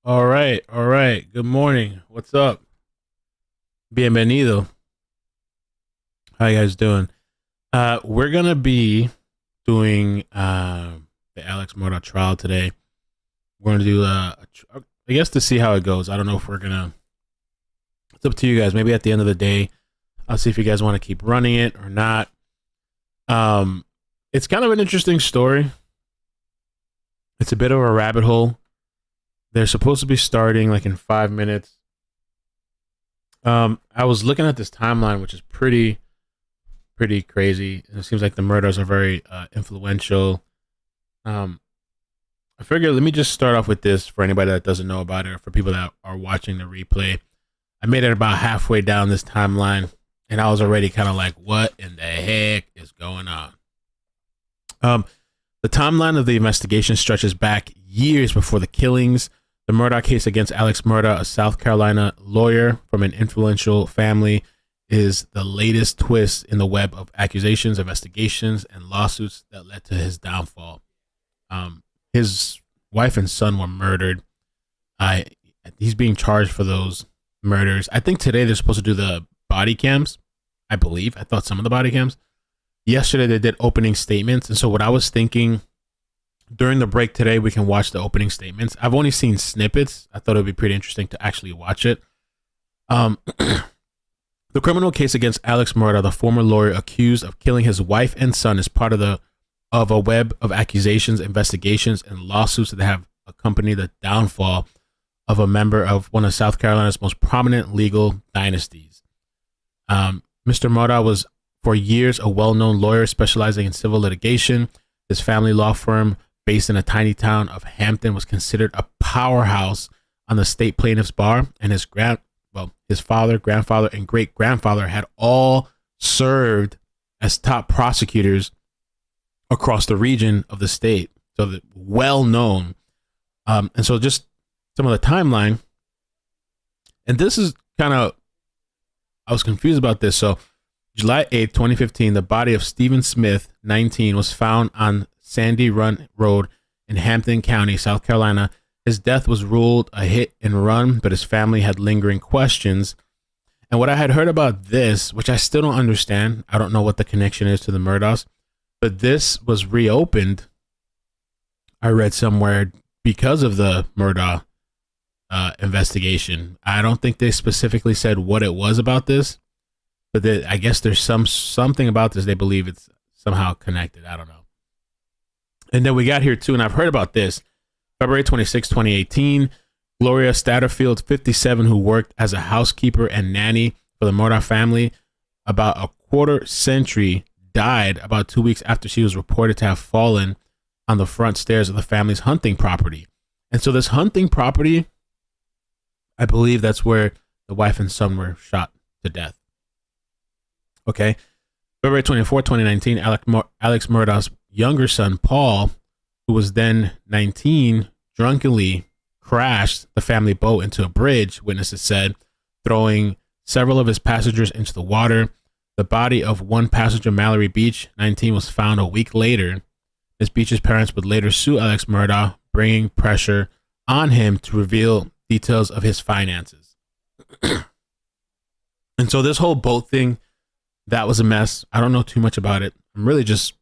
All right, all right. Good morning. What's up? Bienvenido. How you guys doing? We're gonna be doing the Alex Murdaugh trial today. We're gonna do I guess to see how it goes. I don't know if we're gonna. It's up to you guys. Maybe at the end of the day, I'll see if you guys want to keep running it or not. Um, it's kind of an interesting story. It's a bit of a rabbit hole. They're supposed to be starting like in 5 minutes. I was looking at this timeline, which is pretty crazy. And it seems like the Murdaughs are very influential. Um, I figured let me just start off with this for anybody that doesn't know about it, or for people that are watching the replay. I made it about halfway down this timeline, and I was already kind of like, "What in the heck is going on?" Um, the timeline of the investigation stretches back years before the killings. The Murdaugh case against Alex Murdaugh, a South Carolina lawyer from an influential family, is the latest twist in the web of accusations, investigations, and lawsuits that led to his downfall. His wife and son were murdered. I He's being charged for those murders. I think today they're supposed to do the body cams. I believe. I thought some of the body cams. Yesterday they did opening statements, and so what I was thinking during the break today, we can watch the opening statements. I've only seen snippets. I thought it would be pretty interesting to actually watch it. Um, The criminal case against Alex Murdaugh, the former lawyer accused of killing his wife and son, is part of a web of accusations, investigations, and lawsuits that have accompanied the downfall of a member of one of South Carolina's most prominent legal dynasties. Mr. Murdaugh was for years a well-known lawyer specializing in civil litigation. His family law firm, based in a tiny town of Hampton, was considered a powerhouse on the state plaintiff's bar, and his father, grandfather, and great grandfather had all served as top prosecutors across the region of the state. So well known. And so just some of the timeline. And this is kind of, I was confused about this. So July 8th, 2015, the body of Stephen Smith, 19, was found on Sandy Run Road in Hampton County, South Carolina. His death was ruled a hit and run, but his family had lingering questions. And what I had heard about this, which I still don't understand, I don't know what the connection is to the Murdaughs, but this was reopened, I read somewhere, because of the Murdaugh investigation. I don't think they specifically said what it was about this, but I guess there's something about this. They believe it's somehow connected. I don't know. And then we got here too, and I've heard about this. February 26, 2018, Gloria Statterfield, 57, who worked as a housekeeper and nanny for the Murdaugh family about a quarter century, died about 2 weeks after she was reported to have fallen on the front stairs of the family's hunting property. And so this hunting property, I believe that's where the wife and son were shot to death. Okay. February 24, 2019, Alex Murdaugh's younger son, Paul, who was then 19, drunkenly crashed the family boat into a bridge, witnesses said, throwing several of his passengers into the water. The body of one passenger, Mallory Beach, 19, was found a week later. Ms. Beach's parents would later sue Alex Murdaugh, bringing pressure on him to reveal details of his finances. And so this whole boat thing, that was a mess. I don't know too much about it. I'm really just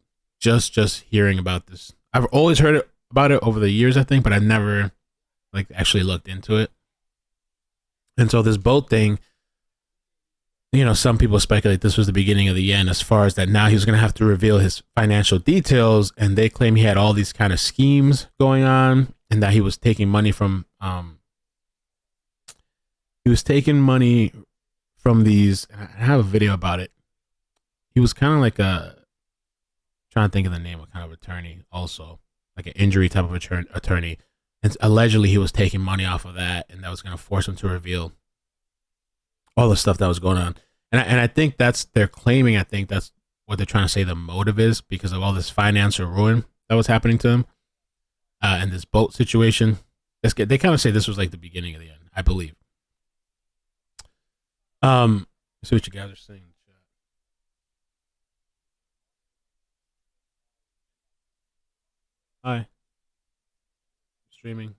hearing about this. I've always heard about it over the years, I think, but I've never like actually looked into it. And so this boat thing, some people speculate this was the beginning of the end, as far as that now he was going to have to reveal his financial details, and they claim he had all these kind of schemes going on, and that he was taking money from these. And I have a video about it. He was kind of like trying to think of the name of kind of attorney, also like an injury type of attorney, and allegedly he was taking money off of that, and that was going to force him to reveal all the stuff that was going on. And I think they're claiming, I think that's what they're trying to say the motive is, because of all this financial ruin that was happening to him, and this boat situation. They kind of say this was like the beginning of the end, I believe. Let's see what you guys are saying. Hi, streaming.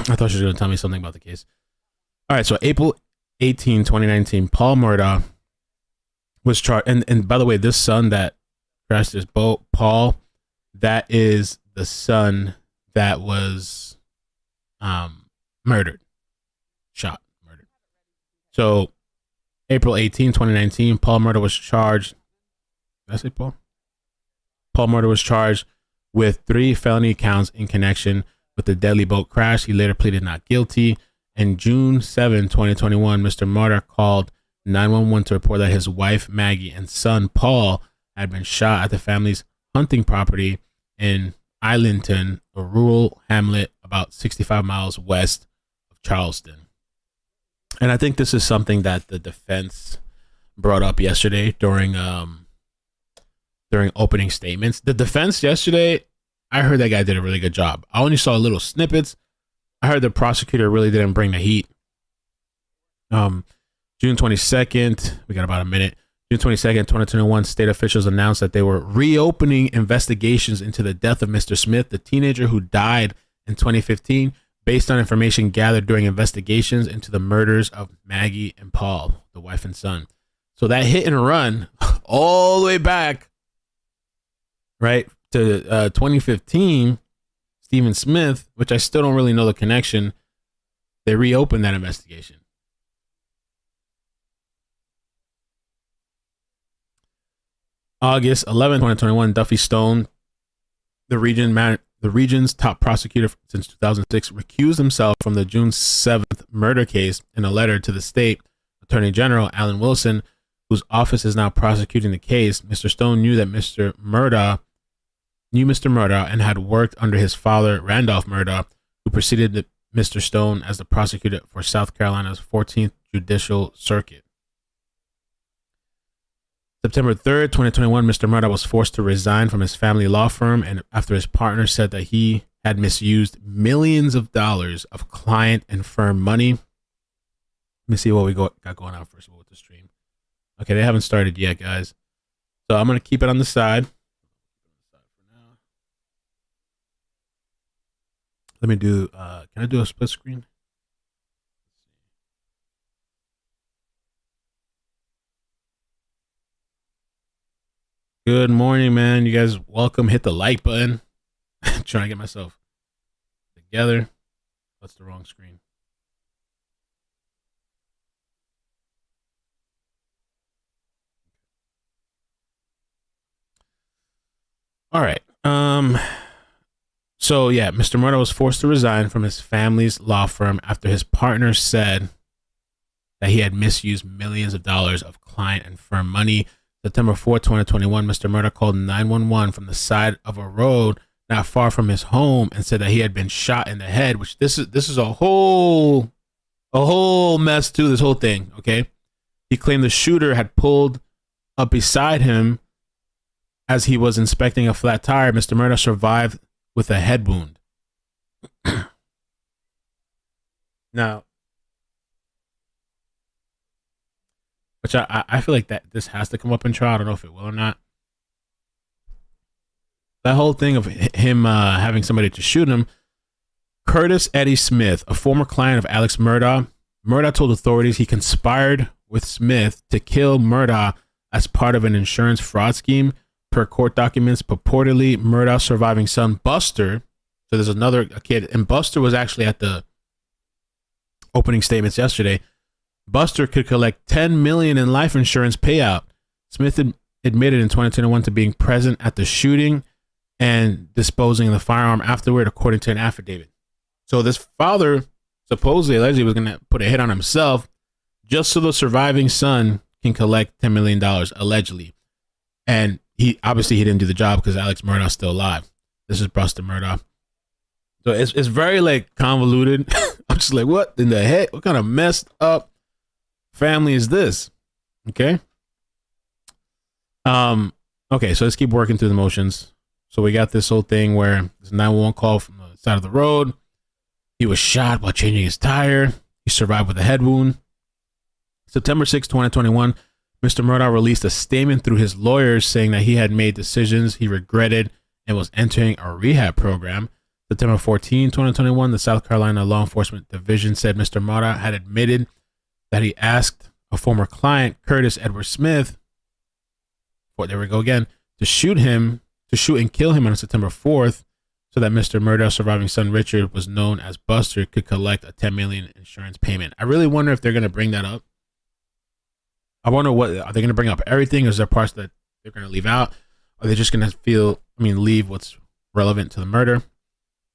I thought she was going to tell me something about the case. All right, so April 18, 2019, Paul Murdaugh was charged. And by the way, this son that crashed this boat, Paul, that is the son that was murdered. So April 18, 2019, Paul Murdaugh was charged. Did I say Paul? Paul Murdaugh was charged with 3 felony counts in connection with the deadly boat crash. He later pleaded not guilty. And June 7, 2021, Mr. Murdaugh called 911 to report that his wife, Maggie, and son, Paul, had been shot at the family's hunting property in Islington, a rural hamlet about 65 miles west of Charleston. And I think this is something that the defense brought up yesterday during opening statements. The defense yesterday, I heard that guy did a really good job. I only saw little snippets. I heard the prosecutor really didn't bring the heat. June 22nd, we got about a minute. June 22nd, 2021, state officials announced that they were reopening investigations into the death of Mr. Smith, the teenager who died in 2015, based on information gathered during investigations into the murders of Maggie and Paul, the wife and son. So that hit and run all the way back, right, to 2015, Stephen Smith, which I still don't really know the connection, they reopened that investigation. August 11, 2021, Duffy Stone, the region's top prosecutor since 2006, recused himself from the June 7th murder case in a letter to the state attorney general, Alan Wilson, whose office is now prosecuting the case. Mr. Stone knew Mr. Murdaugh and had worked under his father, Randolph Murdaugh, who preceded Mr. Stone as the prosecutor for South Carolina's 14th Judicial Circuit. September 3rd, 2021, Mr. Murdaugh was forced to resign from his family law firm and after his partner said that he had misused millions of dollars of client and firm money. Let me see what we got going on first of all with the stream. Okay, they haven't started yet, guys. So I'm going to keep it on the side. Let me do, can I do a split screen? Good morning, man. You guys welcome. Hit the like button. Trying to get myself together. That's the wrong screen. All right. So yeah, Mr. Murdaugh was forced to resign from his family's law firm after his partner said that he had misused millions of dollars of client and firm money. September 4th, 2021, Mr. Murdaugh called 911 from the side of a road not far from his home and said that he had been shot in the head, which this is a whole mess too, this whole thing, okay? He claimed the shooter had pulled up beside him as he was inspecting a flat tire. Mr. Murdaugh survived with a head wound. Now, which I feel like that this has to come up in trial. I don't know if it will or not. That whole thing of him having somebody to shoot him. Curtis Eddie Smith, a former client of Alex Murdaugh, told authorities he conspired with Smith to kill Murdaugh as part of an insurance fraud scheme. Per court documents, purportedly Murdaugh's surviving son, Buster. So there's a kid, and Buster was actually at the opening statements yesterday. Buster could collect $10 million in life insurance payout. Smith admitted in 2021 to being present at the shooting and disposing of the firearm afterward, according to an affidavit. So this father supposedly, allegedly, was going to put a hit on himself just so the surviving son can collect $10 million, allegedly. And he didn't do the job because Alex Murdaugh's still alive. This is Buster Murdaugh. So it's very like convoluted. I'm just like, what in the heck? What kind of messed up family is this? Okay. Okay, so let's keep working through the motions. So we got this whole thing where there's a 911 call from the side of the road. He was shot while changing his tire. He survived with a head wound. September 6, 2021, Mr. Murdaugh released a statement through his lawyers saying that he had made decisions he regretted and was entering a rehab program. September 14, 2021, the South Carolina Law Enforcement Division said Mr. Murdaugh had admitted that he asked a former client, Curtis Edward Smith, there we go again, to shoot and kill him on September 4th so that Mr. Murdaugh's surviving son, Richard, was known as Buster, could collect a $10 million insurance payment. I really wonder if they're going to bring that up. I wonder what, are they going to bring up everything? Or is there parts that they're going to leave out? Are they just going to leave what's relevant to the murder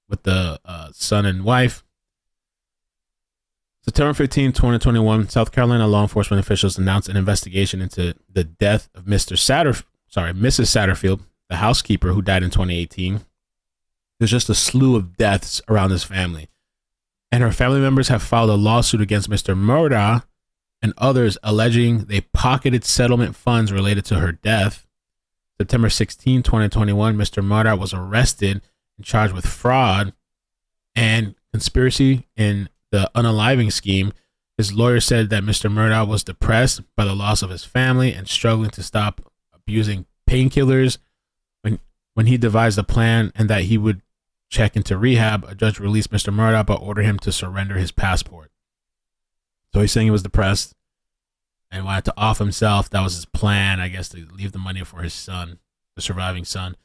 with the son and wife? September 15, 2021, South Carolina law enforcement officials announced an investigation into the death of Mrs. Satterfield, the housekeeper who died in 2018. There's just a slew of deaths around this family. And her family members have filed a lawsuit against Mr. Murdaugh and others alleging they pocketed settlement funds related to her death. September 16, 2021, Mr. Murdaugh was arrested and charged with fraud and conspiracy in the unaliving scheme. His lawyer said that Mr. Murdaugh was depressed by the loss of his family and struggling to stop abusing painkillers when he devised a plan, and that he would check into rehab. A judge released Mr. Murdaugh but ordered him to surrender his passport. So he's saying he was depressed and wanted to off himself. That was his plan, I guess, to leave the money for his son, the surviving son.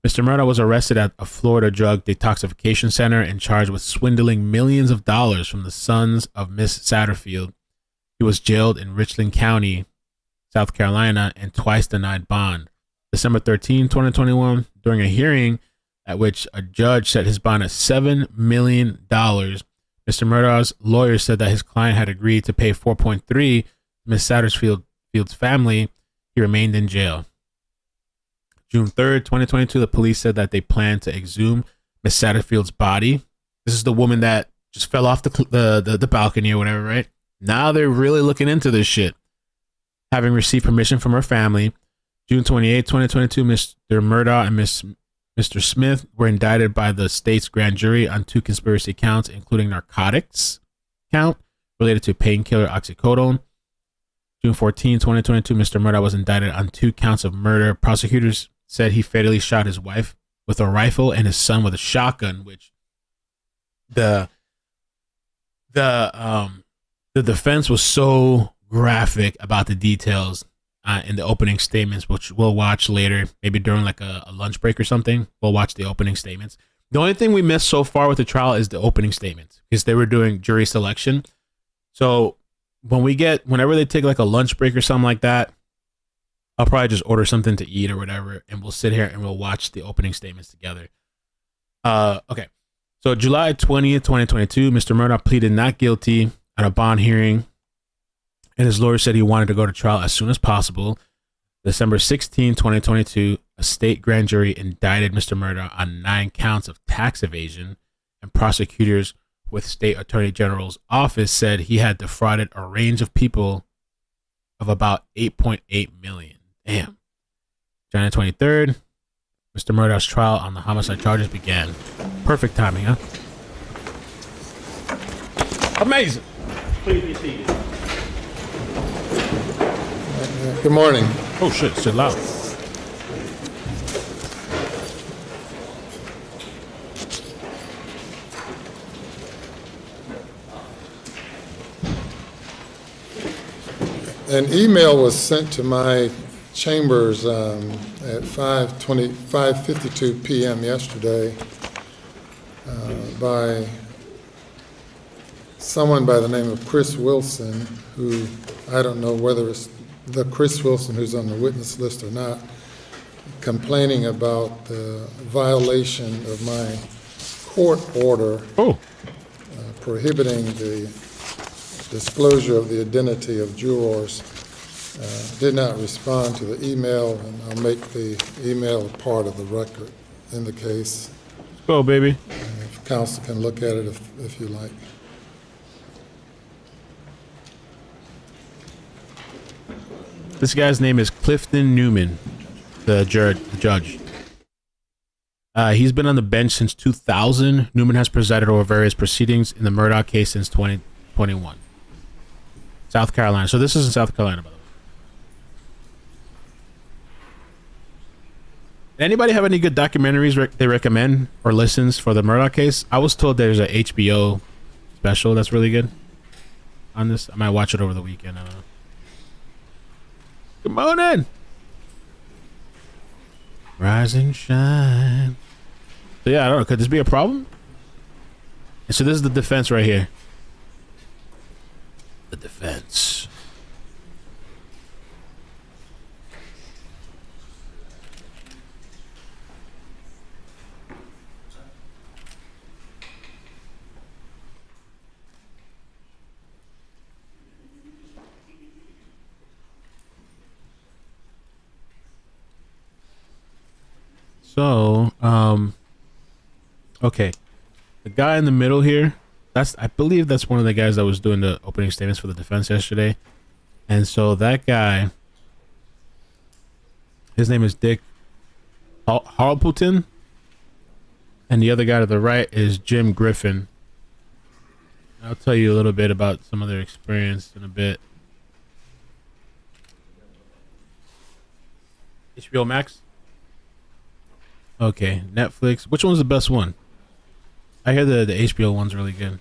Mr. Murdaugh was arrested at a Florida drug detoxification center and charged with swindling millions of dollars from the sons of Miss Satterfield. He was jailed in Richland County, South Carolina, and twice denied bond. December 13, 2021, during a hearing at which a judge set his bond at $7 million, Mr. Murdaugh's lawyer said that his client had agreed to pay $4.3 to Miss Satterfield's family. He remained in jail. June 3rd, 2022, the police said that they planned to exhume Miss Satterfield's body. This is the woman that just fell off the balcony or whatever, right? Now they're really looking into this shit. Having received permission from her family, June 28, 2022, Mr. Murdaugh and Mr. Smith were indicted by the state's grand jury on 2 conspiracy counts, including narcotics count related to painkiller oxycodone. June 14, 2022, Mr. Murdaugh was indicted on 2 counts of murder. Prosecutors said he fatally shot his wife with a rifle and his son with a shotgun, which the defense was so graphic about the details in the opening statements, which we'll watch later, maybe during like a lunch break or something. We'll watch the opening statements. The only thing we missed so far with the trial is the opening statements, because they were doing jury selection. So whenever they take like a lunch break or something like that, I'll probably just order something to eat or whatever, and we'll sit here and we'll watch the opening statements together. Okay. So July 20th, 2022, Mr. Murdaugh pleaded not guilty at a bond hearing, and his lawyer said he wanted to go to trial as soon as possible. December 16, 2022, a state grand jury indicted Mr. Murdaugh on 9 counts of tax evasion, and prosecutors with State Attorney General's office said he had defrauded a range of people of about $8.8 million. Damn. January 23rd, Mr. Murdaugh's trial on the homicide charges began. Perfect timing, huh? Amazing. Please be seated. Good morning. Oh shit, it's loud. An email was sent to my chambers at 5:52 p.m. yesterday by someone by the name of Chris Wilson, who I don't know whether it's the Chris Wilson who's on the witness list or not, complaining about the violation of my court order prohibiting the disclosure of the identity of jurors. Did not respond to the email, and I'll make the email a part of the record in the case. Go, baby. If counsel can look at it if you like. This guy's name is Clifton Newman, the judge. He's been on the bench since 2000. Newman has presided over various proceedings in the Murdaugh case since 2021. South Carolina. So this is in South Carolina, by the way. Anybody have any good documentaries they recommend or listens for the Murdaugh case? I was told there's a HBO special that's really good on this. I might watch it over the weekend. I don't know. Good morning. Rise and shine. So yeah, I don't know. Could this be a problem? And so this is the defense right here. The defense. So, okay. The guy in the middle here, I believe that's one of the guys that was doing the opening statements for the defense yesterday. And so that guy, his name is Dick Harleputin. And the other guy to the right is Jim Griffin. I'll tell you a little bit about some of their experience in a bit. HBO Max? Okay, Netflix. Which one's the best one? I hear the HBO one's really good.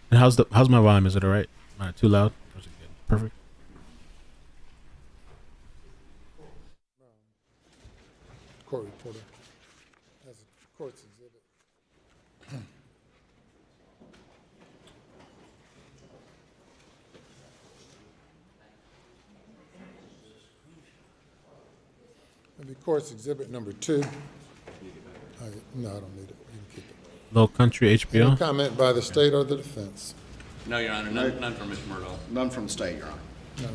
And how's my volume? Is it alright? Am I too loud? Or is it good? Perfect. Court reporter has a court's exhibit. Maybe court's exhibit number 2. No, I don't need it. You can keep it. Low Country Any HBO. comment by the state or the defense? No, Your Honor, none from Mr. Murdaugh. None from the state, Your Honor. No.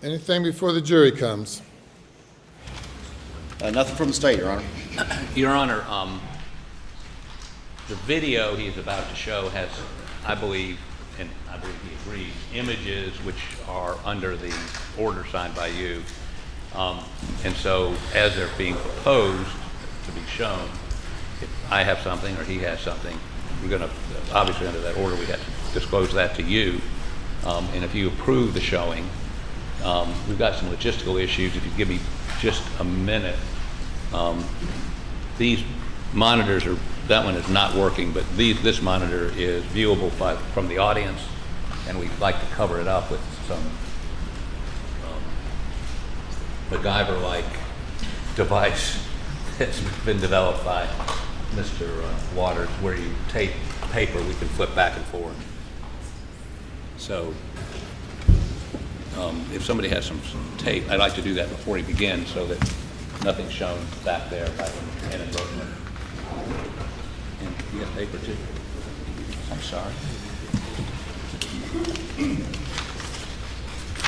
Anything before the jury comes? Nothing from the state, Your Honor. Your Honor, the video he's about to show has, I believe, and I believe he agrees, images which are under the order signed by you. And so as they're being proposed to be shown, if I have something or he has something, we're going to, obviously under that order, we have to disclose that to you. And if you approve the showing, we've got some logistical issues. If you give me just a minute, these monitors are, that one is not working, but this monitor is viewable from the audience, and we'd like to cover it up with some MacGyver-like device that's been developed by Mr. Waters, where you tape paper, we can flip back and forth. So if somebody has some tape, I'd like to do that before he begins so that nothing's shown back there by inadvertent. And you got paper too? I'm sorry.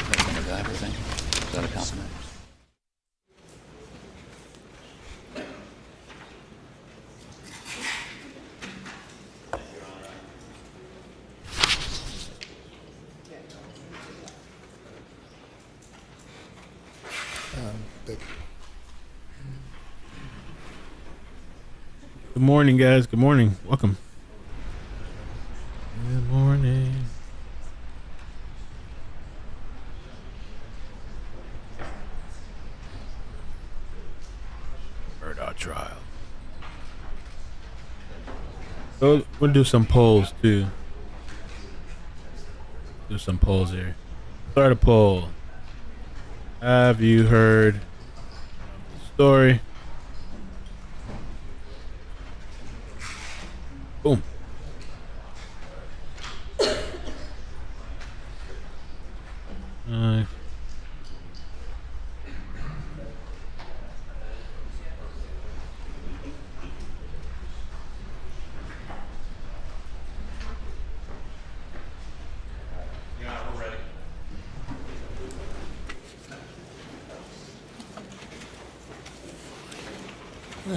That's the MacGyver thing? Is that a compliment? Good morning, guys. Good morning. Welcome. Good morning. Murdaugh trial. So we'll do some polls too. Do some polls here. Start a poll. Have you heard the story? Boom.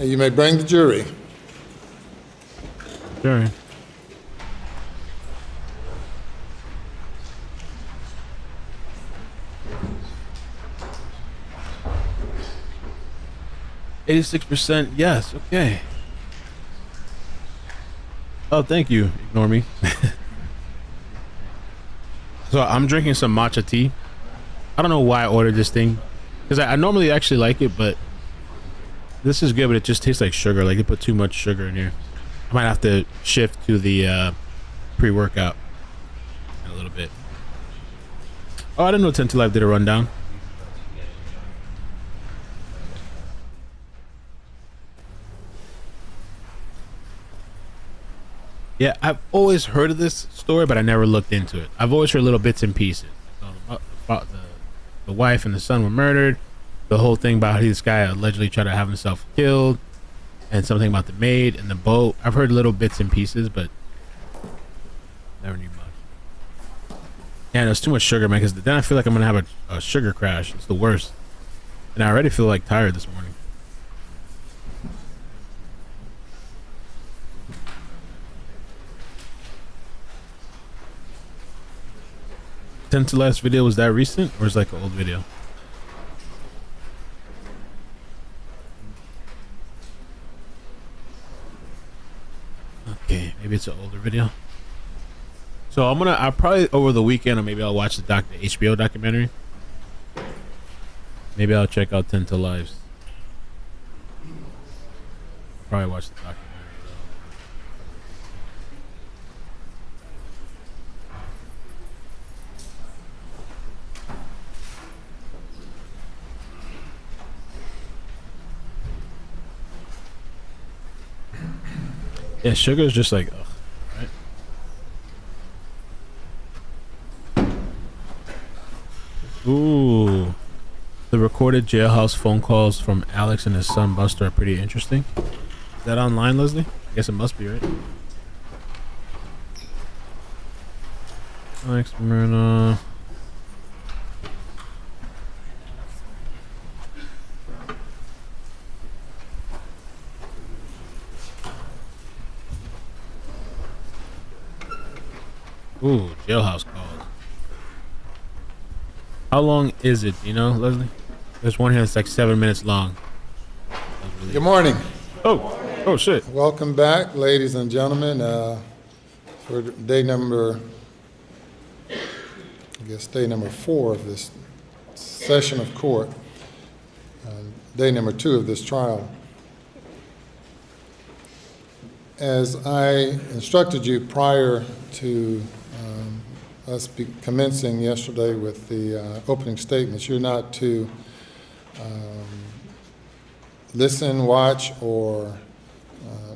You may bring the jury. Sure. 86%. Yes. Okay. Oh, thank you. Ignore me. So I'm drinking some matcha tea. I don't know why I ordered this thing because I normally actually like it, but this is good. But it just tastes like sugar. Like they put too much sugar in here. I might have to shift to the pre-workout in a little bit. Oh, I didn't know 10 to Life did a rundown. Yeah, I've always heard of this story, but I never looked into it. I've always heard little bits and pieces. The wife and the son were murdered. The whole thing about how this guy allegedly tried to have himself killed, and something about the maid and the boat. I've heard little bits and pieces, but never knew much. Yeah, there's too much sugar, man, because then I feel like I'm going to have a sugar crash. It's the worst. And I already feel like tired this morning. Ten to last video, was that recent or is it like an old video? Okay, maybe it's an older video. So I'll probably over the weekend, or maybe I'll watch the HBO documentary. Maybe I'll check out 10 to Lives. Probably watch the documentary. Yeah, sugar is just like, ugh, right? Ooh. The recorded jailhouse phone calls from Alex and his son Buster are pretty interesting. Is that online, Leslie? I guess it must be, right? Alex, Murdaugh. Ooh, jailhouse calls. How long is it? You know, Leslie? There's one here that's like 7 minutes long. Good morning. Oh shit. Welcome back, ladies and gentlemen, for day number 4 of this session of court, day number 2 of this trial. As I instructed you prior to us commencing yesterday with the opening statements, you're not to listen, watch, or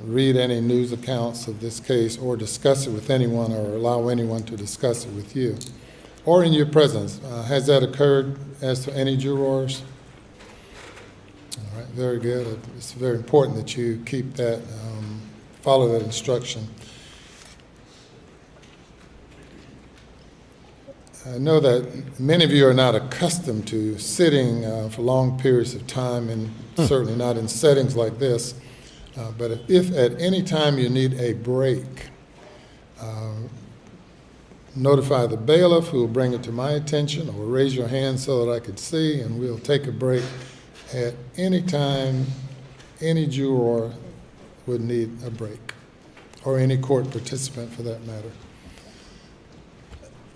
read any news accounts of this case or discuss it with anyone or allow anyone to discuss it with you or in your presence. Has that occurred as to any jurors? All right, very good. It's very important that you keep that, follow that instruction. I know that many of you are not accustomed to sitting for long periods of time, and certainly not in settings like this. But if at any time you need a break, notify the bailiff, who will bring it to my attention, or raise your hand so that I could see, and we'll take a break at any time any juror would need a break, or any court participant for that matter.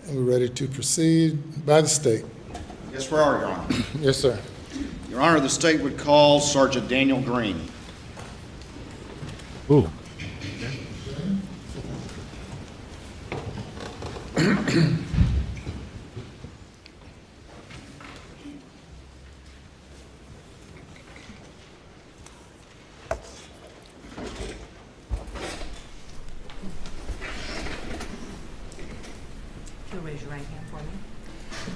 And we're ready to proceed by the state. Yes, we are, Your Honor. Yes, sir. Your Honor, the state would call Sergeant Daniel Green. Ooh. You'll raise your right hand for me.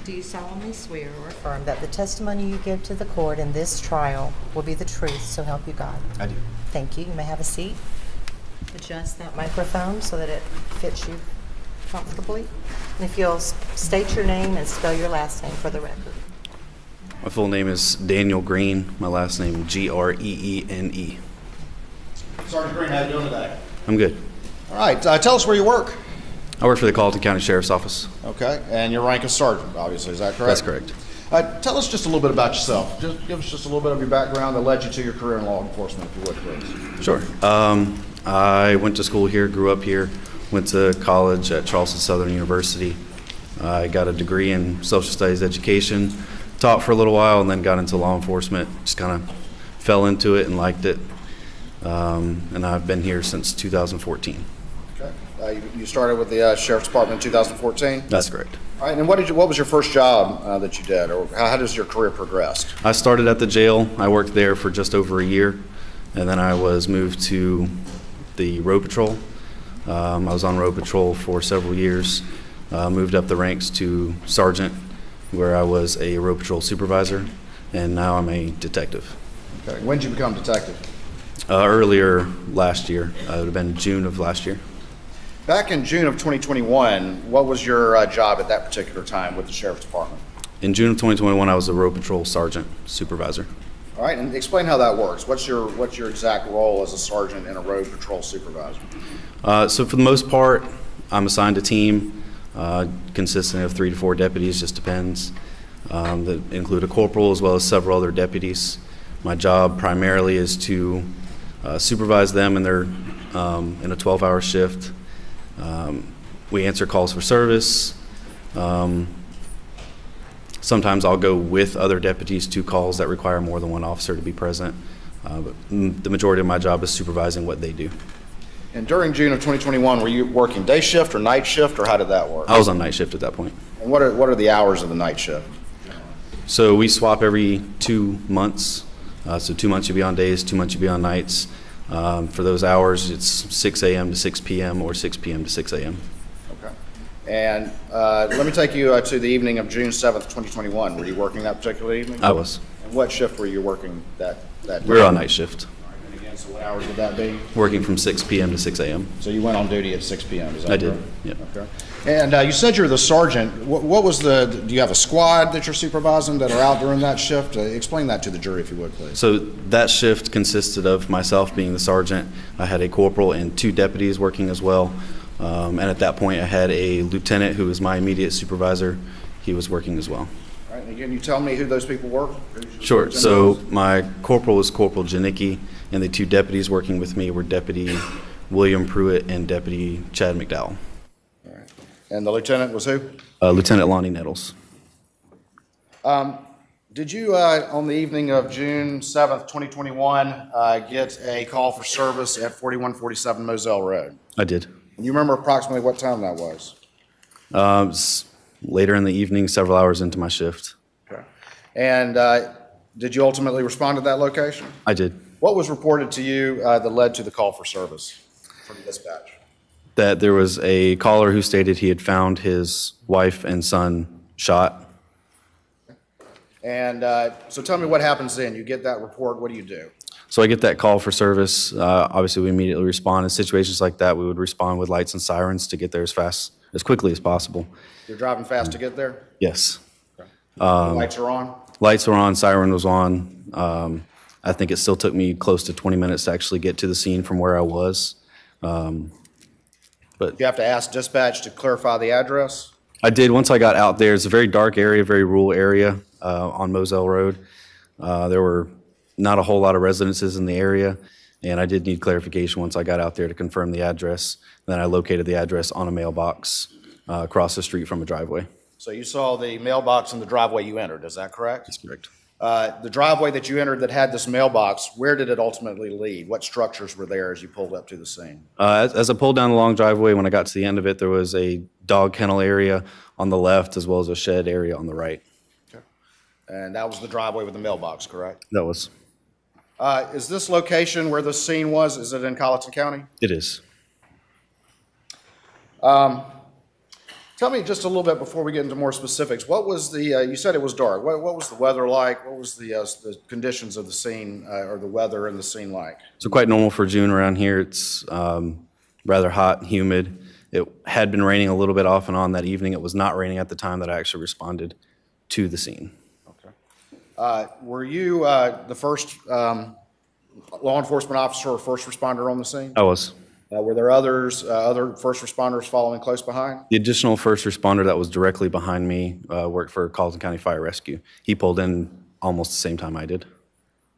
Do you solemnly swear or affirm that the testimony you give to the court in this trial will be the truth, so help you God? I do. Thank you. You may have a seat. Adjust that microphone so that it fits you comfortably. And if you'll state your name and spell your last name for the record. My full name is Daniel Green. My last name Greene. Sergeant Green, how you doing today? I'm good. All right, tell us where you work. I work for the Colleton County Sheriff's Office. Okay, and your rank is sergeant, obviously, is that correct? That's correct. Tell us just a little bit about yourself. Just give us just a little bit of your background that led you to your career in law enforcement, if you would, please. Sure. I went to school here, grew up here, went to college at Charleston Southern University. I got a degree in social studies education, taught for a little while, and then got into law enforcement. Just kind of fell into it and liked it. And I've been here since 2014. Okay. You started with the Sheriff's Department in 2014? That's correct. All right, and what was your first job that you did, or how does your career progress? I started at the jail. I worked there for just over a year, and then I was moved to the road patrol. I was on road patrol for several years, moved up the ranks to sergeant, where I was a road patrol supervisor, and now I'm a detective. Okay. When did you become detective? Earlier last year. It would have been June of last year. Back in June of 2021, what was your job at that particular time with the Sheriff's Department? In June of 2021, I was a road patrol sergeant supervisor. All right, and explain how that works. What's your exact role as a sergeant and a road patrol supervisor? So for the most part, I'm assigned a team consisting of 3 to 4 deputies, just depends, that include a corporal as well as several other deputies. My job primarily is to supervise them in their in a 12-hour shift. We answer calls for service. Sometimes I'll go with other deputies to calls that require more than one officer to be present. But the majority of my job is supervising what they do. And during June of 2021, were you working day shift or night shift, or how did that work? I was on night shift at that point. And what are the hours of the night shift? So we swap every 2 months. So 2 months you'll be on days, 2 months you'll be on nights. For those hours, it's 6 a.m. to 6 p.m. or 6 p.m. to 6 a.m. Okay. And let me take you to the evening of June 7th, 2021. Were you working that particular evening? I was. And what shift were you working that day? We were on night shift, All right, and again, so what hours would that be? working from 6 p.m. to 6 a.m. So you went on duty at 6 p.m., is that I did, correct? yep. Okay. And you said you're the sergeant. What was do you have a squad that you're supervising that are out during that shift? Explain that to the jury, if you would, please. So that shift consisted of myself being the sergeant. I had a corporal and 2 deputies working as well. And at that point, I had a lieutenant who was my immediate supervisor. He was working as well. All right, and again, you tell me who those people were? Sure. So my corporal was Corporal Janicki, and the 2 deputies working with me were Deputy William Pruitt and Deputy Chad McDowell. All right. And the lieutenant was who? Lieutenant Lonnie Nettles. Did you, on the evening of June 7th, 2021, get a call for service at 4147 Moselle Road? I did. You remember approximately what time that was? It was later in the evening, several hours into my shift. Okay. And did you ultimately respond to that location? I did. What was reported to you that led to the call for service from dispatch? That there was a caller who stated he had found his wife and son shot. And so tell me what happens then. You get that report, what do you do? So I get that call for service. Obviously, we immediately respond. In situations like that, we would respond with lights and sirens to get there as quickly as possible. You're driving fast to get there? Yes. Lights are on? Lights were on, siren was on. I think it still took me close to 20 minutes to actually get to the scene from where I was. You have to ask dispatch to clarify the address? I did. Once I got out there, it's a very dark area, very rural area on Moselle Road. There were not a whole lot of residences in the area, and I did need clarification once I got out there to confirm the address. Then I located the address on a mailbox across the street from a driveway. So you saw the mailbox in the driveway you entered, is that correct? That's correct. The driveway that you entered that had this mailbox, where did it ultimately lead? What structures were there as you pulled up to the scene? As I pulled down the long driveway, when I got to the end of it, there was a dog kennel area on the left as well as a shed area on the right. Okay. And that was the driveway with the mailbox, correct? That was. Is this location where the scene was, is it in Colleton County? It is. Tell me just a little bit before we get into more specifics. What was the, you said it was dark. What was the weather like? What was the conditions of the scene or the weather in the scene like? So quite normal for June around here. It's rather hot and humid. It had been raining a little bit off and on that evening. It was not raining at the time that I actually responded to the scene. Okay. Were you the first law enforcement officer or first responder on the scene? I was. Were there others, other first responders following close behind? The additional first responder that was directly behind me worked for Carlton County Fire Rescue. He pulled in almost the same time I did.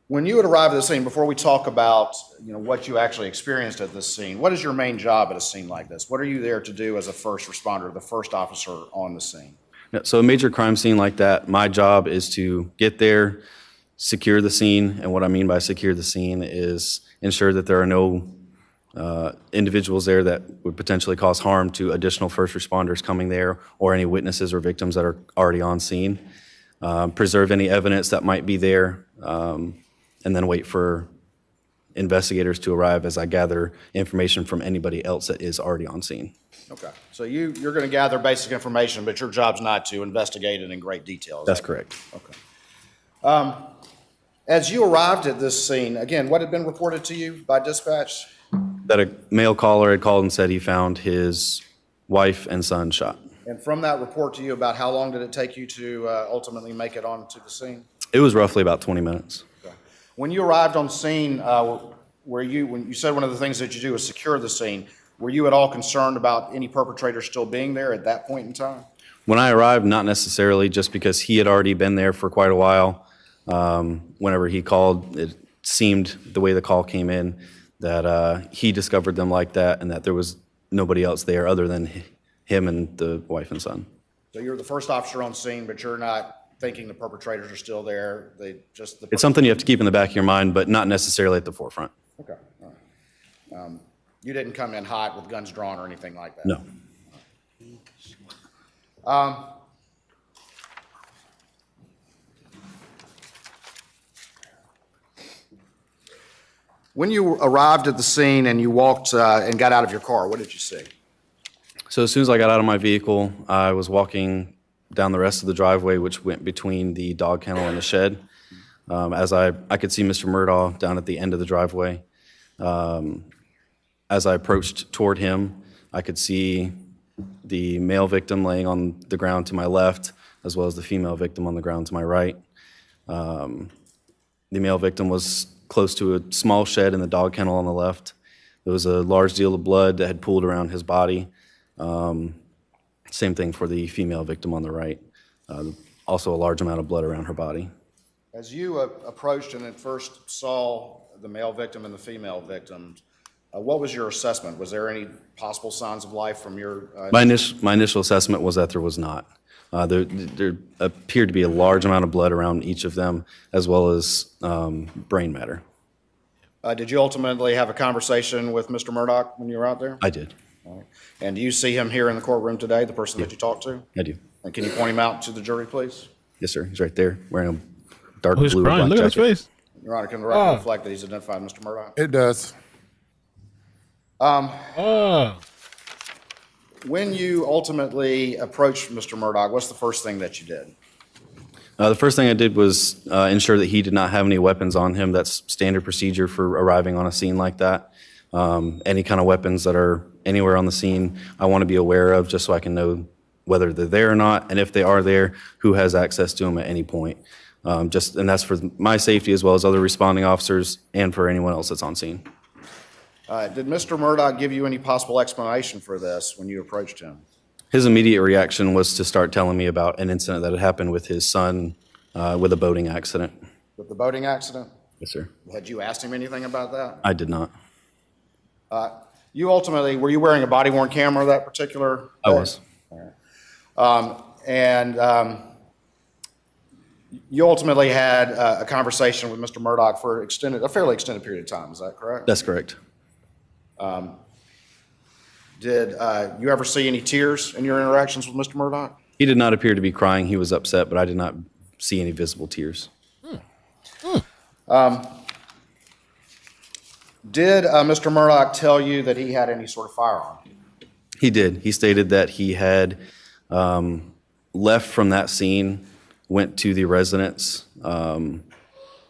When you would arrive at the scene, before we talk about, what you actually experienced at this scene, what is your main job at a scene like this? What are you there to do as a first responder, the first officer on the scene? Yeah, so a major crime scene like that, my job is to get there, secure the scene, and what I mean by secure the scene is ensure that there are no individuals there that would potentially cause harm to additional first responders coming there or any witnesses or victims that are already on scene. Preserve any evidence that might be there, and then wait for investigators to arrive as I gather information from anybody else that is already on scene. Okay, so you're going to gather basic information, but your job's not to investigate it in great detail. That's correct. Okay. As you arrived at this scene, again, what had been reported to you by dispatch? That a male caller had called and said he found his wife and son shot. And from that report to you, about how long did it take you to ultimately make it onto the scene? It was roughly about 20 minutes. Okay. When you arrived on scene, when you said one of the things that you do is secure the scene, were you at all concerned about any perpetrator still being there at that point in time? When I arrived, not necessarily, just because he had already been there for quite a while. Whenever he called, it seemed, the way the call came in, that he discovered them like that and that there was nobody else there other than him and the wife and son. So you're the first officer on scene, but you're not thinking the perpetrators are still there? It's something you have to keep in the back of your mind, but not necessarily at the forefront. Okay. All right. You didn't come in hot with guns drawn or anything like that? No. When you arrived at the scene and you walked and got out of your car, what did you see? So as soon as I got out of my vehicle, I was walking down the rest of the driveway, which went between the dog kennel and the shed. As I could see Mr. Murdaugh down at the end of the driveway. As I approached toward him, I could see the male victim laying on the ground to my left, as well as the female victim on the ground to my right. The male victim was close to a small shed in the dog kennel on the left. There was a large deal of blood that had pooled around his body. Same thing for the female victim on the right. Also a large amount of blood around her body. As you approached and at first saw the male victim and the female victim, what was your assessment? Was there any possible signs of life from your... My initial assessment was that there was not. There appeared to be a large amount of blood around each of them, as well as brain matter. Did you ultimately have a conversation with Mr. Murdaugh when you were out there? I did. All right. And do you see him here in the courtroom today, the person that you talked to? I do. And can you point him out to the jury, please? Yes, sir. He's right there, wearing a dark Who's blue crying? and Look black at his jacket. face. Your Honor, can the record reflect that he's identified Mr. Murdaugh? It does. When you ultimately approached Mr. Murdaugh, what's the first thing that you did? The first thing I did was ensure that he did not have any weapons on him. That's standard procedure for arriving on a scene like that. Any kind of weapons that are anywhere on the scene, I want to be aware of just so I can know whether they're there or not, and if they are there, who has access to them at any point. And that's for my safety as well as other responding officers and for anyone else that's on scene. Did Mr. Murdaugh give you any possible explanation for this when you approached him? His immediate reaction was to start telling me about an incident that had happened with his son with a boating accident. With the boating accident? Yes, sir. Had you asked him anything about that? I did not. You ultimately, were you wearing a body-worn camera that particular day? I was. You ultimately had a conversation with Mr. Murdaugh for a fairly extended period of time, is that correct? That's correct. Did you ever see any tears in your interactions with Mr. Murdaugh? He did not appear to be crying. He was upset, but I did not see any visible tears. Did Mr. Murdaugh tell you that he had any sort of firearm? He did. He stated that he had left from that scene, went to the residence,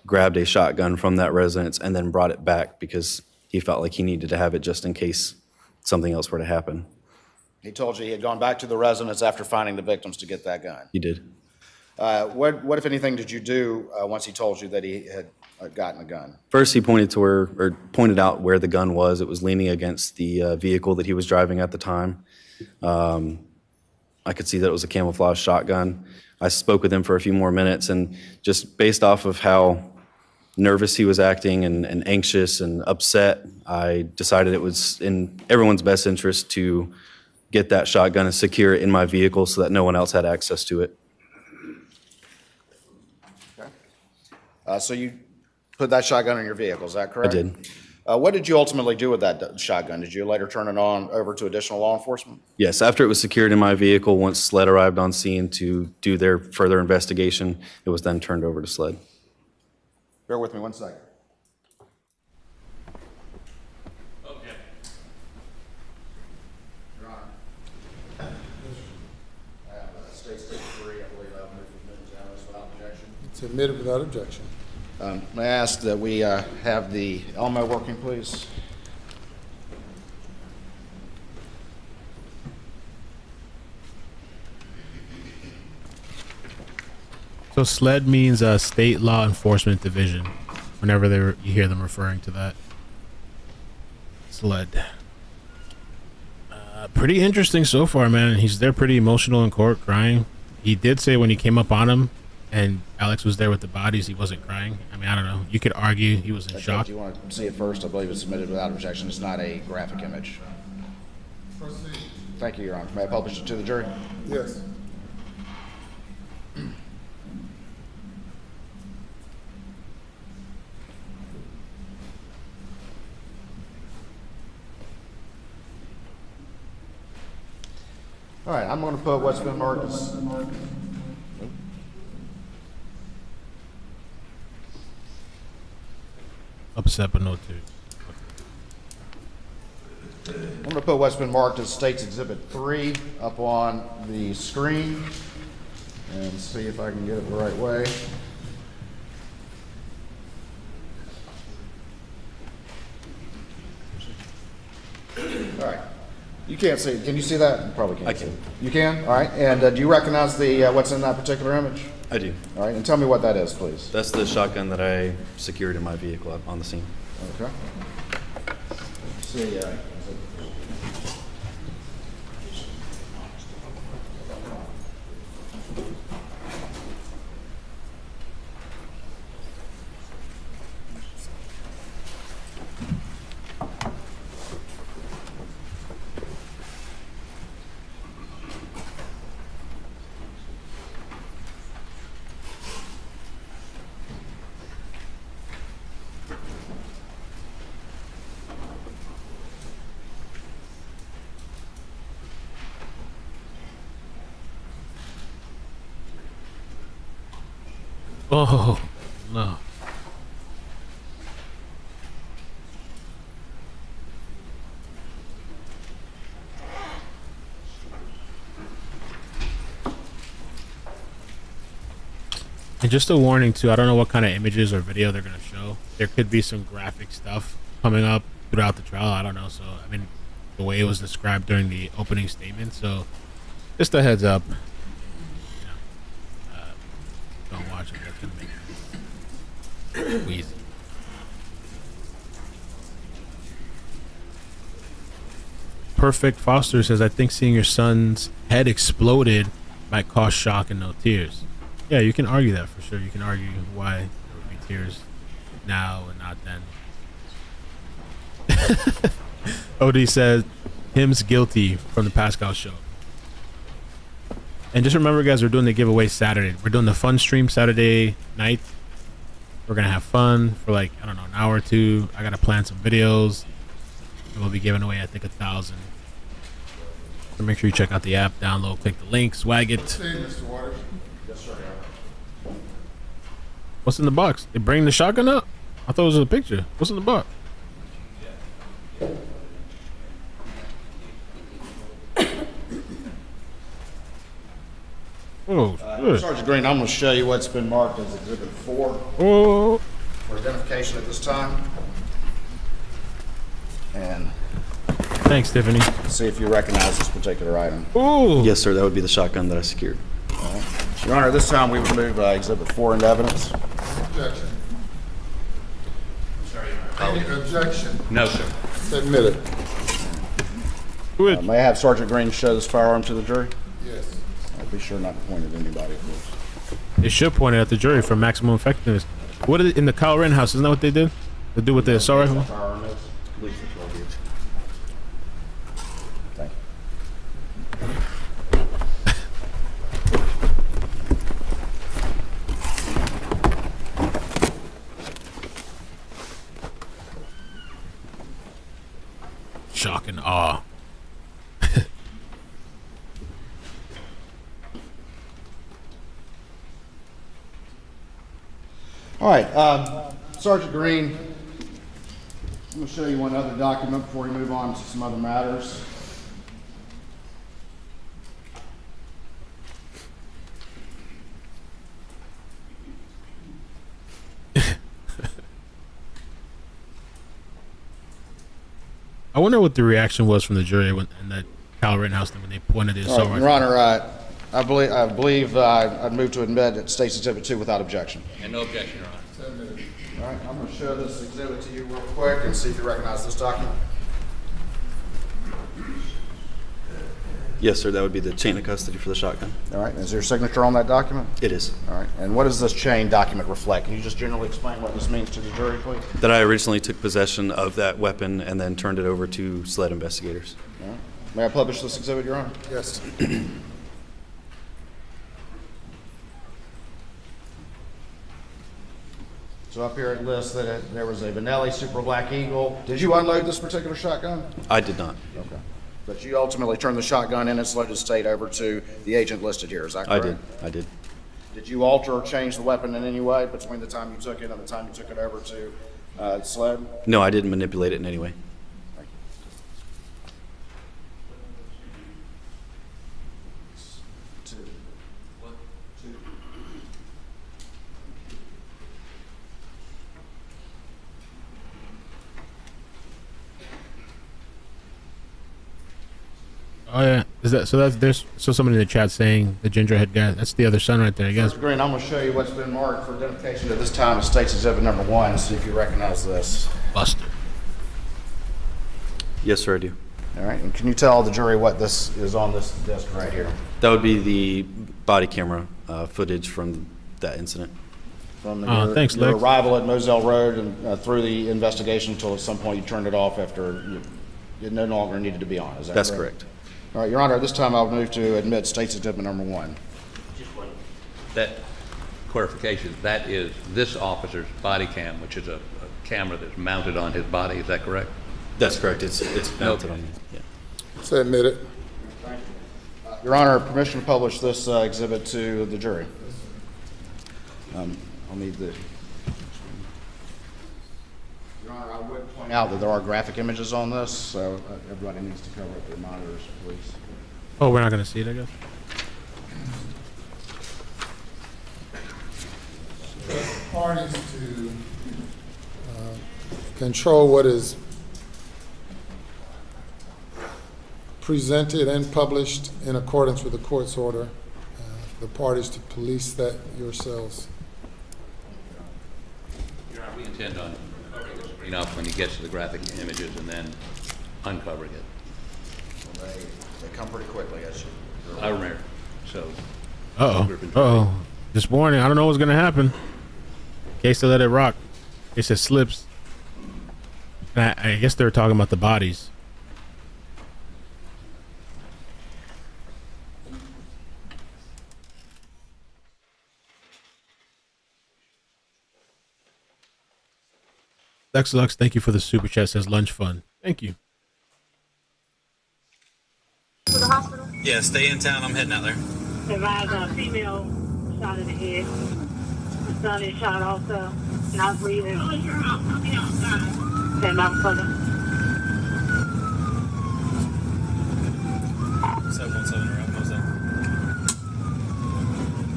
grabbed a shotgun from that residence, and then brought it back because he felt like he needed to have it just in case something else were to happen. He told you he had gone back to the residence after finding the victims to get that gun? He did. What, if anything, did you do once he told you that he had gotten a gun? First, he pointed out where the gun was. It was leaning against the vehicle that he was driving at the time. I could see that it was a camouflage shotgun. I spoke with him for a few more minutes, and just based off of how nervous he was acting and anxious and upset, I decided it was in everyone's best interest to get that shotgun and secure it in my vehicle so that no one else had access to it. So you put that shotgun in your vehicle, is that correct? I did. What did you ultimately do with that shotgun? Did you later turn it over to additional law enforcement? Yes, after it was secured in my vehicle, once SLED arrived on scene to do their further investigation, it was then turned over to SLED. Bear with me 1 second. Okay. Your Honor. I have State Statement 3, I believe I've moved from Minneapolis without objection. It's admitted without objection. May I ask that we have the Elmo working, please? So SLED means State Law Enforcement Division. Whenever you hear them referring to that, SLED. Pretty interesting so far, man. He's there pretty emotional in court, crying. He did say when he came up on him and Alex was there with the bodies, he wasn't crying. I mean, I don't know. You could argue he was in shock. Do you want to see it first? I believe it's submitted without objection. It's not a graphic image. Proceed. Thank you, Your Honor. May I publish it to the jury? Yes. All right, I'm going to put what's been marked as... Upset but no tears. I'm going to put what's been marked as State's Exhibit 3 up on the screen and see if I can get it the right way. All right. You can't see it. Can you see that? You probably can't. I see can. it. You can? All right. And do you recognize the what's in that particular image? I do. All right. And tell me what that is, please. That's the shotgun that I secured in my vehicle on the scene. Okay. Let's see. Oh, no. And just a warning too, I don't know what kind of images or video they're going to show. There could be some graphic stuff coming up throughout the trial. I don't know. So, I mean, the way it was described during the opening statement. So, just a heads up. Don't watch it. That's going to make you wheezy. Perfect Foster says, I think seeing your son's head exploded might cause shock and no tears. Yeah, you can argue that for sure. You can argue why there would be tears now and not then. Odie says, him's guilty from the Pascal show. And just remember, guys, we're doing the giveaway Saturday. We're doing the fun stream Saturday night. We're going to have fun for like, I don't know, an hour or two. I got to plan some videos. And we'll be giving away, I think, 1,000. So make sure you check out the app, download, click the link, swag it. Hey, Mr. Waters. Yes, sir. What's in the box? They bring the shotgun up? I thought it was a picture. What's in the box? Oh, shit. Sergeant Green, I'm going to show you what's been marked as Exhibit 4 Oh, for identification at this time. And thanks, Tiffany. see if you recognize this particular item. Oh, Yes, sir. That would be the shotgun that I secured. Your Honor, this time we would move Exhibit 4 into evidence. Objection. Any objection? No, sir. Admit it. Good. May I have Sergeant Green show this firearm to the jury? Yes. I'll be sure not to point at anybody, of course. They should point it at the jury for maximum effectiveness. What is it in the Kyle Rittenhouse? Isn't that what they did? They do with the assault rifle? Firearm is, please, Thank you. Shock and awe. All right, Sergeant Green, I'm going to show you one other document before we move on to some other matters. I wonder what the reaction was from the jury when in that Kyle Rittenhouse thing when they pointed the All assault right, rifle. Your Honor, I believe I'd move to admit that State's Exhibit 2 without objection. And no objection, Your Honor. All right, I'm going to show this exhibit to you real quick and see if you recognize this document. Yes, sir, that would be the chain of custody for the shotgun. All right, is there a signature on that document? It is. All right, and what does this chain document reflect? Can you just generally explain what this means to the jury, please? That I originally took possession of that weapon and then turned it over to SLED investigators. All right. May I publish this exhibit, Your Honor? Yes. So up here it lists that there was a Benelli Super Black Eagle. Did you unload this particular shotgun? I did not. Okay. But you ultimately turned the shotgun in its loaded state over to the agent listed here, is that I correct? did. I did. Did you alter or change the weapon in any way between the time you took it and the time you took it over to SLED? No, I didn't manipulate it in any way. Oh yeah, is that so? That's there's so somebody in the chat saying the gingerhead guy. That's the other son right there, I guess. Mr. Green, I'm going to show you what's been marked for identification at this time as State's Exhibit Number 1 and see if you recognize this. Buster. Yes, sir, I do. All right, and can you tell the jury what this is on this disc right here? That would be the body camera footage from that incident. From Thanks, your Lex. arrival at Moselle Road and through the investigation until at some point you turned it off after it no longer needed to be on, is that That's correct? correct. All right, Your Honor, at this time I'll move to admit State's Exhibit Number 1. That clarification, that is this officer's body cam, which is a camera that's mounted on his body, is that correct? That's correct. It's mounted on. Yeah. So admit it. Your Honor, permission to publish this exhibit to the jury. I'll need the... Your Honor, I would point out that there are graphic images on this, so everybody needs to cover up their monitors, please. Oh, we're not gonna see it, I guess. Parties to control what is presented and published in accordance with the court's order. The parties to police that yourselves. Your Honor, we intend on covering the screen up when he gets to the graphic images and then uncovering it. Well, they come pretty quickly, as you... I remember, so. Oh. This morning, I don't know what's gonna happen. In case they let it rock. In case it slips. And I guess they were talking about the bodies. Lux, thank you for the super chat. Says lunch fun. Thank you. To the hospital. Yeah, stay in town. I'm heading out there. Advised a female shot in the head. The son is shot also. Not breathing. That motherfucker. 717 around Moselle.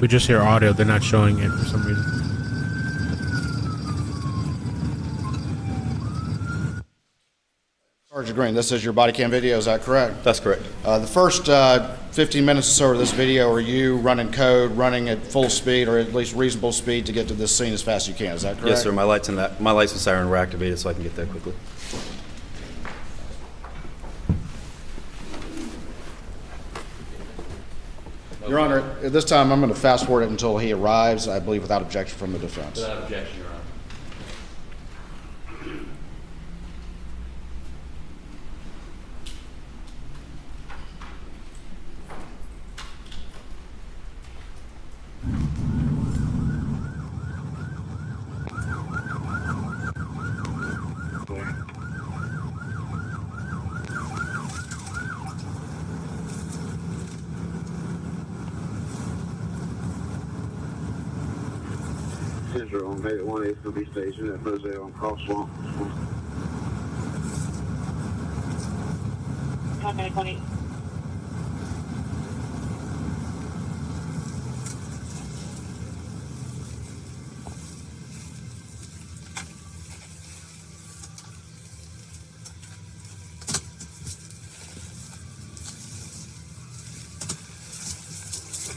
We just hear audio. They're not showing it for some reason. Sergeant Green, this is your body cam video, is that correct? That's correct. The first 15 minutes or so of this video are you running code, running at full speed or at least reasonable speed to get to this scene as fast as you can, is that correct? Yes, sir. My lights and siren were activated so I can get there quickly. Your Honor, at this time, I'm going to fast forward it until he arrives, I believe without objection from the defense. Without objection, Your Honor. Central on Bay 1 is going to be stationed at Murdaugh on Cross Swamp. Okay, 20.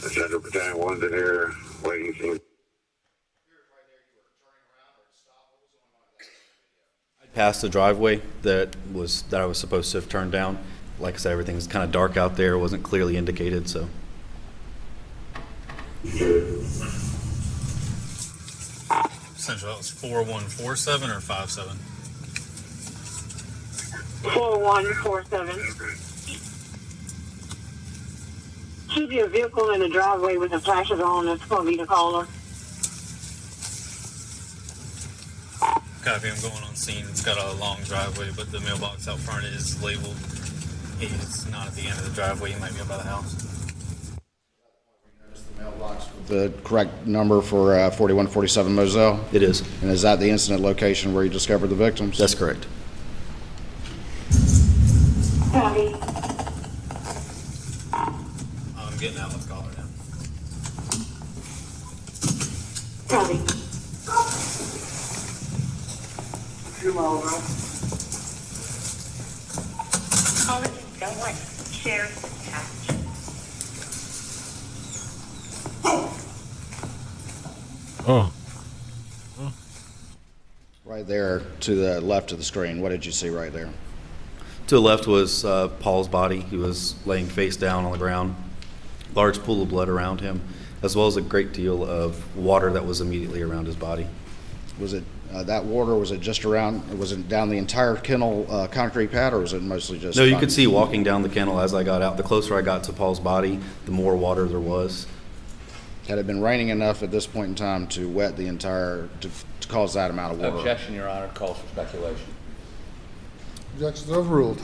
The Central Battalion 1's in here waiting for. Past the driveway that I was supposed to have turned down. Like I said, everything's kind of dark out there. It wasn't clearly indicated, so. Central, that was 4147 or 57? 4147. Keep your vehicle in the driveway with the flashes on. That's going to be the caller. Copy, I'm going on scene. It's got a long driveway, but the mailbox out front is labeled. It's not at the end of the driveway. He might be up by the house. The correct number for 4147 Moselle? It is. And is that the incident location where you discovered the victims? That's correct. Copy. I'm getting out. Let's call her now. Copy. Caller don't want share attached. Oh, Right there to the left of the screen, what did you see right there? To the left was Paul's body. He was laying face down on the ground. Large pool of blood around him, as well as a great deal of water that was immediately around his body. Was it that water, was it just around, was it down the entire kennel concrete pad, or was it mostly just? No, you could see walking down the kennel as I got out. The closer I got to Paul's body, the more water there was. Had it been raining enough at this point in time to wet the entire, to cause that amount of water? Objection, Your Honor, calls for speculation. Objections overruled.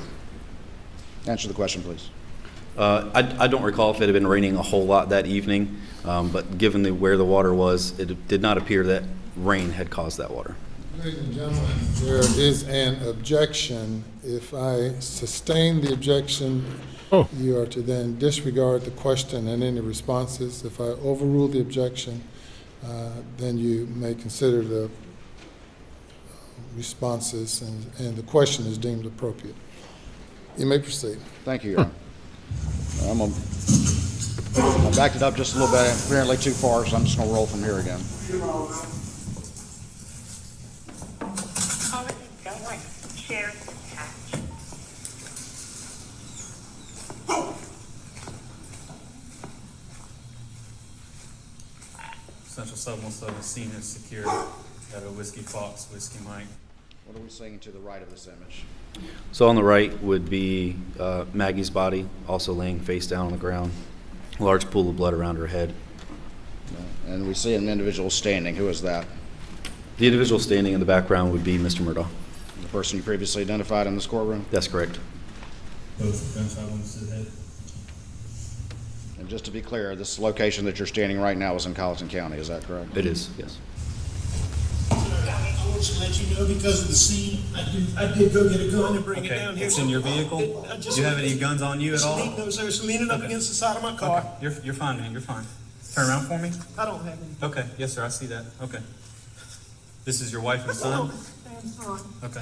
Answer the question, please. I don't recall if it had been raining a whole lot that evening, but given where the water was, it did not appear that rain had caused that water. Ladies and gentlemen, there is an objection. If I sustain the objection, you are to then disregard the question and any responses. If I overrule the objection, then you may consider the responses and the question is deemed appropriate. You may proceed. Thank you, Your Honor. I backed it up just a little bit, apparently too far, so I'm just going to roll from here again. Caller don't want share attached. Central 717 scene is secure. Got a Whiskey Fox, Whiskey Mike. What are we seeing to the right of this image? So on the right would be Maggie's body, also laying face down on the ground. A large pool of blood around her head. And we see an individual standing. Who is that? The individual standing in the background would be Mr. Murdaugh. The person you previously identified in this courtroom? That's correct. Both gunshot wounds to the head. And just to be clear, this location that you're standing right now is in Colleton County, is that correct? It is, yes. I want to let you know because of the scene, I did go get a gun and bring it Okay, down here. it's in your vehicle? Do you have any guns on you at all? No, sir, it's leaning up Okay. against the side of my car. Okay, you're fine, man, you're fine. Turn around for me. I don't have any. Okay, yes, sir, I see that. Okay. This is your wife and I son? don't have any. Okay.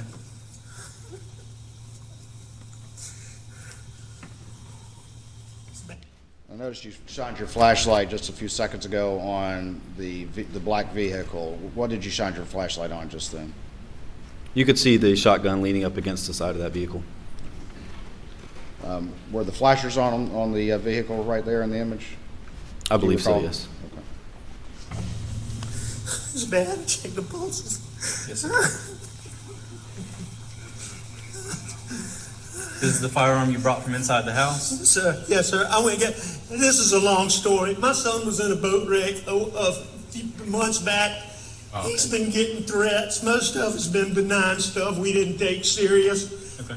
I noticed you shined your flashlight just a few seconds ago on the black vehicle. What did you shine your flashlight on just then? You could see the shotgun leaning up against the side of that vehicle. Were the flashers on the vehicle right there in the image? I Do you believe so, recall? yes. Okay. It's bad. Check the pulses. Yes, sir. This is the firearm you brought from inside the house? Sir, yes, sir. I went and got, and this is a long story. My son was in a boat wreck a few months back. He's been getting threats. Most of it's been benign stuff we didn't take serious. Okay.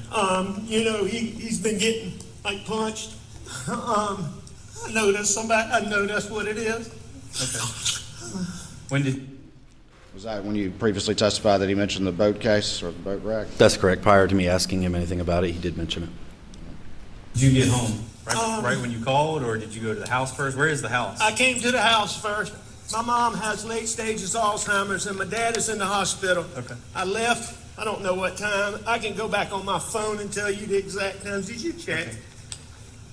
You know, he's been getting like punched. I know that's what it is. Okay. When did Was that when you previously testified that he mentioned the boat case or the boat wreck? That's correct. Prior to me asking him anything about it, he did mention it. you get home? Right when you called, or did you go to the house first? Where is the house? I came to the house first. My mom has late stages Alzheimer's, and my dad is in the hospital. Okay. I left. I don't know what time. I can go back on my phone and tell you the exact times. Did you check? Okay.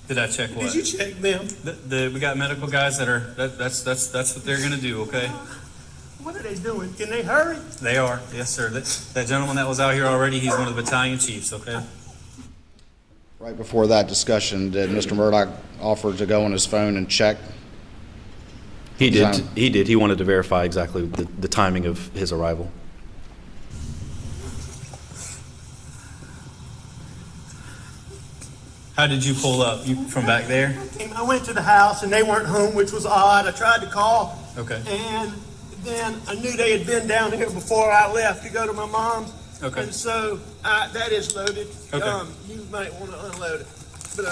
Did I check what? Did you check them? We got medical guys that are that's what they're gonna do. Okay. What are they doing? Can they hurry? They are. Yes, sir. That gentleman that was out here already, he's one of the battalion chiefs. Okay. Right before that discussion, did Mr. Murdaugh offer to go on his phone and check? He did. Time. He did. He wanted to verify exactly the timing of his arrival. How did you pull up? You from back there? I went to the house and they weren't home, which was odd. I tried to call. Okay. And then I knew they had been down here before I left to go to my mom's. Okay. And so that is loaded. Okay. You might want to unload it. But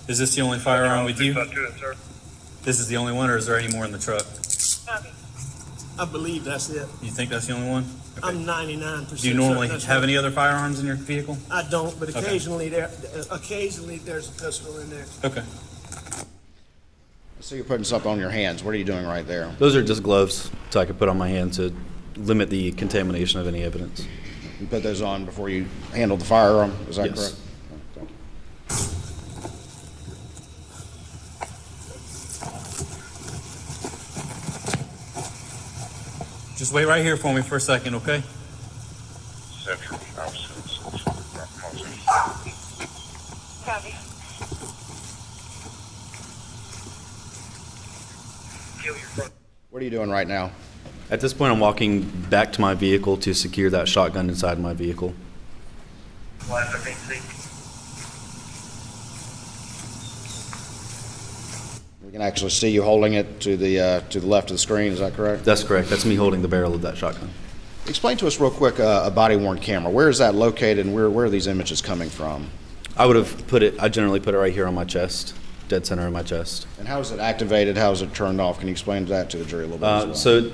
Is this the only firearm with you? This is the only one, or is there any more in the truck? I believe that's it. You think that's the only one? Okay. I'm 99%. Do you normally certain that's have right. any other firearms in your vehicle? I don't, but Okay. occasionally there's a pistol in there. Okay. So you're putting something on your hands. What are you doing right there? Those are just gloves so I could put on my hand to limit the contamination of any evidence. You put those on before you handled the firearm, is that Yes. correct? Thank you. Just wait right here for me for a second, okay? Copy. What are you doing right now? At this point, I'm walking back to my vehicle to secure that shotgun inside my vehicle. We can actually see you holding it to the left of the screen, is that correct? That's correct. That's me holding the barrel of that shotgun. Explain to us real quick a body-worn camera. Where is that located and where are these images coming from? I generally put it right here on my chest, dead center of my chest. And how is it activated? How is it turned off? Can you explain that to the jury a little bit as well?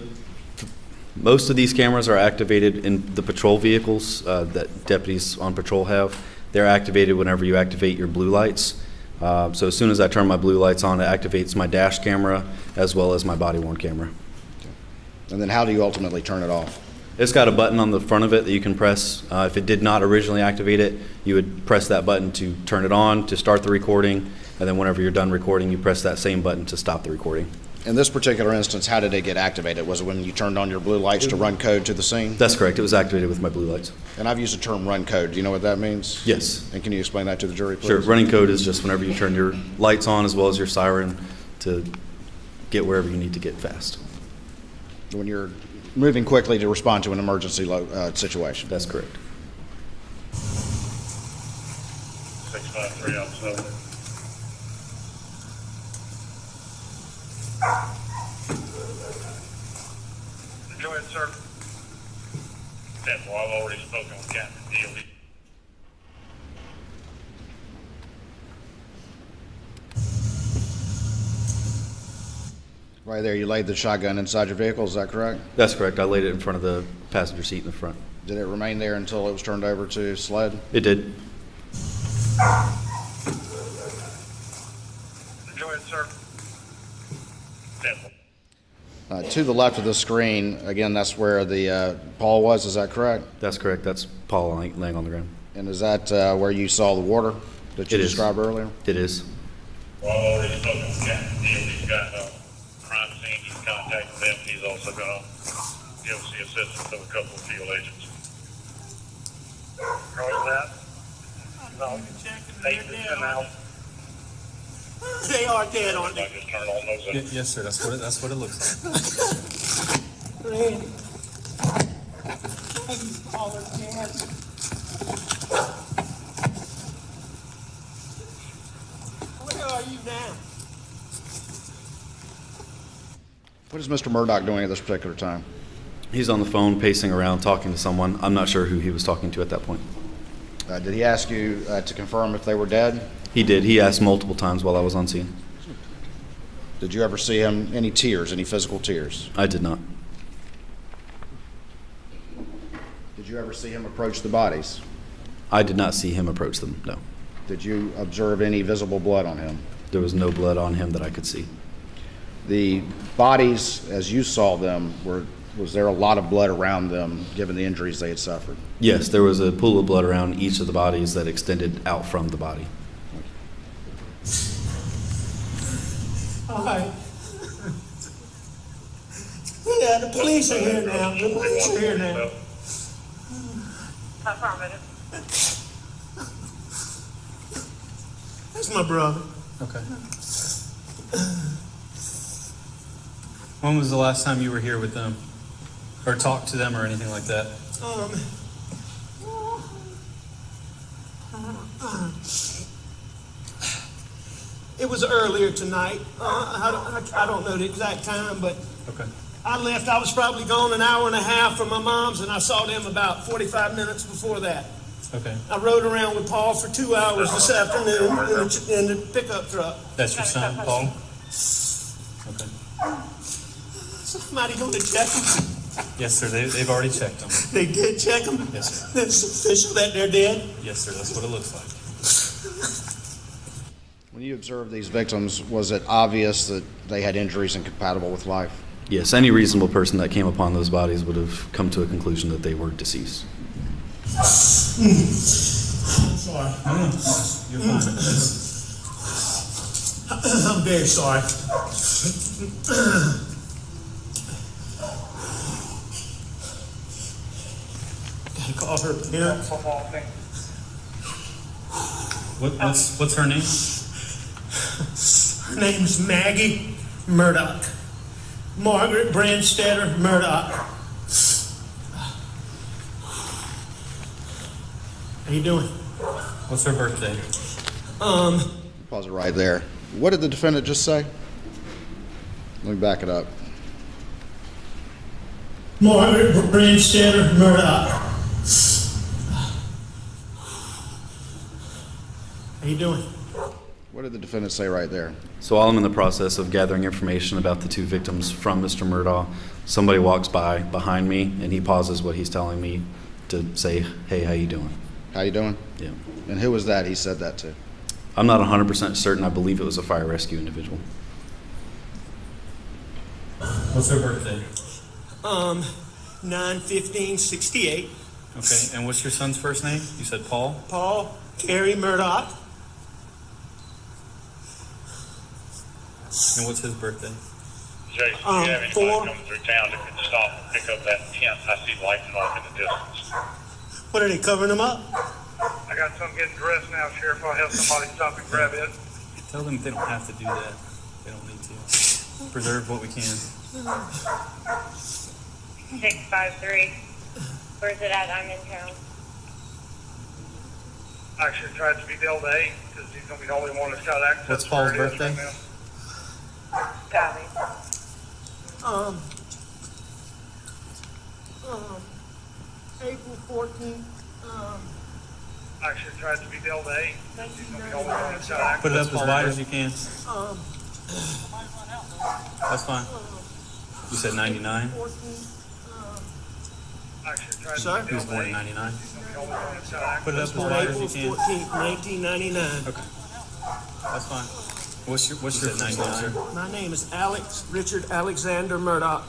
Most of these cameras are activated in the patrol vehicles that deputies on patrol have. They're activated whenever you activate your blue lights. So as soon as I turn my blue lights on, it activates my dash camera as well as my body-worn camera. And then how do you ultimately turn it off? It's got a button on the front of it that you can press. If it did not originally activate it, you would press that button to turn it on, to start the recording, and then whenever you're done recording, you press that same button to stop the recording. In this particular instance, how did it get activated? Was it when you turned on your blue lights to run code to the scene? That's correct. It was activated with my blue lights. And I've used the term run code. Do you know what that means? Yes. And can you explain that to the jury, please? Sure. Running code is just whenever you turn your lights on as well as your siren to get wherever you need to get fast. When you're moving quickly to respond to an emergency situation. That's correct. 653 outside. Enjoy it, sir. Well, I've already spoken with Captain Dealey. Right there, you laid the shotgun inside your vehicle, is that correct? That's correct. I laid it in front of the passenger seat in the front. Did it remain there until it was turned over to SLED? It did. Enjoy it, sir. To the left of the screen, again, that's where the Paul was, is that correct? That's correct. That's Paul laying on the ground. And is that where you saw the water that you It is. described earlier? It is. Well, I've already spoken to Captain Deal. He's got crime scene. He's contacted them. He's also going to give us the assistance of a couple of field agents. Roger that. No, 8 to 10 hours. They are dead, aren't I they? just turned on those. Yes, sir. That's what it looks like. Randy. All are dead. Where are you now? What is Mr. Murdaugh doing at this particular time? He's on the phone pacing around talking to someone. I'm not sure who he was talking to at that point. Did he ask you to confirm if they were dead? He did. He asked multiple times while I was on scene. Did you ever see him, any tears, any physical tears? I did not. Did you ever see him approach the bodies? I did not see him approach them, no. Did you observe any visible blood on him? There was no blood on him that I could see. The bodies, as you saw them, was there a lot of blood around them given the injuries they had suffered? Yes, there was a pool of blood around each of the bodies that extended out from the body. All right. Yeah, the police are here now. The police are here now. Affirmative. That's my brother. Okay. When was the last time you were here with them? Or talked to them or anything like that? It was earlier tonight. I don't know the exact time, but Okay. I left. I was probably gone an hour and a half from my mom's, and I saw them about 45 minutes before that. Okay. I rode around with Paul for 2 hours this afternoon in the pickup truck. That's your son, Paul? Okay. Somebody going to check him? Yes, sir. They've already checked them. They did check him? Yes, sir. It's official that they're dead? Yes, sir. That's what it looks like. When you observed these victims, was it obvious that they had injuries incompatible with life? Yes, any reasonable person that came upon those bodies would have come to a conclusion that they were deceased. Sorry. You're fine. I'm very sorry. Gotta call her parents. What's her name? Her name's Maggie Murdaugh. Margaret Brandstetter Murdaugh. How you doing? What's her birthday? Pause it right there. What did the defendant just say? Let me back it up. Margaret Brandstetter Murdaugh. How you doing? What did the defendant say right there? So while I'm in the process of gathering information about the two victims from Mr. Murdaugh, somebody walks by behind me and he pauses what he's telling me to say, "Hey, how you doing?" How you doing? Yeah. And who was that he said that to? I'm not 100% certain. I believe it was a fire rescue individual. What's her birthday? 9/15/68. Okay. And what's your son's first name? You said Paul? Paul Terry Murdaugh. And what's his birthday? Jason, do you have anybody 4. coming through town that can stop and pick up that tent? I see lighting off in the distance. What are they covering them up? I got some getting dressed now, Sheriff. I'll have somebody stop and grab it. Tell them they don't have to do that. They don't need to. Preserve what we can. 653. Where's it at? I'm in town. I should try to be Del Day because he's going to be the only one that's got access. What's to Paul's where it is birthday? right now. Copy. April 14th. I should try to be Del Day because he's going to be the only one that's got access. Put it up as wide as you can. That's fine. You said 99? I should try to Sorry? be He was Del born in Day. 99? He's going to be the only one that's got access. Put it up as On wide as April you can. 14th, 1999. Okay. That's fine. What's your first name, sir? My name is Alex Richard Alexander Murdaugh.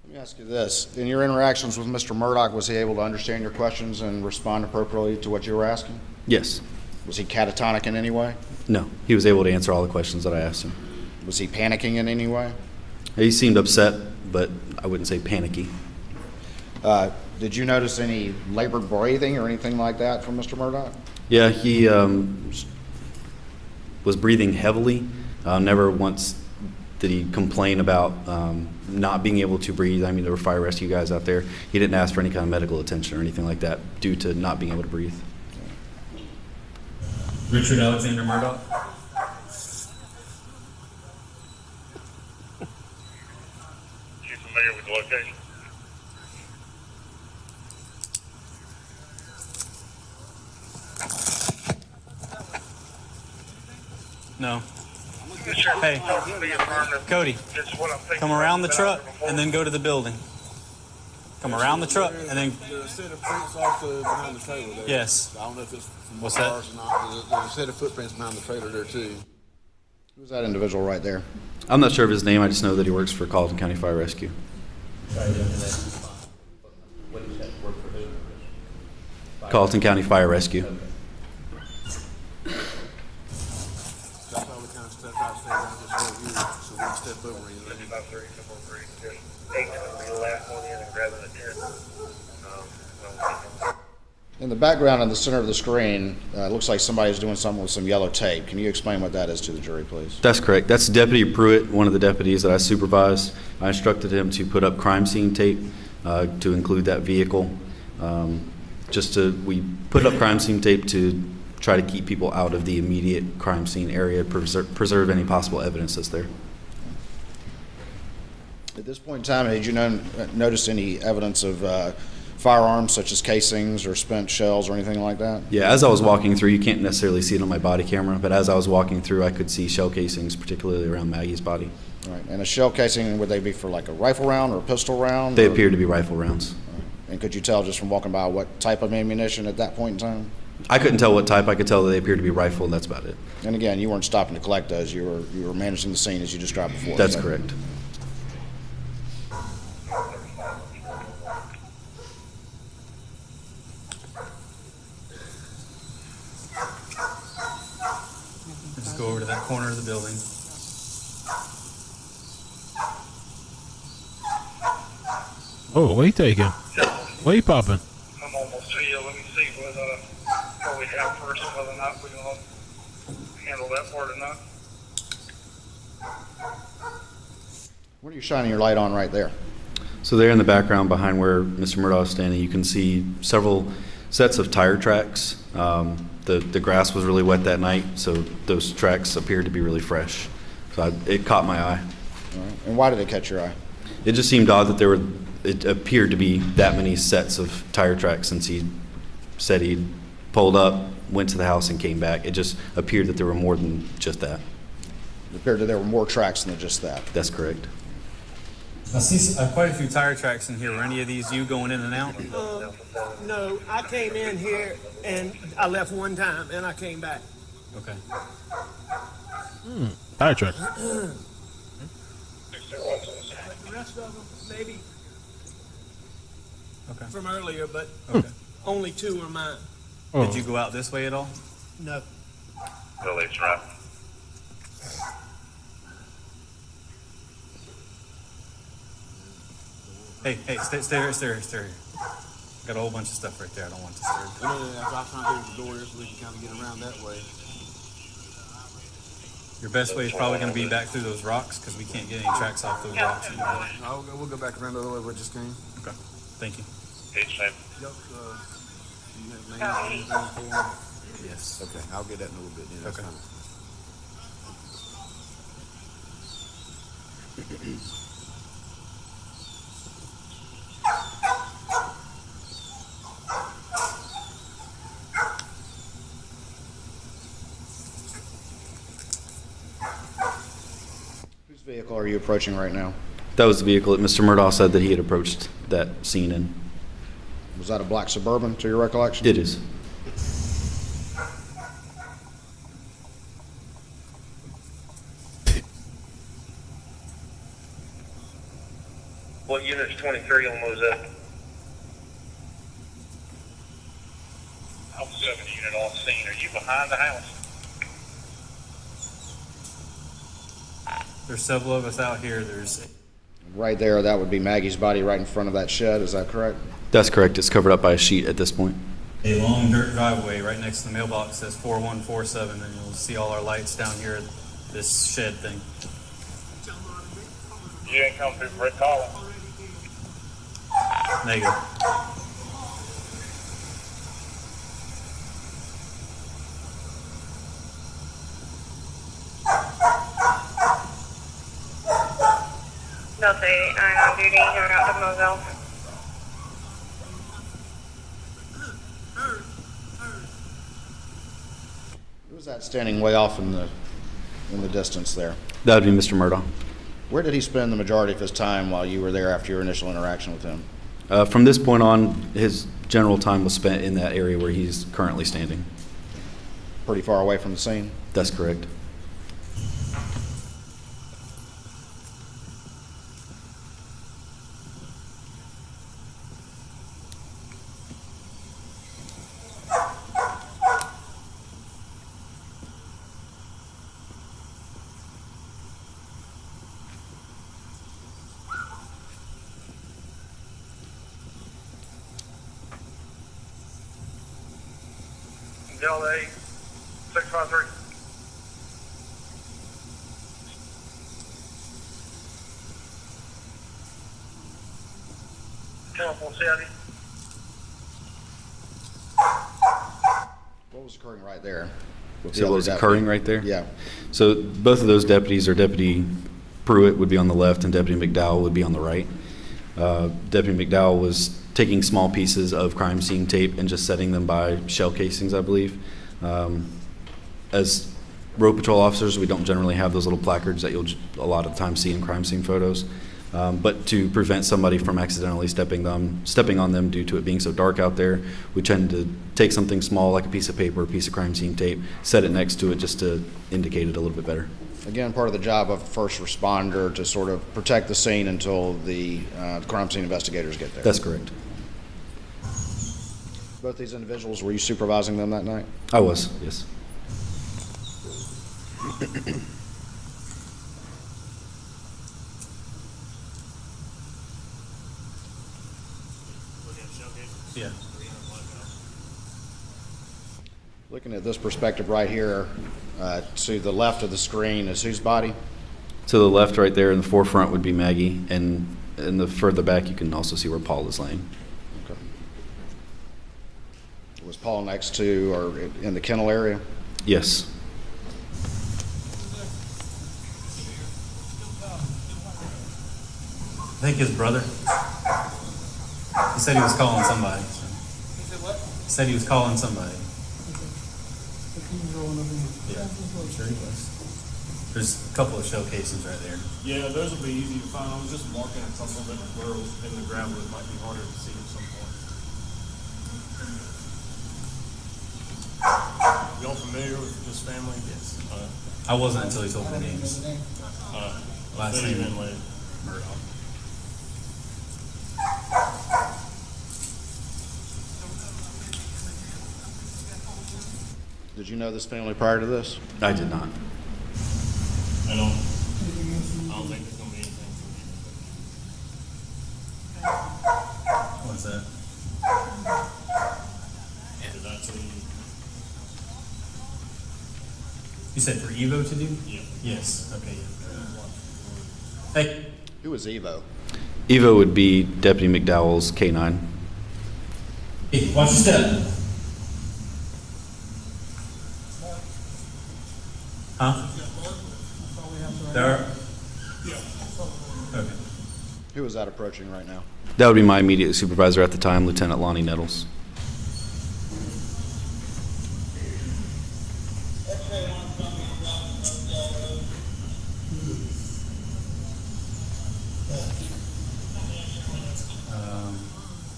Let me ask you this. In your interactions with Mr. Murdaugh, was he able to understand your questions and respond appropriately to what you were asking? Yes. Was he catatonic in any way? No. He was able to answer all the questions that I asked him. Was he panicking in any way? He seemed upset, but I wouldn't say panicky. Did you notice any labored breathing or anything like that from Mr. Murdaugh? Yeah, he was breathing heavily. Never once did he complain about not being able to breathe. I mean, there were fire rescue guys out there. He didn't ask for any kind of medical attention or anything like that due to not being able to breathe. Richard Alexander Murdaugh. You familiar with the location? No. Sure. Hey, Cody, It's what I'm thinking. come around the truck and then go to the building. Come around the truck and then. The set of prints off behind the trailer there. Yes. I don't know if it's from What's that? ours or not. There's a set of footprints behind the trailer there too. Who's that individual right there? I'm not sure of his name. I just know that he works for Carlton County Fire Rescue. Carlton County Fire Rescue. That's all the kind of stuff I said. I just over here so we can step over anything. 55-3, 4-3. Just 8's going to be the last one in and grabbing the 10. In the background in the center of the screen, it looks like somebody's doing something with some yellow tape. Can you explain what that is to the jury, please? That's correct. That's Deputy Pruitt, one of the deputies that I supervise. I instructed him to put up crime scene tape to include that vehicle. We put up crime scene tape to try to keep people out of the immediate crime scene area, preserve any possible evidence that's there. At this point in time, had you noticed any evidence of firearms such as casings or spent shells or anything like that? Yeah, as I was walking through, you can't necessarily see it on my body camera, but as I was walking through, I could see shell casings, particularly around Maggie's body. All right. And a shell casing, would they be for like a rifle round or a pistol round? They appeared to be rifle rounds. And could you tell just from walking by what type of ammunition at that point in time? I couldn't tell what type. I could tell that they appeared to be rifle, and that's about it. And again, you weren't stopping to collect those. You were managing the scene as you described before. That's correct. Just go over to that corner of the building. Oh, what you taking? What you popping? I'm almost to you. Let me see what we have first and whether or not we're going to handle that part or not. What are you shining your light on right there? So there in the background behind where Mr. Murdaugh is standing, you can see several sets of tire tracks. The grass was really wet that night, so those tracks appeared to be really fresh. So it caught my eye. All right. And why did it catch your eye? It just seemed odd that it appeared to be that many sets of tire tracks since he said he pulled up, went to the house, and came back. It just appeared that there were more than just that. It appeared that there were more tracks than just that. That's correct. I see quite a few tire tracks in here. Were any of these you going in and out? No, I came in here and I left one time and I came back. Okay. Tire track. The rest of them, maybe Okay. from earlier, but Okay. only 2 are mine. Oh. Did you go out this way at all? No. Billy's right. Hey, stay here. Got a whole bunch of stuff right there. I don't want to disturb. I was trying to get the door there so we can kind of get around that way. Your best way is probably going to be back through those rocks because we can't get any tracks off those rocks anymore. We'll go back around the other way we just came. Okay. Thank you. Each name. Yup, do you have names or anything for them? Yes. Okay, I'll get that in a little bit then. That's Okay. fine. Whose vehicle are you approaching right now? That was the vehicle that Mr. Murdaugh said that he had approached that scene in. Was that a black Suburban, to your recollection? It is. What unit there's 23 on Moselle. I'm 7 unit on scene. Are you behind the house? There's several of us out here. There's Right there, that would be Maggie's body right in front of that shed, is that correct? That's correct. It's covered up by a sheet at this point. a long dirt driveway right next to the mailbox that says 4147, and you'll see all our lights down here at this shed thing. You didn't come through Brick Hollow. Negative. Delta 89 on duty, going out to Moselle. Who was that standing way off in the distance there? That would be Mr. Murdaugh. Where did he spend the majority of his time while you were there after your initial interaction with him? From this point on, his general time was spent in that area where he's currently standing. Pretty far away from the scene? That's correct. Delta 653. Telephone Saudi. What was occurring right there? with the So what other was deputy? occurring right there? Yeah. So both of those deputies, or Deputy Pruitt would be on the left and Deputy McDowell would be on the right. Deputy McDowell was taking small pieces of crime scene tape and just setting them by shell casings, I believe. As road patrol officers, we don't generally have those little placards that you'll a lot of times see in crime scene photos. But to prevent somebody from accidentally stepping on them due to it being so dark out there, we tend to take something small like a piece of paper, a piece of crime scene tape, set it next to it just to indicate it a little bit better. Again, part of the job of a first responder to sort of protect the scene until the crime scene investigators get there. That's correct. Both these individuals, were you supervising them that night? I was, yes. Yeah. Looking at this perspective right here, to the left of the screen is whose body? To the left right there in the forefront would be Maggie, and in the further back you can also see where Paul is laying. Okay. Was Paul next to or in the kennel area? Yes. I think his brother. He said he was calling somebody. He said what? He said he was calling somebody. Yeah, I'm sure he was. There's a couple of shell cases right there. Yeah, those will be easy to find. I was just marking a couple of them where in the gravel. It might be harder to see at some point. Y'all familiar with this family? Yes. I wasn't until he told me the names. Last Fill you name in later. Murdaugh. Did you know this family prior to this? I did not. I don't think there's gonna be anything from What's that? you. Did I tell you? You said for Evo to do? Yeah. Yes. Okay. Yeah. Hey. Who is Evo? Evo would be Deputy McDowell's K9. Hey, watch your step. Huh? There are? Okay. Who is that approaching right now? That would be my immediate supervisor at the time, Lieutenant Lonnie Nettles.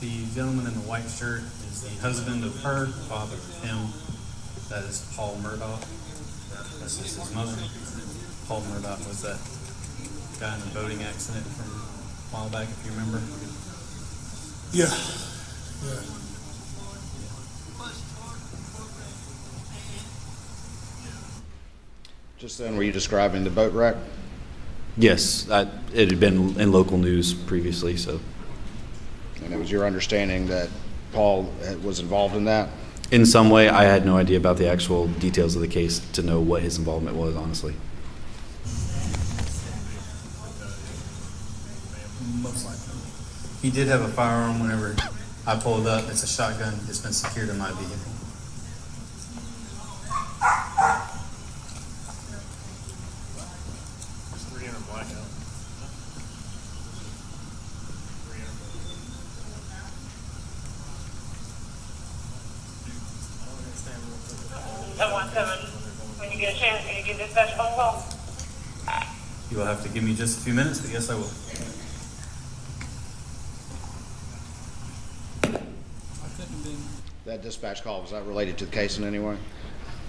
The gentleman in the white shirt is the husband of her, father of him. That is Paul Murdaugh. This is his mother. Paul Murdaugh was that guy in the boating accident from while back, if you remember. Yeah. Yeah. Just then, were you describing the boat wreck? Yes, it had been in local news previously, so. And it was your understanding that Paul was involved in that? In some way, I had no idea about the actual details of the case to know what his involvement was, honestly. Most likely. He did have a firearm whenever I pulled up. It's a shotgun. It's been secured in my vehicle. It's 300 blackout. 717, when you get a chance, can you give dispatch a phone call? You will have to give me just a few minutes, but yes, I will. That dispatch call, was that related to the case in any way?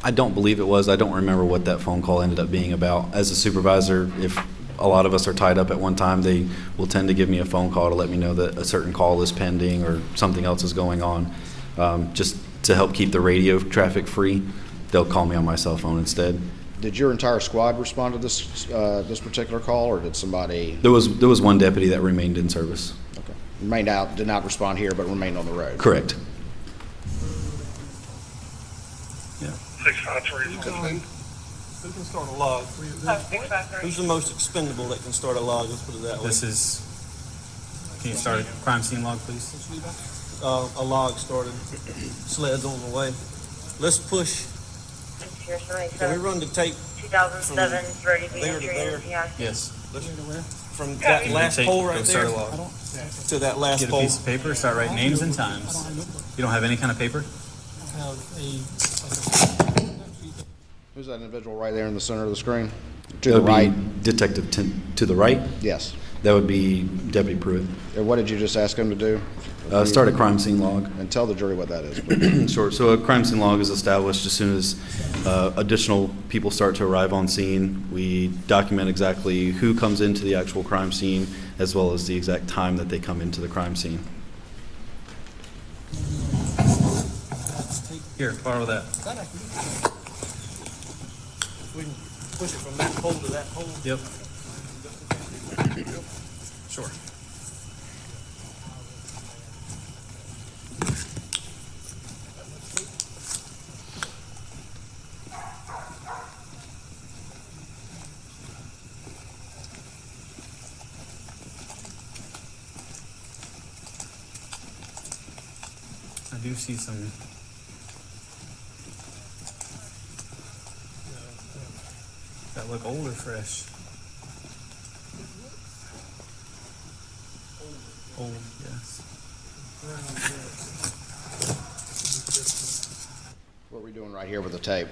I don't believe it was. I don't remember what that phone call ended up being about. As a supervisor, if a lot of us are tied up at one time, they will tend to give me a phone call to let me know that a certain call is pending or something else is going on. Just to help keep the radio traffic free, they'll call me on my cell phone instead. Did your entire squad respond to this particular call, or did somebody? There was one deputy that remained in service. Okay. Did not respond here, but remained on the road. Correct. Yeah. 653. Who can start a log? 653. Who's the most expendable that can start a log? Let's put it that way. This is. Can you start a crime scene log, please? A log started. Sled's on the way. Let's push. Here's Can we run the tape 2007, ready to be there to there? Yes. From that last Take- pole go right start there a log. to that last Get a pole? piece of paper, start writing names and times. You don't have any kind of paper? Who's that individual right there in the center of the screen? To That the would be right? Detective to the right. Yes. That would be Deputy Pruitt. And what did you just ask him to do? Start a crime scene log. And tell the jury what that is, please. Sure. So a crime scene log is established as soon as additional people start to arrive on scene. We document exactly who comes into the actual crime scene, as well as the exact time that they come into the crime scene. Here, borrow that. We can push it from that pole to that pole. Yep. Sure. I do see some. That look old or fresh? Old, yes. What are we doing right here with the tape?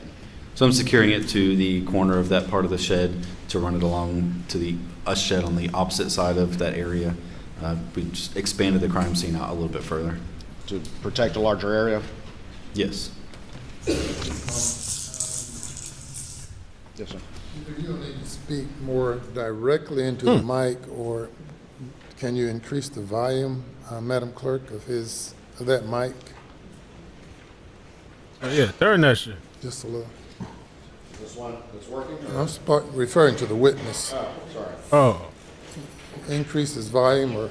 So I'm securing it to the corner of that part of the shed to run it along to a shed on the opposite side of that area. We just expanded the crime scene out a little bit further. To protect a larger area? Yes. Yes, sir. You'll need to speak more directly into the mic, or can you increase the volume, Madam Clerk, of that mic? Oh, yeah, turn that shit. Just a little. This one that's working? I'm referring to the witness. Oh, sorry. Oh, Increase his volume, or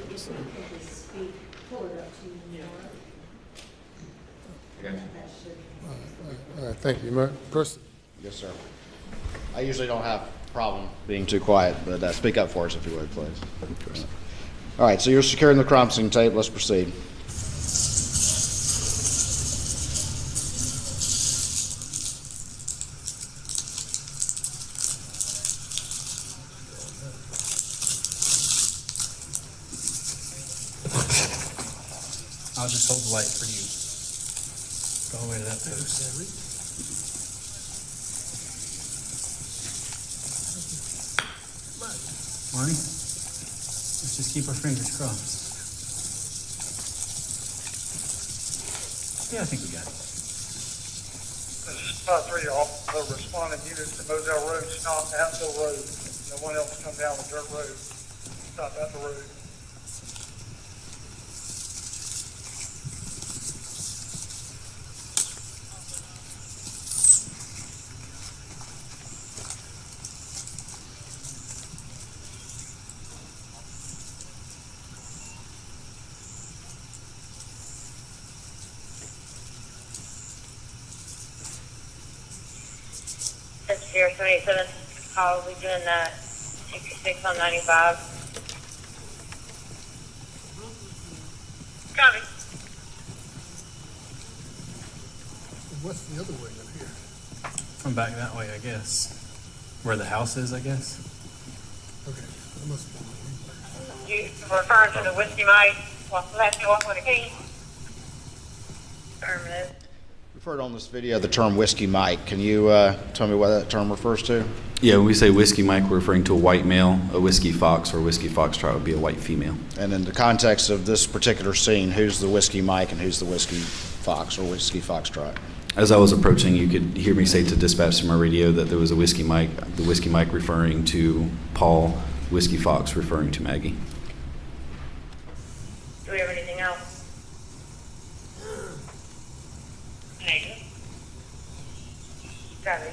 all right, thank you. Person. Yes, sir. I usually don't have a problem being too quiet, but speak up for us if you would, please. All right, so you're securing the crime scene tape. Let's proceed. I'll just hold the light for you. Go away to that post. Marty, let's just keep our fingers crossed. Yeah, I think we got it. This is 5-3, all the responding units to Moselle Road, stop at the road. No one else come down the dirt road. Stop at the road. Sierra 787, probably doing that 66 on 95. Copy. What's the other way in here? From back that way, I guess. Where the house is, I guess. Okay, that must be. You referring to the Whiskey Mike, left you off with a key? Affirmative. We've heard on this video the term Whiskey Mike. Can you tell me what that term refers to? Yeah, when we say Whiskey Mike, we're referring to a white male. A Whiskey Fox or a Whiskey Foxtrot would be a white female. And in the context of this particular scene, who's the Whiskey Mike and who's the Whiskey Fox or Whiskey Foxtrot? As I was approaching, you could hear me say to dispatch to my radio that there was a Whiskey Mike, the Whiskey Mike referring to Paul, Whiskey Fox referring to Maggie. Do we have anything else? Negative. Copy.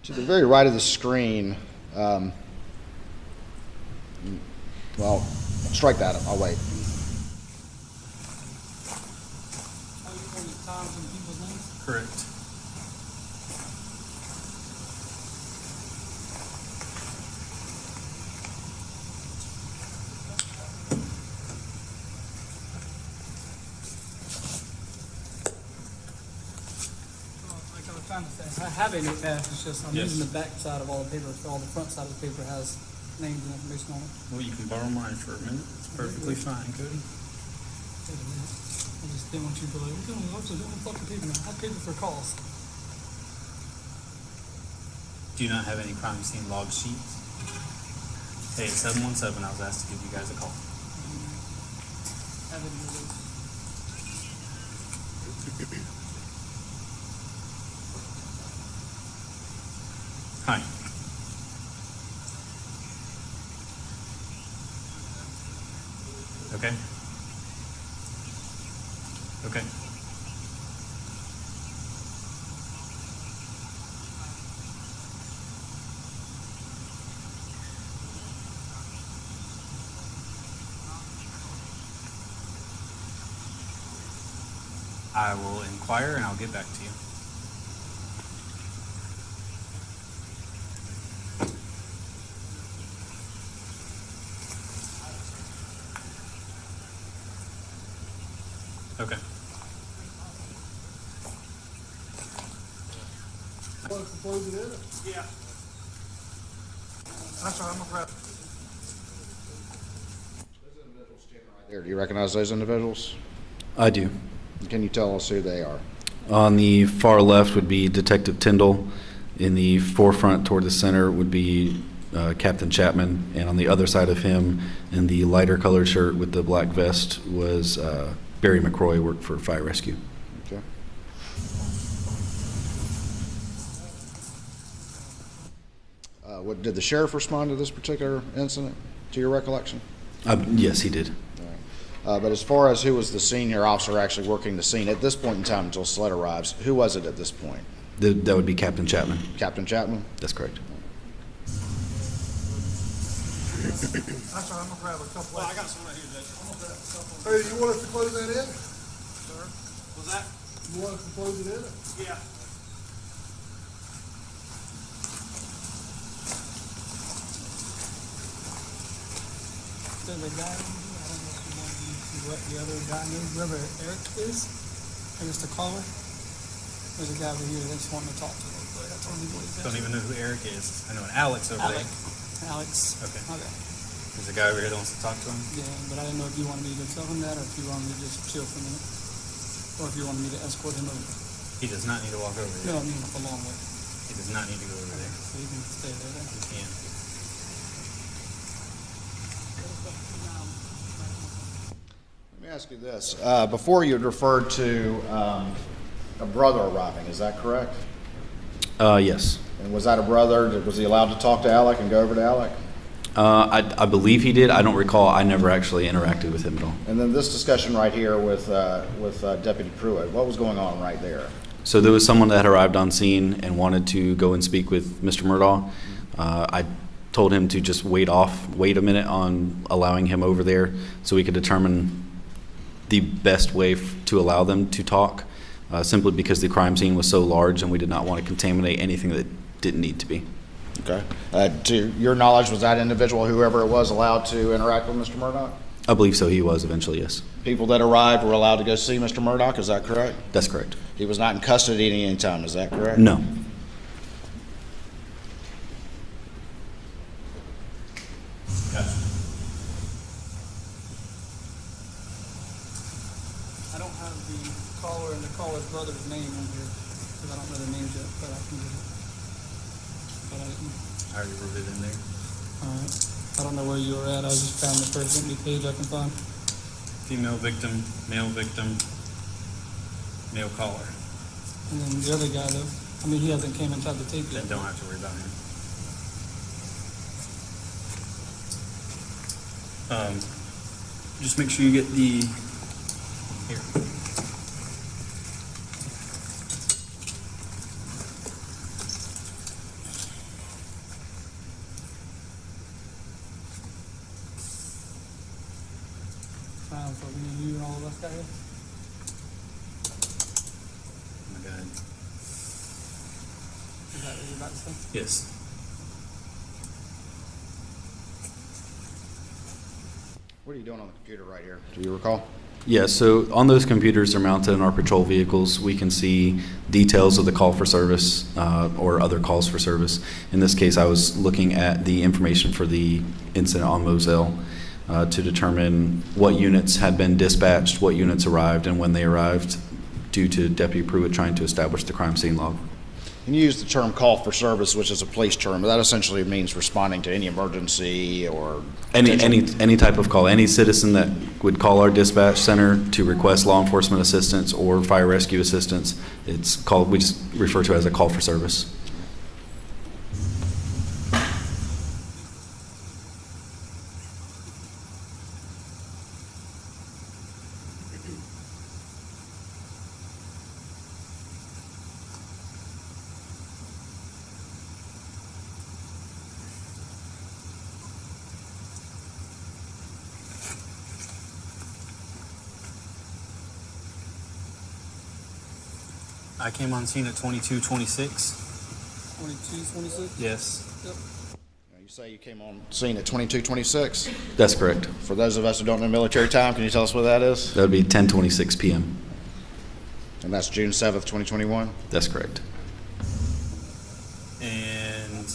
To the very right of the screen, well, strike that. I'll wait. Correct. Like I was trying to say, I have a notepad, it's just I'm Yes. using the back side of all the paper, so all the front side of the paper has names and information on it. Well, you can borrow mine for a minute. It's perfectly fine, Cody. Wait a minute. I just didn't want you to be like, we're doing officer, doing fucking paper now. I have paper for calls. Do you not have any crime scene log sheets? Hey, it's 717. I was asked to give you guys a call. Have it in the list. Hi. Okay. Okay. I will inquire and I'll get back to you. Okay. Want to close it in? Yeah. That's all right, I'm gonna grab it. There, do you recognize those individuals? I do. Can you tell us who they are? On the far left would be Detective Tyndall. In the forefront toward the center would be Captain Chapman. And on the other side of him, in the lighter colored shirt with the black vest, was Barry McCroy, worked for Fire Rescue. Okay. What, did the sheriff respond to this particular incident, to your recollection? Yes, he did. But as far as who was the senior officer actually working the scene, at this point in time until Sled arrives, who was it at this point? That would be Captain Chapman. Captain Chapman? That's correct. That's all right, I'm gonna grab a couple. Well, I got some right here, Judge. I'm gonna grab a couple. Hey, you want us to close that in? Sir, was that? You want us to close it in? Yeah. There's a guy, I don't know if you want to see what the other guy is, whoever Eric is, or just a caller. There's a guy over here that's wanting to talk to him, but I told him what he's Don't even know who Eric is. I know an Alex over Alex. there. Alex. Okay. Okay. There's a guy over here that wants to talk to him. Yeah, but I didn't know if you wanted me to go tell him that or if you wanted me to just chill for a minute. Or if you wanted me to escort him over. He does not need to walk over No, there. I mean a long way. He does not need to go over there. So you can stay there then. He can. Let me ask you this. Before you had referred to a brother arriving, is that correct? Yes. And was that a brother? Was he allowed to talk to Alec and go over to Alec? I believe he did. I don't recall. I never actually interacted with him at all. And then this discussion right here with Deputy Pruitt, what was going on right there? So there was someone that had arrived on scene and wanted to go and speak with Mr. Murdaugh. I told him to just wait a minute on allowing him over there so we could determine the best way to allow them to talk, simply because the crime scene was so large and we did not want to contaminate anything that didn't need to be. Okay. To your knowledge, was that individual, whoever it was, allowed to interact with Mr. Murdaugh? I believe so. He was eventually, yes. People that arrived were allowed to go see Mr. Murdaugh, is that correct? That's correct. He was not in custody at any time, is that correct? No. I don't have the caller and the caller's brother's name on here, because I don't know their names yet, but I can get it. But I didn't. I already wrote it in there. Alright. I don't know where you were at, I just found the first empty page I can find. Female victim, male caller. And then the other guy though, I mean, he hasn't came inside the tape yet. Then don't have to worry about him. Just make sure you get the, here. For me and you and all of us got here. Oh my God. Is that what you're about to say? Yes. What are you doing on the computer right here? Do you recall? Yeah, so on those computers, they're mounted in our patrol vehicles. We can see details of the call for service or other calls for service. In this case, I was looking at the information for the incident on Moselle to determine what units had been dispatched, what units arrived, and when they arrived, due to Deputy Pruitt trying to establish the crime scene log. And you use the term call for service, which is a police term, but that essentially means responding to any emergency or Any type of call. Any citizen that would call our dispatch center to request law enforcement assistance or fire rescue assistance, it's called, we just refer to it as a call for service. I came on scene at 22:26. 22:26? Yes. Yep. You say you came on scene at 22:26? That's correct. For those of us who don't know military time, can you tell us what that is? That would be 10:26 p.m. And that's June 7th, 2021? That's correct. And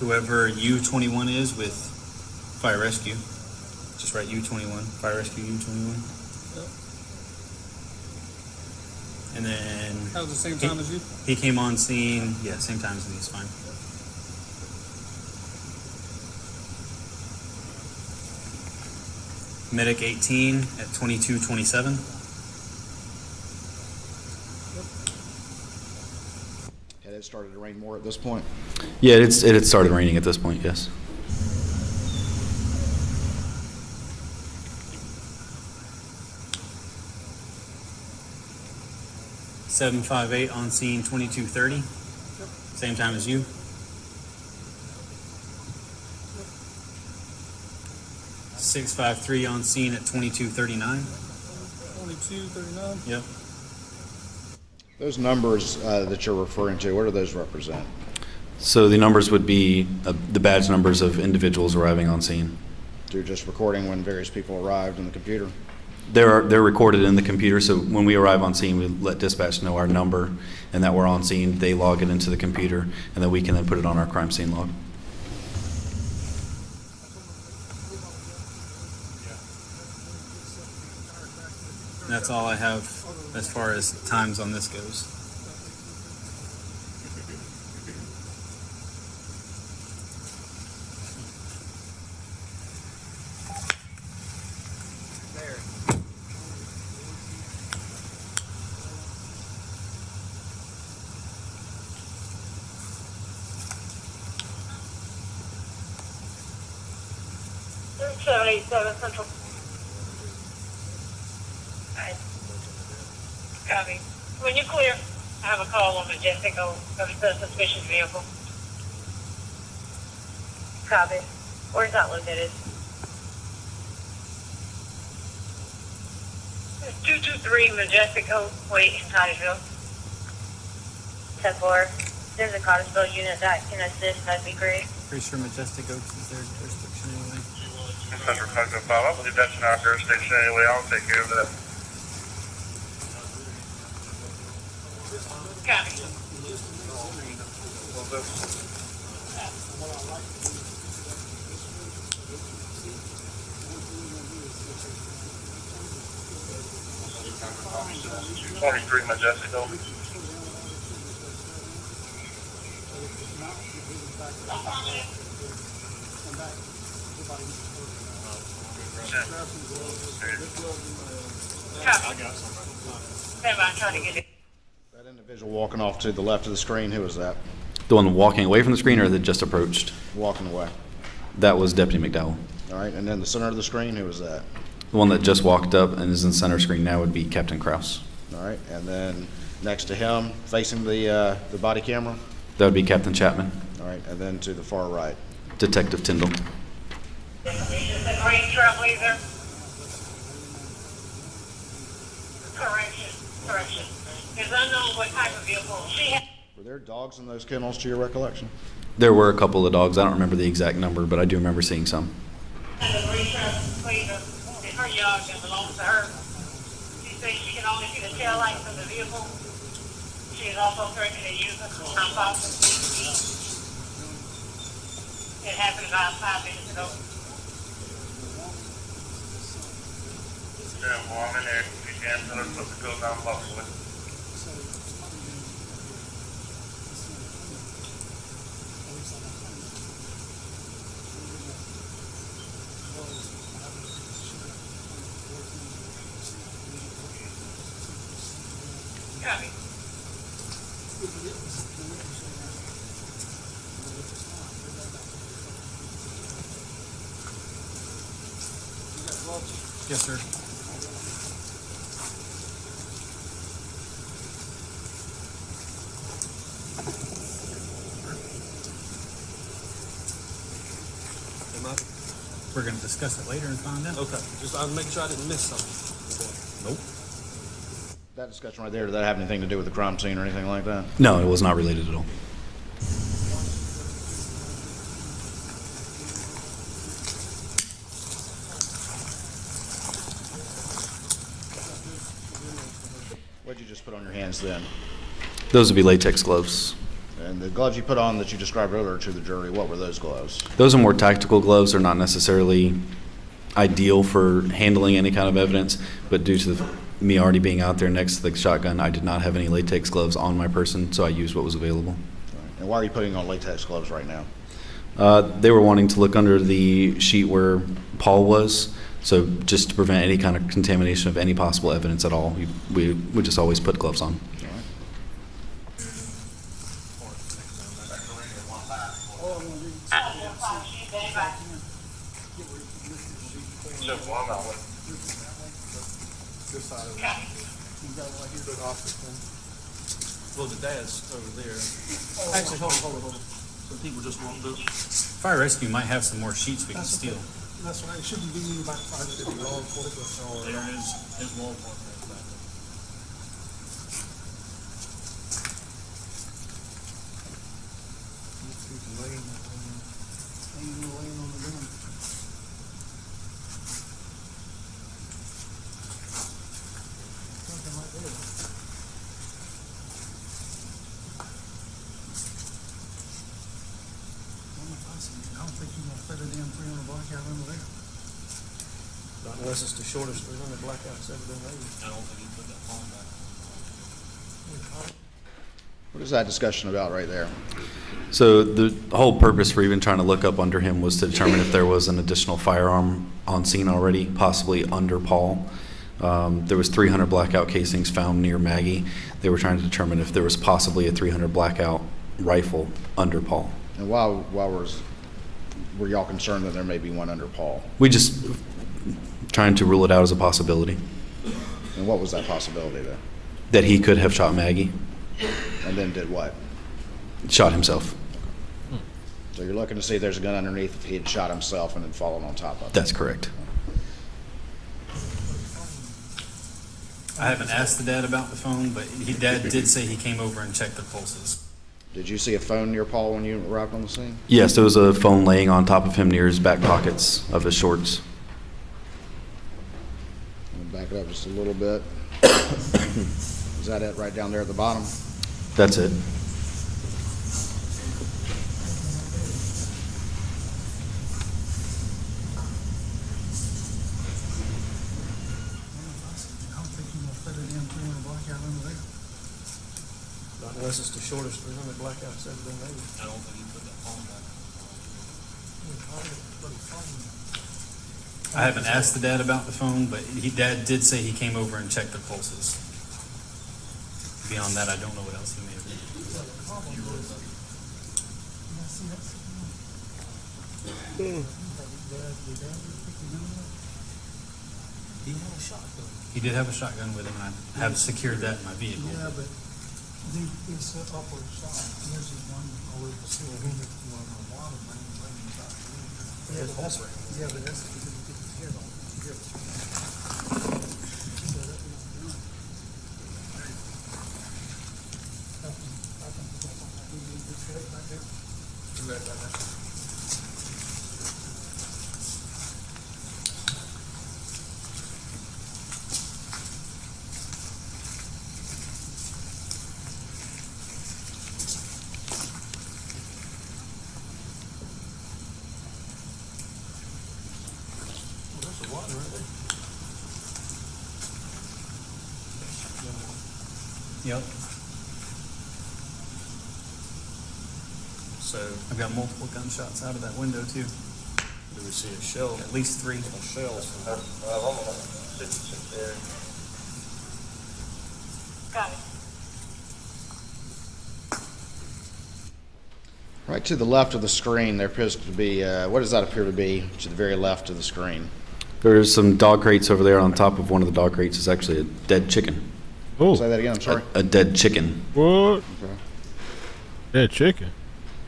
whoever U21 is with fire rescue, just write U21, fire rescue U21. Yep. And then That was the same time as you? he came on scene, yeah, same time as me, it's fine. Medic 18 at 22:27. Had it started to rain more at this point? Yeah, it had started raining at this point, yes. .758 on scene 22:30. Same time as you. .653 on scene at 22:39. 22:39? Yep. Those numbers that you're referring to, what do those represent? So the numbers would be the badge numbers of individuals arriving on scene. You're just recording when various people arrived in the computer? They're recorded in the computer, so when we arrive on scene, we let dispatch know our number and that we're on scene. They log it into the computer, and then we can then put it on our crime scene log. That's all I have as far as times on this goes. 787 Central. Alright. Copy. When you're clear, I have a call on Majestico of the suspicious vehicle. Copy. Where's that located? 223 Majestico, wait, in Titusville. 10-4. There's a Titusville unit that can assist, that'd be great. Pretty sure Majestic Oaks is their jurisdiction anyway. Central 505, I believe that's in our jurisdiction anyway. I'll take care of that. Copy. Will do. 23 Majestico. I'm trying to get it. That individual walking off to the left of the screen, who was that? The one walking away from the screen or that just approached? Walking away. That was Deputy McDowell. All right, and then the center of the screen, who was that? The one that just walked up and is in center screen now would be Captain Kraus. All right, and then next to him, facing the body camera? That would be Captain Chapman. All right, and then to the far right? Detective Tyndall. The green trailblazer. Correction. It's unknown what type of vehicle she had. Were there dogs in those kennels to your recollection? There were a couple of dogs. I don't remember the exact number, but I do remember seeing some. And the green trailblazer in her yard that belongs to her. She says she can only see the tail lights of the vehicle. She is also threatening to use it for possible. It happened about 5 minutes ago. Yeah, well, I'm in there. If you can, tell her to put the bill down box with. Copy. Yes, sir. We're gonna discuss it later and find out. Okay, just I'll make sure I didn't miss something. Nope. That discussion right there, did that have anything to do with the crime scene or anything like that? No, it was not related at all. What'd you just put on your hands then? Those would be latex gloves. And the gloves you put on that you described earlier to the jury, what were those gloves? Those are more tactical gloves. They're not necessarily ideal for handling any kind of evidence, but due to me already being out there next to the shotgun, I did not have any latex gloves on my person, so I used what was available. And why are you putting on latex gloves right now? They were wanting to look under the sheet where Paul was, so just to prevent any kind of contamination of any possible evidence at all, we would just always put gloves on. This side of it. You got one here to the office then. Well, the dad's over there. Actually, hold on. Some people just won't do it. Fire rescue might have some more sheets we can steal. That's right, it shouldn't be anybody trying to do law enforcement or. There is law enforcement back there. Laying on the ground. Something like that. I don't think you're gonna fit a damn 300 blackout under there. Not unless it's the shortest 300 blackouts ever been made. I don't think you put that phone back. What is that discussion about right there? So the whole purpose for even trying to look up under him was to determine if there was an additional firearm on scene already, possibly under Paul. There was 300 blackout casings found near Maggie. They were trying to determine if there was possibly a 300 blackout rifle under Paul. And why was were y'all concerned that there may be one under Paul? We just trying to rule it out as a possibility And what was that possibility then? that he could have shot Maggie, And then did what? shot himself. So you're looking to see if there's a gun underneath if he had shot himself and then fallen on top of it? That's correct. I haven't asked the dad about the phone, but dad did say he came over and checked the pulses. Did you see a phone near Paul when you arrived on the scene? Yes, there was a phone laying on top of him near his back pockets of his shorts. I'm gonna back it up just a little bit. Is that it right down there at the bottom? That's it. Unless it's the shortest 300 blackouts ever been made. I don't think he put that phone back. I haven't asked the dad about the phone, but dad did say he came over and checked the pulses. Beyond that, I don't know what else he may have done. He had a shotgun. He did have a shotgun with him, and I have secured that in my vehicle. Yeah, but it's an upward shot. There's just one over the ceiling. Yeah, but that's because you get his head on. Yep. So, I've got multiple gunshots out of that window too. do we see a shell? At least 3. Shells. Got it. Right to the left of the screen, there appears to be, what does that appear to be to the very left of the screen? There's some dog crates over there. On top of one of the dog crates is actually a dead chicken. Oh, Say that again, I'm sorry. A dead chicken what? Okay. Dead chicken.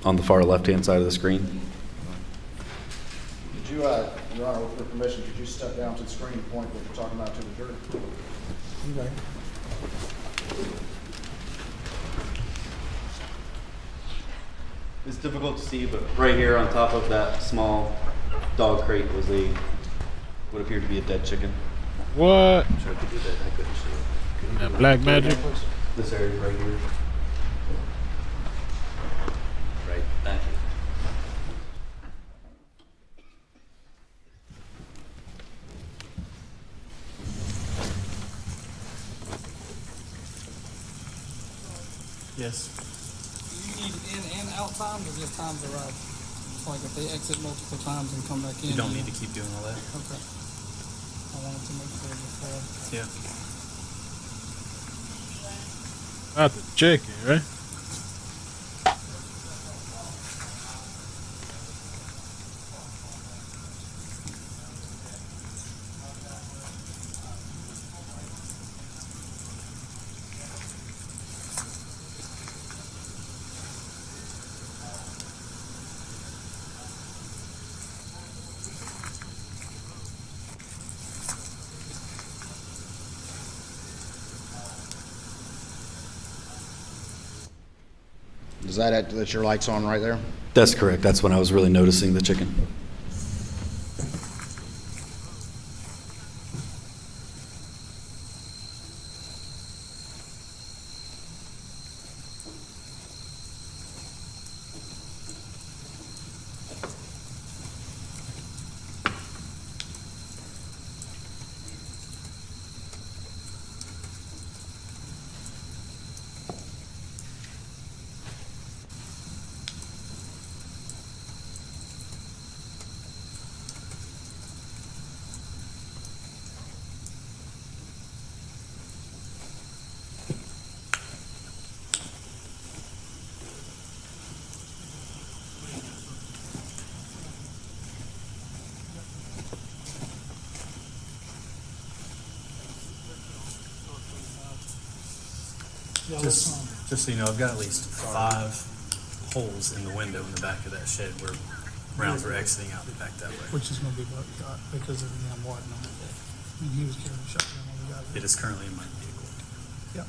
on the far left-hand side of the screen. Could you, Your Honor, with your permission, could you step down to the screen and point what you're talking about to the jury? Okay. It's difficult to see, but right here on top of that small dog crate was what appeared to be a dead chicken. What? I'm sure I could do that. I couldn't see it. That black magic? This area right here. Right. Thank you. Yes. Do you need in and out times or just times arrive? It's like if they exit multiple times and come back in. You don't need to keep doing all that. Okay. I wanted to make sure before. Yeah. Not the chicken, right? Is that your light's on right there? That's correct. That's when I was really noticing the chicken. Just so you know, I've got at least 5 holes in the window in the back of that shed where rounds were exiting out the back that way. Which is gonna be because of the damn water on it. I mean, he was carrying a shotgun when we got It is currently in my vehicle. Yep.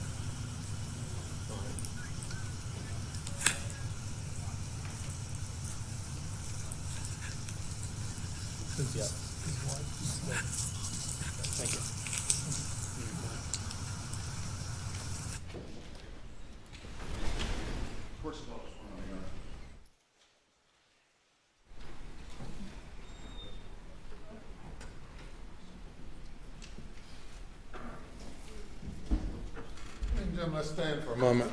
Yeah. Thank you. Jim, let's stand for a moment.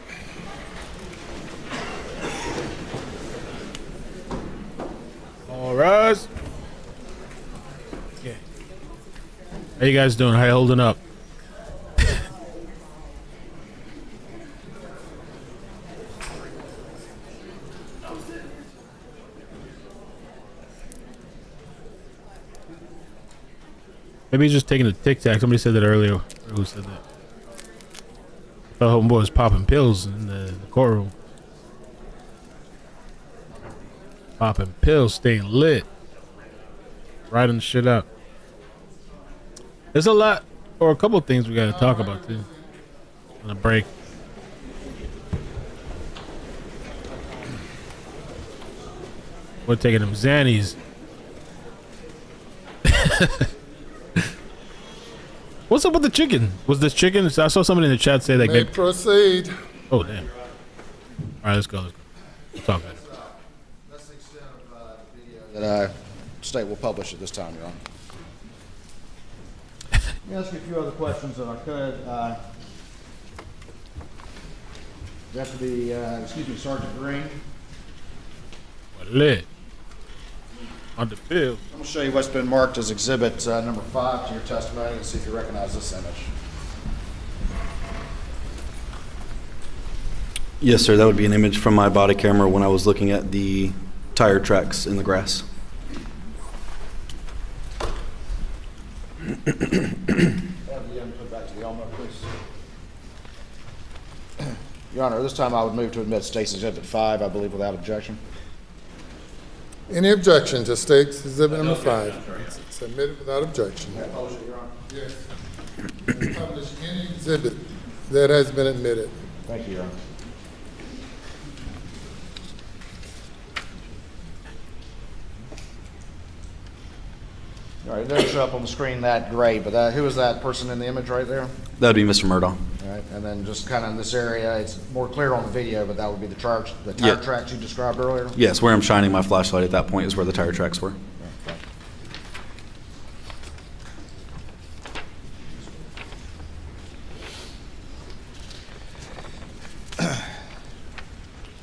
All rise. Yeah. How you guys doing? How you holding up? Maybe he's just taking a Tic Tac. Somebody said that earlier. Who said that? I thought homeboy was popping pills in the courtroom. Popping pills, staying lit. Writing the shit up. There's a lot, or a couple of things we gotta talk about too. On a break. We're taking them Xannies. What's up with the chicken? Was this chicken? I saw somebody in the chat say like May proceed. Oh damn! All right, let's go. We'll talk about it. That's the extent of the video that state will publish at this time, Your Honor. Let me ask you a few other questions if I could. Deputy, Sergeant Green. Lit. On the field. I'm going to show you what's been marked as Exhibit number 5 to your testimony and see if you recognize this image. Yes, sir. That would be an image from my body camera when I was looking at the tire tracks in the grass. Have the input back to the Elmo, please. Your Honor, this time I would move to admit State's Exhibit 5, I believe, without objection. Any objection to State's Exhibit number 5? It's submitted without objection. Yes. Publish any exhibit that has been admitted. Thank you, Your Honor. All right, it doesn't show up on the screen that great, but who is that person in the image right there? That would be Mr. Murdaugh. All right, and then just kind of in this area, it's more clear on the video, but that would be the tire Yeah. tracks you described earlier? Yes, where I'm shining my flashlight at that point is where the tire tracks were.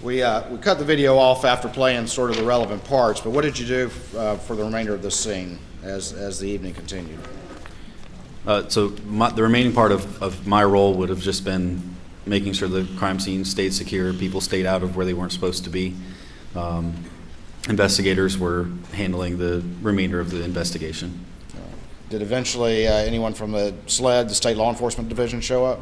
We cut the video off after playing sort of the relevant parts, but what did you do for the remainder of this scene as the evening continued? So the remaining part of my role would have just been making sure the crime scene stayed secure, people stayed out of where they weren't supposed to be. Investigators were handling the remainder of the investigation. Did eventually anyone from the SLED, the State Law Enforcement Division, show up?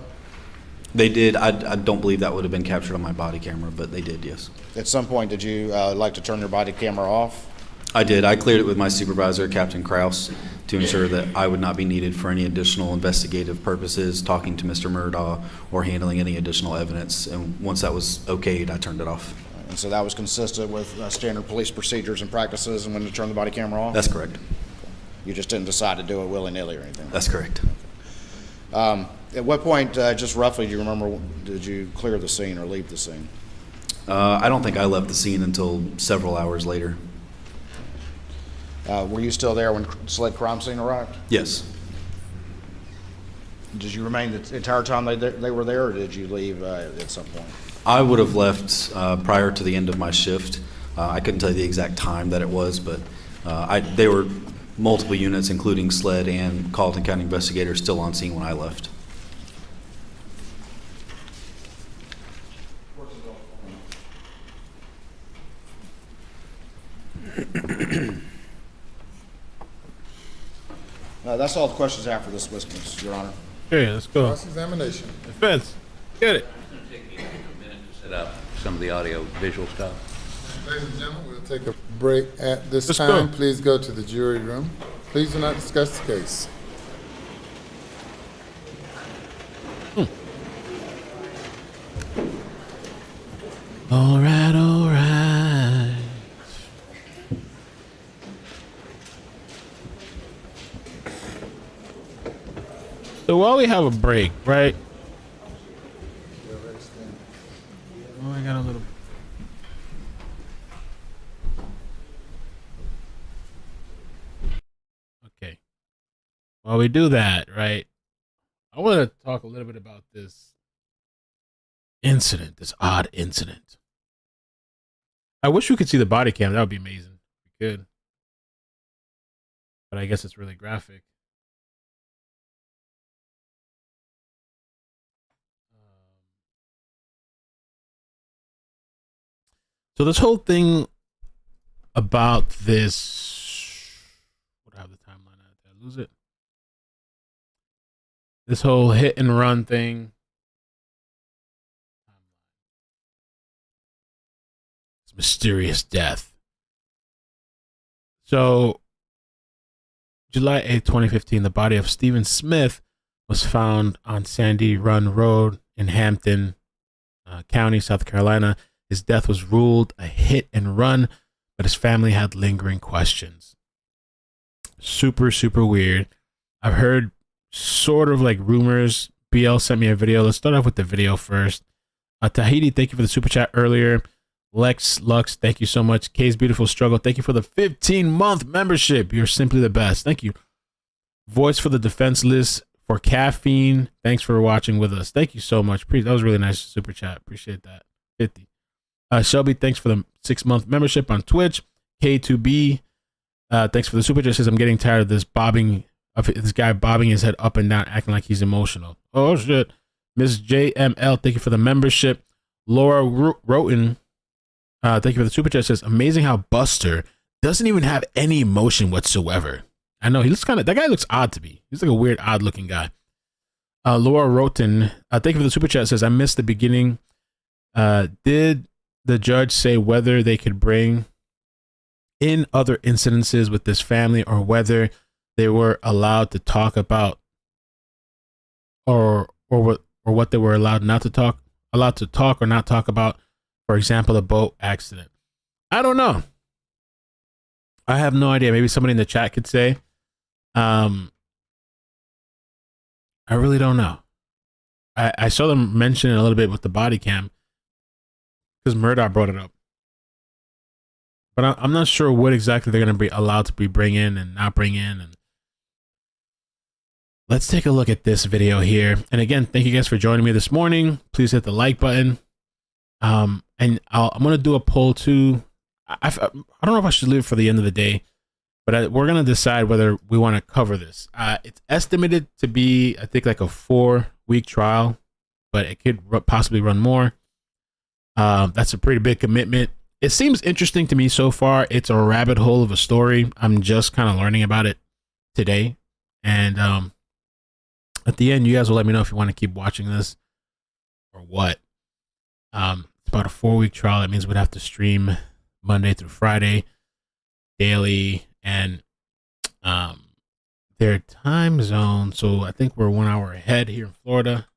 They did. I don't believe that would have been captured on my body camera, but they did, yes. At some point, did you like to turn your body camera off? I did. I cleared it with my supervisor, Captain Kraus, to ensure that I would not be needed for any additional investigative purposes, talking to Mr. Murdaugh, or handling any additional evidence. And once that was okayed, I turned it off. And so that was consistent with standard police procedures and practices and when to turn the body camera off? That's correct. You just didn't decide to do it willy-nilly or anything? That's correct. At what point, just roughly, do you remember, did you clear the scene or leave the scene? I don't think I left the scene until several hours later. Were you still there when SLED crime scene arrived? Yes. Did you remain the entire time they were there, or did you leave at some point? I would have left prior to the end of my shift. I couldn't tell you the exact time that it was, but they were multiple units, including SLED and Carleton County investigators, still on scene when I left. That's all the questions I have for this witness, Your Honor. Okay, let's go. Cross-examination. Defense, get it. going to take me a minute to set up some of the audio visual stuff. Ladies and gentlemen, we'll take a break at this Let's time. go. Please go to the jury room. Please do not discuss the case. All right, all right. So while we have a break, right? Oh, I got a little. Okay. While we do that, right? I want to talk a little bit about this incident, this odd incident. I wish we could see the body cam. That would be amazing. We could. But I guess it's really graphic. So this whole thing about this, what do I have the timeline at? Did I lose it? This whole hit and run thing. This mysterious death. So July 8th, 2015, the body of Stephen Smith was found on Sandy Run Road in Hampton County, South Carolina. His death was ruled a hit and run, but his family had lingering questions. Super, super weird. I've heard sort of like rumors. BL sent me a video. Let's start off with the video first. Tahiti, thank you for the super chat earlier. Lex Lux, thank you so much. K's Beautiful Struggle, thank you for the 15-month membership. You're simply the best. Thank you. Voice for the Defenseless for Caffeine. Thanks for watching with us. Thank you so much. That was really nice super chat. Appreciate that. 50. Shelby, thanks for the 6-month membership on Twitch. K2B, thanks for the super chat. Says I'm getting tired of this guy bobbing his head up and down, acting like he's emotional. Oh shit. Miss JML, thank you for the membership. Laura Roten, thank you for the super chat. Says amazing how Buster doesn't even have any emotion whatsoever. I know he looks that guy looks odd to me. He's like a weird, odd looking guy. Laura Roten, thank you for the super chat. Says I missed the beginning. Did the judge say whether they could bring in other incidences with this family or whether they were allowed to talk about or what they were allowed to talk or not talk about, for example, a boat accident? I don't know. I have no idea. Maybe somebody in the chat could say. I really don't know. I saw them mention it a little bit with the body cam because Murdaugh brought it up. But I'm not sure what exactly they're going to be allowed to be bring in and not bring in. And let's take a look at this video here. And again, thank you guys for joining me this morning. Please hit the like button. And I'm going to do a poll too. I don't know if I should leave it for the end of the day, but we're going to decide whether we want to cover this. It's estimated to be, I think, like a 4-week trial, but it could possibly run more. That's a pretty big commitment. It seems interesting to me so far. It's a rabbit hole of a story. I'm just kind of learning about it today. And at the end, you guys will let me know if you want to keep watching this or what. It's about a 4-week trial. That means we'd have to stream Monday through Friday daily, and their time zone. So I think we're 1 hour ahead here in Florida.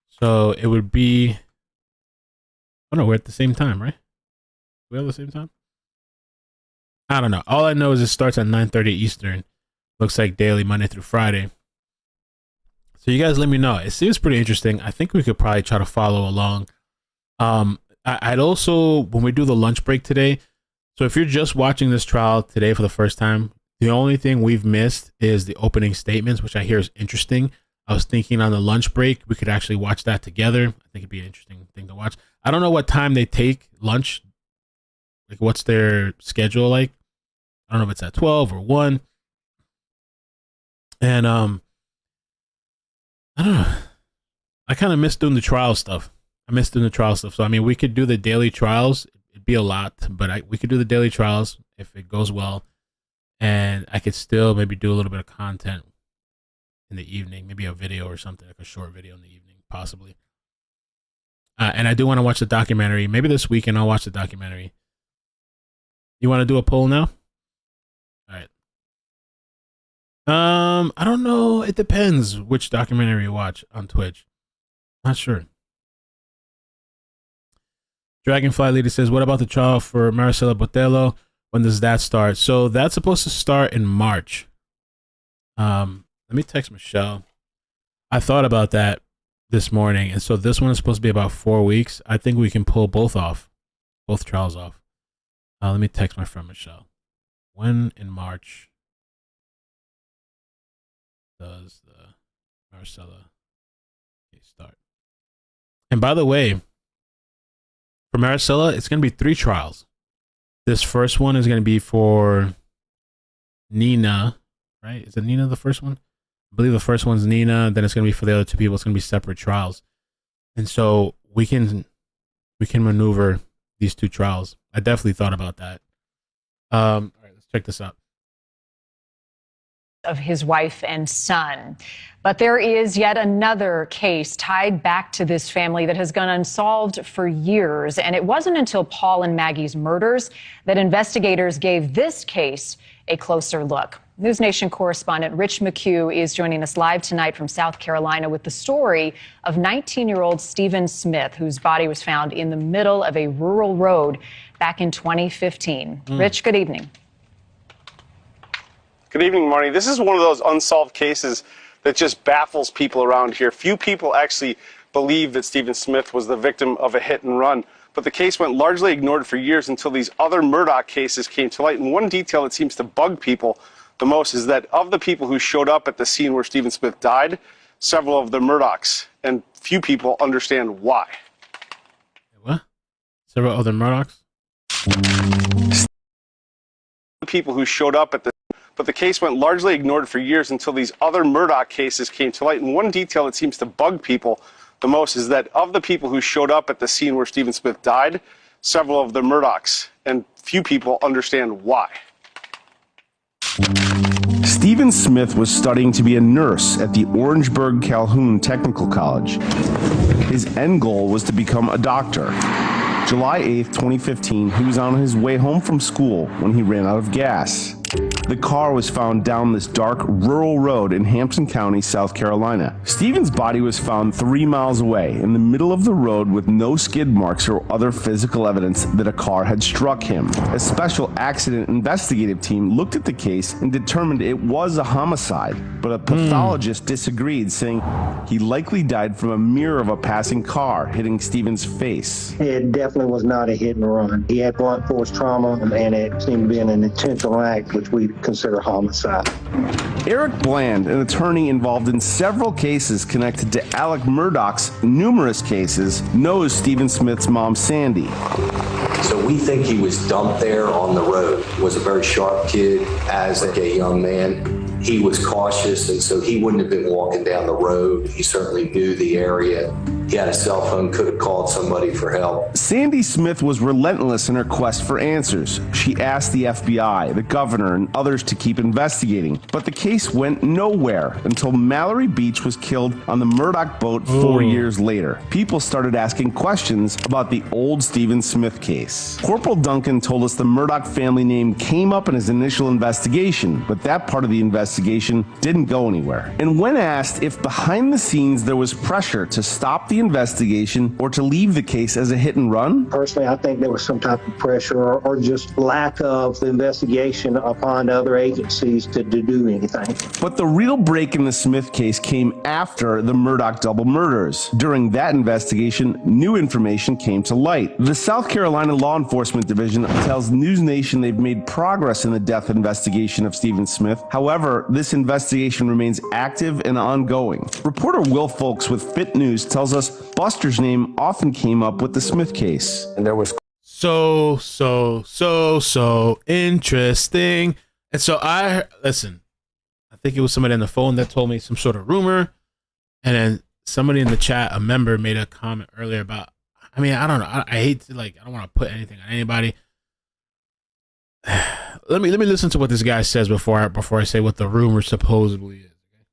So it would be, oh no, we're at the same time, right? We have the same time? I don't know. All I know is it starts at 9:30 Eastern. Looks like daily, Monday through Friday. So you guys let me know. It seems pretty interesting. I think we could probably try to follow along. I'd also, when we do the lunch break today, so if you're just watching this trial today for the first time, the only thing we've missed is the opening statements, which I hear is interesting. I was thinking on the lunch break, we could actually watch that together. I think it'd be an interesting thing to watch. I don't know what time they take lunch. Like, what's their schedule like? I don't know if it's at 12 or 1. And, I don't know. I kind of miss doing the trial stuff. So, I mean, we could do the daily trials. It'd be a lot, but we could do the daily trials if it goes well. and I could still maybe do a little bit of content in the evening, maybe a video or something, like a short video in the evening, possibly. And I do want to watch the documentary. Maybe this weekend I'll watch the documentary. You want to do a poll now? All right. I don't know. It depends which documentary you watch on Twitch. Not sure. Dragonfly Lady says, what about the trial for Maricela Botello? When does that start? So that's supposed to start in March. Let me text Michelle. I thought about that this morning, and so this one is supposed to be about 4 weeks. I think we can pull both trials off. Let me text my friend Michelle. When in March does the Maricela case start? And by the way, for Maricela, it's going to be 3 trials. This first one is going to be for Nina, right? Is it Nina the first one? I believe the first one's Nina. Then it's going to be for the other 2 people. It's going to be separate trials. And so we can maneuver these 2 trials. I definitely thought about that. All right, let's check this out. Of his wife and son. But there is yet another case tied back to this family that has gone unsolved for years. And it wasn't until Paul and Maggie's murders that investigators gave this case a closer look. News Nation correspondent Rich McHugh is joining us live tonight from South Carolina with the story of 19-year-old Stephen Smith, whose body was found in the middle of a rural road back in 2015. Rich, good evening. Good evening, Marnie. This is one of those unsolved cases that just baffles people around here. Few people actually believe that Stephen Smith was the victim of a hit and run, but the case went largely ignored for years until these other Murdaugh cases came to light. And one detail that seems to bug people the most is that of the people who showed up at the scene where Stephen Smith died, several of them Murdaughs, and few people understand why. What? Several other Murdaughs? The people who showed up at the But the case went largely ignored for years until these other Murdaugh cases came to light. And one detail that seems to bug people the most is that of the people who showed up at the scene where Stephen Smith died, several of them Murdaughs, and few people understand why. Stephen Smith was studying to be a nurse at the Orangeburg Calhoun Technical College. His end goal was to become a doctor. July 8th, 2015, he was on his way home from school when he ran out of gas. The car was found down this dark rural road in Hampton County, South Carolina. Stephen's body was found 3 miles away in the middle of the road with no skid marks or other physical evidence that a car had struck him. A special accident investigative team looked at the case and determined it was a homicide, but a pathologist disagreed, saying he likely died from a mirror of a passing car hitting Stephen's face. It definitely was not a hit and run. He had blunt force trauma, and it seemed to be an intentional act, which we consider homicide. Eric Bland, an attorney involved in several cases connected to Alec Murdaugh's numerous cases, knows Stephen Smith's mom, Sandy. So we think he was dumped there on the road. Was a very sharp kid as a young man. He was cautious, and so he wouldn't have been walking down the road. He certainly knew the area. He had a cell phone, could have called somebody for help. Sandy Smith was relentless in her quest for answers. She asked the FBI, the governor, and others to keep investigating. But the case went nowhere until Mallory Beach was killed on the Murdaugh boat 4 years later. People started asking questions about the old Stephen Smith case. Corporal Duncan told us the Murdaugh family name came up in his initial investigation, but that part of the investigation didn't go anywhere. And when asked if behind the scenes there was pressure to stop the investigation or to leave the case as a hit and run? Personally, I think there was some type of pressure or just lack of investigation upon other agencies to do anything. But the real break in the Smith case came after the Murdaugh double murders. During that investigation, new information came to light. The South Carolina Law Enforcement Division tells News Nation they've made progress in the death investigation of Stephen Smith. However, this investigation remains active and ongoing. Reporter Will Folks with Fit News tells us Buster's name often came up with the Smith case. And there was So interesting. And so I think it was somebody on the phone that told me some sort of rumor. And then somebody in the chat, a member, made a comment earlier about, I don't know. I hate to I don't want to put anything on anybody. let me listen to what this guy says before I say what the rumor supposedly is.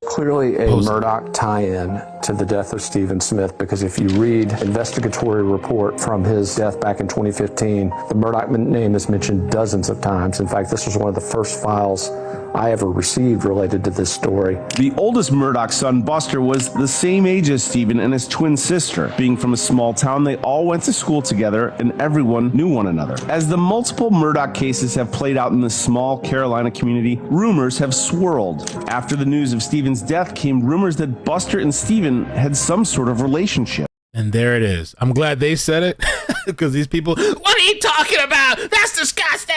Clearly a Murdaugh tie-in to the death of Stephen Smith, because if you read investigatory report from his death back in 2015, the Murdaugh name is mentioned dozens of times. In fact, this was one of the first files I ever received related to this story. The oldest Murdaugh son, Buster, was the same age as Stephen and his twin sister. Being from a small town, they all went to school together and everyone knew one another. As the multiple Murdaugh cases have played out in this small Carolina community, rumors have swirled. After the news of Stephen's death came rumors that Buster and Stephen had some sort of relationship. And there it is. I'm glad they said it, because these people, what are you talking about? That's disgusting.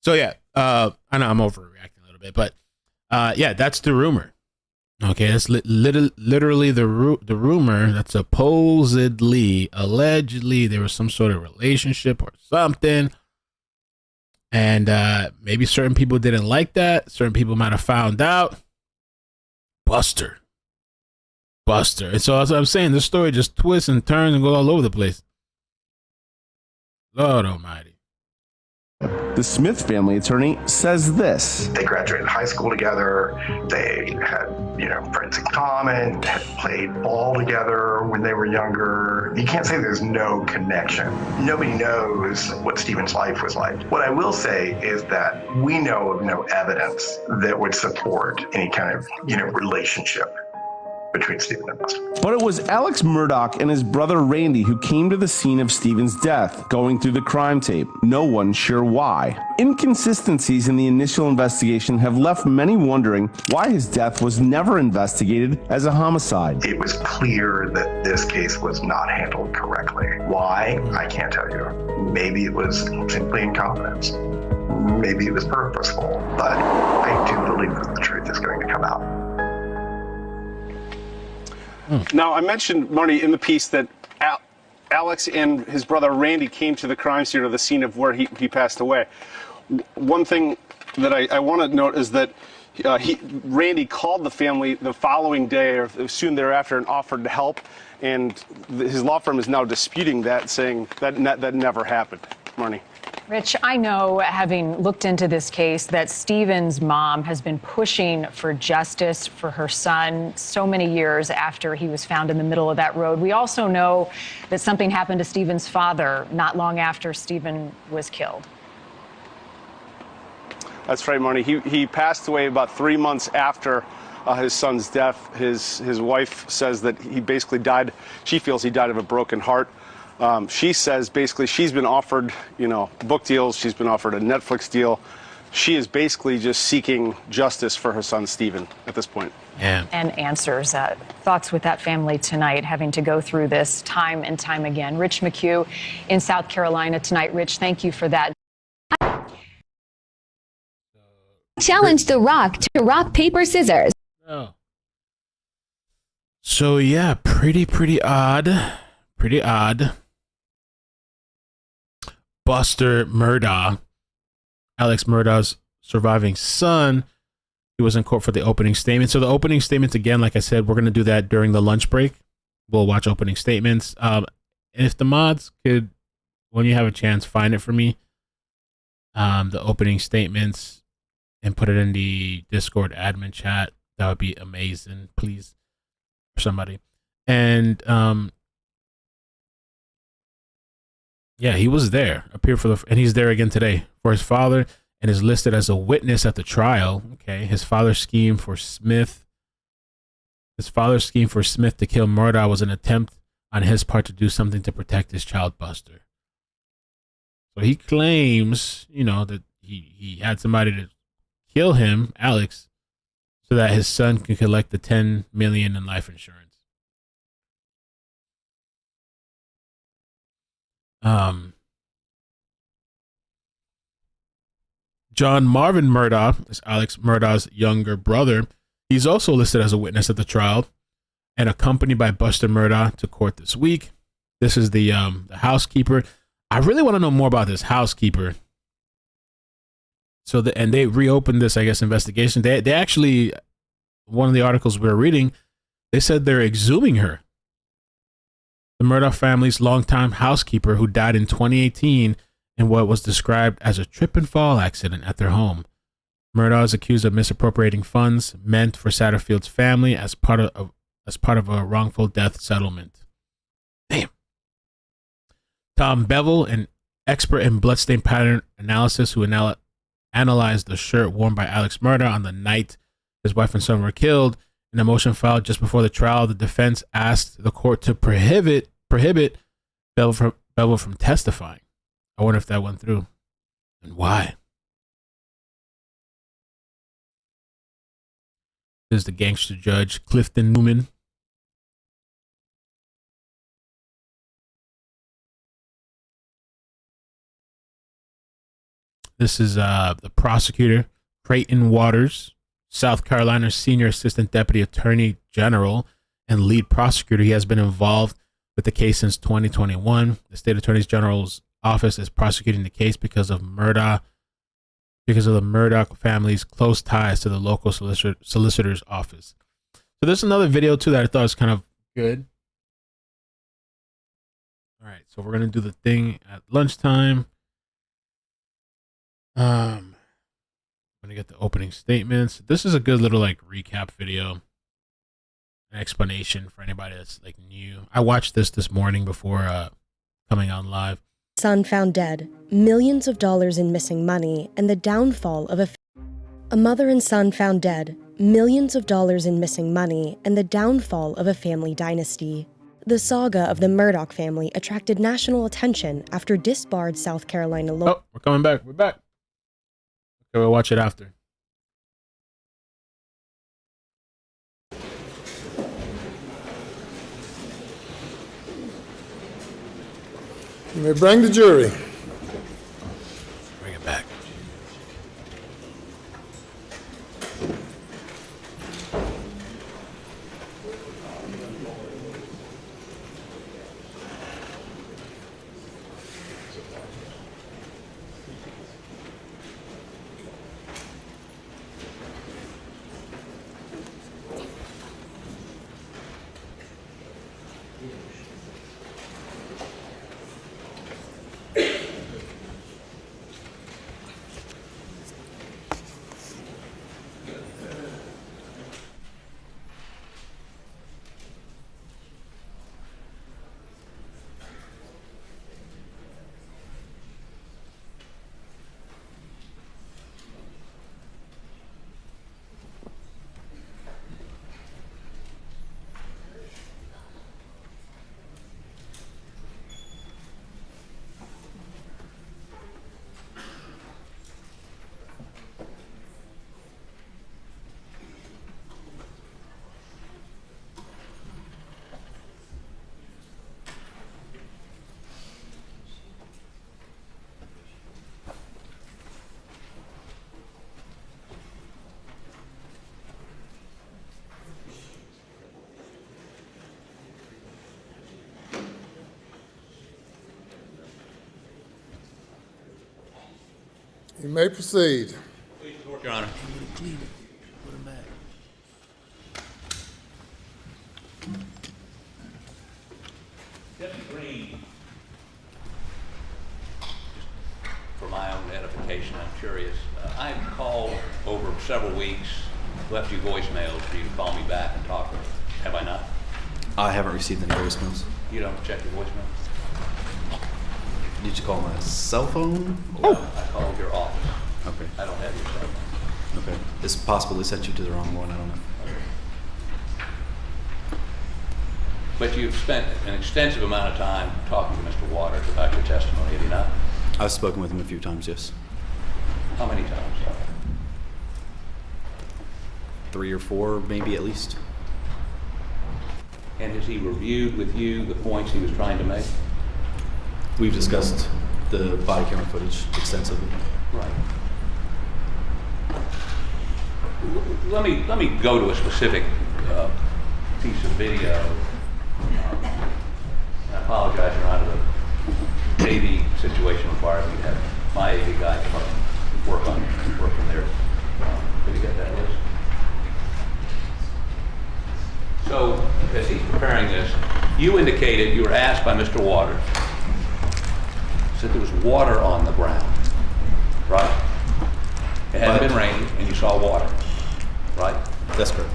So yeah, I know I'm overreacting a little bit, but yeah, that's the rumor. Okay, that's literally the rumor that supposedly, allegedly, there was some sort of relationship or something. And maybe certain people didn't like that. Certain people might have found out. Buster. And so that's what I'm saying. This story just twists and turns and goes all over the place. Lord almighty. The Smith family attorney says this. They graduated high school together. They had, friends in common, had played ball together when they were younger. You can't say there's no connection. Nobody knows what Stephen's life was like. What I will say is that we know of no evidence that would support any kind of, relationship between Stephen and Buster. But it was Alex Murdaugh and his brother Randy who came to the scene of Stephen's death, going through the crime tape. No one sure why. Inconsistencies in the initial investigation have left many wondering why his death was never investigated as a homicide. It was clear that this case was not handled correctly. Why? I can't tell you. Maybe it was simply incompetence. Maybe it was purposeful. But I do believe that the truth is going to come out. Now, I mentioned, Marty, in the piece that Alex and his brother Randy came to the crime scene, or the scene of where he passed away. One thing that I want to note is that Randy called the family the following day or soon thereafter and offered to help, and his law firm is now disputing that, saying that never happened. Marty. Rich, I know, having looked into this case, that Stephen's mom has been pushing for justice for her son so many years after he was found in the middle of that road. We also know that something happened to Stephen's father not long after Stephen was killed. That's right, Marty. He passed away about 3 months after his son's death. His wife says that he basically died. She feels he died of a broken heart. She says basically she's been offered, book deals. She's been offered a Netflix deal. She is basically just seeking justice for her son, Stephen, at this point. Yeah. And answers. Thoughts with that family tonight, having to go through this time and time again. Rich McHugh in South Carolina tonight. Rich, thank you for that. Challenge The Rock to rock, paper, scissors. Oh. So yeah, pretty odd. Pretty odd. Buster Murdaugh, Alex Murdaugh's surviving son, he was in court for the opening statement. So the opening statements, again, like I said, we're going to do that during the lunch break. We'll watch opening statements. If the mods could, when you have a chance, find it for me, the opening statements, and put it in the Discord admin chat, that would be amazing, please, for somebody. And yeah, he was there, appeared and he's there again today for his father, and is listed as a witness at the trial. Okay, his father's scheme for Smith to kill Murdaugh was an attempt on his part to do something to protect his child Buster. So he claims, that he had somebody to kill him, Alex, so that his son can collect the $10 million in life insurance. John Marvin Murdaugh is Alex Murdaugh's younger brother. He's also listed as a witness at the trial and accompanied by Buster Murdaugh to court this week. This is the housekeeper. I really want to know more about this housekeeper. So they reopened this, I guess, investigation. They actually, one of the articles we were reading, they said they're exhuming her. The Murdaugh family's longtime housekeeper, who died in 2018 in what was described as a trip and fall accident at their home. Murdaugh is accused of misappropriating funds meant for Satterfield's family as part of a wrongful death settlement. Damn. Tom Bevel, an expert in bloodstain pattern analysis who analyzed the shirt worn by Alex Murdaugh on the night his wife and son were killed. In a motion filed just before the trial, the defense asked the court to prohibit Bevel from testifying. I wonder if that went through. And why? This is the gangster judge, Clifton Newman. This is the prosecutor, Creighton Waters, South Carolina's senior assistant deputy attorney general and lead prosecutor. He has been involved with the case since 2021. The state attorney general's office is prosecuting the case because of the Murdaugh family's close ties to the local solicitor's office. So there's another video too that I thought was kind of good. All right, so we're gonna do the thing at lunchtime. I'm gonna get the opening statements. This is a good little like recap video, an explanation for anybody that's like new. I watched this morning before coming on live. Son found dead, millions of dollars in missing money, and the downfall of a mother and son found dead, millions of dollars in missing money, and the downfall of a family dynasty. The saga of the Murdaugh family attracted national attention after disbarred South Carolina law. Oh, we're coming back. We're back. Okay, we'll watch it after. You may bring the jury. Bring it back. You may proceed. Please report, Your Honor. Deputy Green, for my own edification, I'm curious. I've called over several weeks, left you voicemails for you to call me back and talk. Have I not? I haven't received any voicemails. You don't check your voicemail? Did you call my cell phone? No, I called your office. Okay. I don't have your cell phone. Okay. It's possible they sent you to the wrong one. I don't know. But you've spent an extensive amount of time talking to Mr. Waters about your testimony, have you not? I've spoken with him a few times, yes. How many times? 3 or 4, maybe at least. And has he reviewed with you the points he was trying to make? We've discussed the body camera footage extensively. Right. Let me go to a specific piece of video. I apologize, Your Honor. The AV situation requires me to have my AV guy come up and work from there. Did you get that list? So, as he's preparing this, you indicated you were asked by Mr. Waters said there was water on the ground, right? It hadn't been raining, and you saw water, right? That's correct.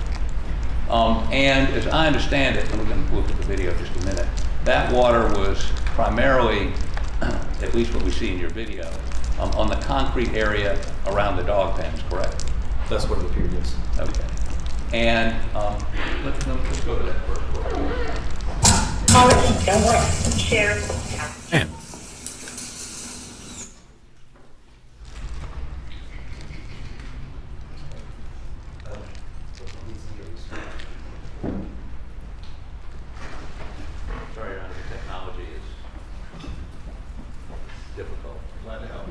And as I understand it, and we're going to look at the video in just a minute, that water was primarily, at least what we see in your video, on the concrete area around the dog pens, correct? That's what it appeared, yes. Okay. And let's go to that first one. Share. Man. Sorry, Your Honor, the technology is difficult. Glad to help.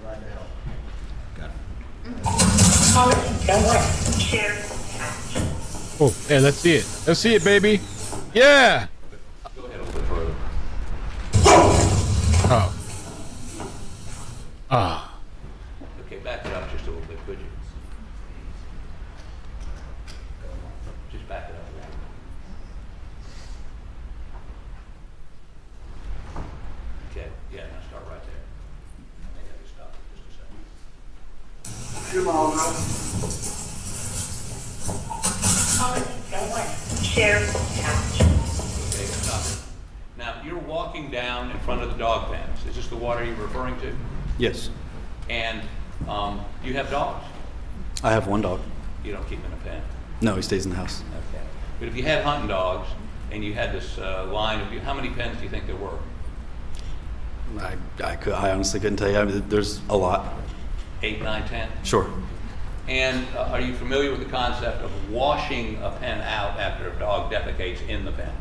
Glad to help. Got it. Share. Oh, yeah, let's see it. Let's see it, baby. Yeah. Go ahead a little bit further. Oh. Ah. Okay, back it up just a little bit, could you? Just back it up a little bit. Okay, yeah, now start right there. I think I just stopped it just a second. Share. Okay, stop it. Now, you're walking down in front of the dog pens. Is this the water you're referring to? Yes. And you have dogs? I have one dog. You don't keep him in a pen? No, he stays in the house. Okay. But if you had hunting dogs and you had this line of, how many pens do you think there were? I honestly couldn't tell you. I mean, there's a lot. 8, 9, 10? Sure. And are you familiar with the concept of washing a pen out after a dog defecates in the pen?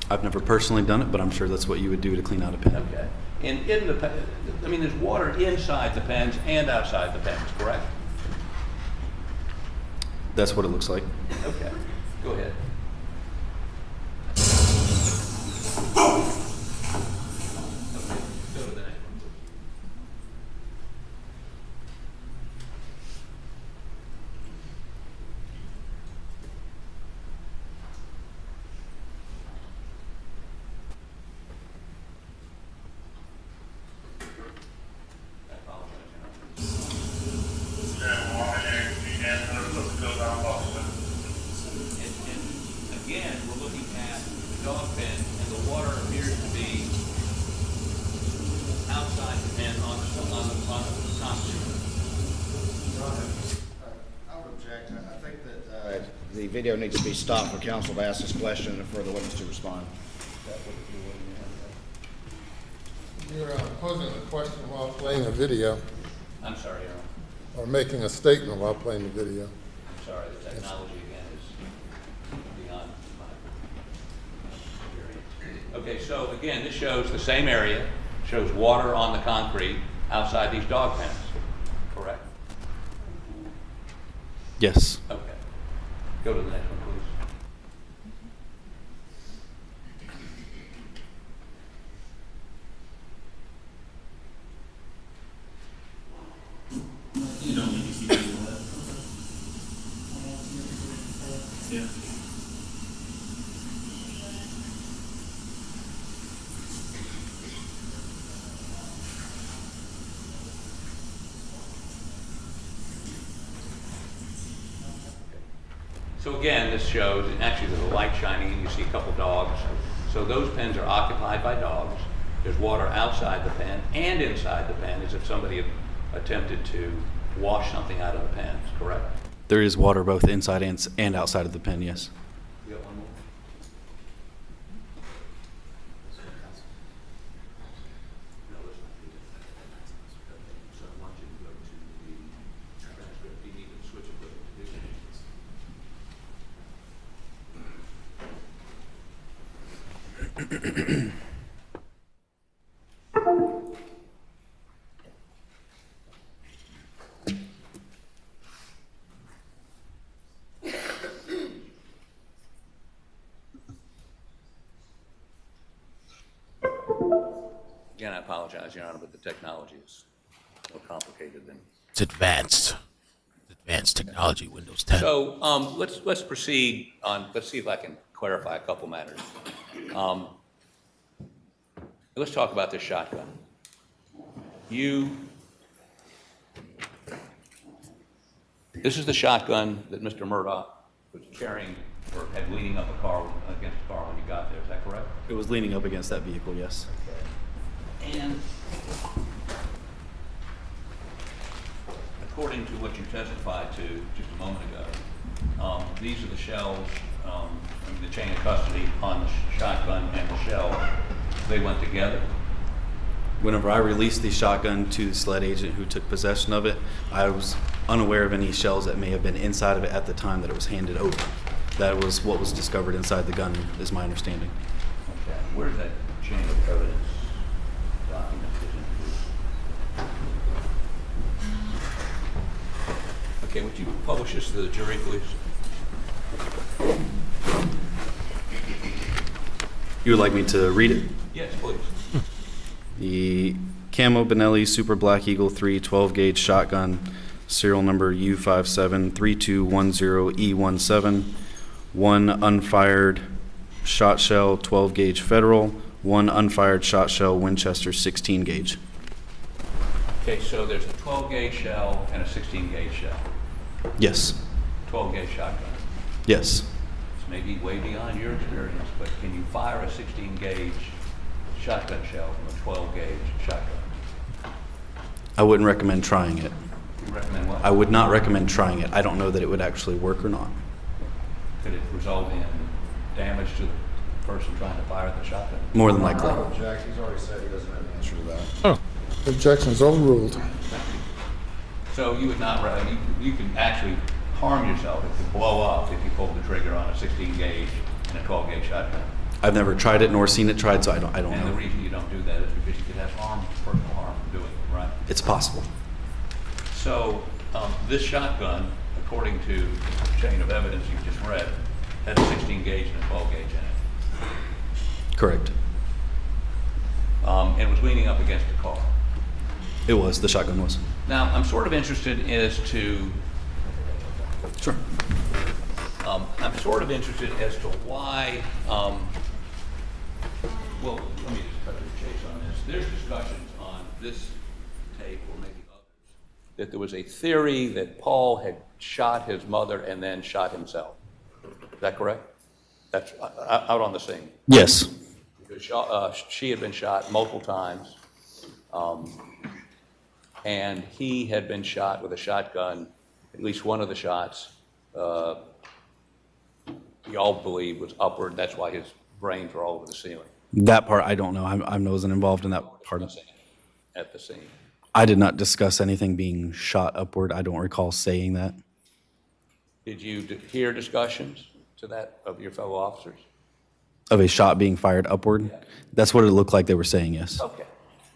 I've never personally done it, but I'm sure that's what you would do to clean out a pen. Okay. And in the pen, I mean, there's water inside the pens and outside the pens, correct? That's what it looks like. Okay. Go ahead. Go to the next one, please. And again, we're looking at the dog pen, and the water appears to be outside the pen on the concrete. I would object. I think that the video needs to be stopped for counsel to ask this question and for the witness to respond. You're posing a question while playing a video, I'm sorry, Your Honor. or making a statement while playing the video. I'm sorry, the technology again is beyond my experience. Okay, so again, this shows the same area, shows water on the concrete outside these dog pens, correct? Yes. Okay. Go to the next one, please. You don't need to keep doing that. Yeah. So again, this shows, and actually there's a light shining and you see a couple dogs. So those pens are occupied by dogs. There's water outside the pen and inside the pen as if somebody had attempted to wash something out of the pens, correct? There is water both inside and outside of the pen, yes. You got one more? No, let's not do that. So I want you to go to the transcript. You need to switch equipment to do that. Again, I apologize, Your Honor, but the technology is more complicated than. It's advanced. It's advanced technology, Windows 10. So let's proceed on. Let's see if I can clarify a couple matters. let's talk about this shotgun. This is the shotgun that Mr. Murdaugh was carrying or had leaning up against a car when you got there. Is that correct? It was leaning up against that vehicle, yes. And according to what you testified to just a moment ago, these are the shells, the chain of custody on the shotgun and the shell. They went together. Whenever I released the shotgun to the SLED agent who took possession of it, I was unaware of any shells that may have been inside of it at the time that it was handed over. That was what was discovered inside the gun, is my understanding. Okay. Where's that chain of evidence document? Okay, would you publish this to the jury, please? You would like me to read it? Yes, please. The Camo Benelli Super Black Eagle 3 12-gauge shotgun, serial number U573210E17, one unfired shot shell 12-gauge Federal, one unfired shot shell Winchester 16-gauge. Okay, so there's a 12-gauge shell and a 16-gauge shell. Yes. 12-gauge shotgun. Yes. This may be way beyond your experience, but can you fire a 16-gauge shotgun shell from a 12-gauge shotgun? I wouldn't recommend trying it. You recommend what? I would not recommend trying it. I don't know that it would actually work or not. Could it result in damage to the person trying to fire the shotgun? More than likely. Jack, he's already said he doesn't have an answer to that. Oh. Objection's overruled. So you would not, you can actually harm yourself. It could blow up if you pull the trigger on a 16-gauge and a 12-gauge shotgun. I've never tried it nor seen it tried, so I don't And know. the reason you don't do that is because you could have personal harm from doing it, right? It's possible. So this shotgun, according to the chain of evidence you just read, had a 16-gauge and a 12-gauge in it. Correct. And it was leaning up against the car. It was. The shotgun was. Now, I'm sort of interested as to... Sure. I'm sort of interested as to why... well, let me just cut to the chase on this. There's discussions on this tape, or maybe others, that there was a theory that Paul had shot his mother and then shot himself. Is that correct? That's out on the scene. Yes. Because she had been shot multiple times, and he had been shot with a shotgun. At least one of the shots, we all believe, was upward. That's why his brains were all over the ceiling. That part I don't know. I wasn't involved in that part of it. At the scene. I did not discuss anything being shot upward. I don't recall saying that. Did you hear discussions to that of your fellow officers? Of a shot being fired upward? Yeah. That's what it looked like they were saying, yes. Okay.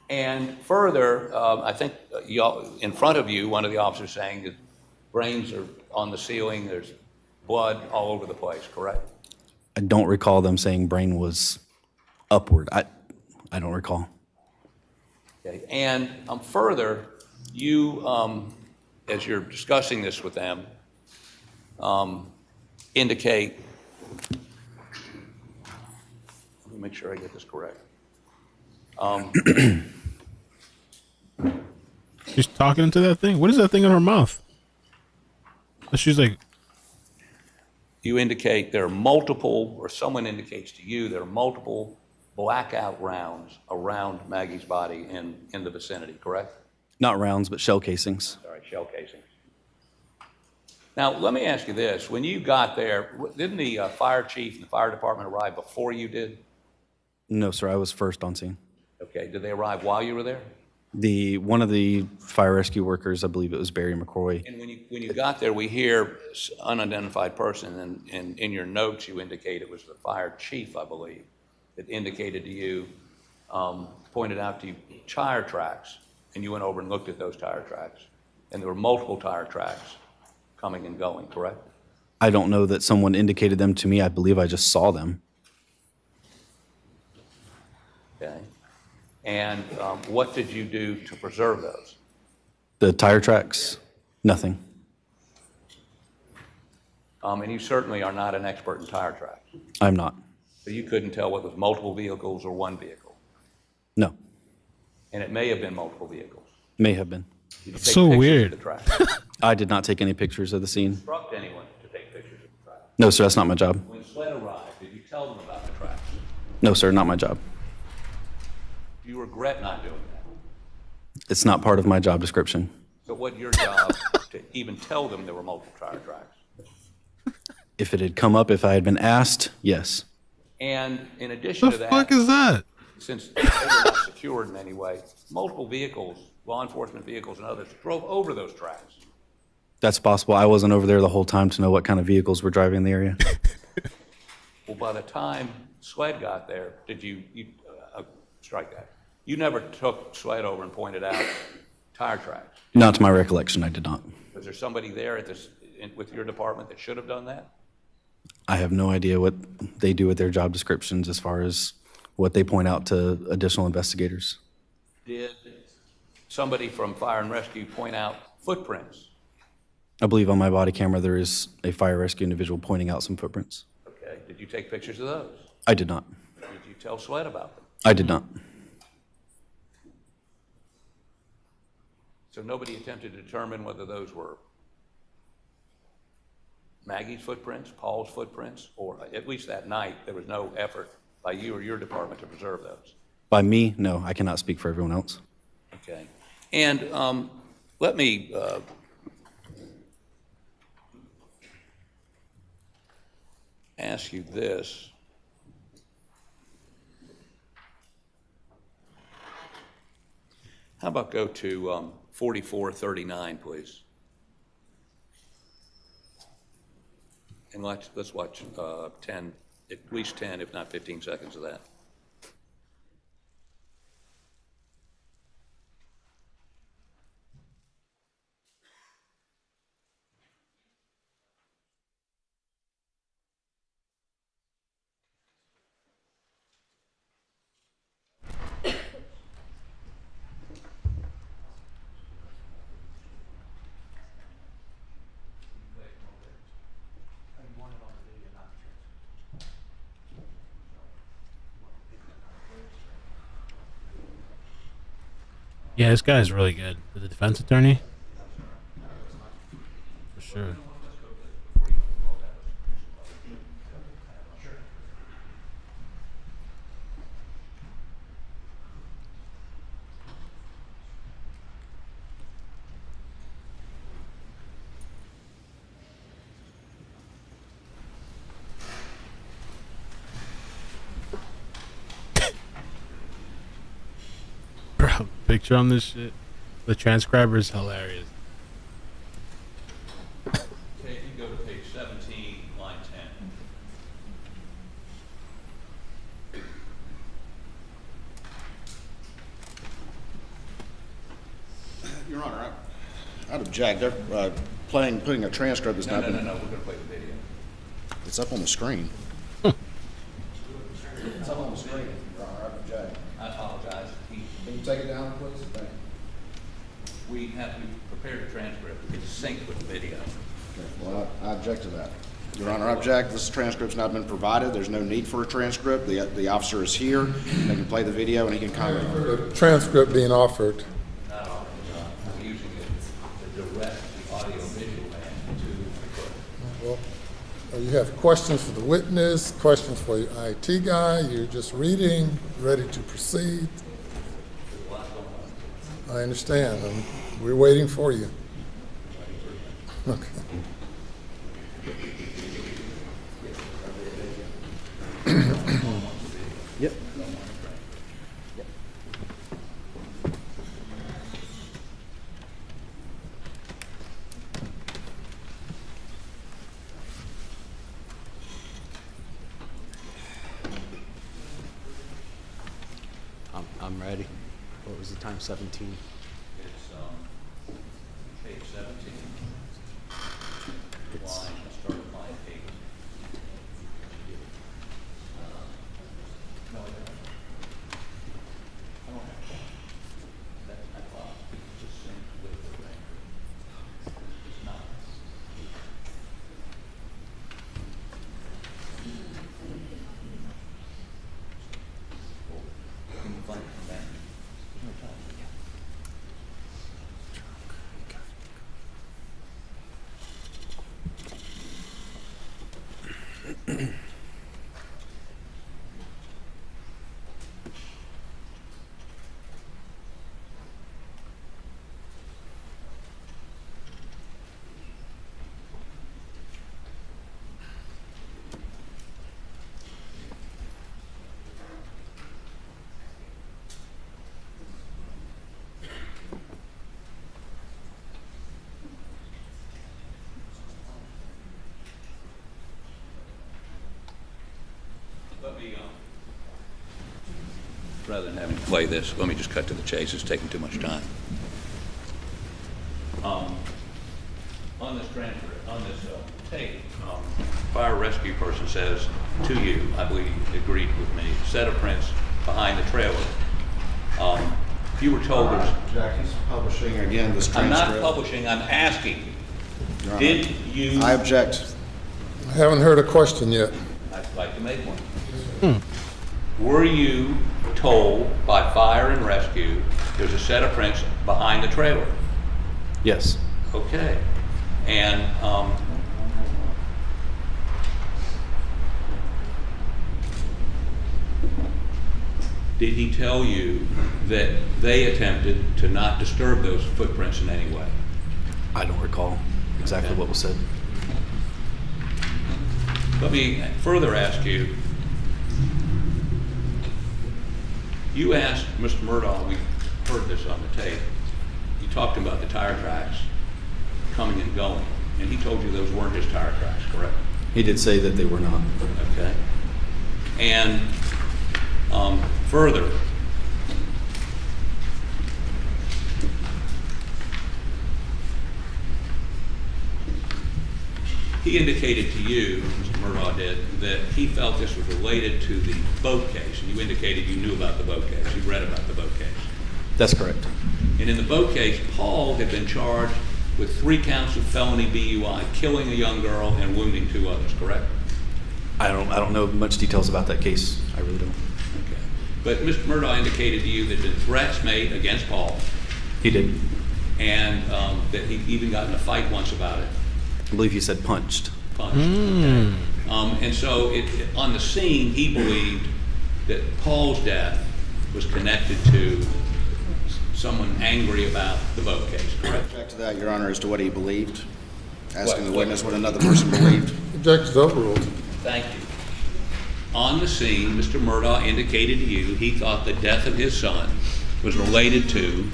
And further, I think in front of you, one of the officers saying that brains are on the ceiling, there's blood all over the place, correct? I don't recall them saying brain was upward. I don't recall. Okay. And further, you, as you're discussing this with them, indicate, let me make sure I get this correct. She's talking into that thing? What is that thing in her mouth? She's like... You indicate there are multiple, or someone indicates to you there are multiple blackout rounds around Maggie's body in the vicinity, correct? Not rounds, but shell casings. Sorry, shell casings. Now, let me ask you this. When you got there, didn't the fire chief and the fire department arrive before you did? No, sir. I was first on scene. Okay. Did they arrive while you were there? One of the fire rescue workers, I believe it was Barry McCroy. And when you got there, we hear unidentified person, and in your notes you indicate it was the fire chief, I believe, that indicated to you, pointed out to you tire tracks, and you went over and looked at those tire tracks, and there were multiple tire tracks coming and going, correct? I don't know that someone indicated them to me. I believe I just saw them. Okay. And what did you do to preserve those? The tire tracks? Nothing. And you certainly are not an expert in tire tracks. I'm not. So you couldn't tell whether it was multiple vehicles or one vehicle? No, And it may have been multiple vehicles. may have been. Did you That's take so pictures weird. of the track? I did not take any pictures of the scene. Instruct anyone to take pictures of the track? No, sir, that's not my job. When SLED arrived, did you tell them about the tracks? No, sir, not my job. Do you regret not doing that? It's not part of my job description. So what's your job to even tell them there were multiple tire tracks? If it had come up, if I had been asked, yes. And in addition to that. The fuck is that? Since they were not secured in any way, multiple vehicles, law enforcement vehicles and others, drove over those tracks. That's possible. I wasn't over there the whole time to know what kind of vehicles were driving in the area. Well, by the time SLED got there, did you strike that? You never took SLED over and pointed out tire tracks? Not to my recollection, I did not. Was there somebody there at this, with your department that should have done that? I have no idea what they do with their job descriptions as far as what they point out to additional investigators. Did somebody from Fire and Rescue point out footprints? I believe on my body camera there is a fire rescue individual pointing out some footprints. Okay, did you take pictures of those? I did not. Did you tell SLED about them? I did not. So nobody attempted to determine whether those were Maggie's footprints, Paul's footprints, or at least that night, there was no effort by you or your department to preserve those? By me, no, I cannot speak for everyone else. Okay. And let me ask you this. How about go to 4439, please? And let's watch 10, at least 10, if not 15 seconds of that. Yeah, this guy's really good. The defense attorney? For sure. Bro, picture on this shit. The transcriber is hilarious. Okay, if you go to page 17, line 10. Your Honor, I'd object. They're putting a transcript that's No, not no, been... no, we're going to play the video. It's up on the screen. It's up on the screen, Your Honor. I'd object. I apologize. Can you take it down, please? Thank you. We prepared a transcript. It's synced with the video. Okay, well, I object to that. Your Honor, I object. This transcript's not been provided. There's no need for a transcript. The officer is here. They can play the video and he can comment. The transcript being offered. Not all, I'm using it to direct the audio-visual man to the court. Well, you have questions for the witness, questions for your IT guy, you're just reading, ready to proceed. I understand, we're waiting for you. Okay. Yep. I'm ready. What was the time? 17. It's page 17. Line, start at line 8. No, I don't. I don't have that. That's my thought. It's just synced with the thing. It's not. Can you find that? rather than having to play this, let me just cut to the chase. It's taking too much time. On this transcript, on this tape, fire rescue person says to you, I believe he agreed with me, set of prints behind the trailer. You were told there's... Jack, he's publishing again this I'm transcript. not publishing, I'm asking. Your Honor, Did you... I object. I haven't heard a question yet. I'd like to make one. Were you told by fire and rescue there's a set of prints behind the trailer? Yes. Okay. And did he tell you that they attempted to not disturb those footprints in any way? I don't recall exactly what was said. Let me further ask you. You asked Mr. Murdaugh, we heard this on the tape, you talked about the tire tracks coming and going, and he told you those weren't his tire tracks, correct? He did say that they were not. Okay. And further, he indicated to you, Mr. Murdaugh did, that he felt this was related to the boat case, and you indicated you knew about the boat case, you read about the boat case. That's correct. And in the boat case, Paul had been charged with 3 counts of felony BUI, killing a young girl and wounding 2 others, correct? I don't know much details about that case. I really don't. Okay. But Mr. Murdaugh indicated to you that there had been threats made against Paul. He did. And that he even got in a fight once about it. I believe he said punched. Punched. Okay. And so on the scene, he believed that Paul's death was connected to someone angry about the boat case, correct? Object to that, Your Honor, as to what he believed. Asking the witness what another person believed. Objection is overruled. Thank you. On the scene, Mr. Murdaugh indicated to you he thought the death of his son was related to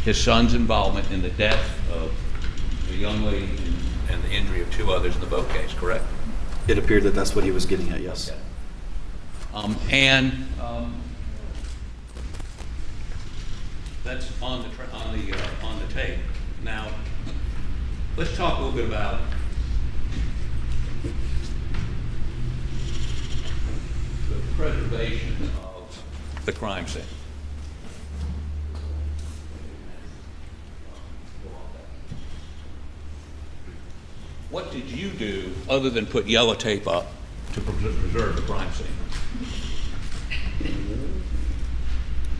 his son's involvement in the death of a young lady and the injury of 2 others in the boat case, correct? It appeared that that's what he was getting at, yes. Okay. That's on the tape. Now, let's talk a little bit about the preservation of the crime scene. What did you do other than put yellow tape up to preserve the crime scene?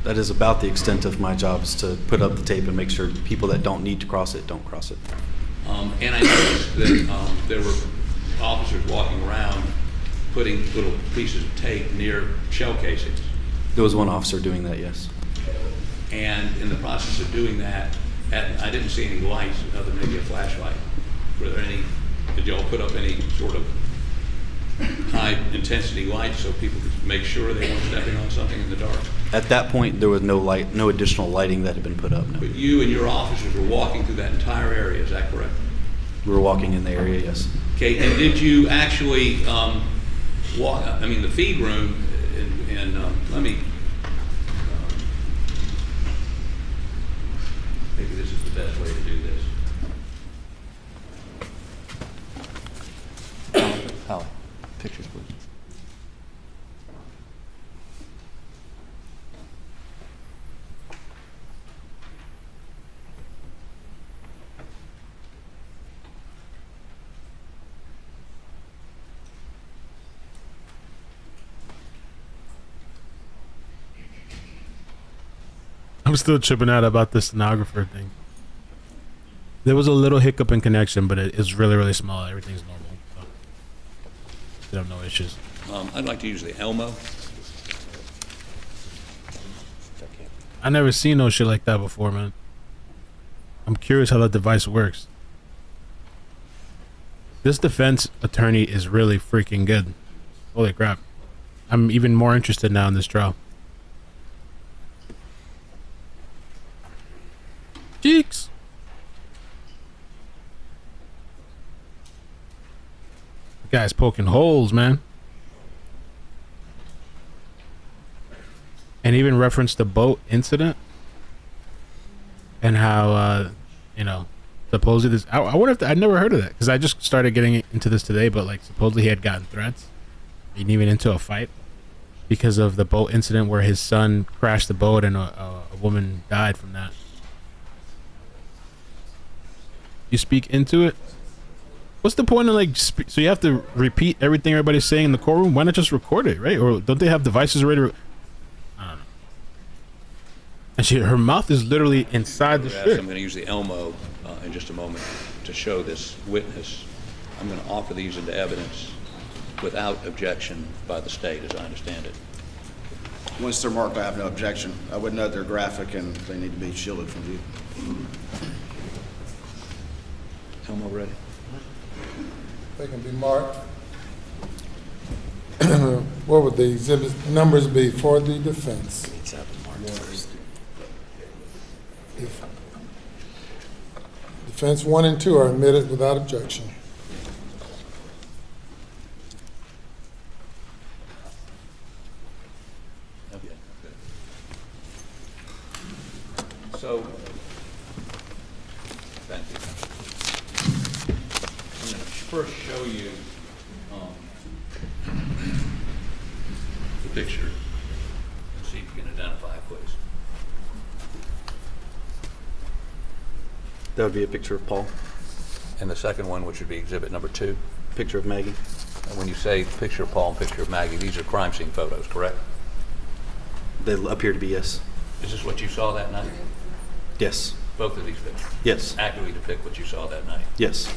That is about the extent of my job, is to put up the tape and make sure people that don't need to cross it don't cross it. And I noticed that there were officers walking around putting little pieces of tape near shell casings. There was one officer doing that, yes. And in the process of doing that, I didn't see any lights other than maybe a flashlight. Were there any, did y'all put up any sort of high intensity lights so people could make sure they weren't stepping on something in the dark? At that point, there was no light, no additional lighting that had been put up. No. But you and your officers were walking through that entire area, is that correct? We were walking in the area, yes. Okay, and did you actually walk, I mean, the feed room, and let me, maybe this is the best way to do this. Holly, pictures, please. I'm still tripping out about the stenographer thing. There was a little hiccup in connection, but it's really, really small. Everything's normal. So they have no issues. I'd like to use the Elmo. I never seen no shit like that before, man. I'm curious how that device works. This defense attorney is really freaking good. Holy crap. I'm even more interested now in this trial. Cheeks. The guy's poking holes, man. and even referenced the boat incident and how supposedly this. I wonder if I never heard of that because I just started getting into this today. But like supposedly he had gotten threats, and even into a fight because of the boat incident where his son crashed the boat and a woman died from that. You speak into it. What's the point of like? So you have to repeat everything everybody's saying in the courtroom. Why not just record it, right? Or don't they have devices already? I don't know. And her mouth is literally inside the shirt. I'm going to use the Elmo in just a moment to show this witness. I'm going to offer these into evidence without objection by the state, as I understand it. Once they're marked, I have no objection. I would note they're graphic and they need to be shielded from view. Elmo ready? They can be marked. What would the exhibit numbers be for the defense? Defense 1 and 2 are admitted without objection. Okay. So, thank you. I'm going to first show you the picture. See if you can identify it, please. That would be a picture of Paul. And the second one, which would be exhibit number 2. Picture of Maggie. And when you say picture of Paul and picture of Maggie, these are crime scene photos, correct? They appear to be, yes. Is this what you saw that night? Yes. Both of these pictures? Yes. Accurately depict what you saw that night? Yes.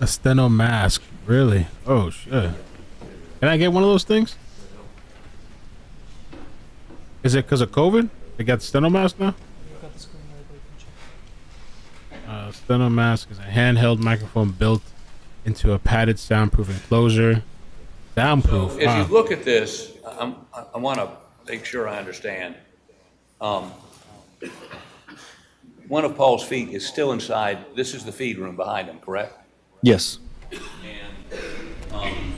A steno mask, really? Oh shit! Can I get one of those things? Is it because of COVID? They got steno mask now. Steno mask is a handheld microphone built into a padded soundproof enclosure. Soundproof. So as you look at this, I want to make sure I understand. One of Paul's feet is still inside. This is the feed room behind him, correct? Yes. And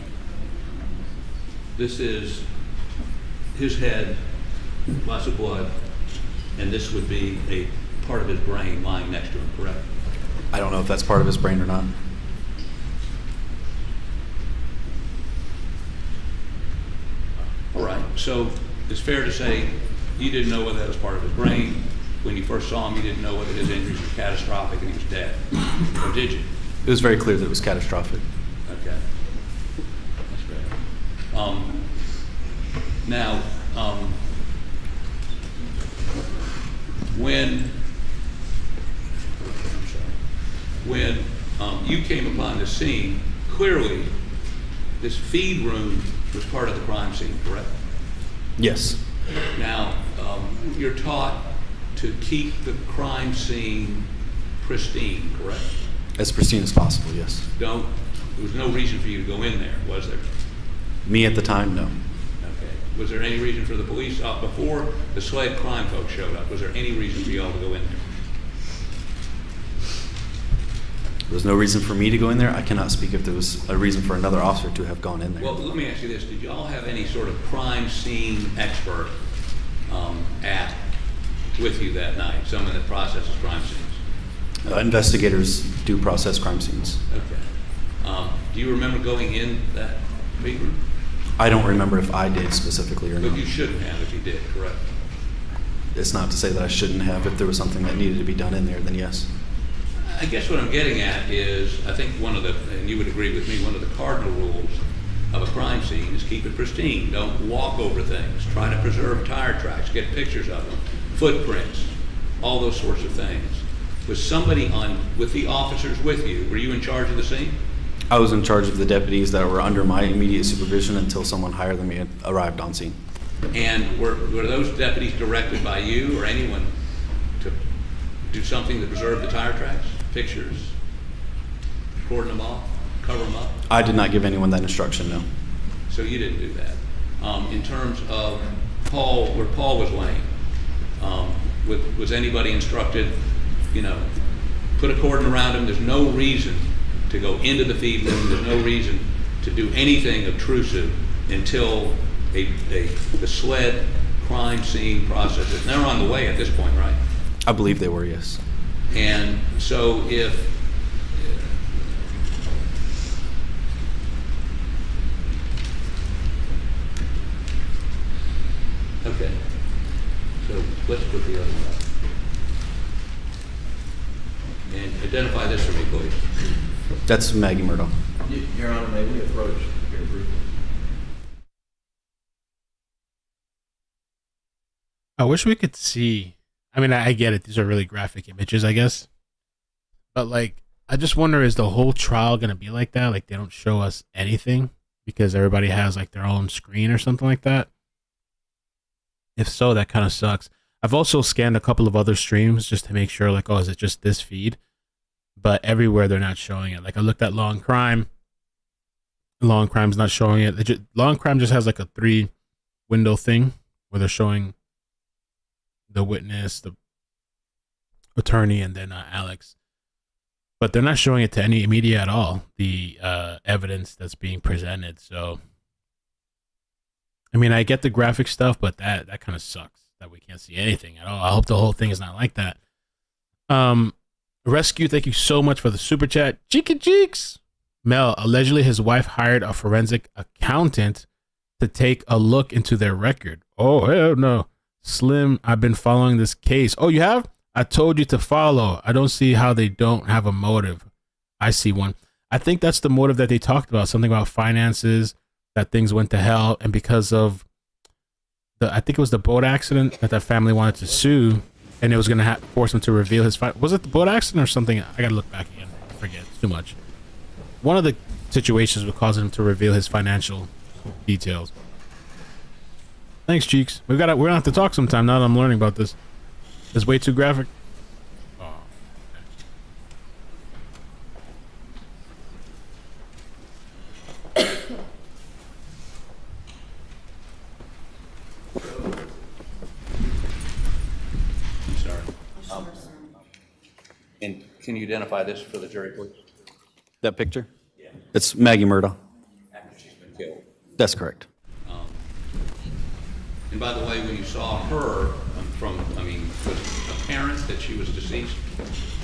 this is his head, lots of blood, and this would be a part of his brain lying next to him, correct? I don't know if that's part of his brain or not. All right, so it's fair to say you didn't know whether that was part of his brain. When you first saw him, you didn't know whether his injuries were catastrophic and he was dead, or did you? It was very clear that it was catastrophic. Okay. That's great. Now, when you came upon the scene, clearly this feed room was part of the crime scene, correct? Yes. Now, you're taught to keep the crime scene pristine, correct? As pristine as possible, yes. There was no reason for you to go in there, was there? Me at the time, no. Okay. Was there any reason for the police, before the Sled crime folks showed up, was there any reason for y'all to go in there? There was no reason for me to go in there. I cannot speak if there was a reason for another officer to have gone in there. Well, let me ask you this. Did y'all have any sort of crime scene expert with you that night, someone that processes crime scenes? Investigators do process crime scenes. Okay. Do you remember going in that feed room? I don't remember if I did specifically or not. But you shouldn't have if you did, correct? it's not to say that I shouldn't have. If there was something that needed to be done in there, then yes. I guess what I'm getting at is, I think one of the, and you would agree with me, one of the cardinal rules of a crime scene is keep it pristine. Don't walk over things. Try to preserve tire tracks. Get pictures of them. Footprints. All those sorts of things. Was somebody with the officers with you? Were you in charge of the scene? I was in charge of the deputies that were under my immediate supervision until someone higher than me arrived on scene. And were those deputies directed by you or anyone to do something to preserve the tire tracks? Pictures? Cordon them off? Cover them up? I did not give anyone that instruction, no. So you didn't do that. In terms of Paul, where Paul was laying, was anybody instructed, put a cordon around him? There's no reason to go into the feed room. There's no reason to do anything obtrusive until the SLED crime scene process. They're on the way at this point, right? I believe they were, yes. And so if okay, so let's put the other one up. And identify this for me, please. That's Maggie Murdaugh. Your Honor, may we approach here briefly? I wish we could see. I mean, I get it. These are really graphic images, I guess. But, like, I just wonder, is the whole trial going to be like that? Like, they don't show us anything because everybody has, like, their own screen or something like that? If so, that kind of sucks. I've also scanned a couple of other streams just to make sure, like, oh, is it just this feed? But everywhere they're not showing it. Like, I looked at Long Crime. Long Crime's not showing it. Long Crime just has, like, a 3-window thing where they're showing the witness, the attorney, and then Alex. But they're not showing it to any media at all, the evidence that's being presented. So, I mean, I get the graphic stuff, but that kind of sucks that we can't see anything at all. I hope the whole thing is not like that. Rescue, thank you so much for the super chat. Cheeky cheeks. Mel, allegedly his wife hired a forensic accountant to take a look into their record. Oh, hell no. Slim, I've been following this case. Oh, you have? I told you to follow. I don't see how they don't have a motive. I see one. I think that's the motive that they talked about. Something about finances, that things went to hell. And because of I think it was the boat accident that family wanted to sue. And it was going to force him to reveal his... Was it the boat accident or something? I got to look back again. I forget. It's too much. One of the situations would cause him to reveal his financial details. Thanks, Cheeks. We're gonna have to talk sometime now that I'm learning about this. It's way too graphic. Oh, okay. I'm sorry. And can you identify this for the jury, please? That picture? Yeah. It's Maggie Murdaugh. After she's been killed. That's correct. And by the way, when you saw her was it apparent that she was deceased?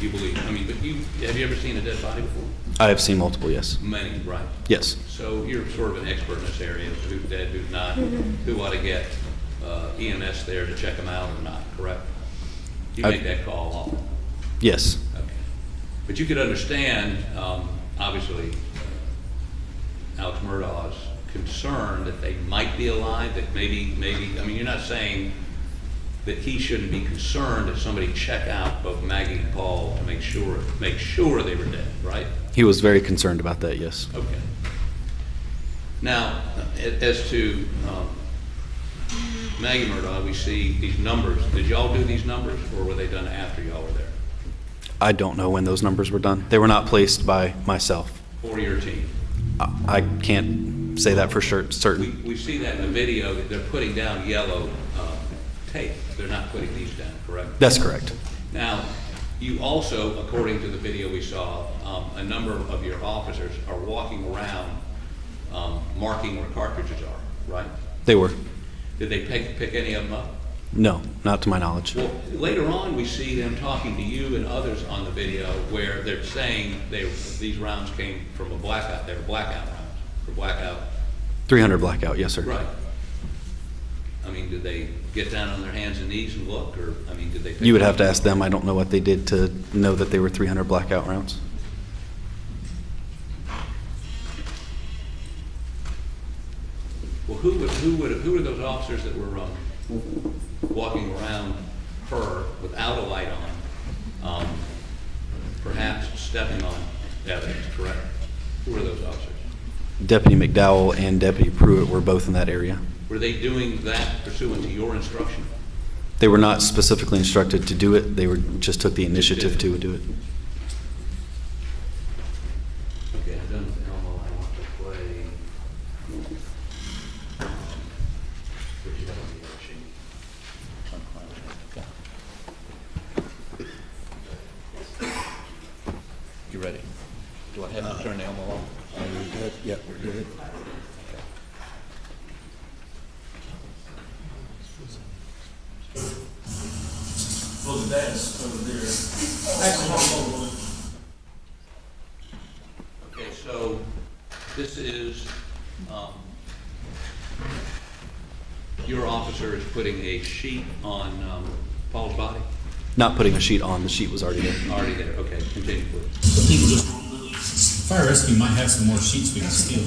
You believe? But have you ever seen a dead body before? I have seen multiple, yes. Many, right? Yes. So you're sort of an expert in this area of who's dead, who's not, who ought to get EMS there to check them out or not, correct? You make that call often? Yes. Okay. But you could understand, obviously, Alex Murdaugh's concern that they might be alive, that maybe, you're not saying that he shouldn't be concerned if somebody check out both Maggie and Paul to make sure they were dead, right? He was very concerned about that, yes. Okay. Now, as to Maggie Murdaugh, we see these numbers. Did y'all do these numbers, or were they done after y'all were there? I don't know when those numbers were done. They were not placed by myself. For your team? I can't say that for sure, certain. We see that in the video. They're putting down yellow tape. They're not putting these down, correct? That's correct. Now, you also, according to the video we saw, a number of your officers are walking around marking where cartridges are, right? They were. Did they pick any of them up? No, not to my knowledge. Well, later on we see them talking to you and others on the video where they're saying these rounds came from a blackout. They were blackout rounds. For blackout. 300 blackout, yes, sir. Right. I mean, did they get down on their hands and knees and look, or, I mean, did they? You would have to ask them. I don't know what they did to know that they were 300 blackout rounds. Well, who were those officers that were walking around her without a light on, perhaps stepping on evidence, correct? Who were those officers? Deputy McDowell and Deputy Pruitt were both in that area. Were they doing that pursuant to your instruction? They were not specifically instructed to do it. They just took the initiative to do it. Okay, I'm done with Elmo. I want to play. What you got on the other sheet? You ready? Do I have to turn the Elmo off? Are we good? Yep, we're good. Well, the dad's over there. Actually, hold on. Okay, so this is, your officer is putting a sheet on Paul's body? Not putting a sheet on. The sheet was already there. Already there, okay, continue please. So people just, fire rescue might have some more sheets we can steal.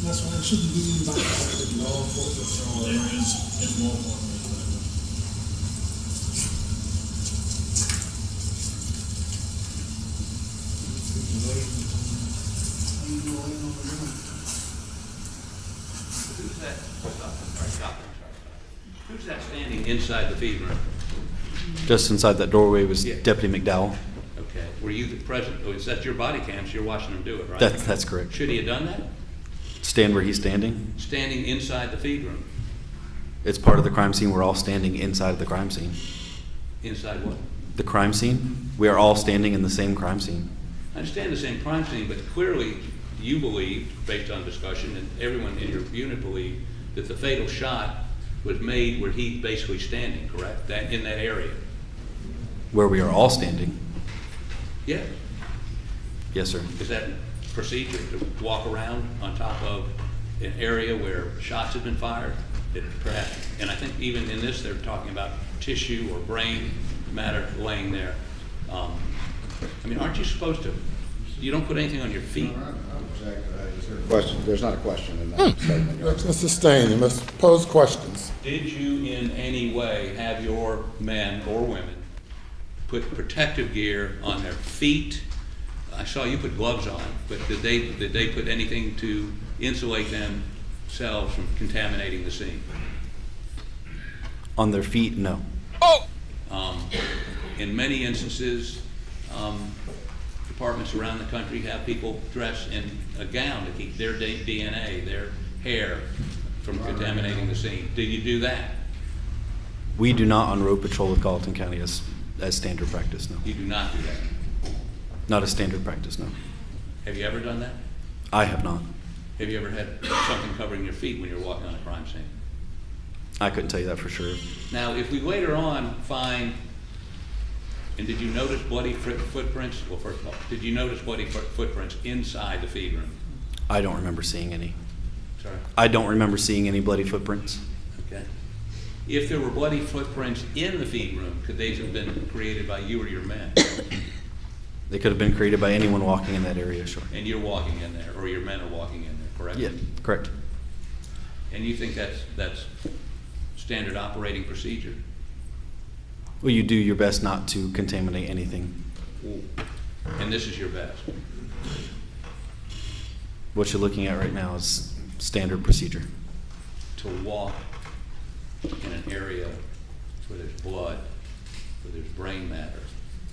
That's why it shouldn't be in by the law enforcement. There is law enforcement. Who's that? Stop. Who's that standing inside the feed room? Just inside that doorway was Yeah. Deputy McDowell. Okay, were you the present, oh, is that your body cam, so you're watching him do it, right? That's correct. Should he have done that? Stand where he's standing. Standing inside the feed room? It's part of the crime scene. We're all standing inside of the crime scene. Inside what? The crime scene? We are all standing in the same crime scene. I understand the same crime scene, but clearly you believe, based on discussion, and everyone in your unit believed, that the fatal shot was made where he's basically standing, correct? That, in that area? Where we are all standing. Yeah. Yes, sir. Is that procedure to walk around on top of an area where shots have been fired? That perhaps, and I think even in this, they're talking about tissue or brain matter laying there. I mean, aren't you supposed to? You don't put anything on your feet. Question, there's not a question in that statement. Mr. Stain, you must pose questions. Did you in any way have your men or women put protective gear on their feet? I saw you put gloves on, but did they put anything to insulate themselves from contaminating the scene? On their feet, no. In many instances, departments around the country have people dress in a gown to keep their DNA, their hair, from contaminating the scene. Did you do that? We do not on road patrol with Gallatin County as standard practice, no. You do not do that? Not a standard practice, no. Have you ever done that? I have not. Have you ever had something covering your feet when you're walking on a crime scene? I couldn't tell you that for sure. Now, if we later on find, and did you notice bloody footprints? Well, first of all, did you notice bloody footprints inside the feed room? I don't remember seeing any. Sorry? I don't remember seeing any bloody footprints. Okay. If there were bloody footprints in the feed room, could these have been created by you or your men? They could have been created by anyone walking in that area, sure. And you're walking in there, or your men are walking in there, correct? Yeah, correct. And you think that's standard operating procedure? Well, you do your best not to contaminate anything. And this is your best? What you're looking at right now is standard procedure. To walk in an area where there's blood, where there's brain matter,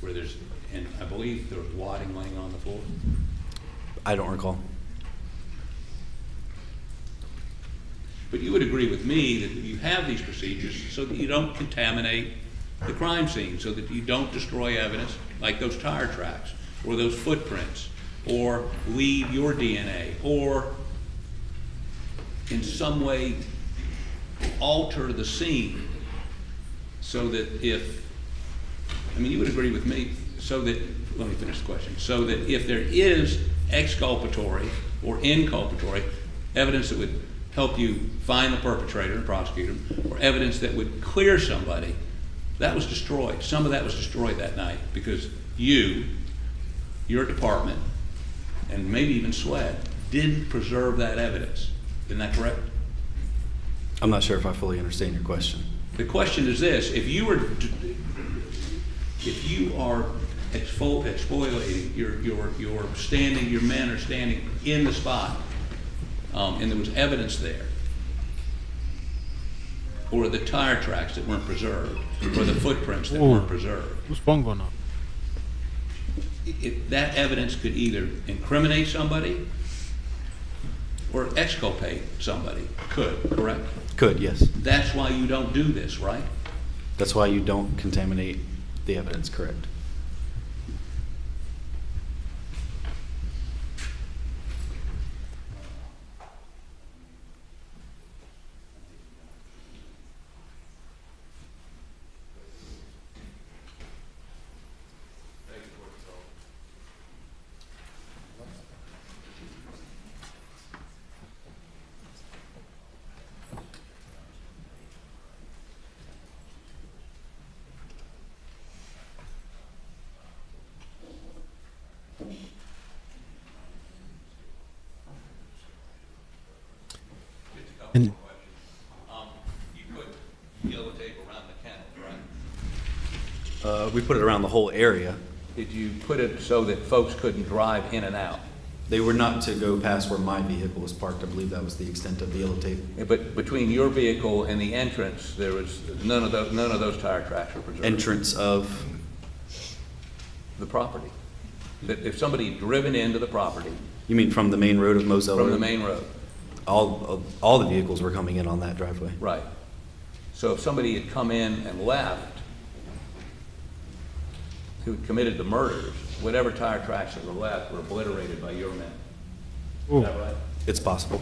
where there's, and I believe there was wadding laying on the floor? I don't recall. But you would agree with me that you have these procedures so that you don't contaminate the crime scene, so that you don't destroy evidence like those tire tracks or those footprints, or leave your DNA, or in some way alter the scene so that if, I mean, you would agree with me, so that, let me finish the question, so that if there is exculpatory or inculpatory evidence that would help you find the perpetrator and prosecute him, or evidence that would clear somebody, that was destroyed. Some of that was destroyed that night because your department, and maybe even SWED, didn't preserve that evidence. Isn't that correct? I'm not sure if I fully understand your question. The question is this: if you are exfoliating, your men are standing in the spot, and there was evidence there, or the tire tracks that weren't preserved, or the footprints that weren't preserved. Whose phone going off? That evidence could either incriminate somebody or exculpate somebody. Correct? Could, yes. That's why you don't do this, right? That's why you don't contaminate the evidence, correct? And You put yellow tape around the kennel, right? We put it around the whole area. Did you put it so that folks couldn't drive in and out? They were not to go past where my vehicle was parked. I believe that was the extent of the yellow tape. Yeah, but between your vehicle and the entrance, there was none of those tire tracks were preserved. Entrance of the property. That if somebody had driven into the property. You mean from the main road of Moselle Road? From the main road. All the vehicles were coming in on that driveway. Right. So if somebody had come in and left, who had committed the murders, whatever tire tracks that were left were obliterated by your men. Is that right? It's possible.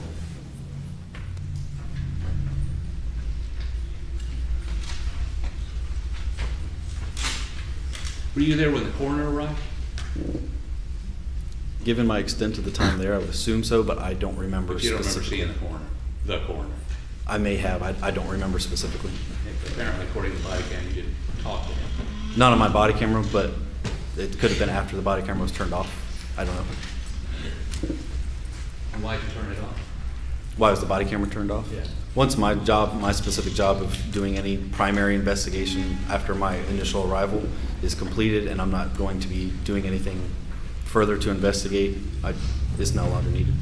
Were you there when the coroner arrived? Given my extent of the time there, I would assume so, but I don't remember But you don't remember specifically. seeing the coroner? I may have. I don't remember specifically. Apparently, according to the body cam, you didn't talk to him. Not on my body camera, but it could have been after the body camera was turned off. I don't know. And why'd you turn it off? Why was the body camera turned off? Yeah. Once my specific job of doing any primary investigation after my initial arrival is completed and I'm not going to be doing anything further to investigate, it's no longer needed.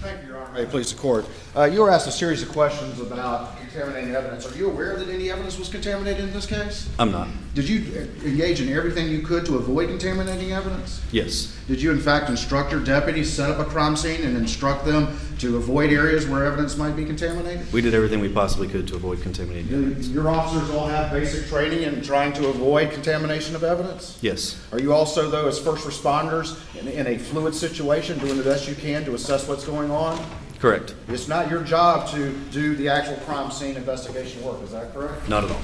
Thank you, Your Honor. May it please the court. You were asked a series of questions about contaminating evidence. Are you aware that any evidence was contaminated in this case? I'm not. Did you engage in everything you could to avoid contaminating evidence? Yes. Did you in fact instruct your deputies set up a crime scene and instruct them to avoid areas where evidence might be contaminated? We did everything we possibly could to avoid contaminating evidence. Your officers all have basic training in trying to avoid contamination of evidence? Yes. Are you also, though, as first responders in a fluid situation, doing the best you can to assess what's going on? Correct. It's not your job to do the actual crime scene investigation work, is that correct? Not at all.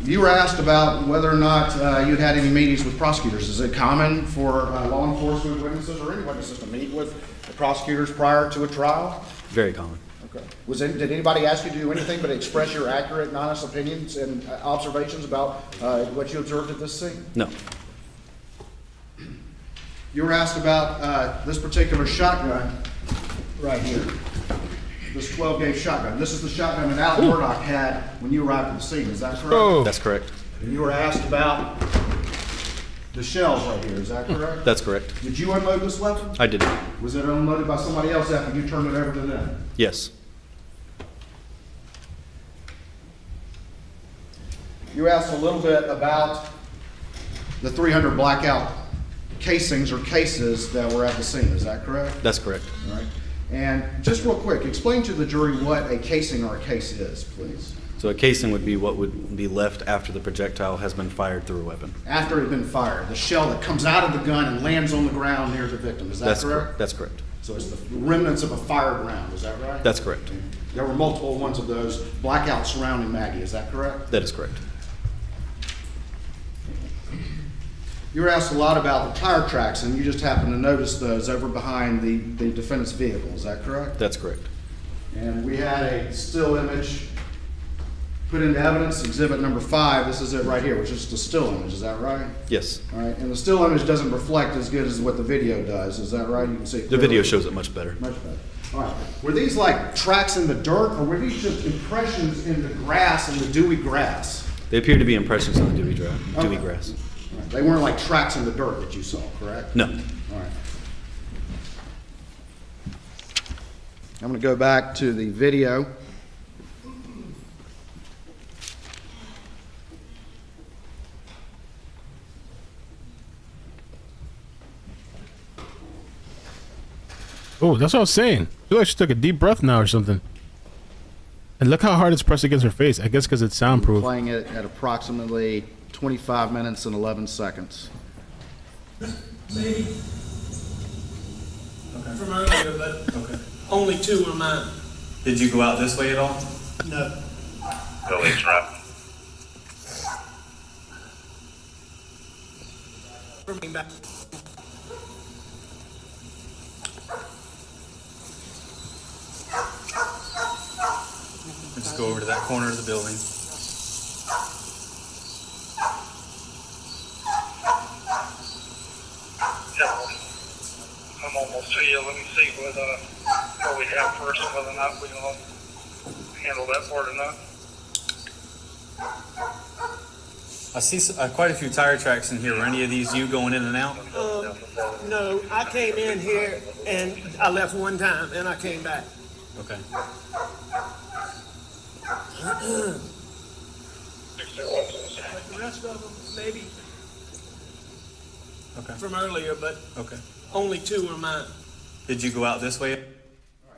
You were asked about whether or not you'd had any meetings with prosecutors. Is it common for law enforcement witnesses or any witnesses to meet with the prosecutors prior to a trial? Very common. Okay. Did anybody ask you to do anything but express your accurate and honest opinions and observations about what you observed at this scene? No. You were asked about this particular shotgun right here, this 12-gauge shotgun. This is the shotgun that Alec Murdaugh had when you arrived at the scene. Is that correct? Oh. That's correct. And you were asked about the shells right here. Is that correct? That's correct. Did you unload this weapon? I did not. Was it unloaded by somebody else after you turned it over to them? Yes. You asked a little bit about the 300 blackout casings or cases that were at the scene. Is that correct? That's correct. All right. And just real quick, explain to the jury what a casing or a case is, please. So a casing would be what would be left after the projectile has been fired through a weapon. After it had been fired, the shell that comes out of the gun and lands on the ground near the victim. Is that correct? That's correct. So it's the remnants of a fired round. Is that right? That's correct. There were multiple ones of those blackouts surrounding Maggie. Is that correct? That is correct. You were asked a lot about the tire tracks, and you just happened to notice those over behind the defendant's vehicle. Is that correct? That's correct. And we had a still image put into evidence, exhibit number 5. This is it right here, which is just a still image. Is that right? Yes. All right. And the still image doesn't reflect as good as what the video does. Is that right? You can see it The clearly. video shows it much better. Much better. All right. Were these like tracks in the dirt, or were these just impressions in the grass, in the dewy grass? They appear to be impressions on the dewy Okay. grass. All right. They weren't like tracks in the dirt that you saw, correct? No. All right. I'm going to go back to the video. Oh, that's what I was saying. I feel like she took a deep breath now or something. And look how hard it's pressed against her face. I guess because it's soundproof. Playing it at approximately 25 minutes and 11 seconds. Maybe. Okay. From earlier, but only 2 were mine. Did you go out this way at all? No. Police rep. Bring back. Just go over to that corner of the building. Yeah, I'm almost to you. Let me see what we have first and whether or not we can handle that part or not. I see quite a few tire tracks in here. Were any of these you going in and out? No, I came in here and I left one time and I came back. Okay. Like the rest of them, maybe from earlier, but only 2 were mine. Did you go out this way?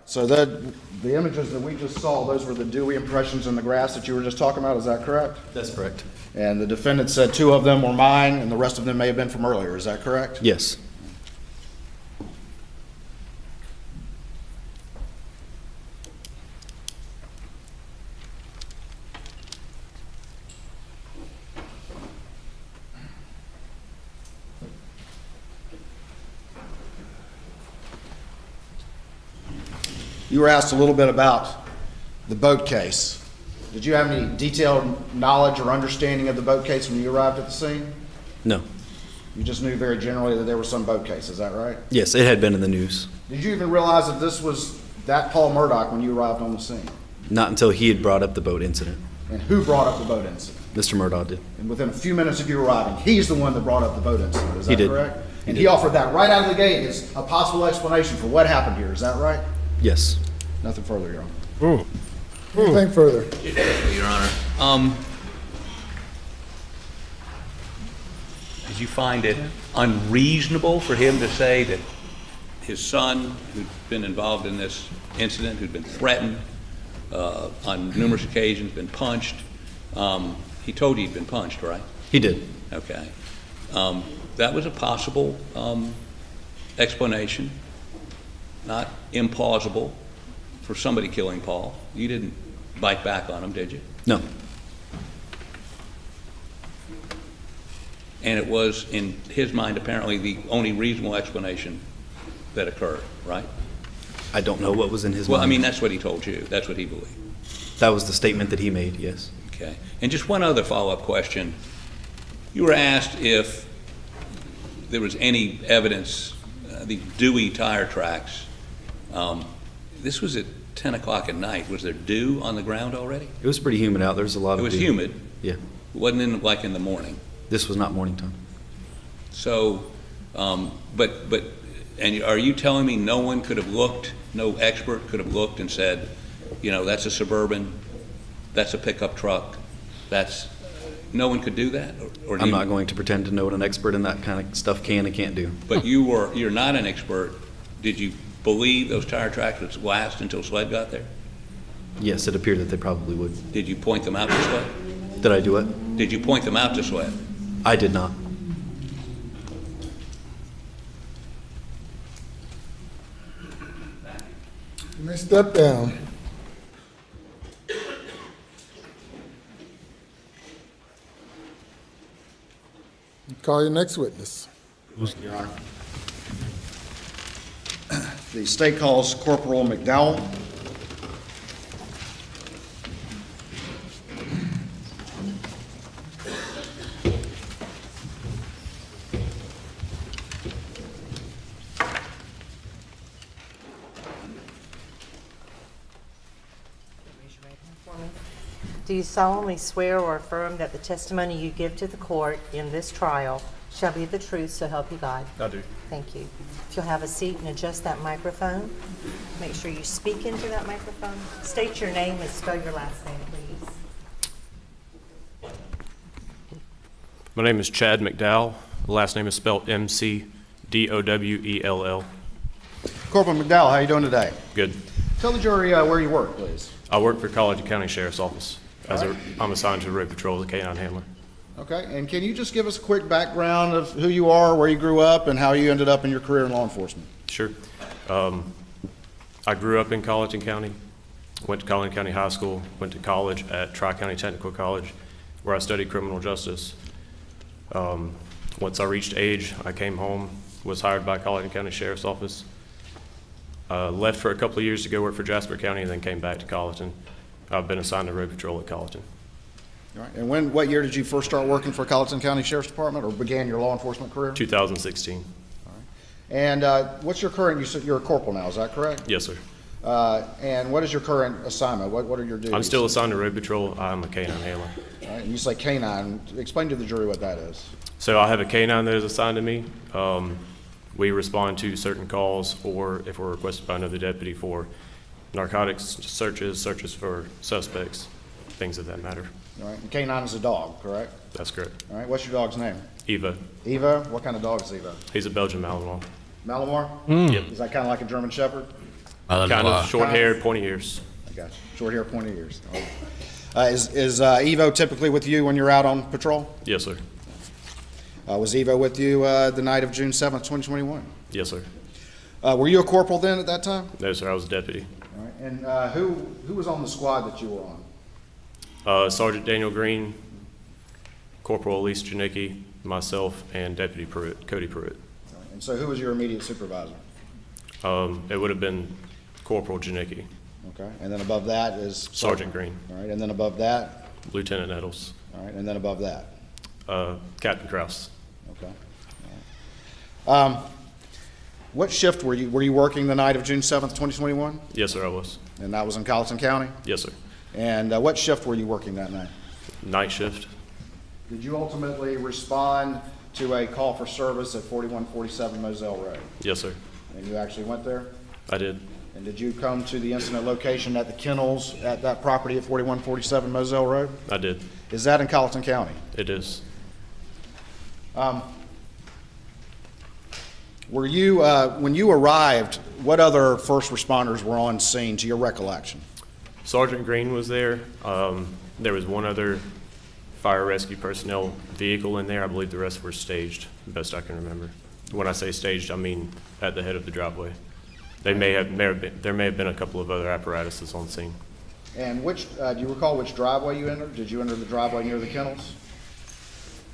So the images that we just saw, those were the dewy impressions in the grass that you were just talking about. Is that correct? That's correct. And the defendant said 2 of them were mine and the rest of them may have been from earlier. Is that correct? Yes. You were asked a little bit about the boat case. Did you have any detailed knowledge or understanding of the boat case when you arrived at the scene? No. You just knew very generally that there was some boat case. Is that right? Yes, it had been in the news. Did you even realize that this was that Paul Murdaugh when you arrived on the scene? Not until he had brought up the boat incident. And who brought up the boat incident? Mr. Murdaugh did. And within a few minutes of you arriving, he's the one that brought up the boat incident. Is that He did. correct? He And did. he offered that right out of the gate as a possible explanation for what happened here. Is that right? Yes. Nothing further, Your Honor. Anything further? Your Honor. Did you find it unreasonable for him to say that his son, who'd been involved in this incident, who'd been threatened on numerous occasions, been punched, he told you he'd been punched, right? He did. Okay. That was a possible explanation, not implausible, for somebody killing Paul. You didn't bite back on him, did you? No. And it was, in his mind, apparently the only reasonable explanation that occurred, right? I don't know what was in his Well, mind. I mean, that's what he told you. That's what he believed. That was the statement that he made, yes. Okay. And just one other follow-up question. You were asked if there was any evidence, the dewy tire tracks. This was at 10 o'clock at night. Was there dew on the ground already? It was pretty humid out. There was a lot of It was dew. humid. Yeah. It wasn't like in the morning. This was not morning time. So, and are you telling me no one could have looked, no expert could have looked and said, you know, that's a Suburban, that's a pickup truck, no one could do that? Or do I'm you- not going to pretend to know what an expert in that kind of stuff can and can't do. But you're not an expert. Did you believe those tire tracks would last until SLED got there? Yes, it appeared that they probably would. Did you point them out to SLED? Did I do it? Did you point them out to SLED? I did not. You may step down. Call your next witness. Your Honor. The state calls Corporal McDowell. Do you solemnly swear or affirm that the testimony you give to the court in this trial shall be the truth, so help you God? I do. Thank you. If you'll have a seat and adjust that microphone, make sure you speak into that microphone. State your name and spell your last name, please. My name is Chad McDowell. The last name is spelled M-C-D-O-W-E-L-L. Corporal McDowell, how are you doing today? Good. Tell the jury where you work, please. I work for College County Sheriff's Office. I'm assigned to road patrol as a canine handler. Okay, and can you just give us a quick background of who you are, where you grew up, and how you ended up in your career in law enforcement? Sure. I grew up in Colleton County, went to Colleton County High School, went to college at Tri-County Technical College, where I studied criminal justice. Once I reached age, I came home, was hired by Colleton County Sheriff's Office, left for a couple of years to go work for Jasper County, and then came back to Colleton. I've been assigned to road patrol at Colleton. All right. And what year did you first start working for Colleton County Sheriff's Department, or began your law enforcement career? 2016. All right. And what's your current, you said you're a corporal now, is that correct? Yes, sir. And what is your current assignment? What are your duties? I'm still assigned to road patrol. I'm a canine handler. All right. And you say canine. Explain to the jury what that is. So I have a canine that is assigned to me. We respond to certain calls, or if we're requested by another deputy for narcotics searches for suspects, things of that matter. All right. And canine is a dog, correct? That's correct. All right. What's your dog's name? Eva. Eva? What kind of dog is Eva? He's a Belgian Malinois. Malinois? Yep. Is that kind of like a German Shepherd? Kind of short-haired, pointy ears. I got you. Short-haired, pointy ears. Is Evo typically with you when you're out on patrol? Yes, sir. Was Evo with you the night of June 7th, 2021? Yes, sir. Were you a corporal then at that time? No, sir. I was a deputy. All right. And who was on the squad that you were on? Sergeant Daniel Green, Corporal Elise Janicki, myself, and Deputy Pruitt, Cody Pruitt. All right. And so who was your immediate supervisor? It would have been Corporal Janicki. Okay. And then above that is? Sergeant Green. All right. And then above that? Lieutenant Nettles. All right. And then above that? Captain Krause. Okay. All right. What shift were you working the night of June 7th, 2021? Yes, sir, I was. And that was in Colleton County? Yes, sir. And what shift were you working that night? Night shift. Did you ultimately respond to a call for service at 4147 Moselle Road? Yes, sir. And you actually went there? I did. And did you come to the incident location at the kennels at that property at 4147 Moselle Road? I did. Is that in Colleton County? It is. Were you, when you arrived, what other first responders were on scene to your recollection? Sergeant Green was there. There was one other fire rescue personnel vehicle in there. I believe the rest were staged, best I can remember. When I say staged, I mean at the head of the driveway. There may have been a couple of other apparatuses on scene. And do you recall which driveway you entered? Did you enter the driveway near the kennels?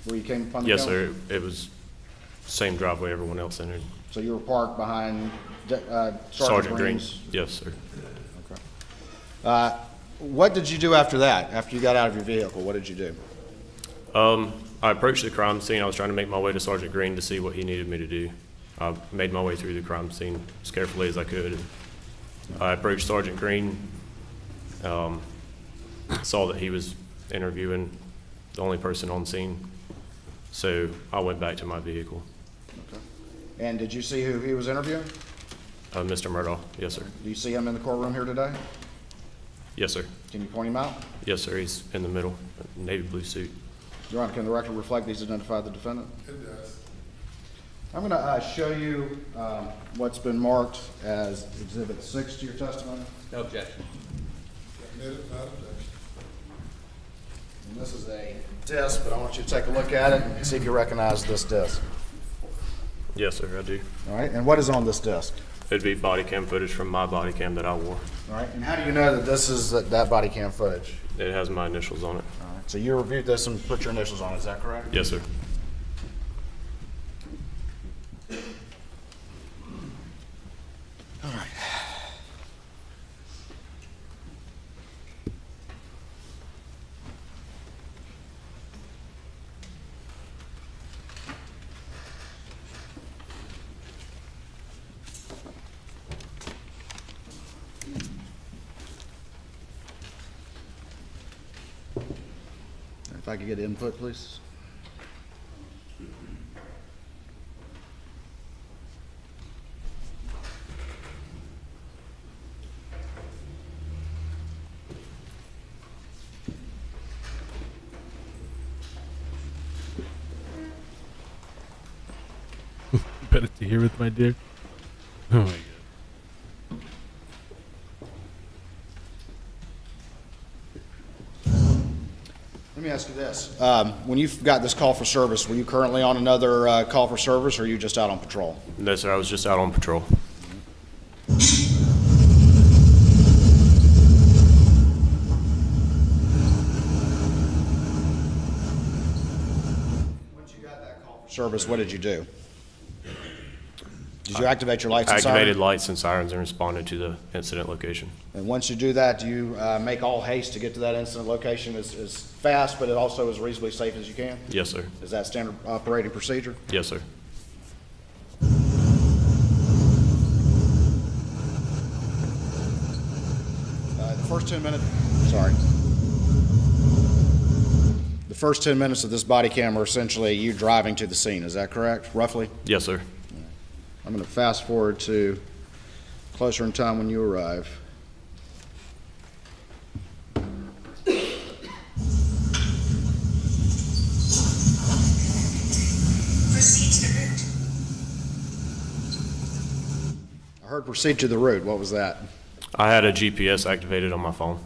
Where you came upon the Yes, kennels? sir. It was same driveway everyone else entered. So you were parked behind Sergeant Green. Green's? Yes, sir. Okay. What did you do after that? After you got out of your vehicle, what did you do? I approached the crime scene. I was trying to make my way to Sergeant Green to see what he needed me to do. I made my way through the crime scene as carefully as I could. I approached Sergeant Green, saw that he was interviewing the only person on scene, so I went back to my vehicle. Okay. And did you see who he was interviewing? Mr. Murdaugh, yes, sir. Do you see him in the courtroom here today? Yes, sir. Can you point him out? Yes, sir. He's in the middle, navy blue suit. Your Honor, can the record reflect he's identified the defendant? It does. I'm going to show you what's been marked as Exhibit 6 to your testimony. No objection. Admitted, not objection. And this is a disc, but I want you to take a look at it and see if you recognize this disc. Yes, sir, I do. All right, and what is on this disc? It'd be body cam footage from my body cam that I wore. All right, and how do you know that this is that body cam footage? It has my initials on it. All right, so you reviewed this and put your initials on it, is that correct? Yes, sir. If I could get input, please. Better to hear with my dear. Oh my god. Let me ask you this. When you got this call for service, were you currently on another call for service, or are you just out on patrol? No, sir, I was just out on patrol. Once you got that call for service, what did you do? Did you activate your lights and sirens? Activated lights and sirens and responded to the incident location. And once you do that, do you make all haste to get to that incident location as fast, but it also as reasonably safe as you can? Yes, sir. Is that standard operating procedure? Yes, sir. The first 10 minutes, sorry. The first 10 minutes of this body cam are essentially you driving to the scene, is that correct, roughly? Yes, sir. I'm going to fast forward to closer in time when you arrive. Proceed to the route. I heard proceed to the route. What was that? I had a GPS activated on my phone.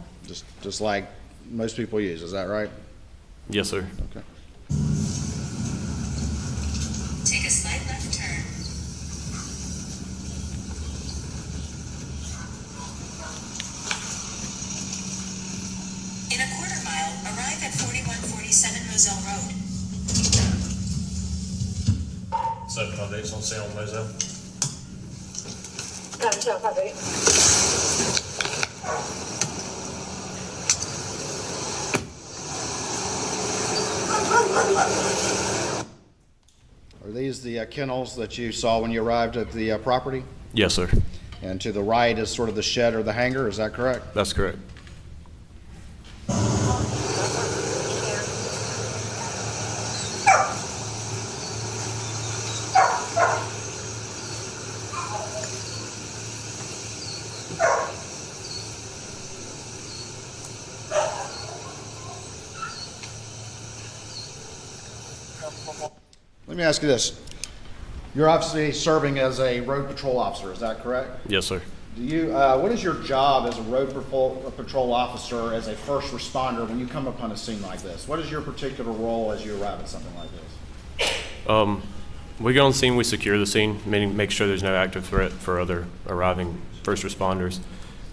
Just like most people use, is that right? Yes, sir. Okay. Take a slight left turn. In a quarter mile, arrive at 4147 Moselle Road. 758 on sale on Moselle. Are these the kennels that you saw when you arrived at the property? Yes, sir. And to the right is sort of the shed or the hangar, is that correct? That's correct. Let me ask you this. You're obviously serving as a road patrol officer, is that correct? Yes, sir. Do you, what is your job as a road patrol officer, as a first responder, when you come upon a scene like this? What is your particular role as you arrive at something like this? We go on scene, we secure the scene, meaning make sure there's no active threat for other arriving first responders.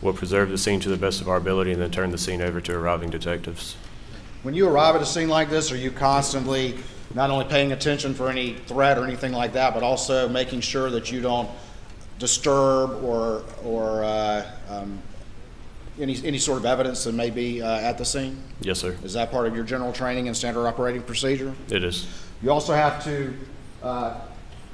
We'll preserve the scene to the best of our ability and then turn the scene over to arriving detectives. When you arrive at a scene like this, are you constantly not only paying attention for any threat or anything like that, but also making sure that you don't disturb or any sort of evidence that may be at the scene? Yes, sir. Is that part of your general training and standard operating procedure? It is. You also have to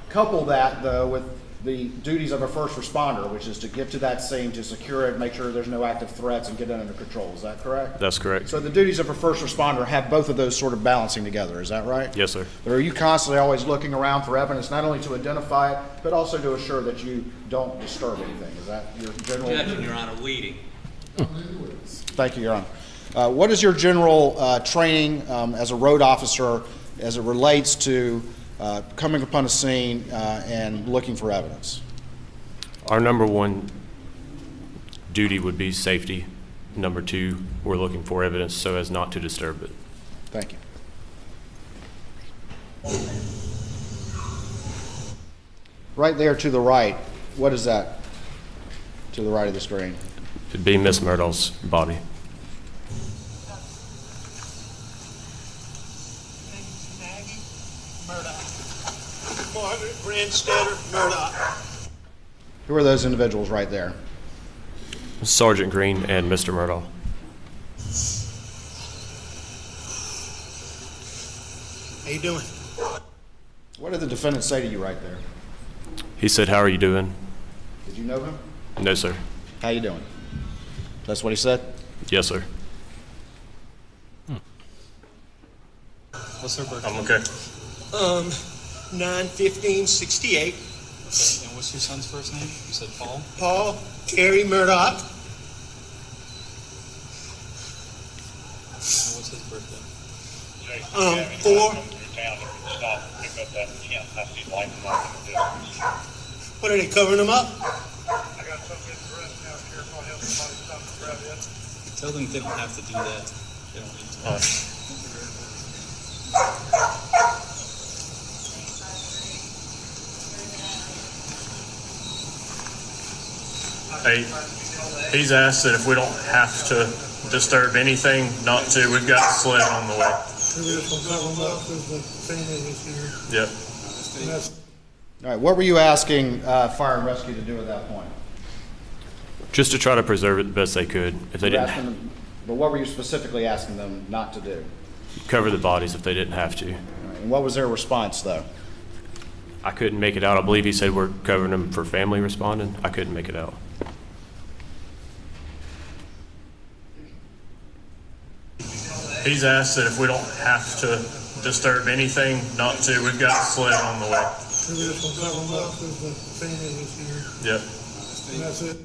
couple that, though, with the duties of a first responder, which is to get to that scene, to secure it, make sure there's no active threats, and get it under control. Is that correct? That's correct. So the duties of a first responder have both of those sort of balancing together. Is that right? Yes, sir. But are you constantly always looking around for evidence, not only to identify it, but also to assure that you don't disturb anything? Is that your general? Judge, Your Honor, weeding. Thank you, Your Honor. What is your general training as a road officer as it relates to coming upon a scene and looking for evidence? Our number one duty would be safety. Number two, we're looking for evidence so as not to disturb it. Thank you. Right there to the right, what is that to the right of the screen? It'd be Miss Murdaugh's body. Murdaugh. Margaret Brandstetter, Murdaugh. Who are those individuals right there? Sergeant Green and Mr. Murdaugh. How you doing? What did the defendant say to you right there? He said, "How are you doing?" Did you know him? No, sir. How you doing? That's what he said? Yes, sir. What's her birthday? I'm okay. 9/15/68. Okay, and what's your son's first name? You said Paul? Paul Carey Murdaugh. And what's his birthday? 4. What are they covering him up? Tell them they don't have to do that. They don't need to. Hey, he's asked that if we don't have to disturb anything, not to. We've got a sled on the way. We're just gonna cover them up because the family is here. Yep. And that's All right, what were you asking fire and rescue to do at that point? Just to try to preserve it the best they could. If they You were didn't asking them- but what were you specifically asking them not to do? cover the bodies if they didn't have to. All right, and what was their response, though? I couldn't make it out. I believe he said we're covering them for family responding. I couldn't make it out. He's asked that if we don't have to disturb anything, not to. We've got a sled on the way. we're just gonna cover them up because the family is here. Yep. And that's it.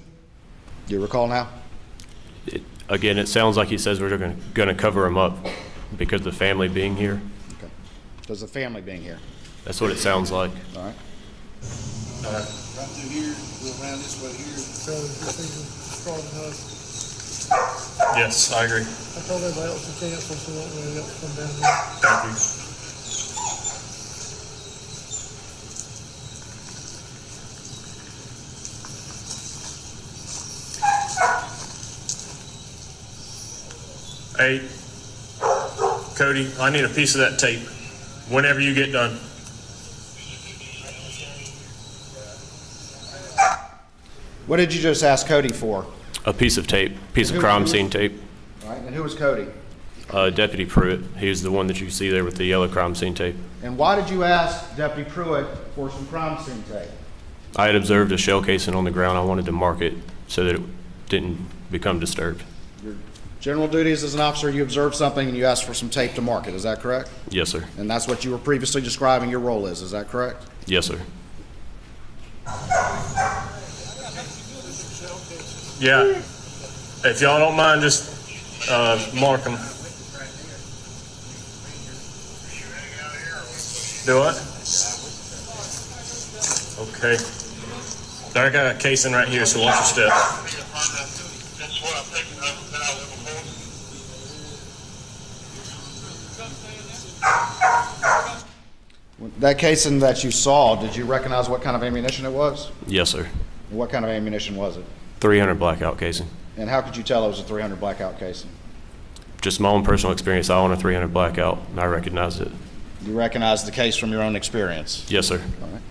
Do you recall now? Again, it sounds like he says we're going to cover them up because of the family being here. Okay. Does the family being here? That's what it sounds like. All right. Right through here, go around this way here. So this is strong enough. Yes, I agree. I told everybody else to cancel, so don't really have to come down here. Thank you. Hey, Cody, I need a piece of that tape whenever you get done. What did you just ask Cody for? A piece of tape, piece of crime scene tape. All right, and who was Cody? Deputy Pruitt. He was the one that you see there with the yellow crime scene tape. And why did you ask Deputy Pruitt for some crime scene tape? I had observed a shell casing on the ground. I wanted to mark it so that it didn't become disturbed. Your general duties as an officer, you observed something and you asked for some tape to mark it. Is that correct? Yes, sir. And that's what you were previously describing your role is that correct? Yes, sir. Yeah. If y'all don't mind, just mark them. Do what? Okay. I got a casing right here, so watch your step. That casing that you saw, did you recognize what kind of ammunition it was? Yes, sir. What kind of ammunition was it? 300 blackout casing. And how could you tell it was a 300 blackout casing? Just my own personal experience. I own a 300 blackout, and I recognized it. You recognize the case from your own experience? Yes, sir. All right.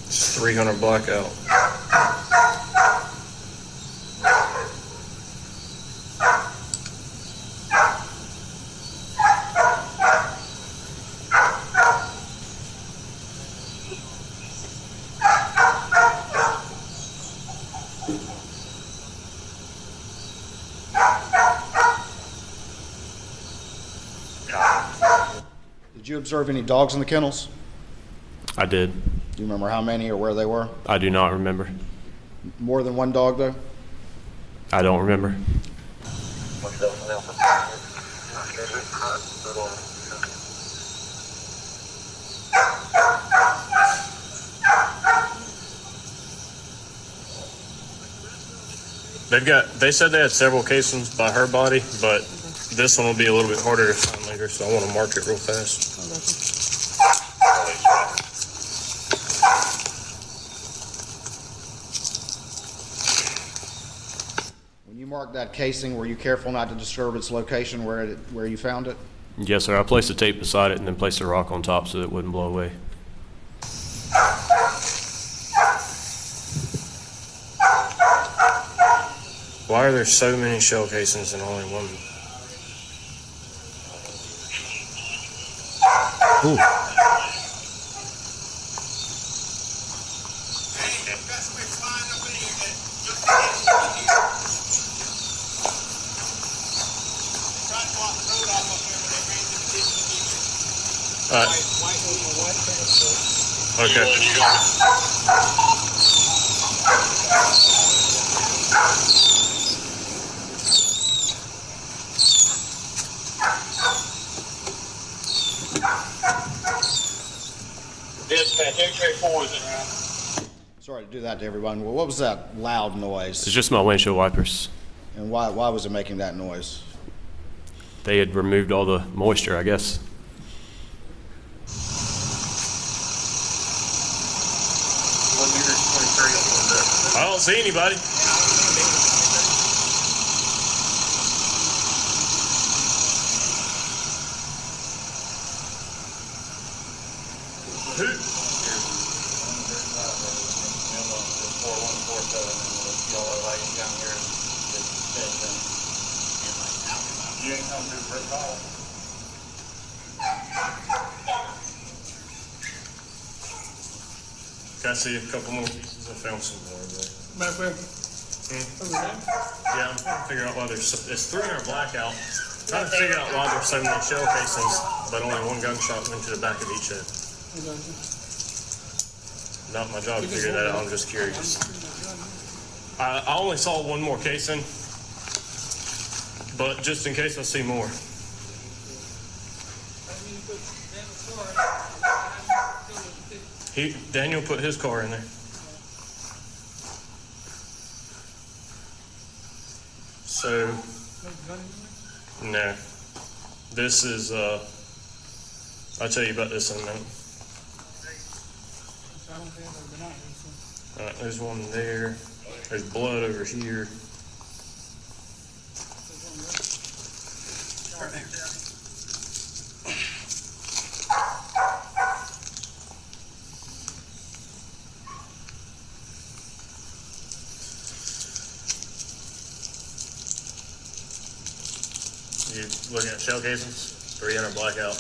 It's 300 blackout. Did you observe any dogs in the kennels? I did. Do you remember how many or where they were? I do not remember. More than one dog, though? I don't remember. They said they had several casings by her body, but this one will be a little bit harder to find later, so I want to mark it real fast. When you marked that casing, were you careful not to disturb its location where you found it? Yes, sir. I placed the tape beside it and then placed a rock on top so that it wouldn't blow away. Why are there so many shell casings and only one? Ooh. Okay. Dispatch, X-ray 4 is in round. Sorry to do that to everyone. Well, what was that loud noise? It's just my windshield wipers. And why was it making that noise? They had removed all the moisture, I guess. I don't see anybody. I see a couple more pieces. I found some more there. Over there? Yeah, I'm trying to figure out why it's 3-hour blackout. Trying to figure out why there's so many shell casings, but only one gunshot went to the back of each head. I got you. Not my job to figure that out. I'm just curious. I only saw one more casing, but just in case I see more. Daniel put his car in there. So, no. This is, I'll tell you about this in a minute. There's one there. There's blood over here. You looking at shell casings? 300 blackout.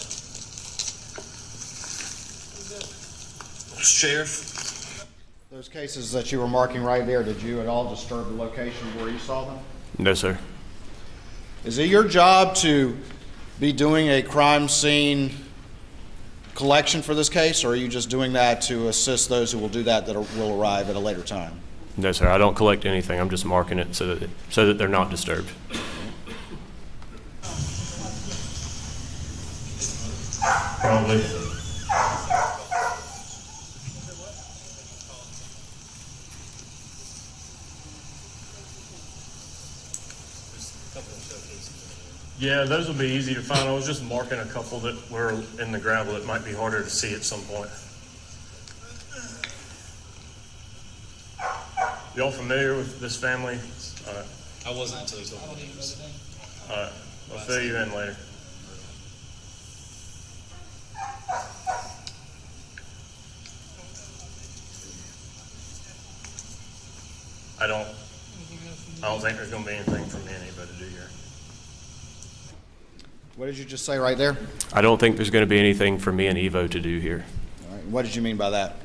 Sheriff? Those cases that you were marking right there, did you at all disturb the location where you saw them? No, sir. Is it your job to be doing a crime scene collection for this case, or are you just doing that to assist those who will do that will arrive at a later time? No, sir. I don't collect anything. I'm just marking it so that they're not disturbed. Probably. Yeah, those will be easy to find. I was just marking a couple that were in the gravel. It might be harder to see at some point. Y'all familiar with this family? I wasn't until he told me the names. All right, I'll fill you in later. I don't think there's going to be anything for me and anybody to do here. What did you just say right there? I don't think there's going to be anything for me and Evo to do here. All right. What did you mean by that?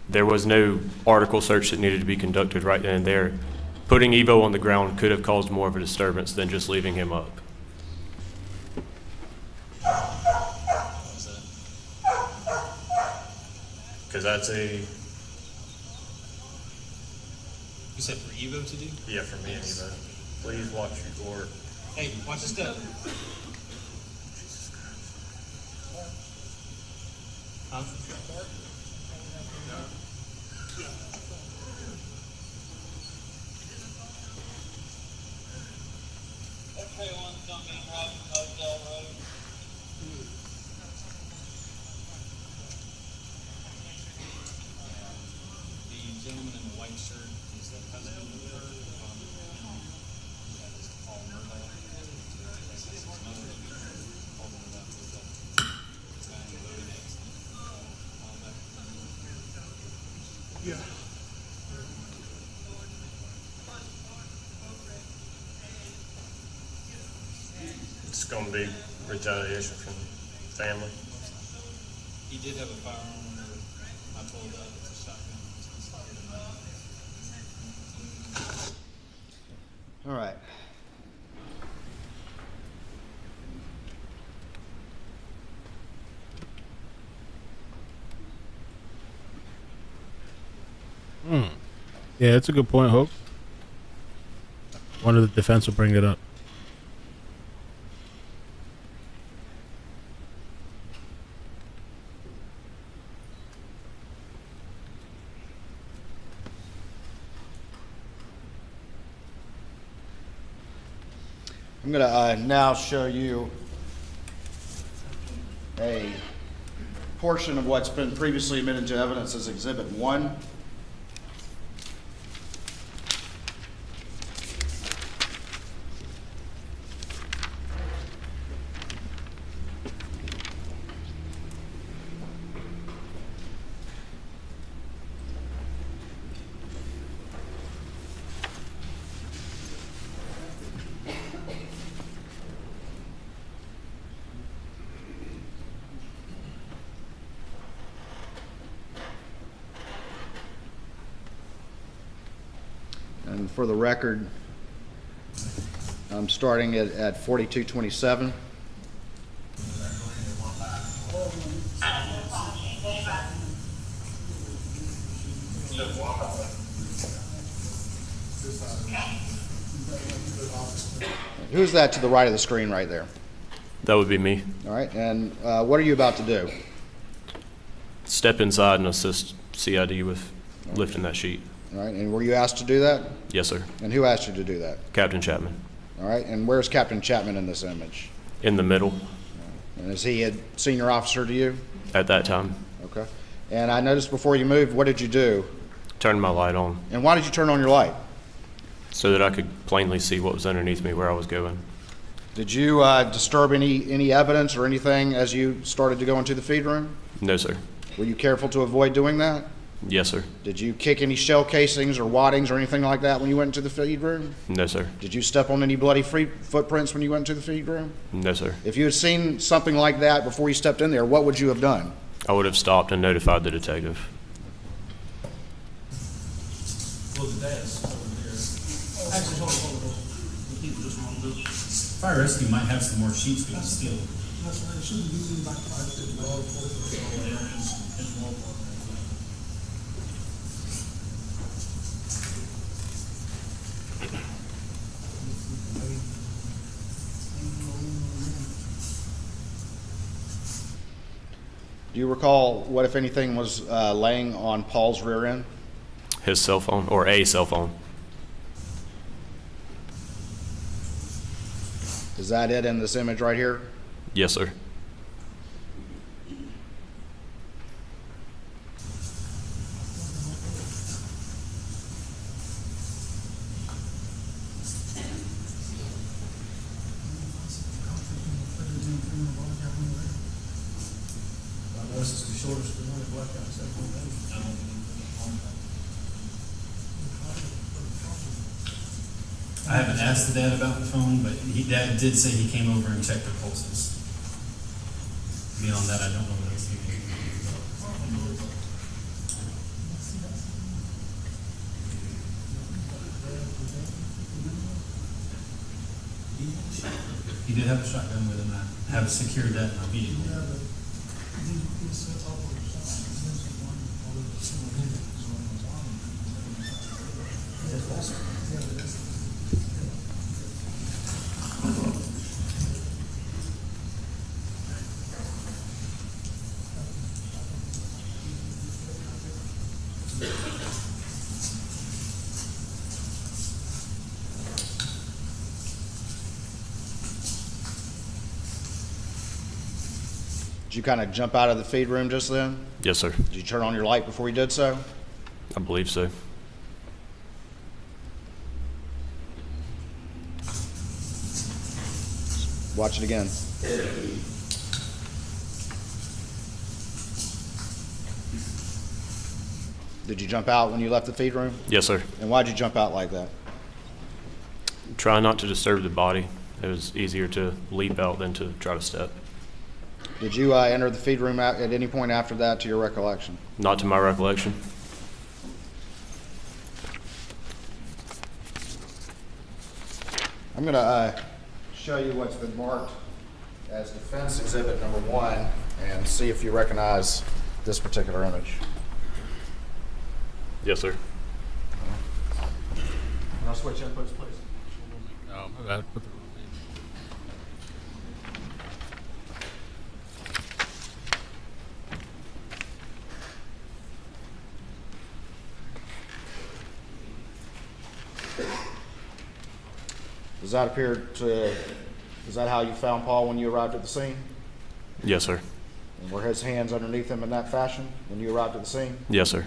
There was no article search that needed to be conducted right then and there. Putting Evo on the ground could have caused more of a disturbance than just leaving him up. Because that's a... You said for Evo to do? Yeah, for me and Evo. Please watch your... Hey, watch this go. Huh? The gentleman in the white shirt is the husband of her. That is Paul Murdaugh. That's his mother. Paul Murdaugh was the guy in the very next. Yeah. going to be retaliation from family. He did have a firearm there. I told it's a shotgun. All right. Yeah, that's a good point, Hope. One of the defense will bring it up. I'm going to now show you a portion of what's been previously admitted to evidence as Exhibit 1. And for the record, I'm starting it at 4227. Who's that to the right of the screen right there? That would be me. All right, and what are you about to do? Step inside and assist CID with lifting that sheet. All right, and were you asked to do that? Yes, sir. And who asked you to do that? Captain Chapman. All right, and where's Captain Chapman in this image? In the middle. And is he a senior officer to you? At that time. Okay. And I noticed before you moved, what did you do? Turned my light on. And why did you turn on your light? So that I could plainly see what was underneath me where I was going. Did you disturb any evidence or anything as you started to go into the feed room? No, sir. Were you careful to avoid doing that? Yes, sir. Did you kick any shell casings or waddings or anything like that when you went into the feed room? No, sir. Did you step on any bloody footprints when you went into the feed room? No, sir. If you had seen something like that before you stepped in there, what would you have done? I would have stopped and notified the detective. Well, the dad's over there. Actually, hold on. The people just want to do. Fire rescue might have some more sheets we can steal. That's right, it shouldn't be like Do you recall what, if anything, was laying on Paul's rear end? His cell phone, or a cell phone. Is that it in this image right here? Yes, sir. This is the shortest blackout second. I haven't asked the dad about the phone, but dad did say he came over and checked their pulses. Beyond that, I don't know what else he can do. He did have a shotgun with him. I have secured that in my vehicle. Did you kind of jump out of the feed room just then? Yes, sir. Did you turn on your light before you did so? I believe so. Watch it again. Did you jump out when you left the feed room? Yes, sir. And why'd you jump out like that? Try not to disturb the body It was easier to leap out than to try to step. Did you enter the feed room at any point after that, to your recollection? Not to my recollection. I'm going to show you what's been marked as Defense Exhibit Number 1 and see if you recognize this particular image. Yes, sir. I'll switch inputs, please. Oh, my bad. Put the wrong name. Does that appear to, is that how you found Paul when you arrived at the scene? Yes, sir. And were his hands underneath him in that fashion when you arrived at the scene? Yes, sir.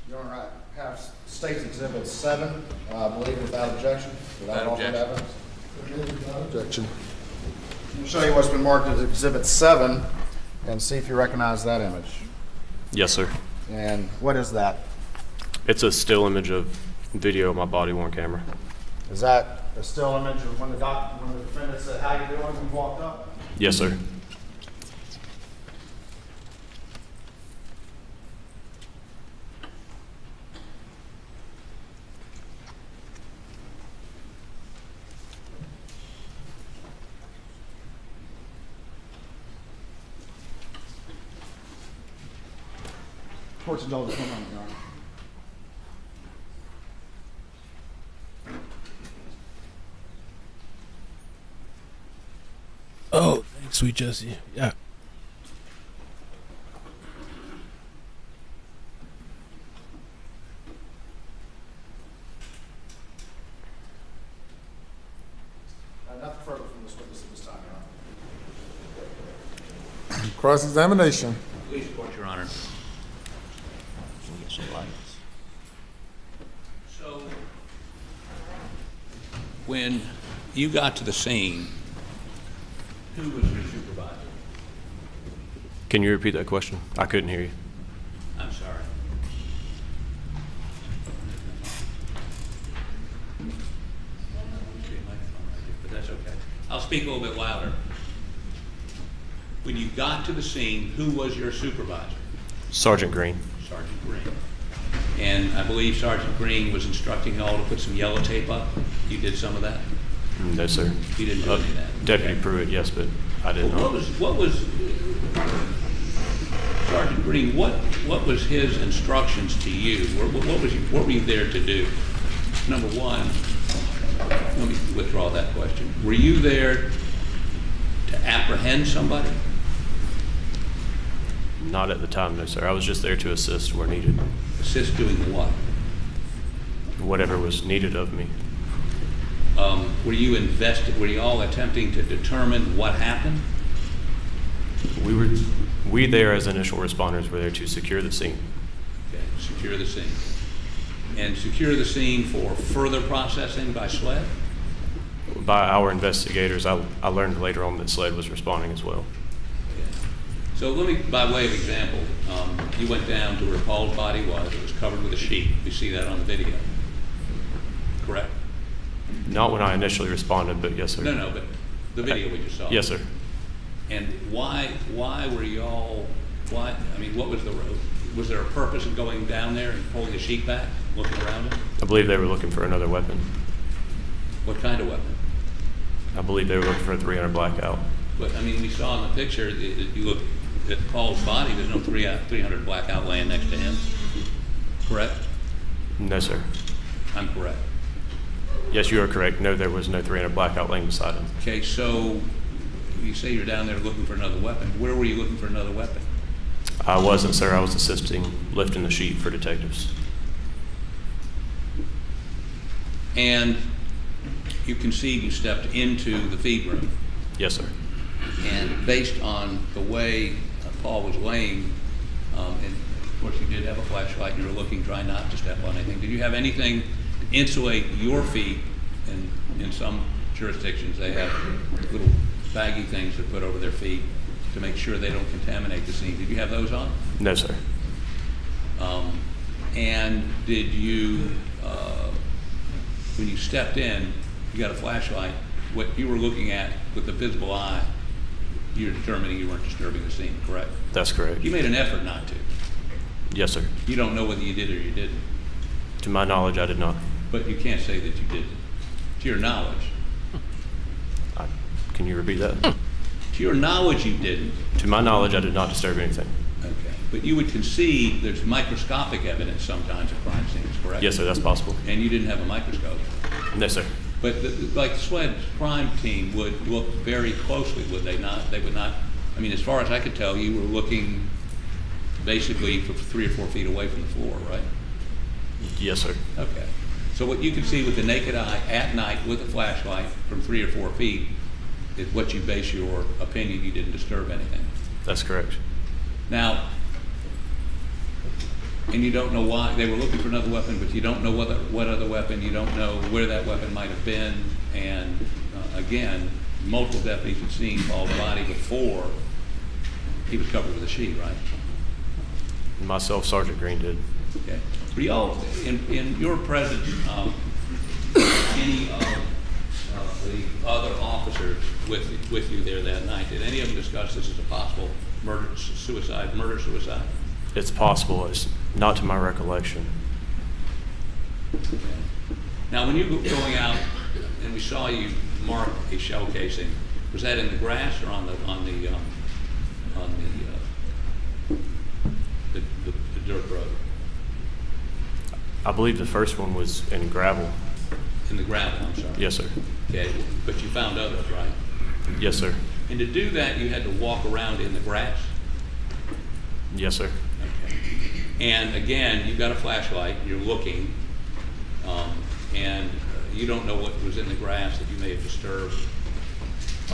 Your Honor, I have State's Exhibit 7, I believe without objection. Without offered evidence. Without objection. I'll show you what's been marked as Exhibit 7 and see if you recognize that image. Yes, sir. And what is that? It's a still image of video of my body-worn camera. Is that a still image of when the defendant said, "How you doing?" when you walked up? Yes, sir. Court's indulgence, one moment, Your Honor. Oh, thanks, sweet Jesse. Yeah. Nothing further from this witness at this time, Your Honor. Cross-examination. Please report, Your Honor. So, when you got to the scene, who was your supervisor? Can you repeat that question? I couldn't hear you. I'm sorry. But that's okay. I'll speak a little bit louder. When you got to the scene, who was your supervisor? Sergeant Green. Sergeant Green. And I believe Sergeant Green was instructing you all to put some yellow tape up. You did some of that? No, sir. You didn't do any of that? Deputy Pruitt, yes, but I didn't know. What was Sergeant Green? What was his instructions to you? What were you there to do? Number one, let me withdraw that question. Were you there to apprehend somebody? Not at the time, no, sir. I was just there to assist where needed. Assist doing what? Whatever was needed of me. Were you all attempting to determine what happened? We there as initial responders were there to secure the scene. Okay, secure the scene. And secure the scene for further processing by SLED? By our investigators, I learned later on that SLED was responding as well. So let me, by way of example, you went down to where Paul's body was. It was covered with a sheet. You see that on the video, correct? Not when I initially responded, but yes, sir. No, but the video we just saw. Yes, sir. And why were y'all, I mean, what was was there a purpose of going down there and pulling the sheet back, looking around it? I believe they were looking for another weapon. What kind of weapon? I believe they were looking for a 300 blackout. But, I mean, we saw in the picture, you look at Paul's body, there's no 300 blackout laying next to him, correct? No, sir. I'm correct. Yes, you are correct. No, there was no 300 blackout laying beside him. Okay, so you say you're down there looking for another weapon. Where were you looking for another weapon? I wasn't, sir. I was assisting lifting the sheet for detectives. And you concede you stepped into the feed room. Yes, sir. And based on the way Paul was laying, and course, you did have a flashlight. You were looking, trying not to step on anything. Did you have anything to insulate your feet? In some jurisdictions, they have little baggy things to put over their feet to make sure they don't contaminate the scene. Did you have those on? No, sir. And did you, when you stepped in, you got a flashlight, what you were looking at with the visible eye, you're determining you weren't disturbing the scene, correct? That's correct. You made an effort not to. Yes, sir. You don't know whether you did or you didn't. To my knowledge, I did not. But you can't say that you didn't. To your knowledge. Can you repeat that? To your knowledge, you didn't. To my knowledge, I did not disturb anything. Okay. But you would concede there's microscopic evidence sometimes at crime scenes, correct? Yes, sir, that's possible. And you didn't have a microscope? No, sir. But like the SWED crime team would look very closely, would they not? They would not, I mean, as far as I could tell, you were looking basically for 3 or 4 feet away from the floor, right? Yes, sir. Okay. So what you can see with the naked eye at night with a flashlight from 3 or 4 feet is what you base your opinion you didn't disturb anything. That's correct. Now, and you don't know why, they were looking for another weapon, but you don't know what other weapon, you don't know where that weapon might have been, and again, multiple deputies had seen Paul's body before he was covered with a sheet, right? Myself, Sergeant Green did. Okay. Were y'all, in your presence, any of the other officers with you there that night, did any of them discuss this as a possible murder-suicide? It's possible. It's not to my recollection. Okay. Now, when you were going out and we saw you mark a shell casing, was that in the grass or on the dirt road? I believe the first one was in gravel. In the gravel, I'm sorry. Yes, sir. Okay, but you found others, right? Yes, sir. And to do that, you had to walk around in the grass? Yes, sir. Okay. And again, you've got a flashlight, you're looking, and you don't know what was in the grass that you may have disturbed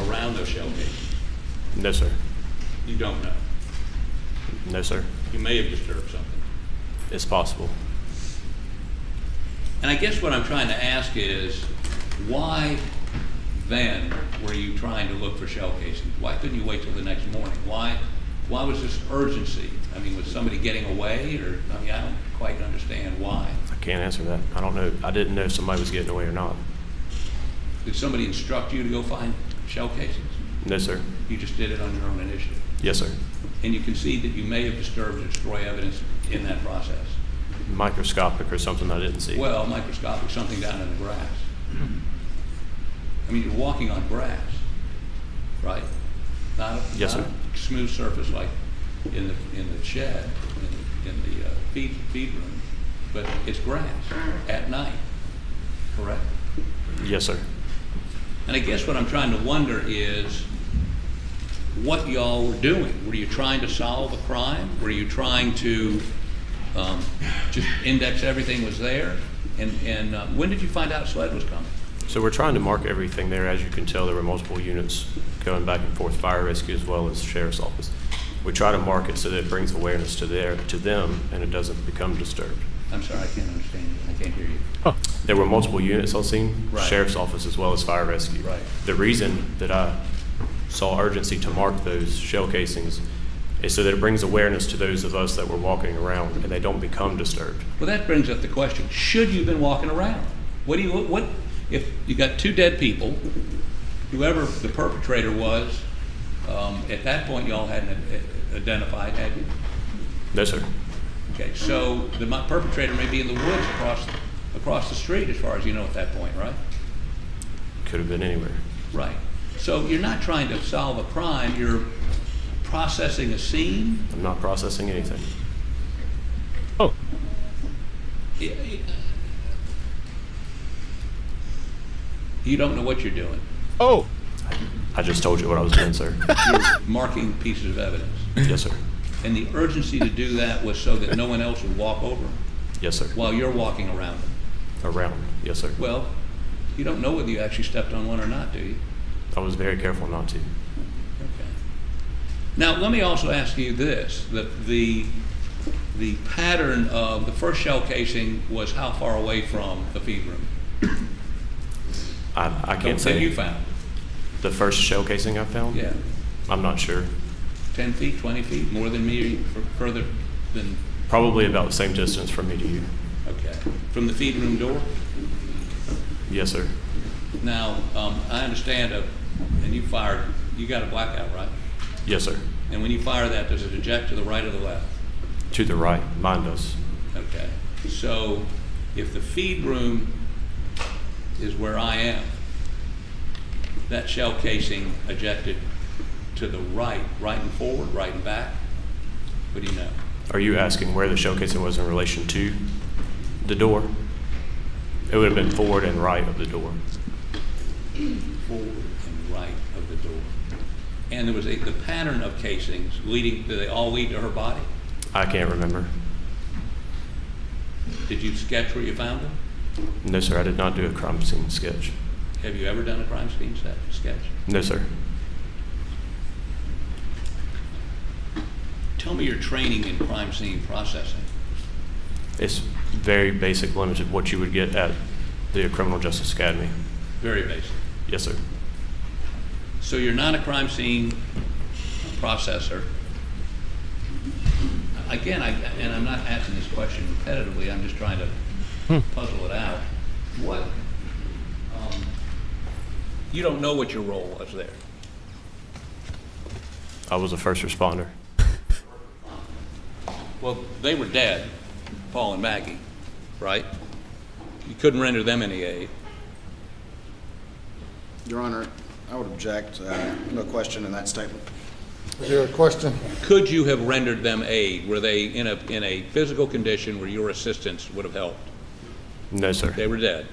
around those shell casings? No, sir. You don't know? No, sir. You may have disturbed something. It's possible. And I guess what I'm trying to ask is, why then were you trying to look for shell casings? Why couldn't you wait till the next morning? Why was this urgency? I mean, was somebody getting away, or, I mean, I don't quite understand why. I can't answer that. I don't know. I didn't know if somebody was getting away or not. Did somebody instruct you to go find shell casings? No, sir. You just did it on your own initiative? Yes, sir. And you concede that you may have disturbed or destroyed evidence in that process? Microscopic or something I didn't see. Well, microscopic, something down in the grass. I mean, you're walking on grass, right? Not Yes, a sir. smooth surface like in the shed, in the feed room, but it's grass at night, correct? Yes, sir. And I guess what I'm trying to wonder is what y'all were doing. Were you trying to solve a crime? Were you trying to just index everything was there? And when did you find out SLED was coming? So we're trying to mark everything there. As you can tell, there were multiple units going back and forth, fire rescue as well as sheriff's office. We try to mark it so that it brings awareness to them and it doesn't become disturbed. I'm sorry, I can't understand you. I can't hear you. There were multiple units on scene, Right. sheriff's office as well as fire rescue. Right. The reason that I saw urgency to mark those shell casings is so that it brings awareness to those of us that were walking around and they don't become disturbed. Well, that brings up the question, should you have been walking around? What if you got 2 dead people, whoever the perpetrator was, at that point y'all hadn't identified, had you? No, sir. Okay, so the perpetrator may be in the woods across the street as far as you know at that point, right? Could have been anywhere. Right. So you're not trying to solve a crime, you're processing a scene? I'm not processing anything. Oh. You don't know what you're doing. Oh. I just told you what I was doing, sir. You're marking pieces of evidence. Yes, sir. And the urgency to do that was so that no one else would walk over them? Yes, sir. While you're walking around them? Around, yes, sir. Well, you don't know whether you actually stepped on one or not, do you? I was very careful not to. Okay. Now, let me also ask you this, that the the pattern of the first shell casing was how far away from the feed room? I can't say. That you found? The first shell casing I found? Yeah. I'm not sure. 10 feet, 20 feet, more than me, further than? Probably about the same distance from me to you. Okay. From the feed room door? Yes, sir. Now, I understand, and you got a blackout, right? Yes, sir. And when you fire that, does it eject to the right or the left? To the right. Mine does. Okay. So if the feed room is where I am, that shell casing ejected to the right and forward, right and back? What do you know? Are you asking where the shell casing was in relation to the door? It would have been forward and right of the door. Forward and right of the door. And there was the pattern of casings leading, do they all lead to her body? I can't remember. Did you sketch where you found them? No, sir. I did not do a crime scene sketch. Have you ever done a crime scene sketch? No, sir. Tell me your training in crime scene processing. It's very basic, limited what you would get at the Criminal Justice Academy. Very basic. Yes, sir. So you're not a crime scene processor. Again, and I'm not asking this question repetitively, I'm just trying to puzzle it out. What, you don't know what your role was there? I was a first responder. Well, they were dead, Paul and Maggie, right? You couldn't render them any aid. Your Honor, I would object. No question in that statement. Is there a question? Could you have rendered them aid? Were they in a physical condition where your assistance would have helped? No, sir. They were dead,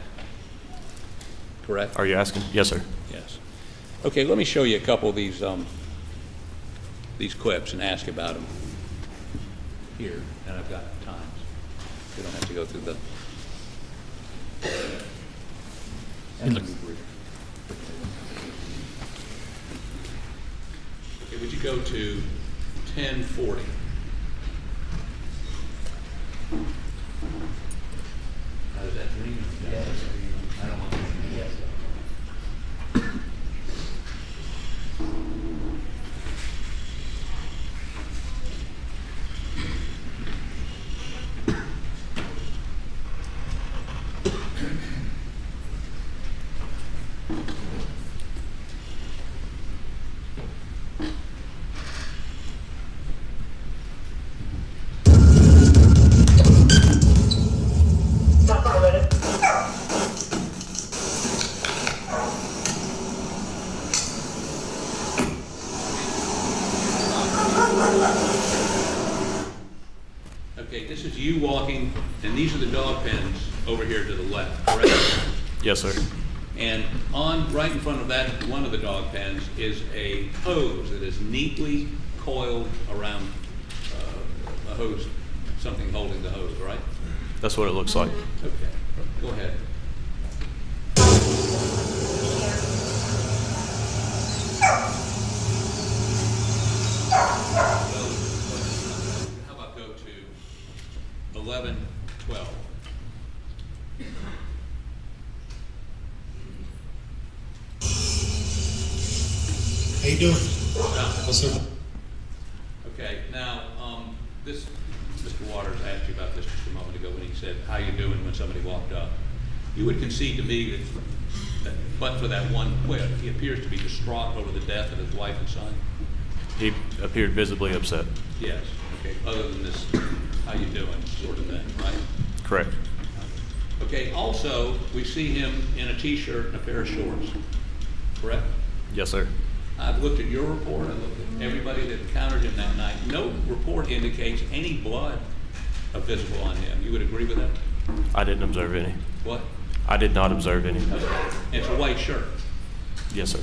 correct? Are you asking? Yes, sir. Yes. Okay, let me show you a couple of these clips and ask about them here, and I've got times. We don't have to go through the. And let me brief. Okay, would you go to 1040? How does that ring? Yes. I don't want to. Yes. Okay, this is you walking, and these are the dog pens over here to the left, correct? Yes, sir. And on right in front of that, one of the dog pens is a hose that is neatly coiled around a hose, something holding the hose, right? That's what it looks like. Okay, go ahead. How about go to 11:12? How you doing? What's up? Okay, now, this, Mr. Waters asked you about this just a moment ago when he said, how you doing when somebody walked up. You would concede to me that but for that one quip, he appears to be distraught over the death of his wife and son? He appeared visibly upset. Yes, okay, other than this, how you doing sort of thing, right? Correct. Okay, also, we see him in a t-shirt and a pair of shorts, correct? Yes, sir. I've looked at your report, I've looked at everybody that encountered him that night. No report indicates any blood visible on him. You would agree with that? I didn't observe any. What? I did not observe any. Okay. It's a white shirt. Yes, sir.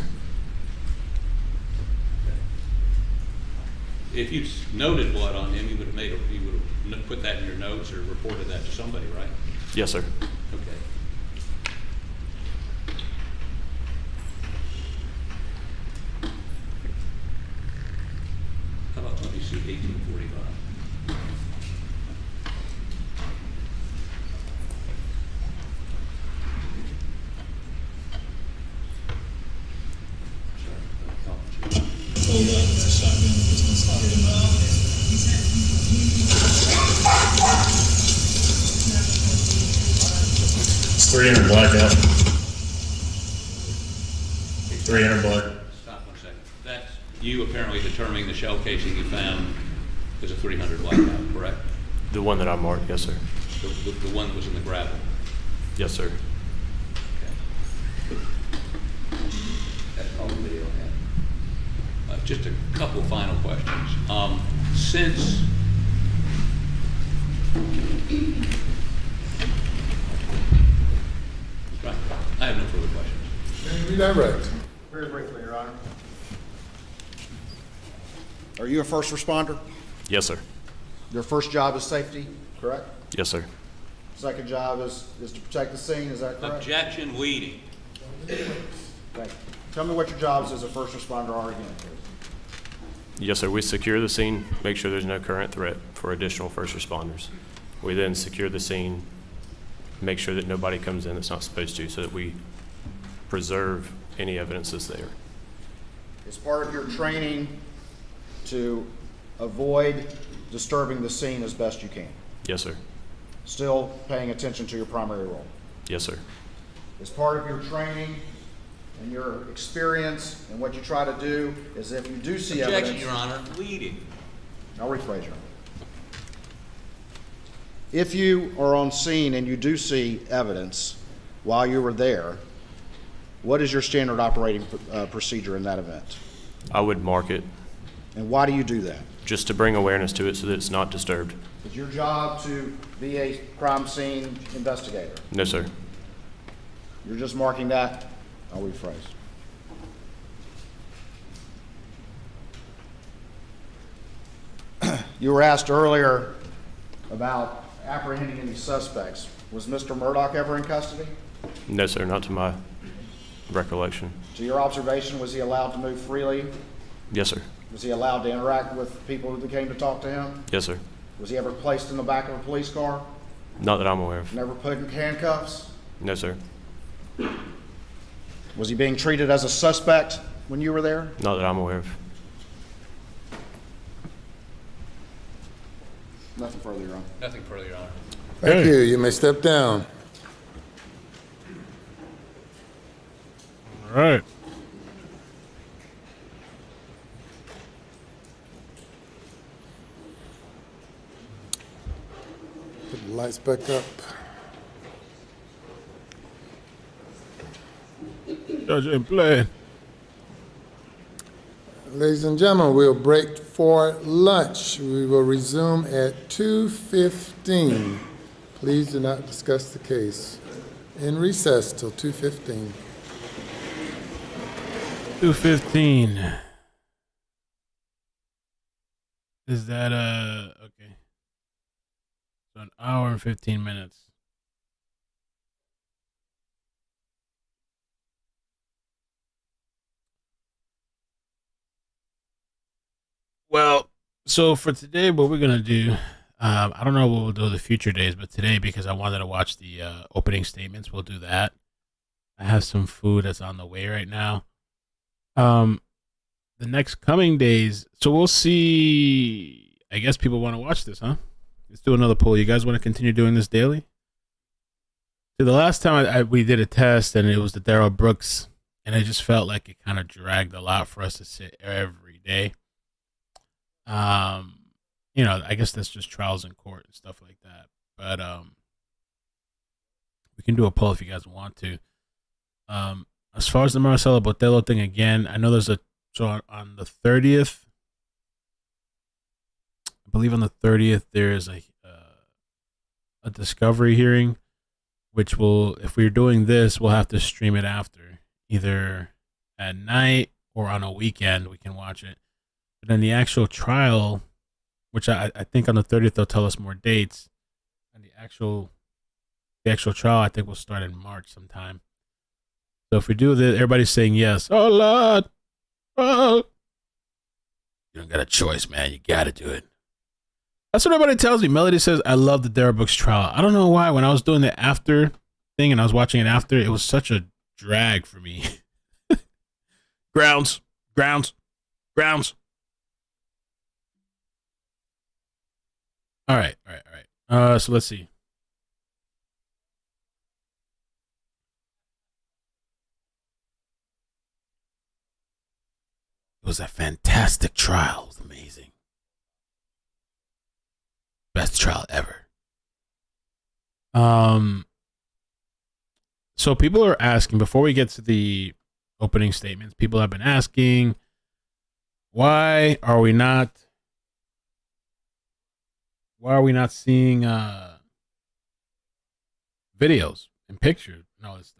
If you noted blood on him, you would have put that in your notes or reported that to somebody, right? Yes, sir. Okay. How about, let me see, 1845. It's a shotgun pistol slotted in the It's 300 blackout. 300 black. Stop 1 second. That's you apparently determining the shell casing you found is a 300 blackout, correct? The one that I marked, yes, sir. The one that was in the gravel. Yes, sir. That's all the video I had. Just a couple final questions. Since right, I have no further questions. Redirect. Very briefly, Your Honor. Are you a first responder? Yes, sir. Your first job is safety, correct? Yes, sir. Second job is to protect the scene, is that correct? Objection leading. Thank you. Tell me what your jobs as a first responder are again, please. Yes, sir. We secure the scene, make sure there's no current threat for additional first responders. We then secure the scene, make sure that nobody comes in that's not supposed to, so that we preserve any evidence that's there. Is part of your training to avoid disturbing the scene as best you can? Yes, sir. Still paying attention to your primary role? Yes, sir. Is part of your training and your experience and what you try to do is if you do see evidence... Objection, Your Honor. Leading. I'll rephrase, Your Honor. If you are on scene and you do see evidence while you were there, what is your standard operating procedure in that event? I would mark it. And why do you do that? Just to bring awareness to it so that it's not disturbed. Is your job to be a crime scene investigator? No, sir. You're just marking that? I'll rephrase. You were asked earlier about apprehending any suspects. Was Mr. Murdaugh ever in custody? No, sir, not to my recollection. To your observation, was he allowed to move freely? Yes, sir. Was he allowed to interact with people who came to talk to him? Yes, sir. Was he ever placed in the back of a police car? Not that I'm aware of. Never put in handcuffs? No, sir. Was he being treated as a suspect when you were there? Not that I'm aware of. Nothing further, Your Honor. Nothing further, Your Honor. Thank you. You may step down. All right. Put the lights back up. Judge in play. Ladies and gentlemen, we'll break for lunch. We will resume at 2:15. Please do not discuss the case. In recess till 2:15. 2:15. Is that okay? So an hour and 15 minutes. Well, so for today, what we're gonna do, I don't know what we'll do the future days, but today, because I wanted to watch the opening statements, we'll do that. I have some food that's on the way right now. The next coming days, so we'll see. I guess people want to watch this, huh? Let's do another poll. You guys want to continue doing this daily? So the last time we did a test, and it was the Darrell Brooks, and I just felt like it kind of dragged a lot for us to sit every day. You know, I guess that's just trials in court and stuff like that. But we can do a poll if you guys want to. As far as the Marcelo Botello thing, again, I know there's on the 30th, I believe on the 30th there is a discovery hearing, which will, if we're doing this, we'll have to stream it after, either at night or on a weekend. We can watch it. But then the actual trial, which I think on the 30th they'll tell us more dates, and the actual trial I think will start in March sometime. So if we do this, everybody's saying yes. Oh Lord, oh, you don't got a choice, man. You got to do it. That's what everybody tells me. Melody says I love the Darrell Brooks trial. I don't know why. When I was doing the after thing and I was watching it after, it was such a drag for me. Grounds. All right. So let's see. It was a fantastic trial. It was amazing. Best trial ever. So people are asking, before we get to the opening statements, people have been asking, why are we not seeing videos and pictures and all this stuff?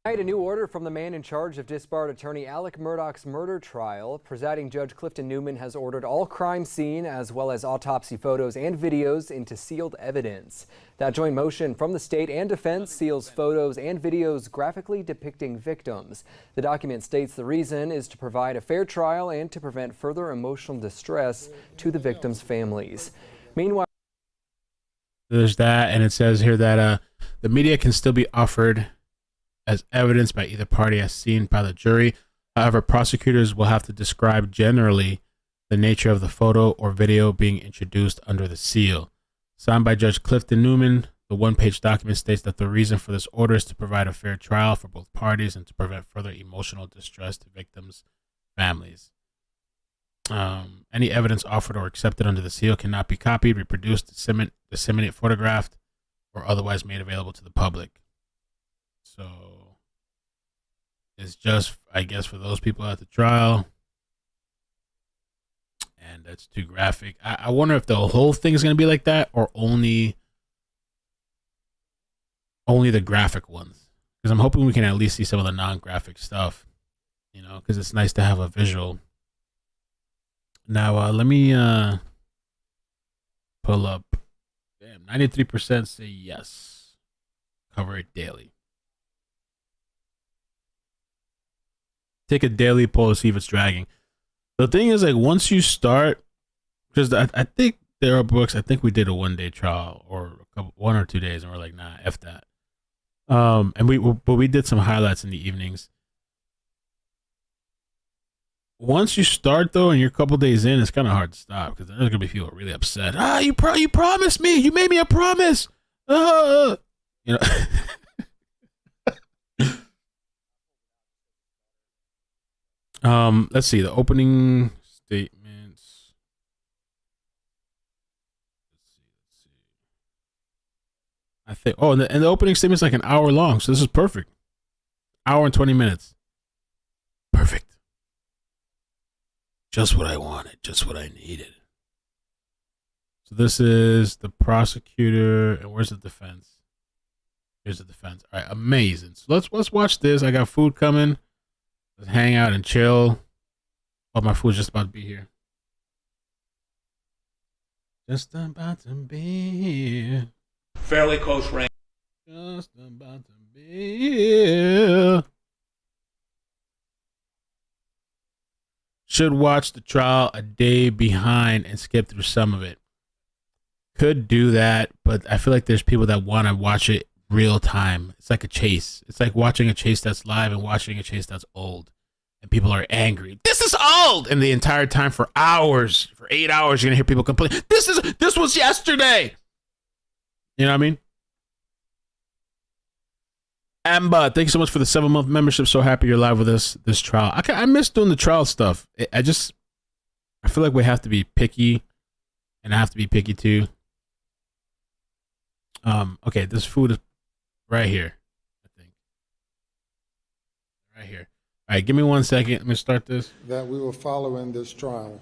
Tonight, a new order from the man in charge of disbarred attorney Alec Murdaugh's murder trial. Presiding Judge Clifton Newman has ordered all crime scene as well as autopsy photos and videos into sealed evidence. That joint motion from the state and defense seals photos and videos graphically depicting victims. The document states the reason is to provide a fair trial and to prevent further emotional distress to the victims' families. Meanwhile, there's that, and it says here that the media can still be offered as evidence by either party as seen by the jury. However, prosecutors will have to describe generally the nature of the photo or video being introduced under the seal. Signed by Judge Clifton Newman, the one-page document states that the reason for this order is to provide a fair trial for both parties and to prevent further emotional distress to victims' families. Any evidence offered or accepted under the seal cannot be copied, reproduced, disseminated, photographed, or otherwise made available to the public. So it's just, I guess, for those people at the trial. And that's too graphic. I wonder if the whole thing is going to be like that or only the graphic ones. Because I'm hoping we can at least see some of the non-graphic stuff. You know, because it's nice to have a visual. Now, let me pull up. Damn, 93% say yes. Cover it daily. Take a daily poll to see if it's dragging. The thing is, like, once you start, because I think there are books, I think we did a 1-day trial or 1 or 2 days, and we're like, nah, F that. And we did some highlights in the evenings. Once you start, though, and you're a couple days in, it's kind of hard to stop because there's going to be people really upset. You promised me. You made me a promise. You know. Let's see the opening statements. Let's see. I think. Oh, and the opening statement's like an hour long, so this is perfect. Hour and 20 minutes. Perfect. Just what I wanted. Just what I needed. So this is the prosecutor, and where's the defense? Here's the defense. All right, amazing. So let's watch this. I got food coming. Let's hang out and chill. Oh, my food's just about to be here. Just about to be here. Fairly close range. Just about to be here. Should watch the trial a day behind and skip through some of it. Could do that, but I feel like there's people that want to watch it real time. It's like a chase. It's like watching a chase that's live and watching a chase that's old. And people are angry. This is old! And the entire time for hours, for 8 hours, you're going to hear people complain. This was yesterday! You know what I mean? Amber, thank you so much for the 7-month membership. So happy you're live with us this trial. I miss doing the trial stuff. I feel like we have to be picky, and I have to be picky too. Okay, this food is right here. I think right here. All right, give me 1 second. Let me start this. That we will follow in this trial. All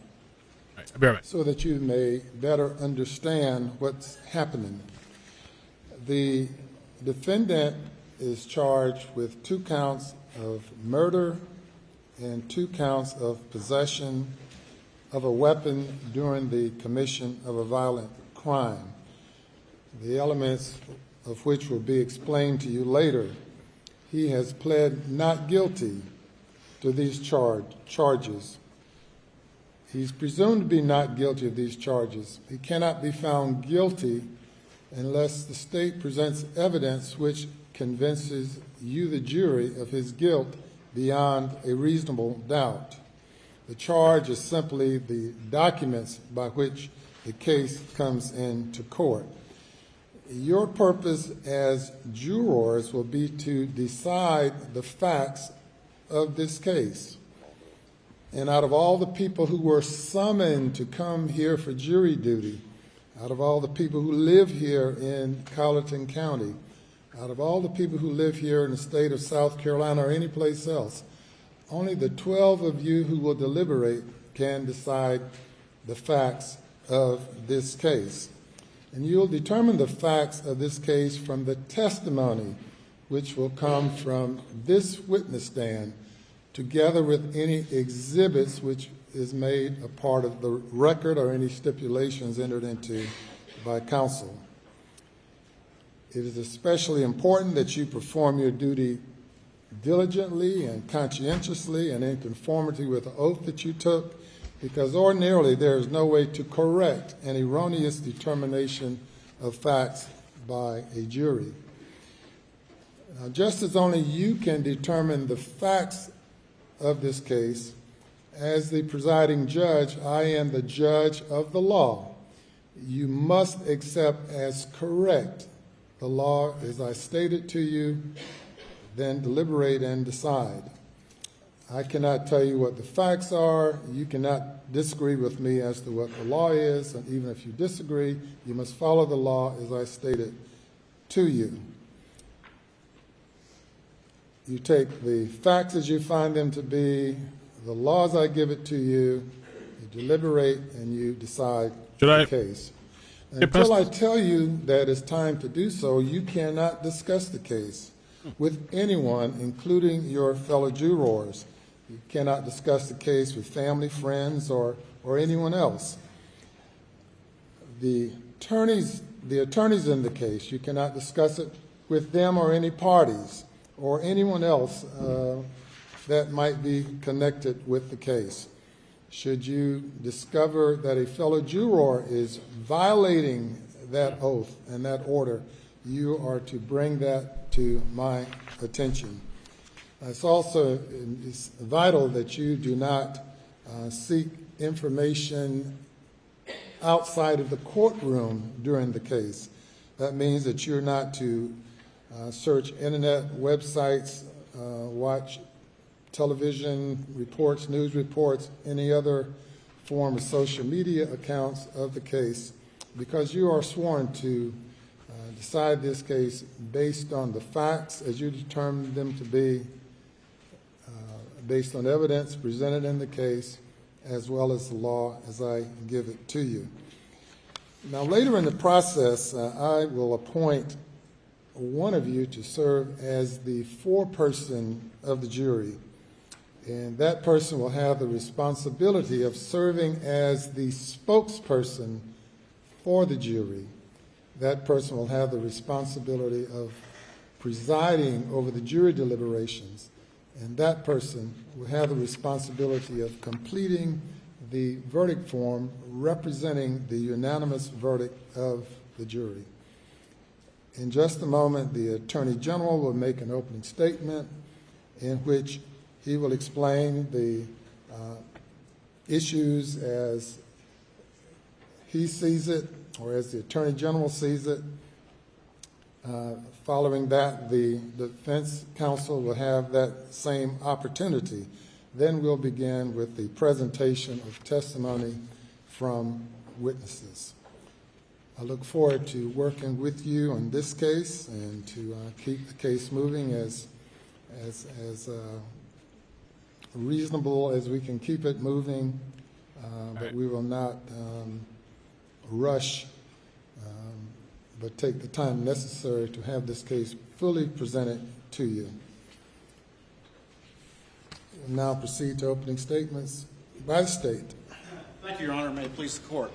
right, I'll be right back. So that you may better understand what's happening. The defendant is charged with 2 counts of murder and 2 counts of possession of a weapon during the commission of a violent crime, the elements of which will be explained to you later. He has pled not guilty to these charges. He's presumed to be not guilty of these charges. He cannot be found guilty unless the state presents evidence which convinces you, the jury, of his guilt beyond a reasonable doubt. The charge is simply the documents by which the case comes into court. Your purpose as jurors will be to decide the facts of this case. And out of all the people who were summoned to come here for jury duty, out of all the people who live here in Colleton County, out of all the people who live here in the state of South Carolina or any place else, only the 12 of you who will deliberate can decide the facts of this case. And you'll determine the facts of this case from the testimony which will come from this witness stand, together with any exhibits which is made a part of the record or any stipulations entered into by counsel. It is especially important that you perform your duty diligently and conscientiously and in conformity with the oath that you took, because ordinarily there is no way to correct an erroneous determination of facts by a jury. Now, just as only you can determine the facts of this case, as the presiding judge, I am the judge of the law. You must accept as correct the law as I stated to you, then deliberate and decide. I cannot tell you what the facts are. You cannot disagree with me as to what the law is, and even if you disagree, you must follow the law as I stated to you. You take the facts as you find them to be, the laws I give it to you, you deliberate, and you decide the case. Until I tell you that it's time to do so, you cannot discuss the case with anyone, including your fellow jurors. You cannot discuss the case with family, friends, or anyone else. The attorneys in the case, you cannot discuss it with them or any parties or anyone else that might be connected with the case. Should you discover that a fellow juror is violating that oath and that order, you are to bring that to my attention. It's also vital that you do not seek information outside of the courtroom during the case. That means that you're not to search internet websites, watch television reports, news reports, any other form of social media accounts of the case, because you are sworn to decide this case based on the facts as you determine them to be, based on evidence presented in the case, as well as the law as I give it to you. Now, later in the process, I will appoint one of you to serve as the foreperson of the jury, and that person will have the responsibility of serving as the spokesperson for the jury. That person will have the responsibility of presiding over the jury deliberations, and that person will have the responsibility of completing the verdict form representing the unanimous verdict of the jury. In just a moment, the Attorney General will make an opening statement in which he will explain the issues as he sees it, or as the Attorney General sees it. Following that, the defense counsel will have that same opportunity. Then we'll begin with the presentation of testimony from witnesses. I look forward to working with you on this case and to keep the case moving as reasonable as we can keep it moving, but we will not rush, but take the time necessary to have this case fully presented to you. We'll now proceed to opening statements by the state. Thank you, Your Honor. May it please the court.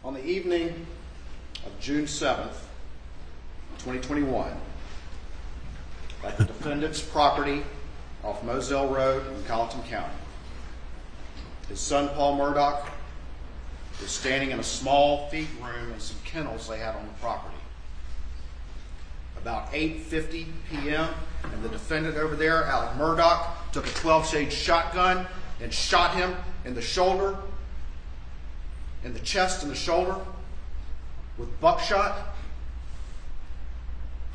On the evening of June 7th, 2021, at the defendant's property off Moselle Road in Colleton County, his son, Paul Murdaugh, was standing in a small feed room and some kennels they had on the property. About 8:50 p.m., and the defendant over there, Alec Murdaugh, took a 12-shade shotgun and shot him in the shoulder, in the chest and the shoulder with buckshot.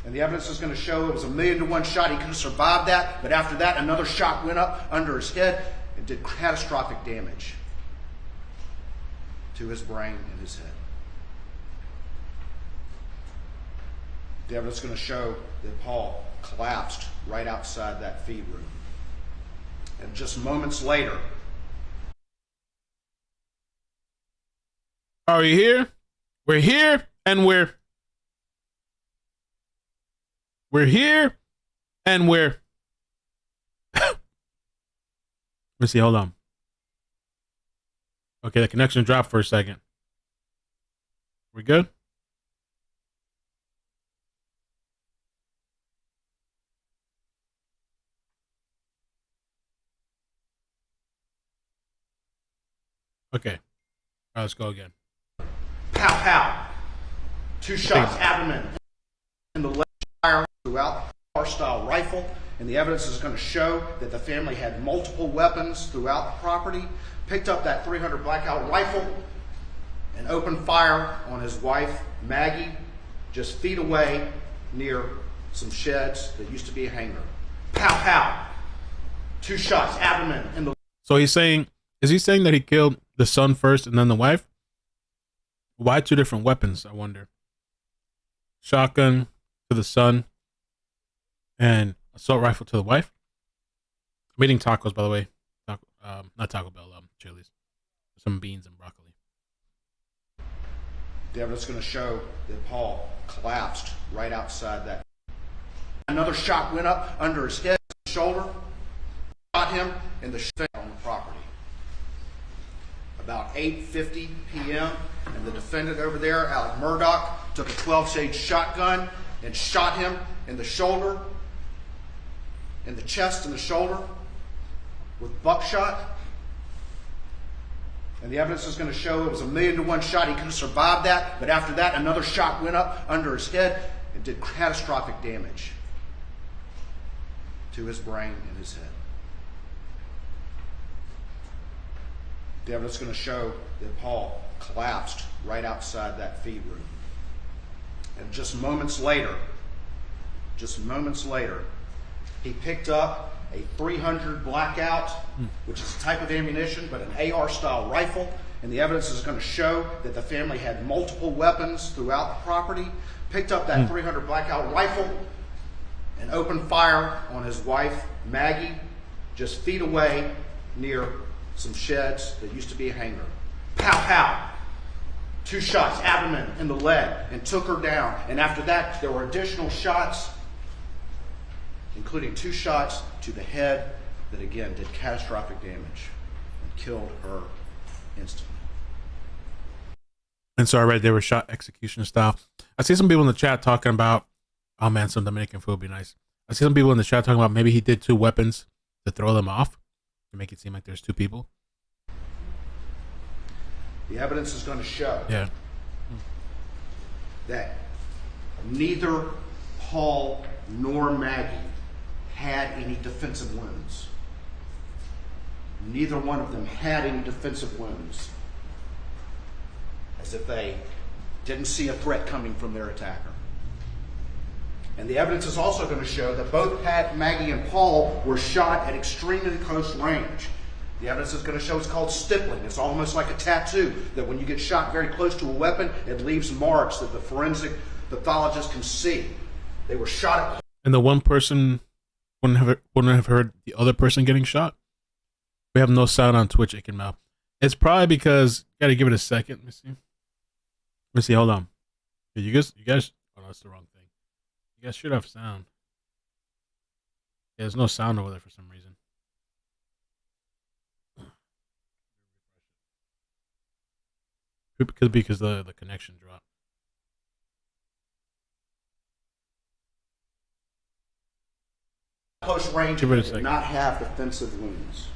And the evidence is going to show it was a 1,000,000-to-1 shot. He could have survived that, but after that, another shot went up under his head and did catastrophic damage to his brain and his head. The evidence is going to show that Paul collapsed right outside that feed room. And just moments later, are we here? We're here, and we're here, and we're let's see, hold on. Okay, the connection dropped for a second. We good? Okay. All right, let's go again. pow, pow. 2 shots, abdomen, in the leg, fire throughout the style rifle. And the evidence is going to show that the family had multiple weapons throughout the property, picked up that .300 Blackout rifle, and opened fire on his wife, Maggie, just feet away near some sheds that used to be a hangar. Pow, pow. 2 shots, abdomen, in the... So he's saying, is he saying that he killed the son first and then the wife? Why 2 different weapons, I wonder? Shotgun to the son and assault rifle to the wife? I'm eating tacos, by the way. Not Taco Bell, Chili's. Some beans and broccoli. The evidence is going to show that Paul collapsed right outside that. Another shot went up under his head, shoulder, shot him in the face on the property. About 8:50 p.m., and the defendant over there, Alec Murdaugh, took a 12-shade shotgun and shot him in the shoulder, in the chest and the shoulder with buckshot. And the evidence is going to show it was a 1,000,000-to-1 shot. He could have survived that, but after that, another shot went up under his head and did catastrophic damage to his brain and his head. The evidence is going to show that Paul collapsed right outside that feed room. And just moments later, he picked up a .300 Blackout, which is a type of ammunition, but an AR-style rifle. And the evidence is going to show that the family had multiple weapons throughout the property, picked up that .300 Blackout rifle, and opened fire on his wife, Maggie, just feet away near some sheds that used to be a hangar. Pow, pow. 2 shots, abdomen, in the leg, and took her down. And after that, there were additional shots, including 2 shots to the head that, again, did catastrophic damage and killed her instantly. And so I read they were shot execution style. I see some people in the chat talking about, oh man, some Dominican food would be nice. I see some people in the chat talking about maybe he did 2 weapons to throw them off, to make it seem like there's 2 people. The evidence is going to show that neither Paul nor Maggie had any defensive wounds. Neither one of them had any defensive wounds, as if they didn't see a threat coming from their attacker. And the evidence is also going to show that both Maggie and Paul were shot at extremely close range. The evidence is going to show it's called stippling. It's almost like a tattoo, that when you get shot very close to a weapon, it leaves marks that the forensic pathologist can see. They were shot at... And the one person wouldn't have heard the other person getting shot? We have no sound on Twitch, iCkEdMeL. It's probably because, gotta give it a second. Let me see, hold on. You guys, oh no, that's the wrong thing. You guys should have sound. Yeah, there's no sound over there for some reason. Could be because the connection dropped. Close range and did not have defensive wounds.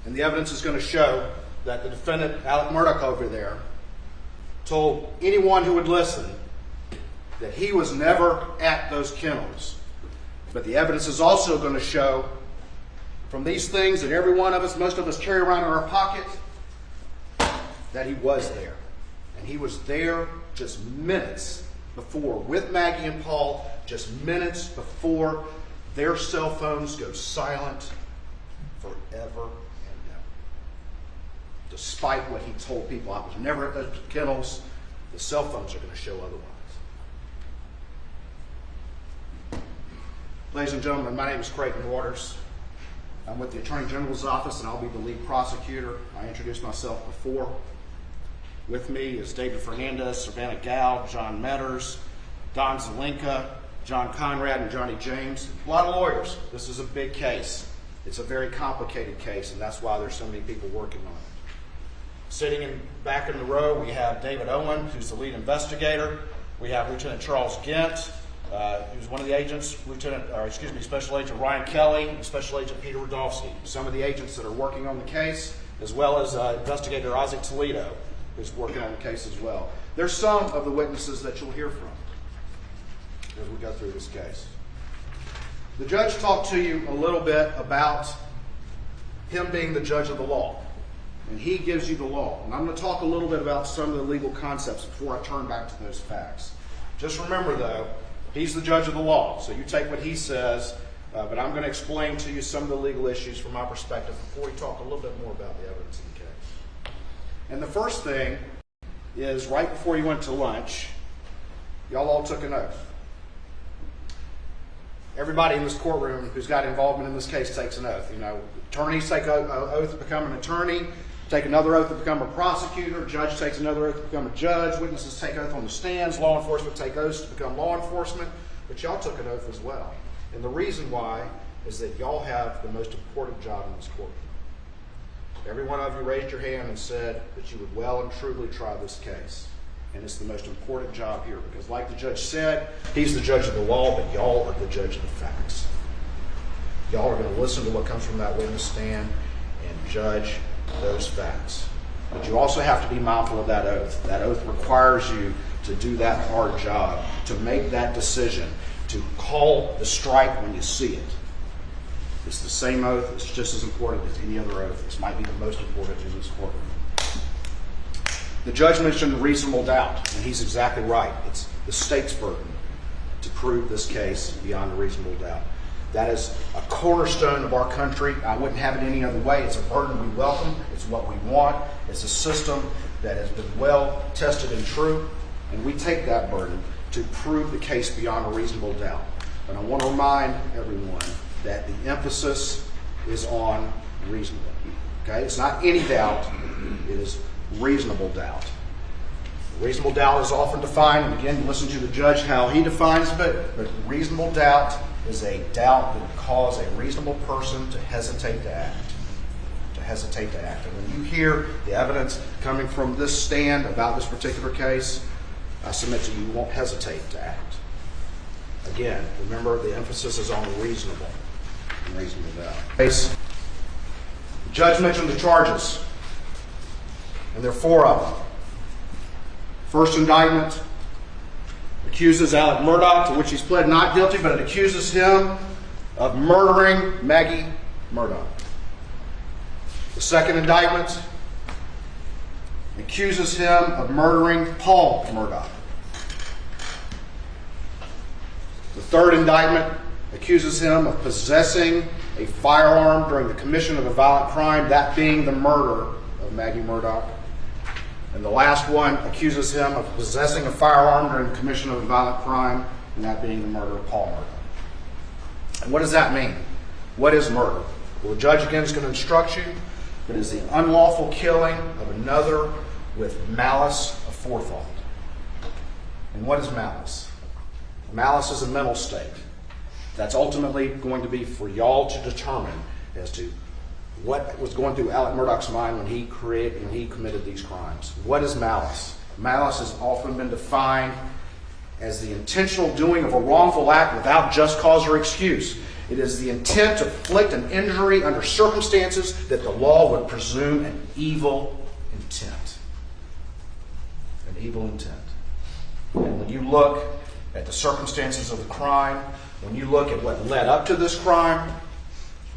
And the evidence is going to show that the defendant, Alec Murdaugh over there, told anyone who would listen that he was never at those kennels. But the evidence is also going to show from these things that every one of us, most of us carry around in our pocket, that he was there. And he was there just minutes before, with Maggie and Paul, just minutes before their cell phones go silent forever and ever. Despite what he told people, I was never at those kennels, the cell phones are going to show otherwise. Ladies and gentlemen, my name is Creighton Waters. I'm with the Attorney General's office, and I'll be the lead prosecutor. I introduced myself before. With me is David Fernandez, Savannah Gow, John Metters, Don Zelinka, John Conrad, and Johnny James. A lot of lawyers. This is a big case. It's a very complicated case, and that's why there's so many people working on it. Sitting back in the row, we have David Owen, who's the lead investigator. We have Lieutenant Charles Gint, who's one of the agents, Special Agent Ryan Kelly, and Special Agent Peter Rudolphy. Some of the agents that are working on the case, as well as Investigator Isaac Toledo, who's working on the case as well. There's some of the witnesses that you'll hear from as we go through this case. The judge talked to you a little bit about him being the judge of the law, and he gives you the law. And I'm going to talk a little bit about some of the legal concepts before I turn back to those facts. Just remember, though, he's the judge of the law, so you take what he says, but I'm going to explain to you some of the legal issues from my perspective before we talk a little bit more about the evidence in the case. And the first thing is, right before you went to lunch, y'all all took an oath. Everybody in this courtroom who's got involvement in this case takes an oath. You know, attorneys take an oath to become an attorney, take another oath to become a prosecutor, judge takes another oath to become a judge, witnesses take oath on the stands, law enforcement take oaths to become law enforcement, but y'all took an oath as well. And the reason why is that y'all have the most important job in this courtroom. Every one of you raised your hand and said that you would well and truly try this case. And it's the most important job here because, like the judge said, he's the judge of the law, but y'all are the judge of the facts. Y'all are going to listen to what comes from that witness stand and judge those facts. But you also have to be mindful of that oath. That oath requires you to do that hard job, to make that decision, to call the strike when you see it. It's the same oath. It's just as important as any other oath. This might be the most important in this courtroom. The judge mentioned reasonable doubt, and he's exactly right. It's the state's burden to prove this case beyond a reasonable doubt. That is a cornerstone of our country. I wouldn't have it any other way. It's a burden we welcome. It's what we want. It's a system that has been well tested and true, and we take that burden to prove the case beyond a reasonable doubt. But I want to remind everyone that the emphasis is on reasonable. Okay? It's not any doubt. It is reasonable doubt. Reasonable doubt is often defined, and again, listen to the judge how he defines it, but reasonable doubt is a doubt that would cause a reasonable person to hesitate to act. To hesitate to act. And when you hear the evidence coming from this stand about this particular case, I submit to you, you won't hesitate to act. Again, remember the emphasis is on reasonable doubt. The judge mentioned the charges, and there are 4 of them. First indictment accuses Alec Murdaugh, to which he's pled not guilty, but it accuses him of murdering Maggie Murdaugh. The second indictment accuses him of murdering Paul Murdaugh. The third indictment accuses him of possessing a firearm during the commission of a violent crime, that being the murder of Maggie Murdaugh. And the last one accuses him of possessing a firearm during the commission of a violent crime, and that being the murder of Paul Murdaugh. And what does that mean? What is murder? Well, the judge again is going to instruct you, but it is the unlawful killing of another with malice aforethought. And what is malice? Malice is a mental state. That's ultimately going to be for y'all to determine as to what was going through Alec Murdaugh's mind when he committed these crimes. What is malice? Malice has often been defined as the intentional doing of a wrongful act without just cause or excuse. It is the intent to inflict an injury under circumstances that the law would presume an evil intent. An evil intent. And when you look at the circumstances of the crime, when you look at what led up to this crime,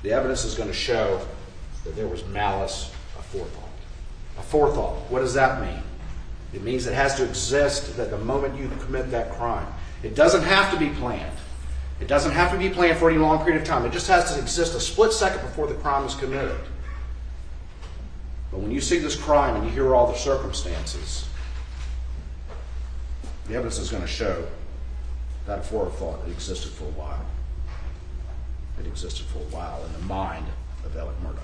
the evidence is going to show that there was malice aforethought. Aforethought, what does that mean? It means it has to exist at the moment you commit that crime. It doesn't have to be planned. It doesn't have to be planned for any long period of time. It just has to exist a split second before the crime is committed. But when you see this crime and you hear all the circumstances, the evidence is going to show that aforethought existed for a while. It existed for a while in the mind of Alec Murdaugh.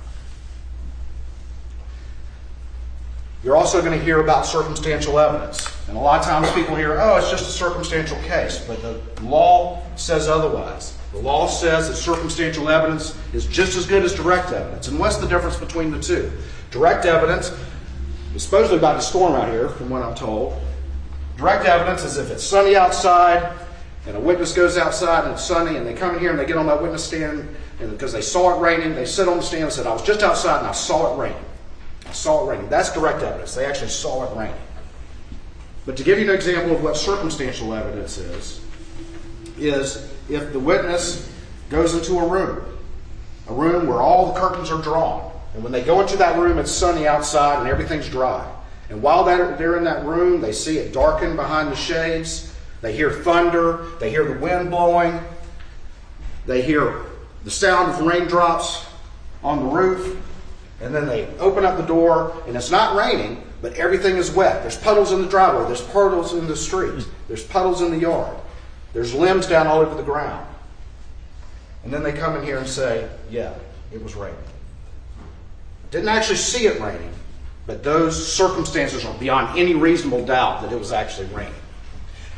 You're also going to hear about circumstantial evidence. And a lot of times people hear, oh, it's just a circumstantial case. But the law says otherwise. The law says that circumstantial evidence is just as good as direct evidence. And what's the difference between the two? Direct evidence is supposedly about to storm out here, from what I'm told. Direct evidence is if it's sunny outside and a witness goes outside and it's sunny and they come in here and they get on that witness stand and because they saw it raining, they sit on the stand and said, I was just outside and I saw it raining. I saw it raining. That's direct evidence. They actually saw it raining. But to give you an example of what circumstantial evidence is if the witness goes into a room where all the curtains are drawn, and when they go into that room, it's sunny outside and everything's dry. And while they're in that room, they see it darken behind the shades. They hear thunder. They hear the wind blowing. They hear the sound of raindrops on the roof. And then they open up the door, and it's not raining, but everything is wet. There's puddles in the driveway. There's puddles in the street. There's puddles in the yard. There's limbs down all over the ground. And then they come in here and say, yeah, it was raining. Didn't actually see it raining, but those circumstances are beyond any reasonable doubt that it was actually raining.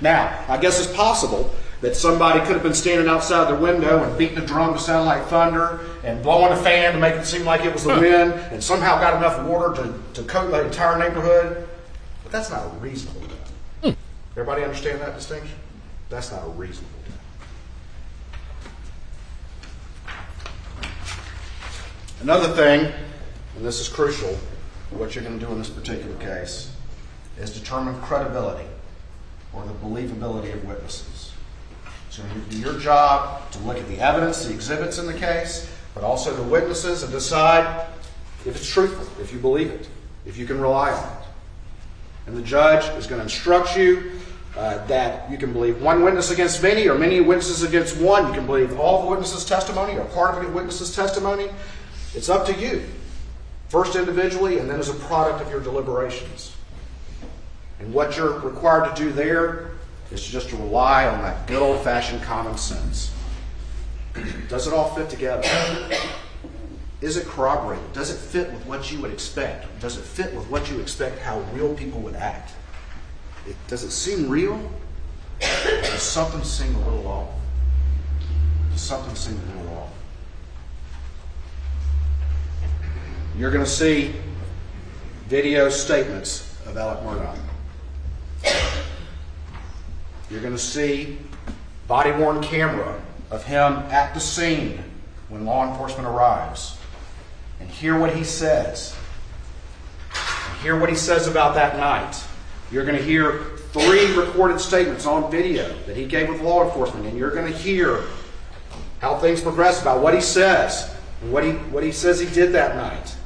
Now, I guess it's possible that somebody could have been standing outside their window and beating a drum to sound like thunder and blowing a fan to make it seem like it was the wind and somehow got enough water to coat the entire neighborhood. But that's not a reasonable doubt. Everybody understand that distinction? That's not a reasonable doubt. Another thing, and this is crucial, what you're going to do in this particular case, is determine credibility or the believability of witnesses. So it's your job to look at the evidence, the exhibits in the case, but also the witnesses and decide if it's truthful, if you believe it, if you can rely on it. And the judge is going to instruct you that you can believe one witness against many or many witnesses against one. You can believe all the witnesses' testimony or part of the witness' testimony. It's up to you, first individually and then as a product of your deliberations. And what you're required to do there is just to rely on that good old-fashioned common sense. Does it all fit together? Is it corroborated? Does it fit with what you would expect? Does it fit with what you expect how real people would act? Does it seem real? Or does something seem a little off? Does something seem a little off? You're going to see video statements of Alec Murdaugh. You're going to see body-worn camera of him at the scene when law enforcement arrives. And hear what he says. And hear what he says about that night. You're going to hear 3 recorded statements on video that he gave with law enforcement. And you're going to hear how things progress about what he says and what he says he did that night.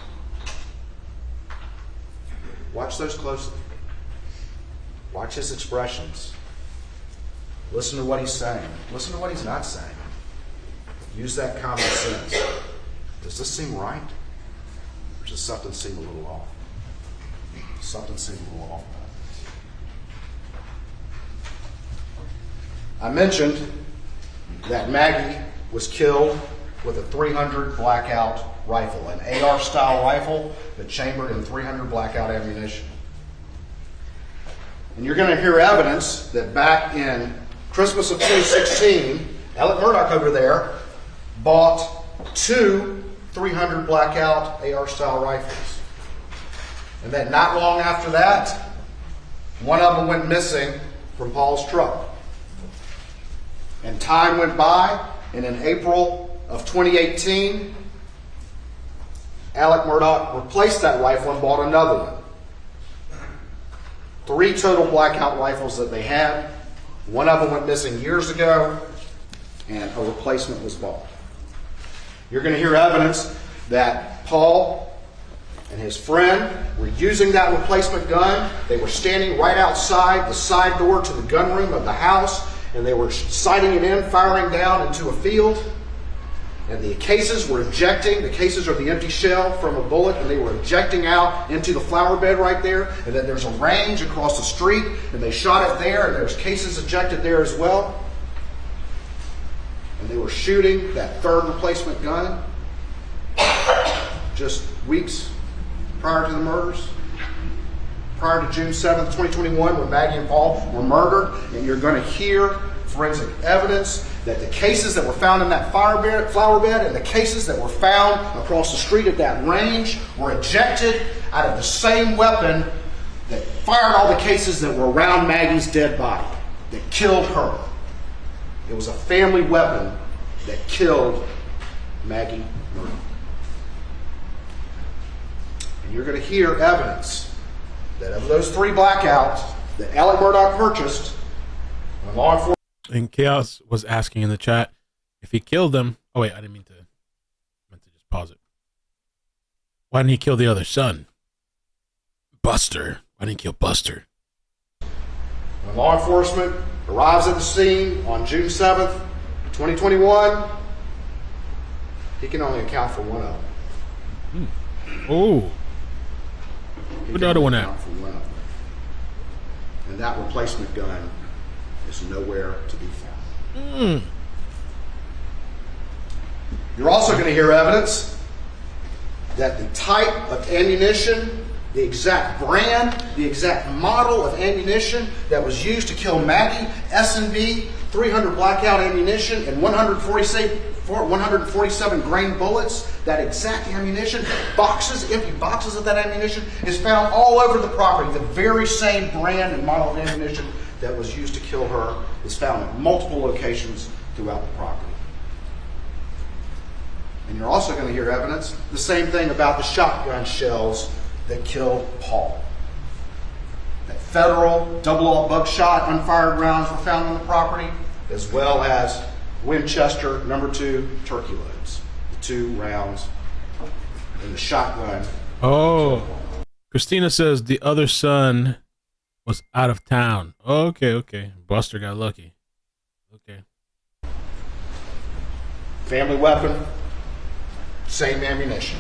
Watch those closely. Watch his expressions. Listen to what he's saying. Listen to what he's not saying. Use that common sense. Does this seem right? Or does something seem a little off? Something seems a little off. I mentioned that Maggie was killed with a .300 blackout rifle, an AR-style rifle that chambered in .300 blackout ammunition. And you're going to hear evidence that back in Christmas of 2016, Alec Murdaugh over there bought 2 .300 blackout AR-style rifles. And then not long after that, one of them went missing from Paul's truck. And time went by, and in April of 2018, Alec Murdaugh replaced that rifle and bought another one. 3 total blackout rifles that they had. One of them went missing years ago, and a replacement was bought. You're going to hear evidence that Paul and his friend were using that replacement gun. They were standing right outside the side door to the gun room of the house, and they were sighting it in, firing down into a field. And the cases were ejecting. The cases are the empty shell from a bullet, and they were ejecting out into the flower bed right there. And then there's a range across the street, and they shot it there, and there's cases ejected there as well. And they were shooting that third replacement gun just weeks prior to the murders, prior to June 7th, 2021, when Maggie and Paul were murdered. And you're going to hear forensic evidence that the cases that were found in that flower bed and the cases that were found across the street at that range were ejected out of the same weapon that fired all the cases that were around Maggie's dead body, that killed her. It was a family weapon that killed Maggie Murdaugh. And you're going to hear evidence that of those 3 blackouts that Alec Murdaugh purchased, when law enforcement... And Chaos was asking in the chat if he killed them. Oh wait, I didn't mean to. I meant to just pause it. Why didn't he kill the other son? Buster. Why didn't he kill Buster? When law enforcement arrives at the scene on June 7th, 2021, he can only account for one of them. Oh. Where'd the other one at? And that replacement gun is nowhere to be found. You're also going to hear evidence that the type of ammunition, the exact brand, the exact model of ammunition that was used to kill Maggie, S&B, 300 blackout ammunition, and 147 grain bullets, that exact ammunition, boxes, empty boxes of that ammunition, is found all over the property. The very same brand and model of ammunition that was used to kill her is found at multiple locations throughout the property. And you're also going to hear evidence, the same thing about the shotgun shells that killed Paul. That federal double-aught buckshot unfired rounds were found on the property, as well as Winchester #2 turkey loads. The 2 rounds in the shotgun. Oh. Christina says the other son was out of town. Okay. Buster got lucky. Okay. Family weapon, same ammunition.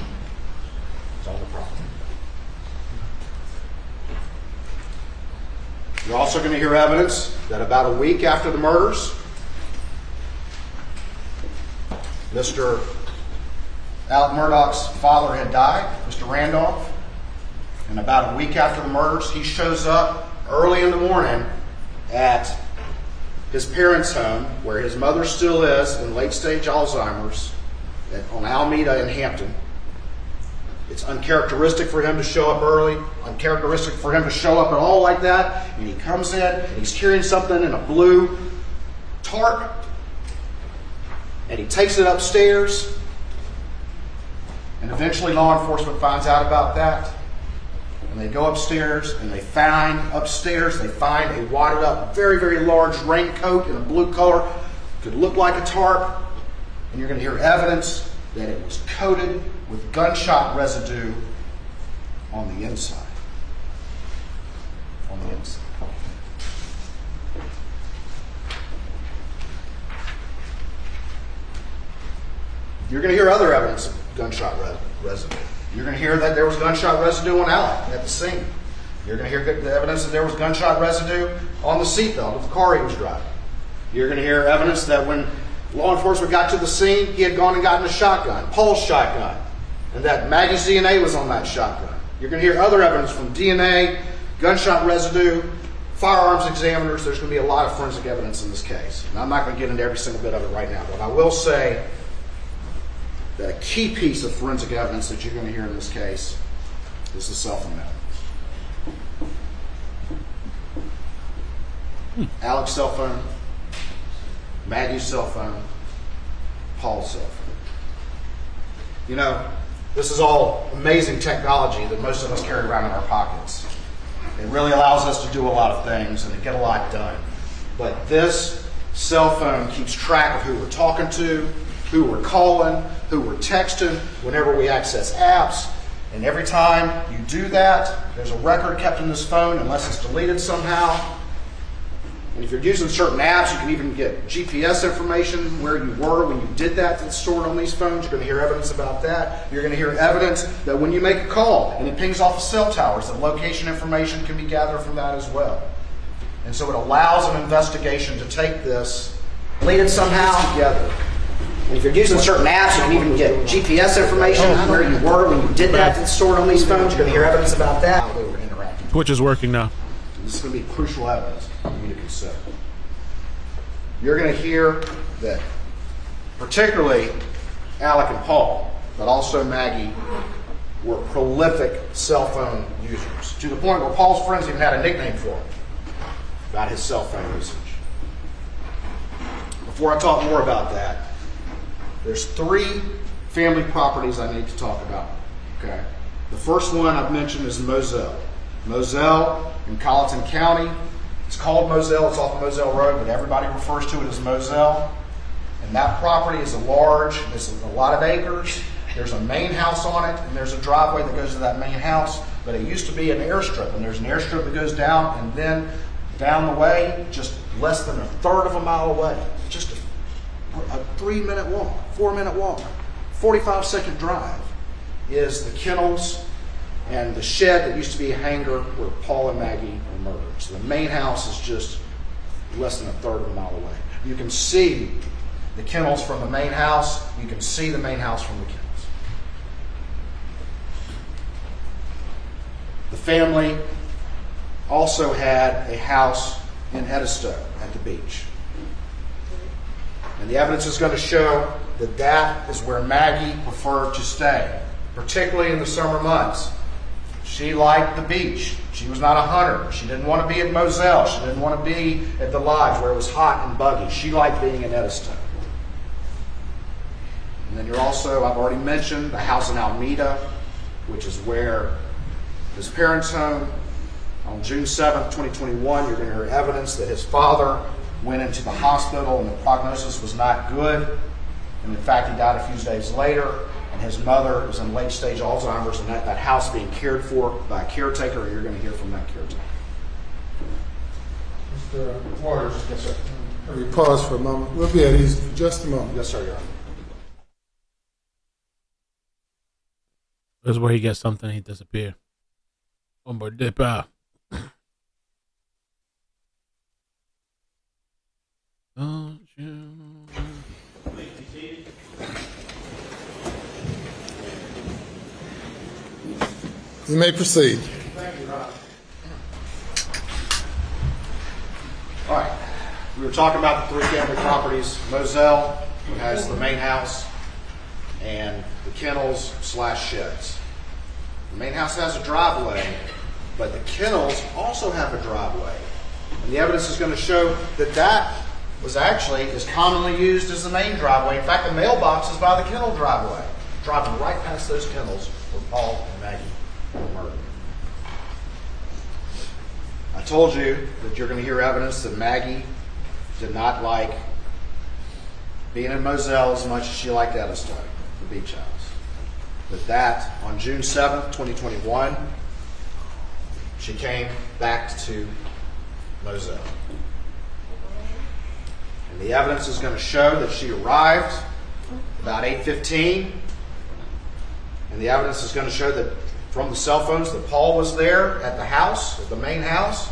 It's on the property. You're also going to hear evidence that about a week after the murders, Mr. Alec Murdaugh's father had died, Mr. Randolph. And about a week after the murders, he shows up early in the morning at his parents' home, where his mother still is in late-stage Alzheimer's, on Alameda in Hampton. It's uncharacteristic for him to show up early, uncharacteristic for him to show up at all like that. And he comes in, and he's carrying something in a blue tarp, and he takes it upstairs. And eventually law enforcement finds out about that. And they go upstairs, and they find a wadded up, very, very large raincoat in a blue color. Could look like a tarp. And you're going to hear evidence that it was coated with gunshot residue on the inside. On the inside. You're going to hear other evidence of gunshot residue. You're going to hear that there was gunshot residue on Alec at the scene. You're going to hear the evidence that there was gunshot residue on the seatbelt of the car he was driving. You're going to hear evidence that when law enforcement got to the scene, he had gone and gotten a shotgun, Paul's shotgun, and that Maggie's DNA was on that shotgun. You're going to hear other evidence from DNA, gunshot residue, firearms examiners. There's going to be a lot of forensic evidence in this case. And I'm not going to get into every single bit of it right now, but I will say that a key piece of forensic evidence that you're going to hear in this case is the cell phone evidence. Alec's cell phone, Maggie's cell phone, Paul's cell phone. You know, this is all amazing technology that most of us carry around in our pockets. It really allows us to do a lot of things and to get a lot done. But this cell phone keeps track of who we're talking to, who we're calling, who we're texting, whenever we access apps. And every time you do that, there's a record kept in this phone unless it's deleted somehow. And if you're using certain apps, you can even get GPS information, where you were when you did that, that's stored on these phones. You're going to hear evidence about that. You're going to hear evidence that when you make a call and it pings off of cell towers, the location information can be gathered from that as well. And so it allows an investigation to take this, deleted somehow, together. And if you're using certain apps, you can even get GPS information, where you were when you did that, that's stored on these phones. You're going to hear evidence about that, how they were interacting. Twitch is working now. This is going to be crucial evidence for you to consider. You're going to hear that particularly Alec and Paul, but also Maggie, were prolific cell phone users, to the point where Paul's friends even had a nickname for him about his cell phone usage. Before I talk more about that, there's 3 family properties I need to talk about. Okay. The first one I've mentioned is Moselle. Moselle in Colleton County. It's called Moselle. It's off Moselle Road, but everybody refers to it as Moselle. And that property is it's a lot of acres. There's a main house on it, and there's a driveway that goes to that main house. But it used to be an airstrip, and there's an airstrip that goes down, and then down the way, just less than a third of a mile away, just a 3-minute walk, 4-minute walk, 45-second drive, is the kennels and the shed that used to be a hangar where Paul and Maggie were murdered. So the main house is just less than a third of a mile away. You can see the kennels from the main house. You can see the main house from the kennels. The family also had a house in Edisto at the beach. And the evidence is going to show that that is where Maggie preferred to stay, particularly in the summer months. She liked the beach. She was not a hunter. She didn't want to be at Moselle. She didn't want to be at the lodge where it was hot and buggy. She liked being in Edisto. And then you're also, I've already mentioned, the house in Alameda, which is where his parents' home. On June 7th, 2021, you're going to hear evidence that his father went into the hospital and the prognosis was not good. And in fact, he died a few days later. And his mother is in late-stage Alzheimer's, and that house being cared for by a caretaker, and you're going to hear from that caretaker. Mr. Waters. Yes, sir. Let me pause for a moment. We'll be at ease for just a moment. Yes, sir, Your Honor. This is where he gets something, he disappears. One more dip out. Don't you... You may proceed. Thank you, Ron. All right. We were talking about the 3 family properties. Moselle has the main house and the kennels/sheds. The main house has a driveway, but the kennels also have a driveway. And the evidence is going to show that that was actually as commonly used as the main driveway. In fact, the mailbox is by the kennel driveway, driving right past those kennels where Paul and Maggie were murdered. I told you that you're going to hear evidence that Maggie did not like being in Moselle as much as she liked Edisto, the beach house. But that, on June 7th, 2021, she came back to Moselle. And the evidence is going to show that she arrived about 8:15. And the evidence is going to show that from the cell phones that Paul was there at the house, at the main house.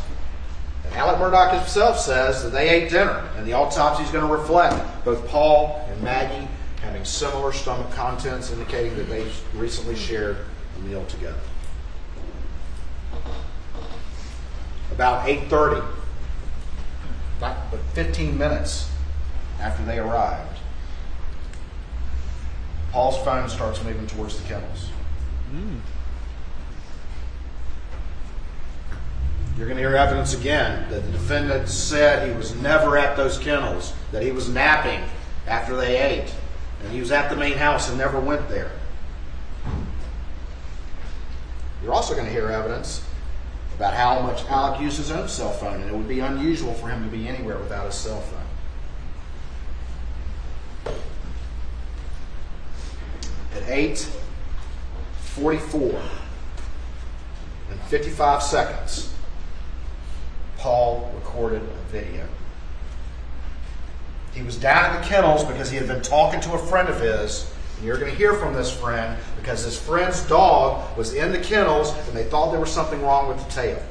And Alec Murdaugh himself says that they ate dinner. And the autopsy is going to reflect both Paul and Maggie having similar stomach contents, indicating that they recently shared a meal together. About 8:30, but 15 minutes after they arrived, Paul's phone starts moving towards the kennels. You're going to hear evidence again that the defendant said he was never at those kennels, that he was napping after they ate, and he was at the main house and never went there. You're also going to hear evidence about how much Alec used his own cell phone, and it would be unusual for him to be anywhere without his cell phone. At 8:44 and 55 seconds, Paul recorded a video. He was down in the kennels because he had been talking to a friend of his. And you're going to hear from this friend because his friend's dog was in the kennels and they thought there was something wrong with the tail.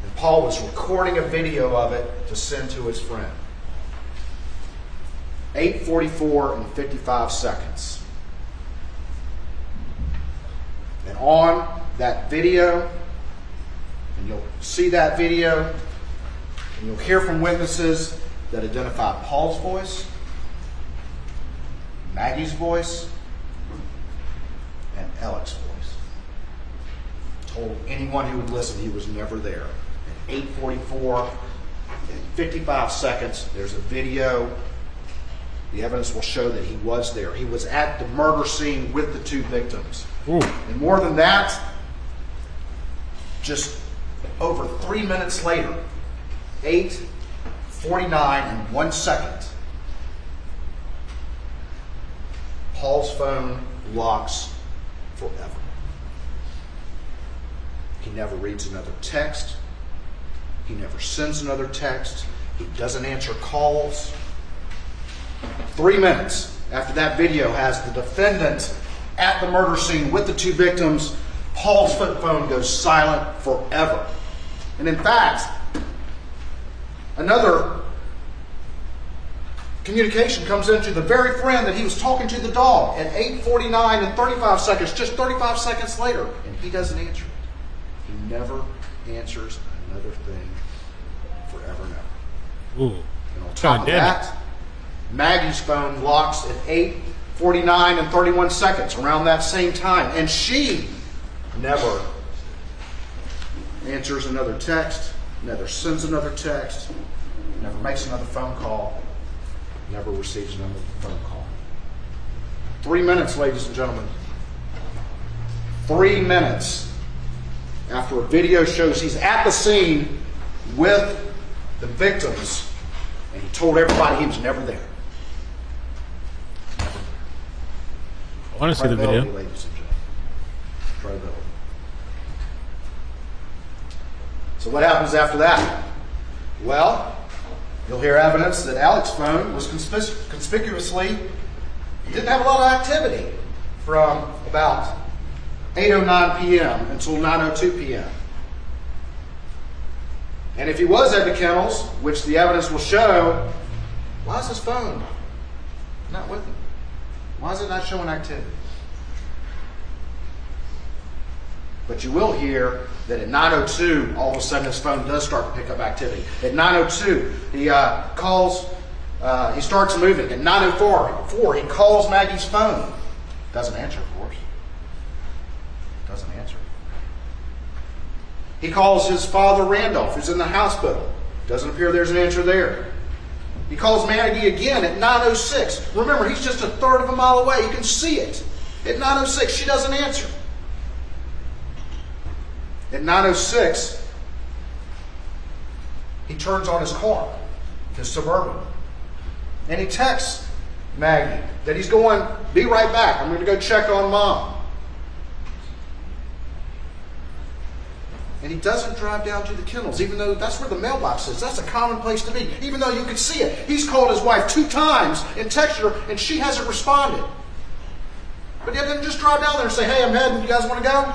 And Paul was recording a video of it to send to his friend. 8:44 and 55 seconds. And on that video, and you'll see that video, and you'll hear from witnesses that identify Paul's voice, Maggie's voice, and Alec's voice. Told anyone who would listen he was never there. At 8:44 and 55 seconds, there's a video. The evidence will show that he was there. He was at the murder scene with the two victims. Ooh. And more than that, just over 3 minutes later, 8:49 and 1 second, Paul's phone locks forever. He never reads another text. He never sends another text. He doesn't answer calls. 3 minutes after that video has the defendant at the murder scene with the two victims, Paul's phone goes silent forever. And in fact, another communication comes into the very friend that he was talking to the dog at 8:49 and 35 seconds, just 35 seconds later, and he doesn't answer it. He never answers another thing forever and ever. Ooh. And on top of that, Maggie's phone locks at 8:49 and 31 seconds, around that same time, and she never answers another text, never sends another text, never makes another phone call, never receives another phone call. 3 minutes, ladies and gentlemen. 3 minutes after a video shows he's at the scene with the victims, and he told everybody he was never there. Never there. I want to see the video. Credibility, ladies and gentlemen. Credibility. So what happens after that? Well, you'll hear evidence that Alec's phone was conspicuously, didn't have a lot of activity from about 8:09 p.m. until 9:02 p.m. And if he was at the kennels, which the evidence will show, why is his phone not with him? Why is it not showing activity? But you will hear that at 9:02, all of a sudden his phone does start to pick up activity. At 9:02, he he starts moving. At 9:04, he calls Maggie's phone. Doesn't answer, of course. Doesn't answer. He calls his father, Randolph, who's in the hospital. Doesn't appear there's an answer there. He calls Maggie again at 9:06. Remember, he's just a third of a mile away. You can see it. At 9:06, she doesn't answer. At 9:06, he turns on his car, his Suburban, and he texts Maggie that he's going, be right back. I'm going to go check on Mom. And he doesn't drive down to the kennels, even though that's where the mailbox is. That's a common place to be, even though you can see it. He's called his wife 2 times and texted her, and she hasn't responded. But he doesn't just drive down there and say, hey, I'm heading. You guys want to go?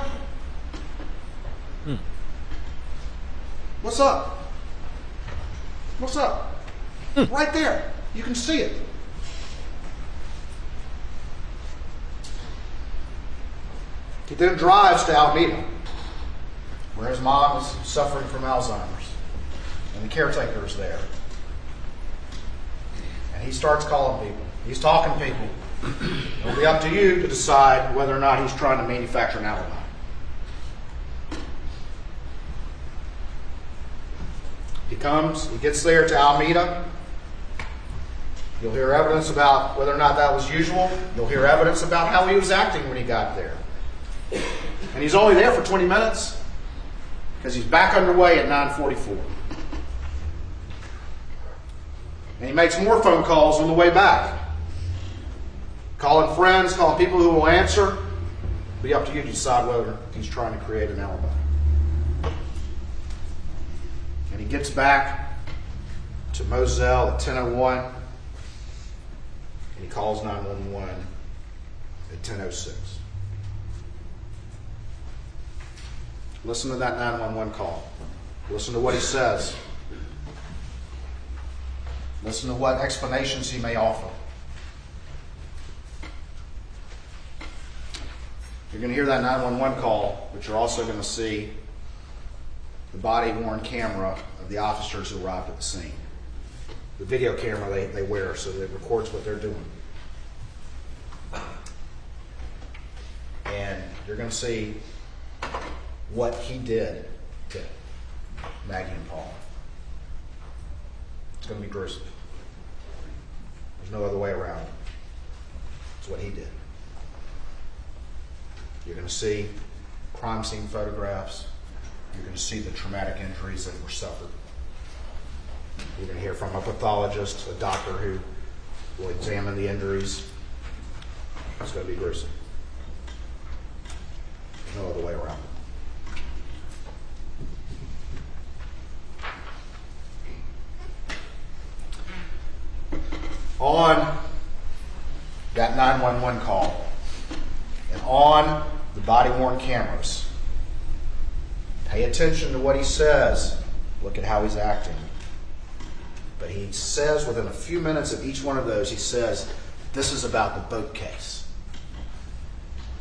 What's up? What's up? Right there. You can see it. He then drives to Alameda, where his mom is suffering from Alzheimer's, and the caretaker is there. And he starts calling people. He's talking to people. It'll be up to you to decide whether or not he's trying to manufacture an alibi. He gets there to Alameda. You'll hear evidence about whether or not that was usual. You'll hear evidence about how he was acting when he got there. And he's only there for 20 minutes. because he's back underway at 9:44. And he makes more phone calls on the way back. Calling friends, calling people who will answer. It'll be up to you to decide whether he's trying to create an alibi. And he gets back to Moselle at 10:01, and he calls 911 at 10:06. Listen to that 911 call. Listen to what he says. Listen to what explanations he may offer. You're going to hear that 911 call, but you're also going to see the body-worn camera of the officers who arrived at the scene. The video camera they wear so that it records what they're doing. And you're going to see what he did to Maggie and Paul. It's going to be gruesome. There's no other way around it. It's what he did. You're going to see crime scene photographs. You're going to see the traumatic injuries that were suffered. You're going to hear from a pathologist, a doctor who will examine the injuries. It's going to be gruesome. There's no other way around it. On that 911 call and on the body-worn cameras, pay attention to what he says. Look at how he's acting. But he says within a few minutes of each one of those, he says, this is about the boat case.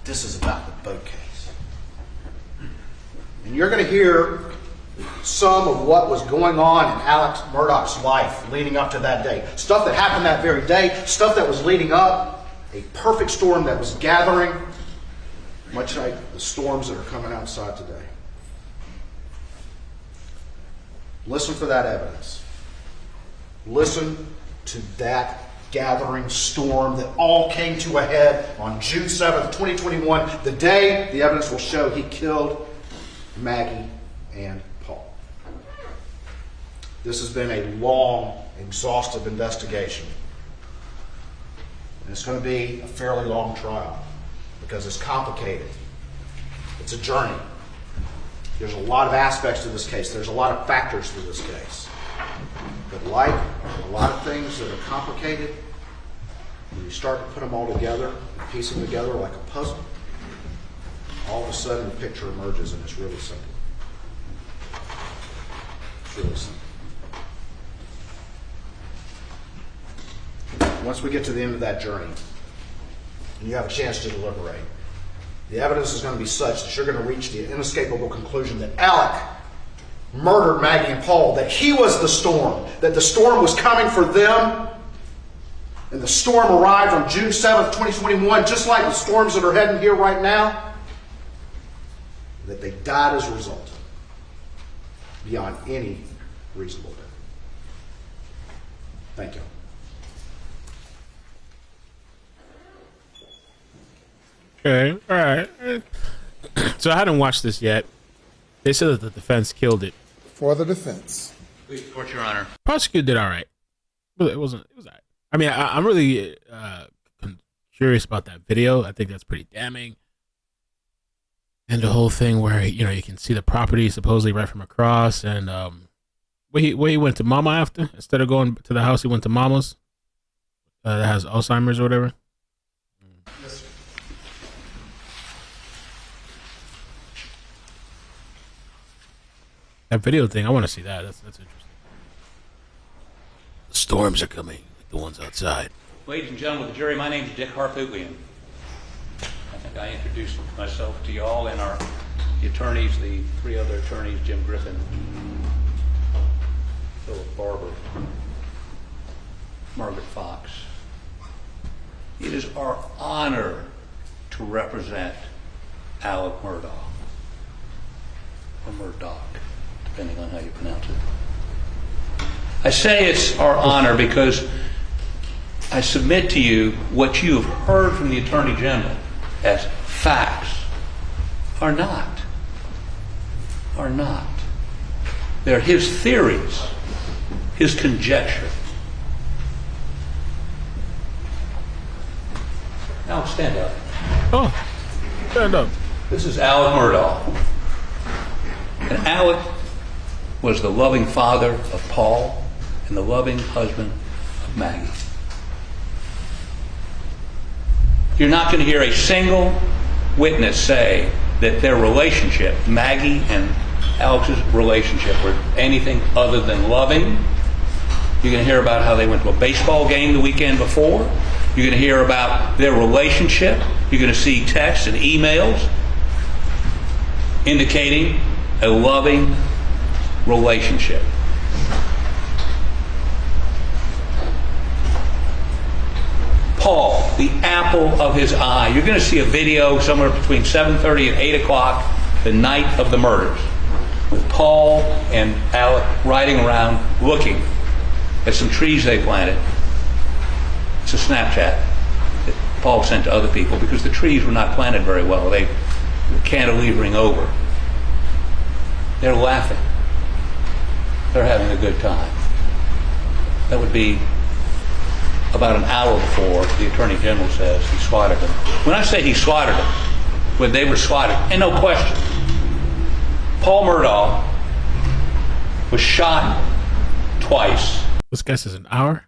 This is about the boat case. And you're going to hear some of what was going on in Alex Murdaugh's life leading up to that day. Stuff that happened that very day, stuff that was leading up, a perfect storm that was gathering, much like the storms that are coming outside today. Listen for that evidence. Listen to that gathering storm that all came to a head on June 7th, 2021, the day the evidence will show he killed Maggie and Paul. This has been a long, exhaustive investigation. And it's going to be a fairly long trial because it's complicated. It's a journey. There's a lot of aspects to this case. There's a lot of factors to this case. But like a lot of things that are complicated, when you start to put them all together, piece them together like a puzzle, all of a sudden the picture emerges and it's really simple. It's really simple. Once we get to the end of that journey, and you have a chance to deliberate, the evidence is going to be such that you're going to reach the inescapable conclusion that Alec murdered Maggie and Paul, that he was the storm, that the storm was coming for them, and the storm arrived on June 7th, 2021, just like the storms that are heading here right now, that they died as a result, beyond any reasonable doubt. Thank you. Okay, all right. So I hadn't watched this yet. They said that the defense killed it. For the defense. Please, Court, Your Honor. Prosecutor did all right. It wasn't. It was all right. I mean, I'm really curious about that video. I think that's pretty damning. And the whole thing where you can see the property supposedly right from across, and where he went to Mama after instead of going to the house, he went to Mama's that has Alzheimer's or whatever. Yes, sir. That video thing, I want to see that. That's interesting. The storms are coming, like the ones outside. Ladies and gentlemen of the jury, my name is Dick Harpootlian. I think I introduced myself to you all and the attorneys, the three other attorneys, Jim Griffin, Philip Barber, Margaret Fox. It is our honor to represent Alec Murdaugh, or Murdaugh, depending on how you pronounce it. I say it's our honor because I submit to you what you have heard from the Attorney General as facts are not They're his theories, his conjecture. Now stand up. Oh, stand up. This is Alec Murdaugh. And Alec was the loving father of Paul and the loving husband of Maggie. You're not going to hear a single witness say that their relationship, Maggie and Alex's relationship, were anything other than loving. You're going to hear about how they went to a baseball game the weekend before. You're going to hear about their relationship. You're going to see texts and emails indicating a loving relationship. Paul, the apple of his eye. You're going to see a video somewhere between 7:30 and 8 o'clock the night of the murders with Paul and Alec riding around looking at some trees they planted. It's a Snapchat that Paul sent to other people because the trees were not planted very well. They were cantilevering over. They're laughing. They're having a good time. That would be about an hour before the Attorney General says he swatted them. When I say he swatted them, when they were swatted, and no question, Paul Murdaugh was shot twice. This guy says an hour?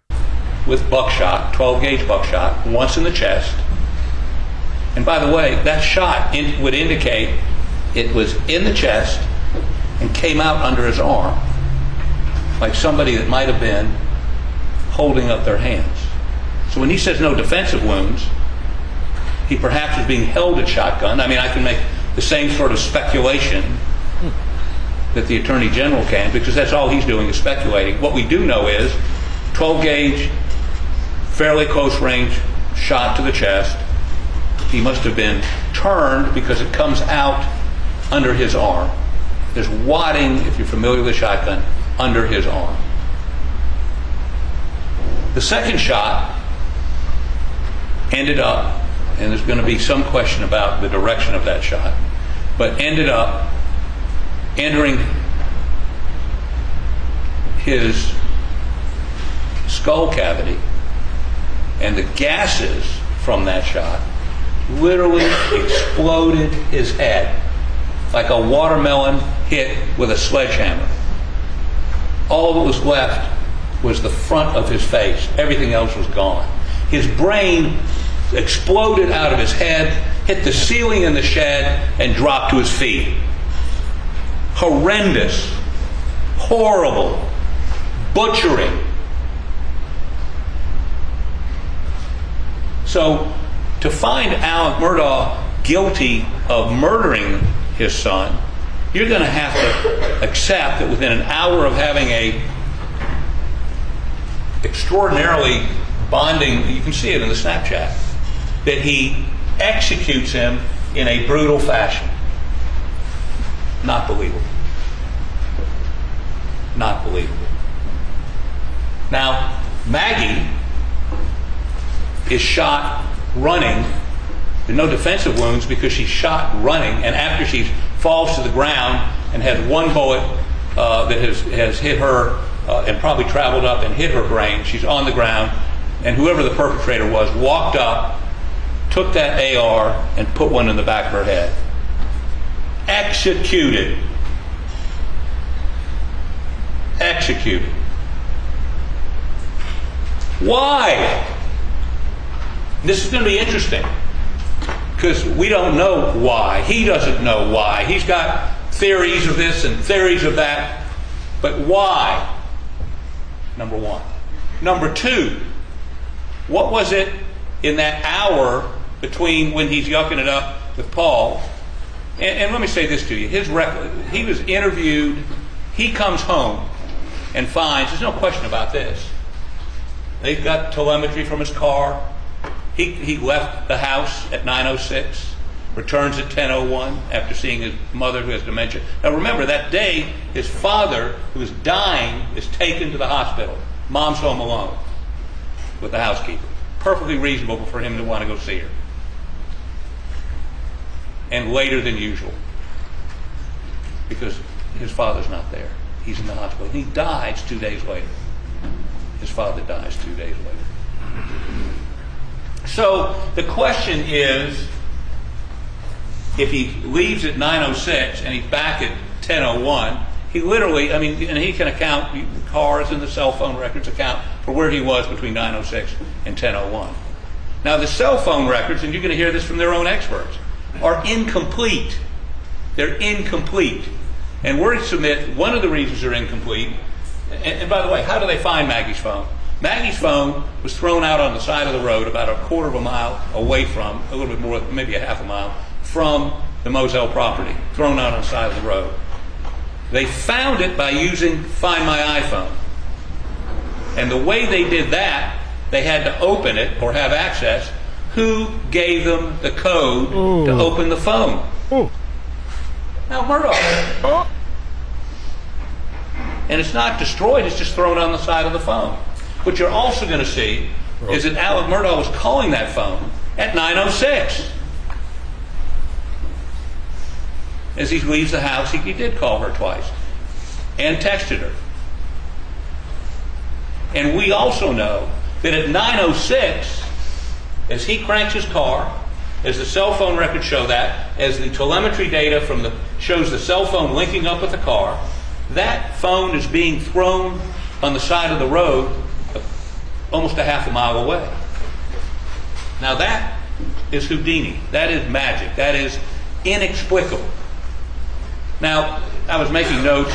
With buckshot, 12-gauge buckshot, once in the chest. And by the way, that shot would indicate it was in the chest and came out under his arm, like somebody that might have been holding up their hands. So when he says no defensive wounds, he perhaps was being held at shotgun. I mean, I can make the same sort of speculation that the Attorney General can, because that's all he's doing is speculating. What we do know is 12-gauge, fairly close range shot to the chest. He must have been turned because it comes out under his arm. There's wadding, if you're familiar with a shotgun, under his arm. The second shot ended up, and there's going to be some question about the direction of that shot, but ended up entering his skull cavity, and the gases from that shot literally exploded his head like a watermelon hit with a sledgehammer. All that was left was the front of his face. Everything else was gone. His brain exploded out of his head, hit the ceiling in the shed, and dropped to his feet. Horrendous, horrible, butchering. So to find Alec Murdaugh guilty of murdering his son, you're going to have to accept that within an hour of having a extraordinarily bonding, you can see it in the Snapchat, that he executes him in a brutal fashion. Not believable. Not believable. Now, Maggie is shot running. There's no defensive wounds because she's shot running, and after she falls to the ground and has one bullet that has hit her and probably traveled up and hit her brain, she's on the ground, and whoever the perpetrator was walked up, took that AR, and put one in the back of her head. Executed. Executed. Why? This is going to be interesting because we don't know why. He doesn't know why. He's got theories of this and theories of that. But why? Number one. Number two, what was it in that hour between when he's yucking it up with Paul? And let me say this to you. He was interviewed. He comes home and finds, there's no question about this, they've got telemetry from his car. He left the house at 9:06, returns at 10:01 after seeing his mother who has dementia. Now remember, that day, his father, who is dying, is taken to the hospital. Mom's home alone with the housekeeper. Perfectly reasonable for him to want to go see her. And later than usual, because his father's not there. He's in the hospital. He dies 2 days later. His father dies 2 days later. So the question is, if he leaves at 9:06 and he's back at 10:01, he literally, I mean, and he can account, the cars and the cell phone records account for where he was between 9:06 and 10:01. Now the cell phone records, and you're going to hear this from their own experts, are incomplete. They're incomplete. And we submit one of the reasons they're incomplete, and by the way, how do they find Maggie's phone? Maggie's phone was thrown out on the side of the road about a quarter of a mile away from, a little bit more, maybe a half a mile, from the Moselle property, thrown out on the side of the road. They found it by using Find My iPhone. And the way they did that, they had to open it or have access. Who gave them the code to open the phone? Now, Murdaugh. And it's not destroyed, it's just thrown on the side of the phone. What you're also going to see is that Alec Murdaugh was calling that phone at 9:06. As he leaves the house, he did call her twice and texted her. And we also know that at 9:06, as he cranks his car, as the cell phone records show that, as the telemetry data shows the cell phone linking up with the car, that phone is being thrown on the side of the road almost a half a mile away. Now that is Houdini. That is magic. That is inexplicable. Now, I was making notes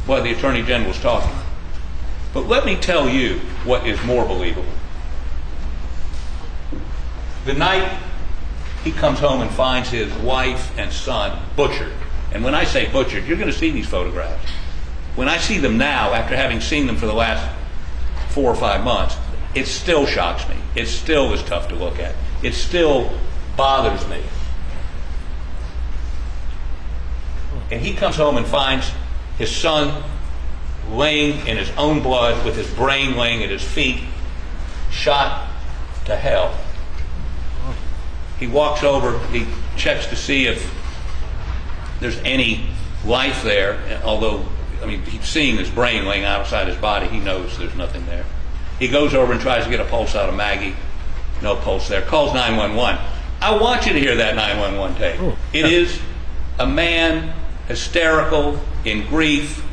while the Attorney General was talking. But let me tell you what is more believable. The night he comes home and finds his wife and son butchered. And when I say butchered, you're going to see these photographs. When I see them now, after having seen them for the last 4 or 5 months, it still shocks me. It still is tough to look at. It still bothers me. And he comes home and finds his son laying in his own blood with his brain laying at his feet, shot to hell. He walks over, he checks to see if there's any life there, although, I mean, he's seeing his brain laying outside his body, he knows there's nothing there. He goes over and tries to get a pulse out of Maggie. No pulse there. Calls 911. I want you to hear that 911 tape. It is a man hysterical, in grief,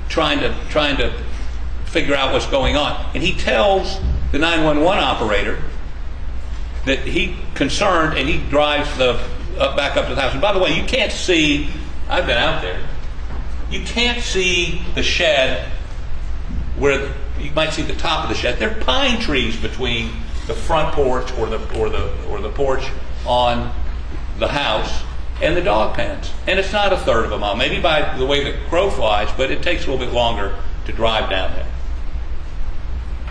trying to figure out what's going on. And he tells the 911 operator that he's concerned, and he drives back up to the house. And by the way, you can't see, I've been out there, you can't see the shed where you might see the top of the shed. There are pine trees between the front porch or the porch on the house and the dog pens. And it's not a third of a mile, maybe by the way the crow flies, but it takes a little bit longer to drive down there.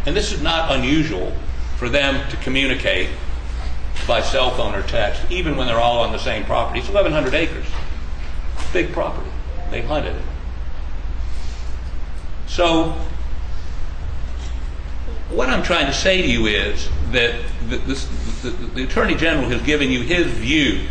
And this is not unusual for them to communicate by cell phone or text, even when they're all on the same property. It's 1,100 acres. Big property. They hunted it. So, what I'm trying to say to you is that the Attorney General has given you his view.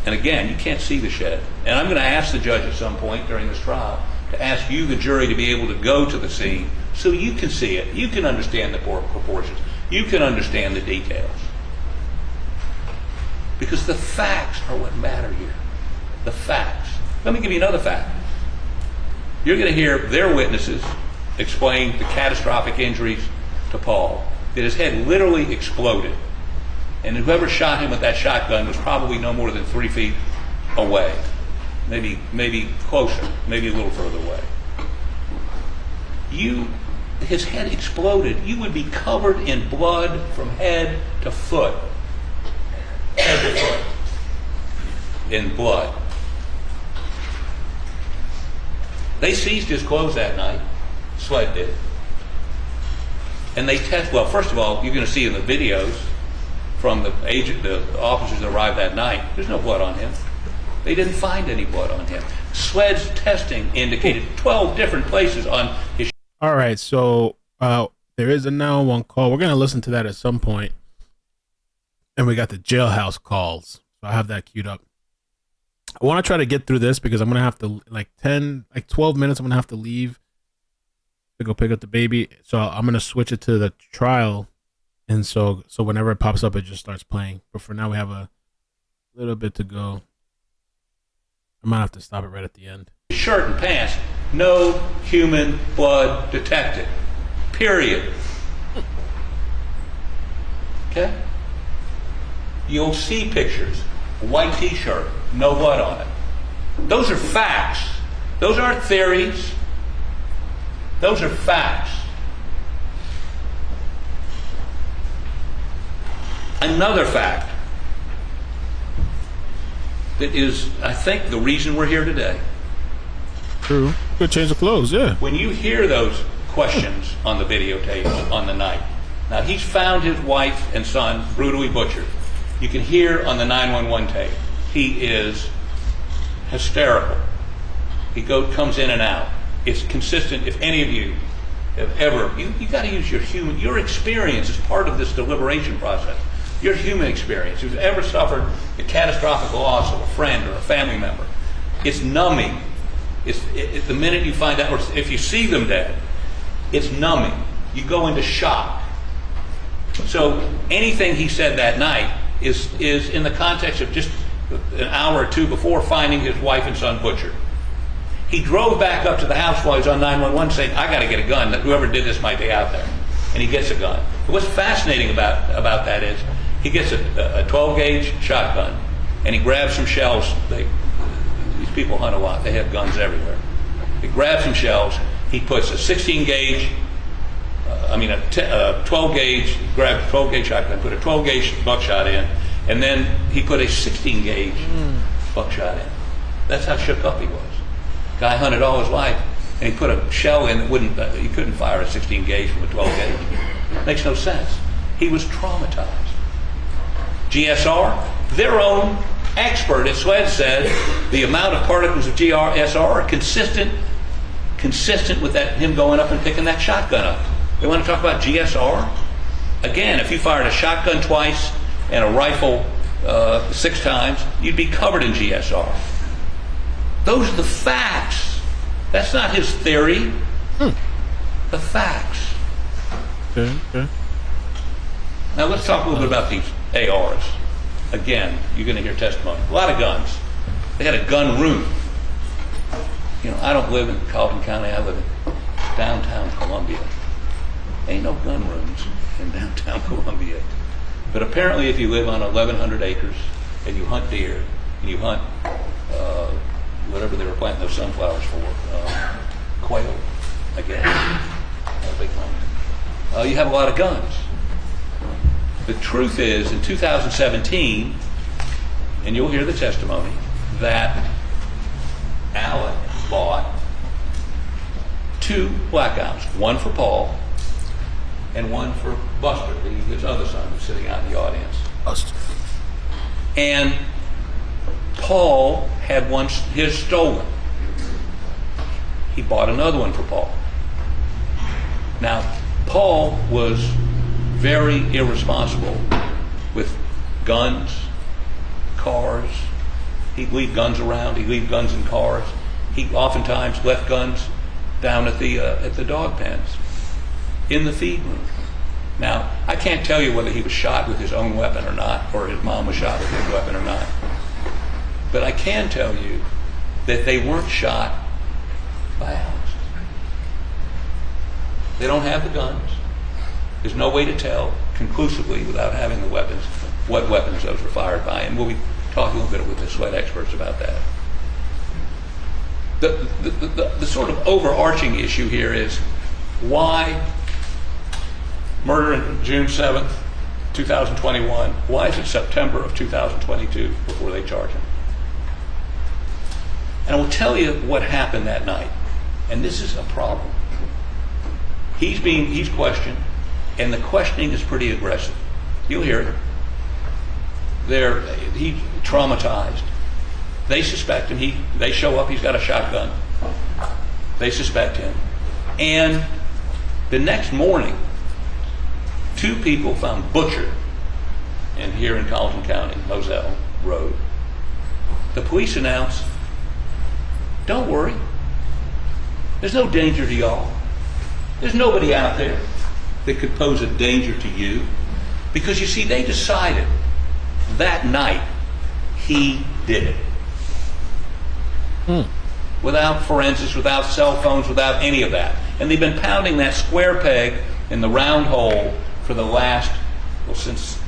And again, you can't see the shed. And I'm going to ask the judge at some point during this trial to ask you, the jury, to be able to go to the scene so you can see it. You can understand the proportions. You can understand the details. Because the facts are what matter here. The facts. Let me give you another fact. You're going to hear their witnesses explain the catastrophic injuries to Paul, that his head literally exploded. And whoever shot him with that shotgun was probably no more than 3 feet away. Maybe closer, maybe a little further away. His head exploded. You would be covered in blood from head to foot. Head to foot. In blood. They seized his clothes that night. SLED did. And they well, first of all, you're going to see in the videos from the officers that arrived that night, there's no blood on him. They didn't find any blood on him. SLED's testing indicated 12 different places on his. All right, so there is a 911 call. We're going to listen to that at some point. And we got the jailhouse calls. So I have that queued up. I want to try to get through this because I'm gonna have to 12 minutes. I'm gonna have to leave to go pick up the baby. So I'm gonna switch it to the trial, and so whenever it pops up, it just starts playing. But for now, we have a little bit to go. I might have to stop it right at the end. Shirt and pants, no human blood detected. Period. Okay? You'll see pictures. A white t-shirt, no blood on it. Those are facts. Those aren't theories. Those are facts. Another fact that is, I think, the reason we're here today. True. Good change of clothes, yeah. When you hear those questions on the videotapes on the night, now he's found his wife and son brutally butchered. You can hear on the 911 tape, he is hysterical. He comes in and out. It's consistent. If any of you have ever, you got to use your experience as part of this deliberation process. Your human experience. Who's ever suffered a catastrophic loss of a friend or a family member, it's numbing. It's the minute you find out, or if you see them dead, it's numbing. You go into shock. So anything he said that night is in the context of just an hour or two before finding his wife and son butchered. He drove back up to the house while he was on 911 saying, I got to get a gun, that whoever did this might be out there. And he gets a gun. What's fascinating about that is he gets a 12-gauge shotgun, and he grabs some shells. These people hunt a lot. They have guns everywhere. He grabs some shells. He puts a 16-gauge, a 12-gauge, grabbed a 12-gauge shotgun, put a 12-gauge buckshot in, and then he put a 16-gauge buckshot in. That's how shook up he was. Guy hunted all his life, and he put a shell in that he couldn't fire a 16-gauge from a 12-gauge. Makes no sense. He was traumatized. GSR, their own expert at SLED said the amount of particles of GSR are consistent with him going up and picking that shotgun up. They want to talk about GSR? Again, if you fired a shotgun twice and a rifle 6 times, you'd be covered in GSR. Those are the facts. That's not his theory. The facts. Okay. Now let's talk a little bit about these ARs. Again, you're going to hear testimony. A lot of guns. They had a gun room. I don't live in Carlton County. I live in downtown Columbia. Ain't no gun rooms in downtown Columbia. But apparently if you live on 1,100 acres and you hunt deer and you hunt whatever they were planting those sunflowers for, quail, I guess. Not a big one. You have a lot of guns. The truth is, in 2017, and you'll hear the testimony, that Alec bought 2 blackouts, one for Paul and one for Buster, his other son who's sitting out in the audience. Buster. And Paul had his stolen. He bought another one for Paul. Now, Paul was very irresponsible with guns, cars. He'd leave guns around. He'd leave guns in cars. He oftentimes left guns down at the dog pens, in the feed room. Now, I can't tell you whether he was shot with his own weapon or not, or his mom was shot with his weapon or not. But I can tell you that they weren't shot by Alex. They don't have the guns. There's no way to tell conclusively without having the weapons what weapons those were fired by, and we'll be talking a little bit with the SLED experts about that. The sort of overarching issue here is why murder on June 7th, 2021, why is it September of 2022 before they charge him? And I will tell you what happened that night, and this is a problem. He's questioned, and the questioning is pretty aggressive. You'll hear it. He's traumatized. They suspect him. They show up, he's got a shotgun. They suspect him. And the next morning, 2 people found butchered here in Carlton County, Moselle Road. the police announce, don't worry, there's no danger to y'all. There's nobody out there that could pose a danger to you. Because you see, they decided that night he did it. Without forensics, without cell phones, without any of that. And they've been pounding that square peg in the round hole for the last, well, since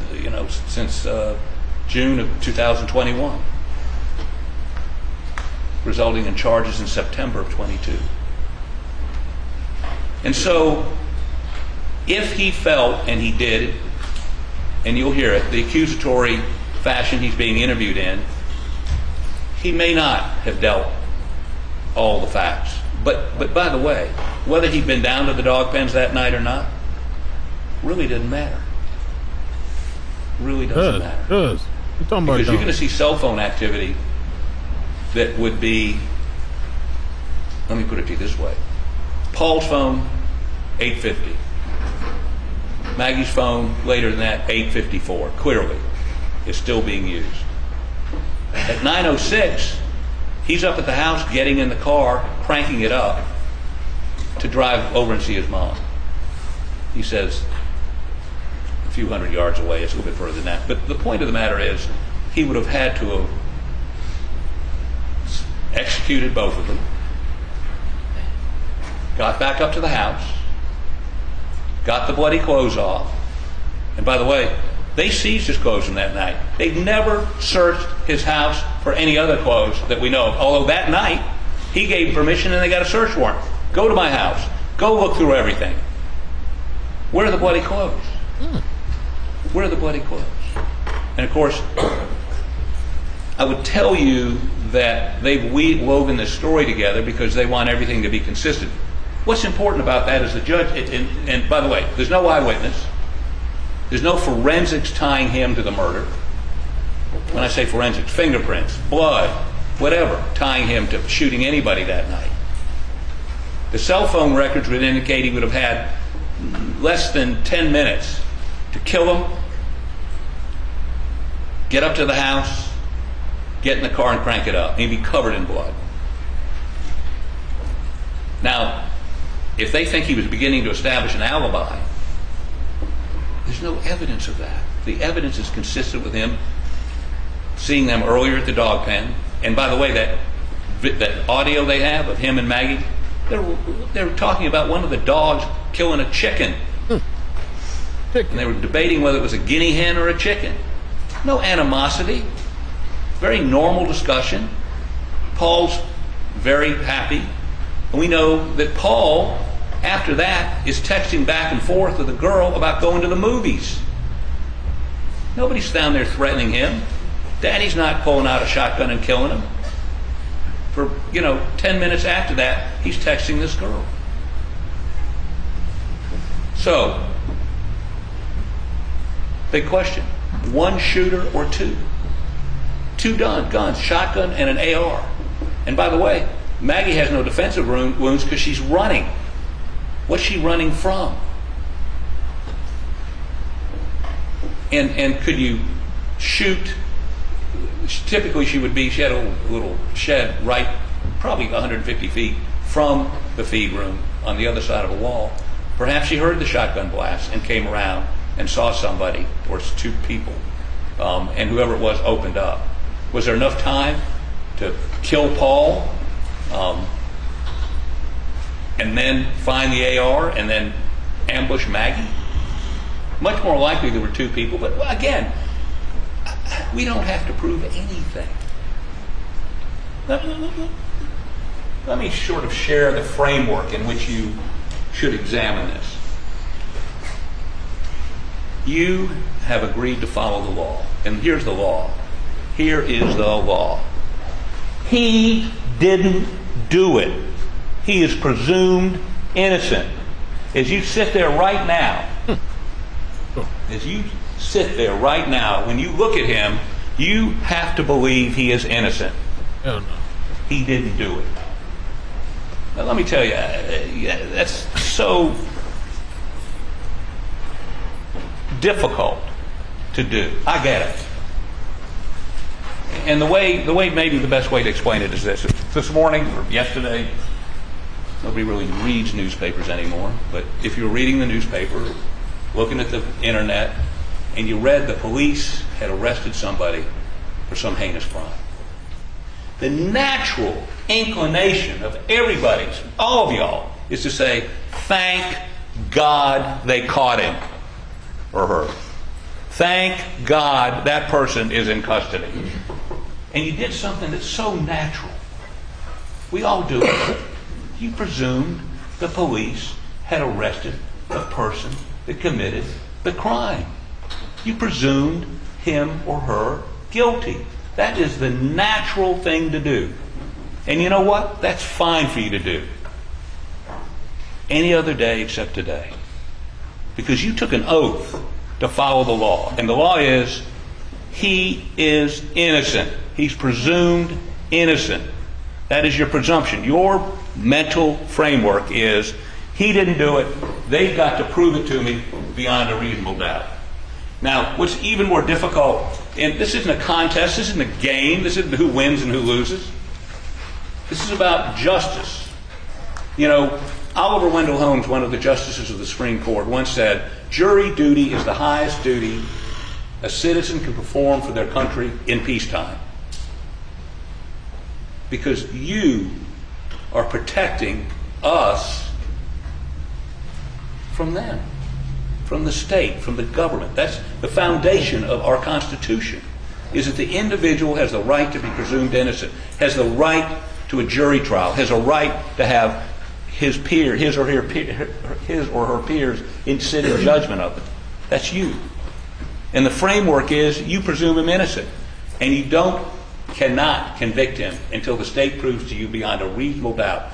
June of 2021, resulting in charges in September of 22. And so, if he felt, and he did, and you'll hear it, the accusatory fashion he's being interviewed in, he may not have dealt all the facts. But by the way, whether he'd been down to the dog pens that night or not, really didn't matter. Really doesn't matter. You're talking about because you're going to see cell phone activity that would be, let me put it to you this way. Paul's phone, 850. Maggie's phone, later than that, 854. Clearly, is still being used. At 9:06, he's up at the house, getting in the car, cranking it up to drive over and see his mom. He says, a few hundred yards away, it's a little bit further than that. But the point of the matter is, he would have had to have executed both of them, got back up to the house, got the bloody clothes off, and by the way, they seized his clothes from that night. They've never searched his house for any other clothes that we know of, although that night he gave permission and they got a search warrant. Go to my house. Go look through everything. Where are the bloody clothes? Where are the bloody clothes? And of course, I would tell you that they've woven this story together because they want everything to be consistent. What's important about that is the judge, and by the way, there's no eyewitness. There's no forensics tying him to the murder. When I say forensics, fingerprints, blood, whatever, tying him to shooting anybody that night. The cell phone records would indicate he would have had less than 10 minutes to kill him, get up to the house, get in the car and crank it up. He'd be covered in blood. Now, if they think he was beginning to establish an alibi, there's no evidence of that. The evidence is consistent with him seeing them earlier at the dog pen. And by the way, that audio they have of him and Maggie, they're talking about one of the dogs killing a chicken. And they were debating whether it was a guinea hen or a chicken. No animosity. Very normal discussion. Paul's very happy. And we know that Paul, after that, is texting back and forth with a girl about going to the movies. Nobody's down there threatening him. Daddy's not pulling out a shotgun and killing him. For, 10 minutes after that, he's texting this girl. So, big question. One shooter or two? Two guns, shotgun and an AR. And by the way, Maggie has no defensive wounds because she's running. What's she running from? And could you shoot? Typically she had a little shed right, probably 150 feet from the feed room on the other side of a wall. Perhaps she heard the shotgun blast and came around and saw somebody, or two people, and whoever it was opened up. Was there enough time to kill Paul and then find the AR and then ambush Maggie? Much more likely there were two people, but again, we don't have to prove anything. Let me sort of share the framework in which you should examine this. You have agreed to follow the law, and here's the law. Here is the law. He didn't do it. He is presumed innocent. As you sit there right now, when you look at him, you have to believe he is innocent. Hell no. He didn't do it. Now let me tell you, that's so difficult to do. I get it. And the way maybe the best way to explain it is this morning or yesterday, nobody really reads newspapers anymore, but if you're reading the newspaper, looking at the internet, and you read the police had arrested somebody for some heinous crime, the natural inclination of everybody, all of y'all, is to say, thank God they caught him or her. Thank God that person is in custody. And you did something that's so natural. We all do it. You presumed the police had arrested the person that committed the crime. You presumed him or her guilty. That is the natural thing to do. And you know what? That's fine for you to do. Any other day except today. Because you took an oath to follow the law. And the law is, he is innocent. He's presumed innocent. That is your presumption. Your mental framework is, he didn't do it. They've got to prove it to me beyond a reasonable doubt. Now, what's even more difficult, and this isn't a contest, this isn't a game, this isn't who wins and who loses. This is about justice. You know, Oliver Wendell Holmes, one of the justices of the Supreme Court, once said, jury duty is the highest duty a citizen can perform for their country in peacetime. Because you are protecting us from them, from the state, from the government. That's the foundation of our Constitution, is that the individual has the right to be presumed innocent, has the right to a jury trial, has a right to have his or her peers sit in judgment of it. That's you. And the framework is you presume him innocent, and you cannot convict him until the state proves to you beyond a reasonable doubt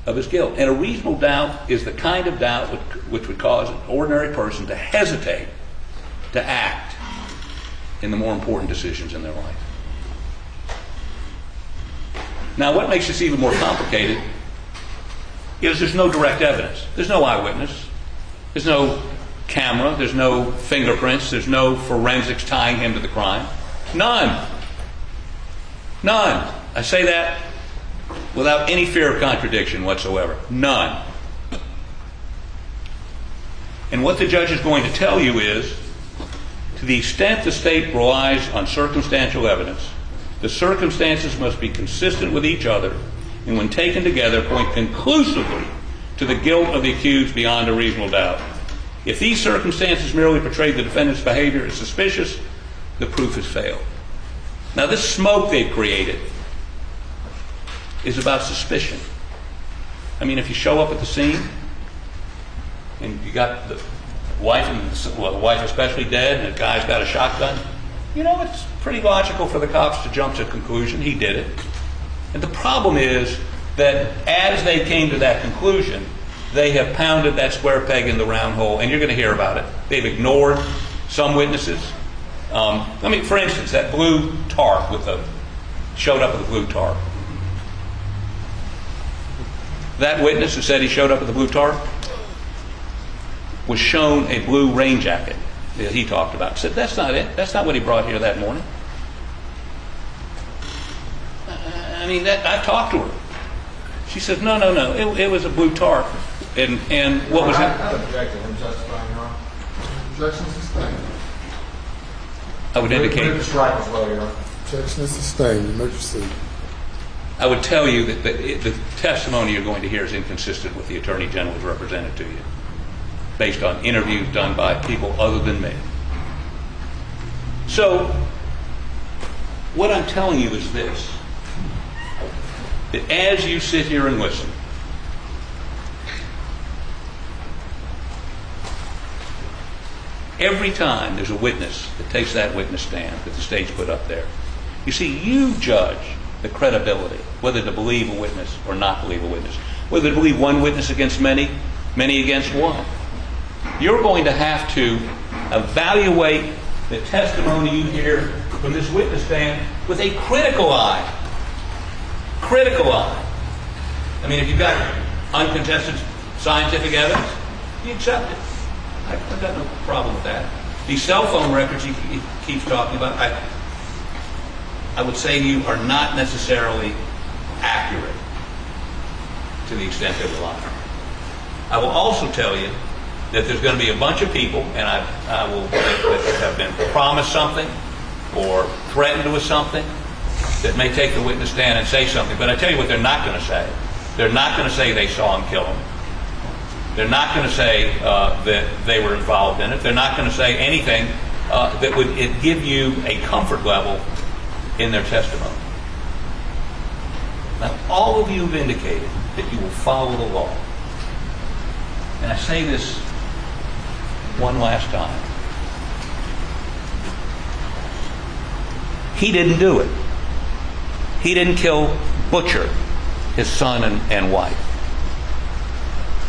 of his guilt. And a reasonable doubt is the kind of doubt which would cause an ordinary person to hesitate to act in the more important decisions in their life. Now, what makes this even more complicated is there's no direct evidence. There's no eyewitness. There's no camera. There's no fingerprints. There's no forensics tying him to the crime. None. None. I say that without any fear of contradiction whatsoever. None. And what the judge is going to tell you is, to the extent the state relies on circumstantial evidence, the circumstances must be consistent with each other, and when taken together, point conclusively to the guilt of the accused beyond a reasonable doubt. If these circumstances merely portray the defendant's behavior as suspicious, the proof has failed. Now, this smoke they've created is about suspicion. I mean, if you show up at the scene and you got the wife, the wife especially dead, and the guy's got a shotgun, you know, it's pretty logical for the cops to jump to a conclusion. He did it. And the problem is that as they came to that conclusion, they have pounded that square peg in the round hole, and you're going to hear about it. They've ignored some witnesses. I mean, for instance, that blue tarp showed up with a blue tarp. That witness who said he showed up with a blue tarp was shown a blue rain jacket that he talked about. Said, that's not it. That's not what he brought here that morning. I mean, I've talked to her. She says, no, it was a blue tarp. And what was it? I'm objecting. I'm justifying your honor. Objection sustained. I would indicate. Objection is sustained. You may proceed. I would tell you that the testimony you're going to hear is inconsistent with the Attorney General's represented to you, based on interviews done by people other than me. So, what I'm telling you is this, that as you sit here and listen, every time there's a witness that takes that witness stand that the state's put up there, you see, you judge the credibility, whether to believe a witness or not believe a witness, whether to believe one witness against many, many against one. You're going to have to evaluate the testimony you hear from this witness stand with a critical eye. Critical eye. I mean, if you've got uncontested scientific evidence, you accept it. I've got no problem with that. These cell phone records he keeps talking about, I would say you are not necessarily accurate to the extent that we lie. I will also tell you that there's going to be a bunch of people, and I will that have been promised something or threatened with something that may take the witness stand and say something. But I tell you what they're not going to say. They're not going to say they saw him kill him. They're not going to say that they were involved in it. They're not going to say anything that would give you a comfort level in their testimony. Now, all of you have indicated that you will follow the law. And I say this one last time. He didn't do it. He didn't kill Butcher, his son and wife.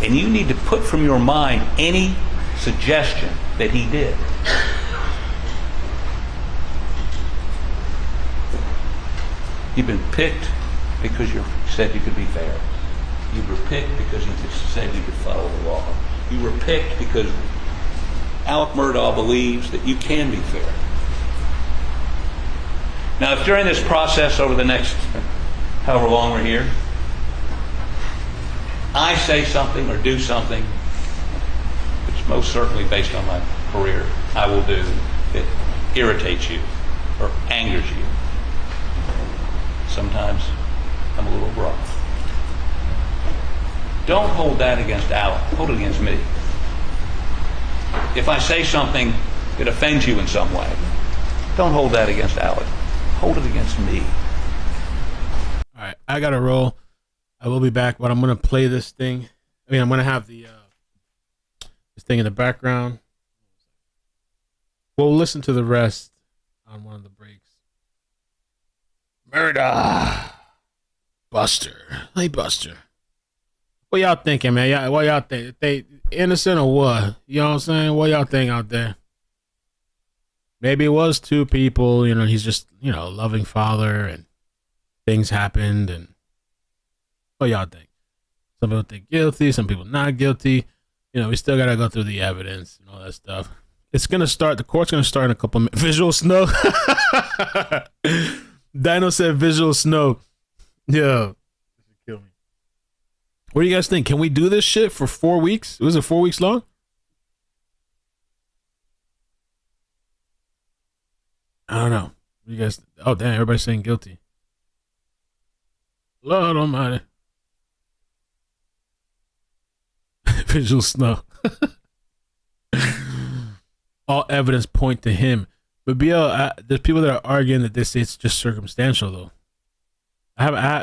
And you need to put from your mind any suggestion that he did. You've been picked because you said you could be fair. You were picked because you said you could follow the law. You were picked because Alec Murdaugh believes that you can be fair. Now, if during this process over the next however long we're here, I say something or do something, which most certainly based on my career I will do, that irritates you or angers you. Sometimes I'm a little rough. Don't hold that against Alec. Hold it against me. If I say something that offends you in some way, don't hold that against Alec. Hold it against me. All right, I got to roll. I will be back, but I'm going to play this thing. I'm going to have the this thing in the background. We'll listen to the rest on one of the breaks. Murdaugh. Buster. Hey, Buster. What y'all thinking, man? What y'all think? They innocent or what? You know what I'm saying? What y'all think out there? Maybe it was two people. He's just, a loving father and things happened. And what y'all think? Some people think guilty. Some people not guilty. We still got to go through the evidence and all that stuff. It's going to start. The court's going to start in a couple minutes. Visual snow. Dino said visual snow. Yeah. Kill me. What do you guys think? Can we do this shit for 4 weeks? Was it 4 weeks long? I don't know. What do you guys? Oh, damn. Everybody's saying guilty. Lord almighty. Visual snow. All evidence point to him. But BL, there's people that are arguing that they say it's just circumstantial, though.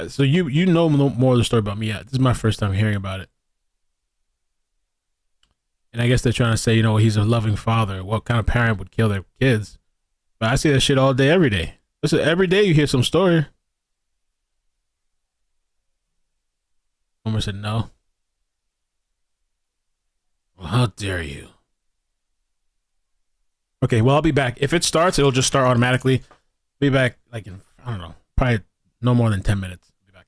So you know more of the story about me. This is my first time hearing about it. And I guess they're trying to say, he's a loving father. What kind of parent would kill their kids? But I see that shit all day, every day. Listen, every day you hear some story. Homer said no. Well, how dare you? Okay, well, I'll be back. If it starts, it'll just start automatically. Be back, in, I don't know, probably no more than 10 minutes. Be back.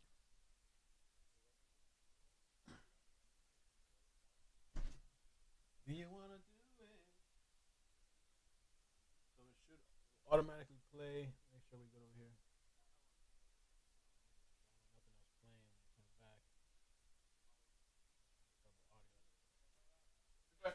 Do you want to do it? So it should automatically play. Make sure we go over here. Nothing else playing. Comes back.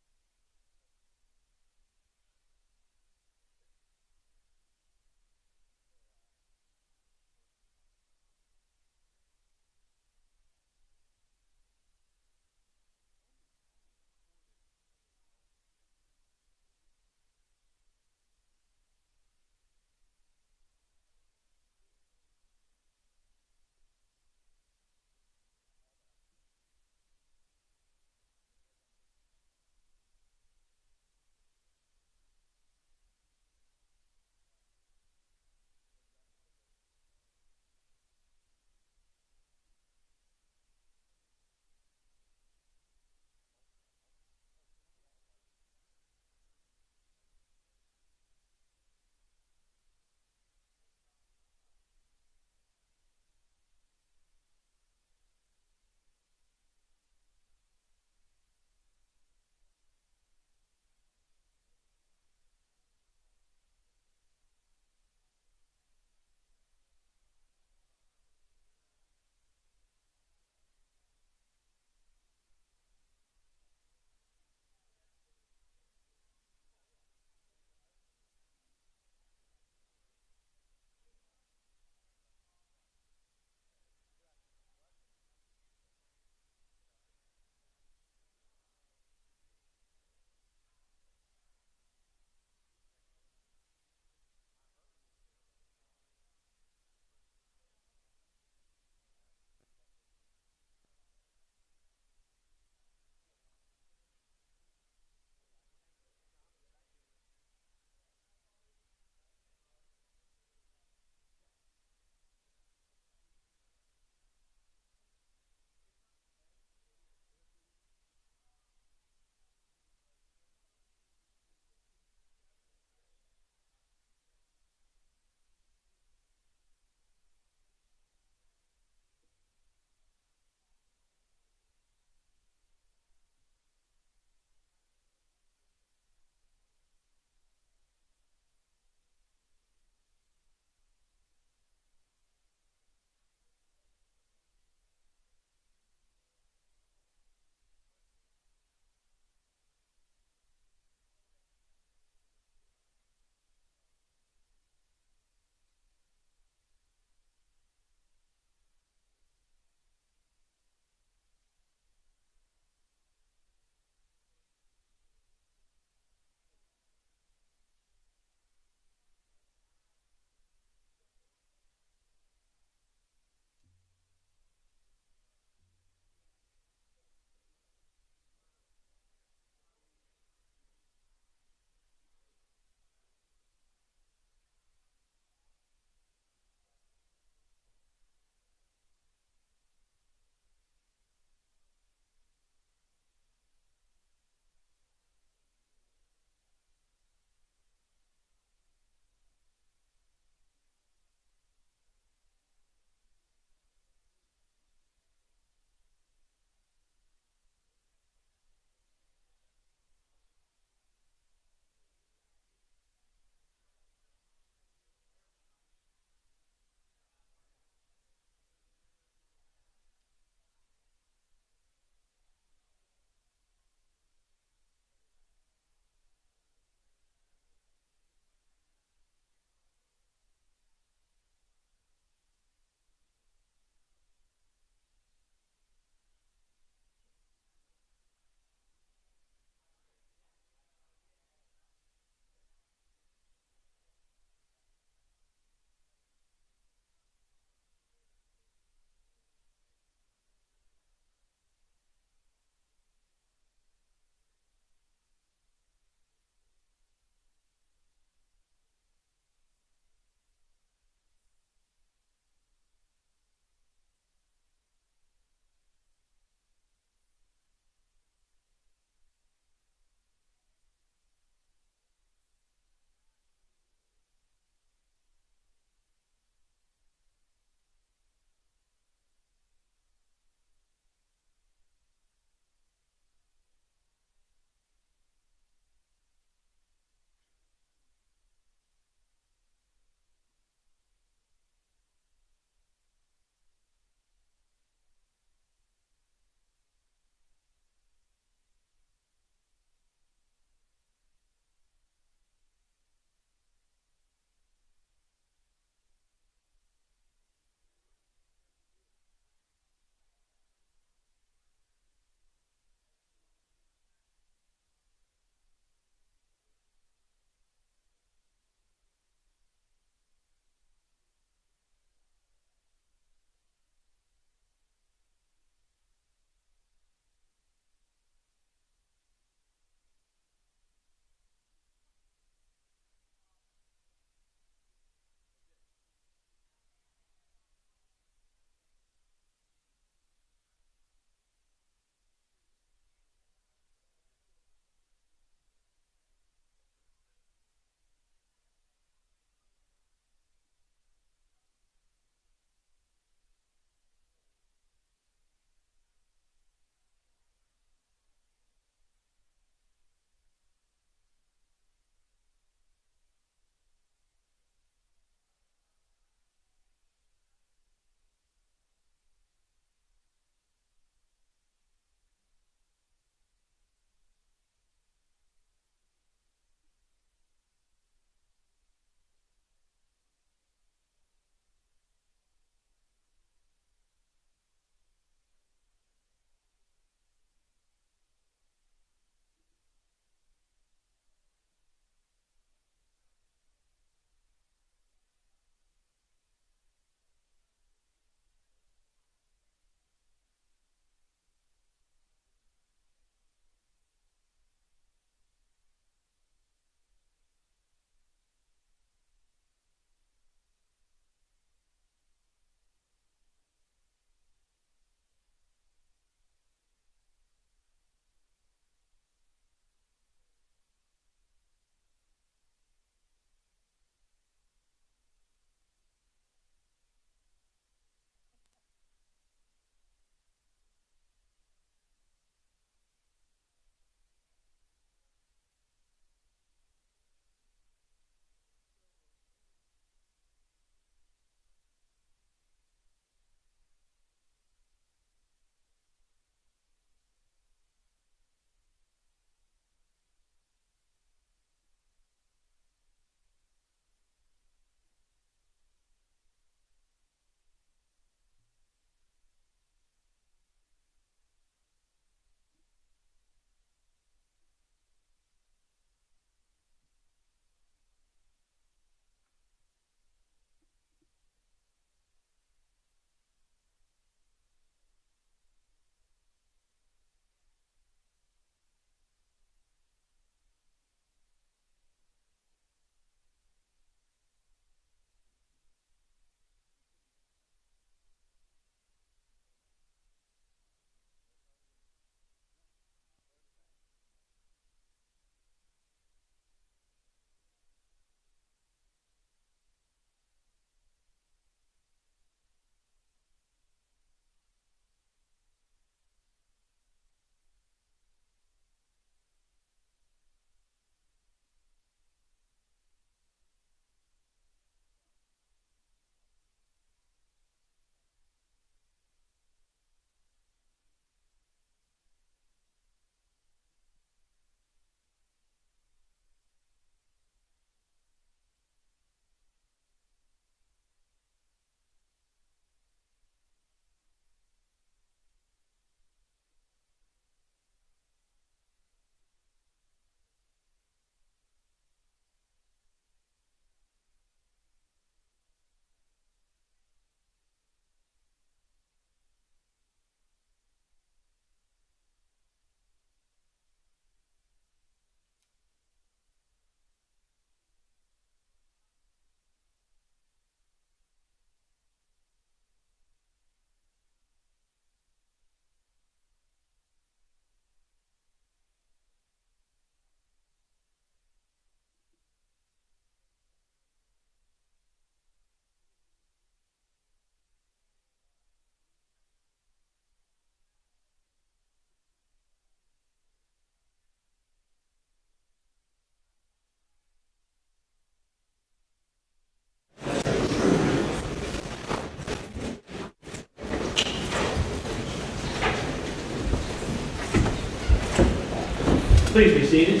Please be seated.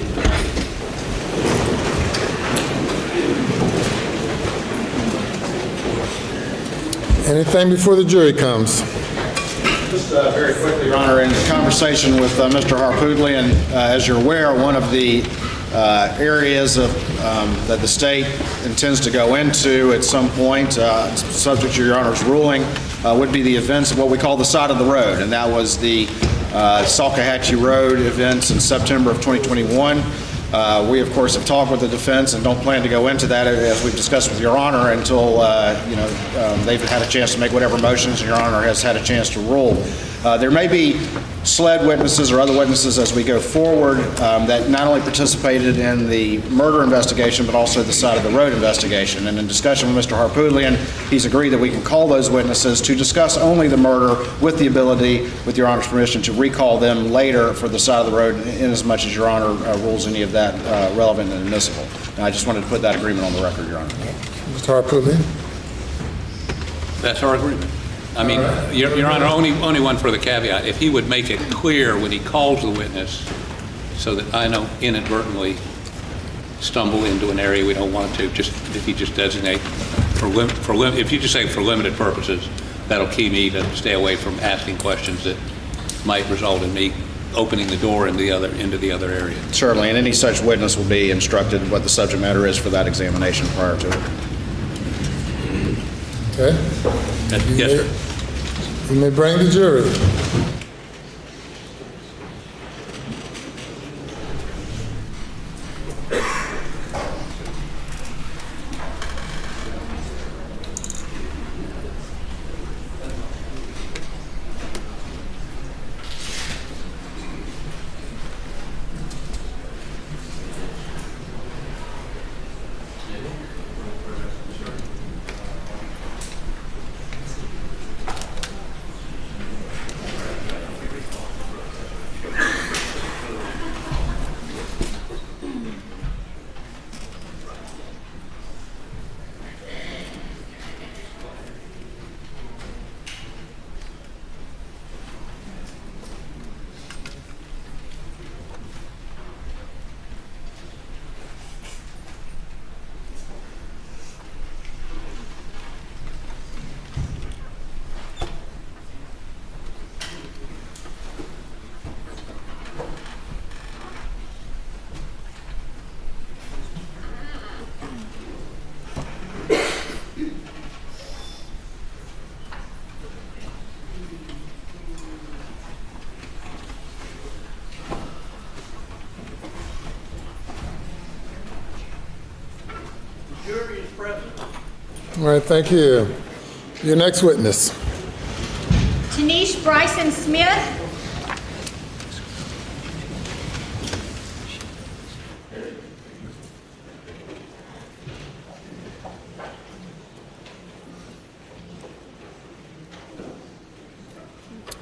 Anything before the jury comes? Just very quickly, Your Honor, in conversation with Mr. Harpootlian, as you're aware, one of the areas of, that the state intends to go into at some point, subject to Your Honor's ruling, would be the events of what we call the side of the road, and that was the Salkehatchie Road events in September of 2021. We, of course, have talked with the defense and don't plan to go into that, as we've discussed with Your Honor, until they've had a chance to make whatever motions Your Honor has had a chance to rule. There may be SLED witnesses or other witnesses as we go forward that not only participated in the murder investigation but also the side of the road investigation. And in discussion with Mr. Harpootlian, he's agreed that we can call those witnesses to discuss only the murder with the ability, with Your Honor's permission, to recall them later for the side of the road in as much as Your Honor rules any of that relevant and admissible. And I just wanted to put that agreement on the record, Your Honor. Mr. Harpootlian? That's our agreement. I mean, Your Honor, only one further caveat. If he would make it clear when he calls the witness so that I don't inadvertently stumble into an area we don't want to, just if you just designate if you just say for limited purposes, that'll key me to stay away from asking questions that might result in me opening the door into the other area. Certainly, and any such witness will be instructed what the subject matter is for that examination prior to it. Okay. Yes, sir. You may bring the jury. Jury is present. All right, thank you. Your next witness. Tanish Bryson Smith.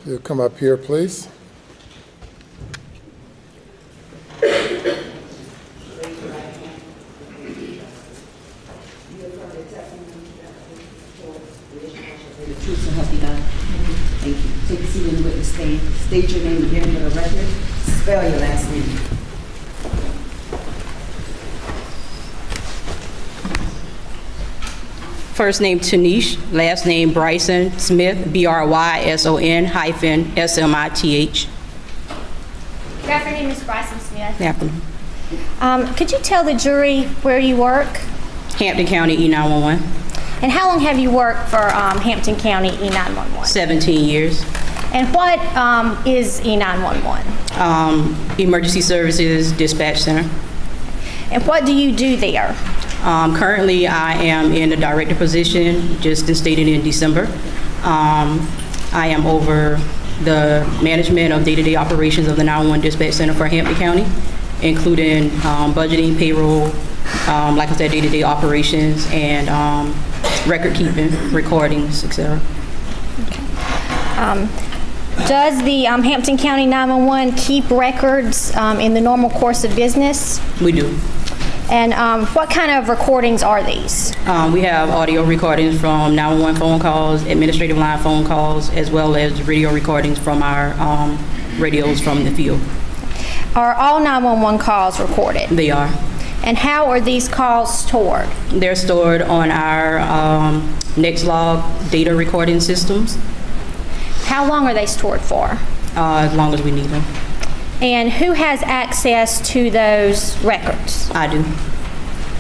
You'll come up here, please. Thank you. Take a seat in the witness stand. State your name again for the record. Spell your last name. First name Tanish, last name Bryson Smith, Bryson hyphen Smith. Good afternoon, Ms. Bryson Smith. Good afternoon. Could you tell the jury where you work? Hampton County E911. And how long have you worked for Hampton County E911? 17 years. And what is E911? Emergency Services Dispatch Center. And what do you do there? Currently, I am in a director position, just instated in December. I am over the management of day-to-day operations of the 911 Dispatch Center for Hampton County, including budgeting, payroll, like I said, day-to-day operations, and record keeping, recordings, etc. Okay. Does the Hampton County 911 keep records in the normal course of business? We do. And what kind of recordings are these? We have audio recordings from 911 phone calls, administrative line phone calls, as well as radio recordings from our radios from the field. Are all 911 calls recorded? They are. And how are these calls stored? They're stored on our NextLog data recording systems. How long are they stored for? As long as we need them. And who has access to those records? I do.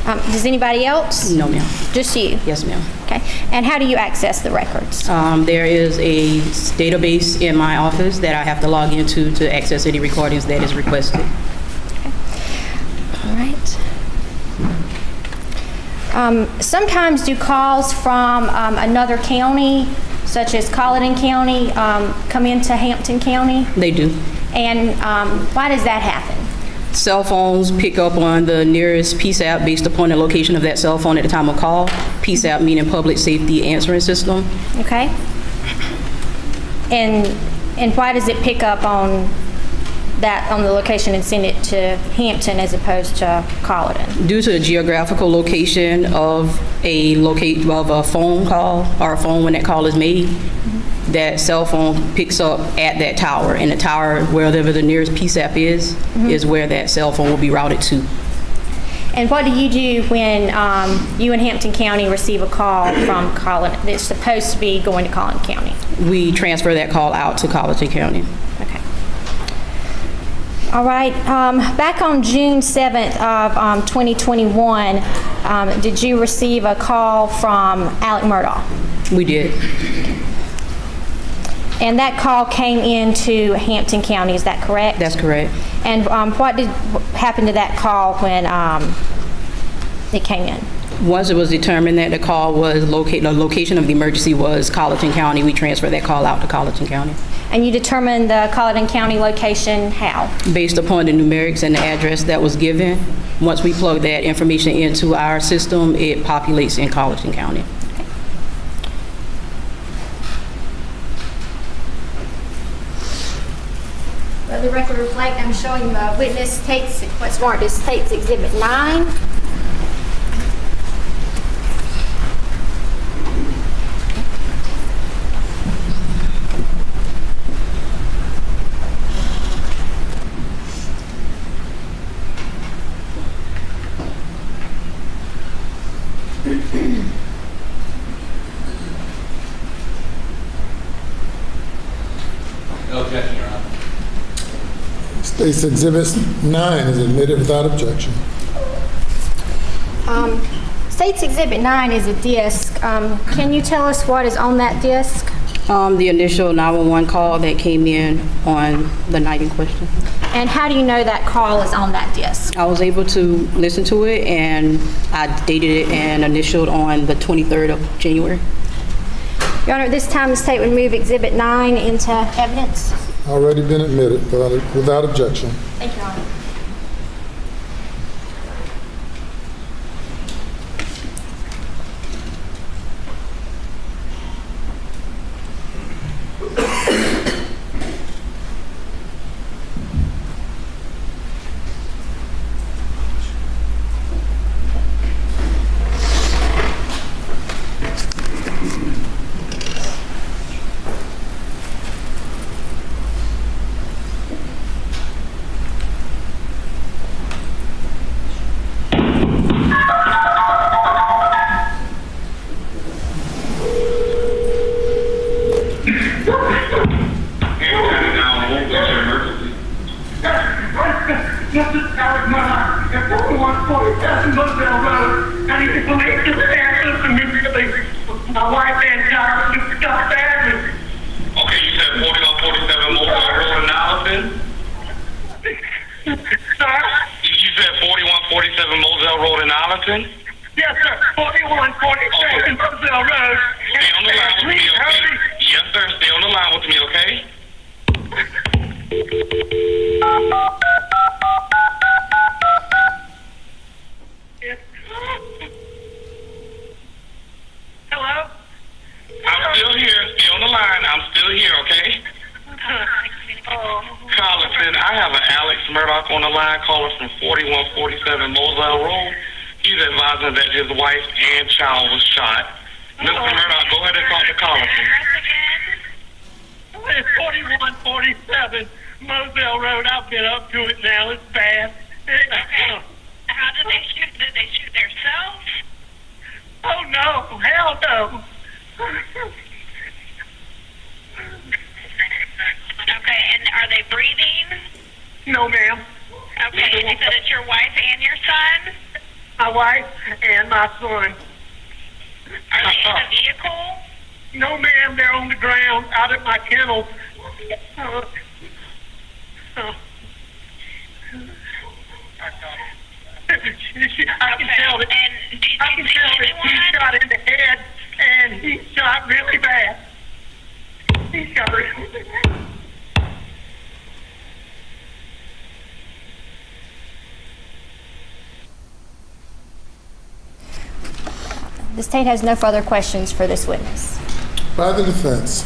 Does anybody else? No, ma'am. Just you? Yes, ma'am. Okay. And how do you access the records? There is a database in my office that I have to log into to access any recordings that is requested. Okay. All right. Sometimes do calls from another county, such as Colleton County, come into Hampton County? They do. And why does that happen? Cell phones pick up on the nearest PSAP based upon the location of that cell phone at the time of call. PSAP meaning Public Safety Answering System. Okay. And why does it pick up on that, on the location, and send it to Hampton as opposed to Colleton? Due to the geographical location of a phone call or a phone when that call is made, that cell phone picks up at that tower, and the tower, wherever the nearest PSAP is where that cell phone will be routed to. And what do you do when you in Hampton County receive a call from Colleton that's supposed to be going to Colleton County? We transfer that call out to Colleton County. Okay. All right. Back on June 7th of 2021, did you receive a call from Alec Murdaugh? We did. And that call came into Hampton County, is that correct? That's correct. And what did happen to that call when it came in? Once it was determined that the call was the location of the emergency was Colleton County, we transferred that call out to Colleton County. And you determined the Colleton County location how? Based upon the numerics and the address that was given. Once we plug that information into our system, it populates in Colleton County. The record reflect, I'm showing the witness states, what's marked as States Exhibit 9. No objection, Your Honor. State's Exhibit 9 is admitted without objection. States Exhibit 9 is a disc. Can you tell us what is on that disc? The initial 911 call that came in on the night in question. And how do you know that call is on that disc? I was able to listen to it, and I dated it and initialed on the 23rd of January. Your Honor, at this time the state would move Exhibit 9 into evidence. Already been admitted without objection. Thank you, Your Honor. This is Alec Murdaugh at 4147 Murdaugh Road. I need the police to stand up immediately. My wife and child are stuck badly. Okay, you said 4147 Murdaugh Road in Allison? Sir? You said 4147 Moselle Road in Allison? Yes, sir. 4147 Moselle Road. Stay on the line with me, okay? Yes, sir. Stay on the line with me, okay? Hello? I'm still here. Stay on the line. I'm still here, okay? Collison, I have an Alex Murdaugh on the line calling from 4147 Moselle Road. He's advising that his wife and child was shot. Mr. Murdaugh, go ahead and talk to Collison. It's 4147 Moselle Road. I've been up to it now. It's bad. How did they shoot? Did they shoot themselves? Oh no, hell no. Okay, and are they breathing? No, ma'am. Okay, and you said it's your wife and your son? My wife and my son. Are they in a vehicle? No, ma'am. They're on the ground out at my kennel. I can tell that. And did you I can tell that he shot in the head, and he shot really bad. He shot really bad. The state has no further questions for this witness. By the defense.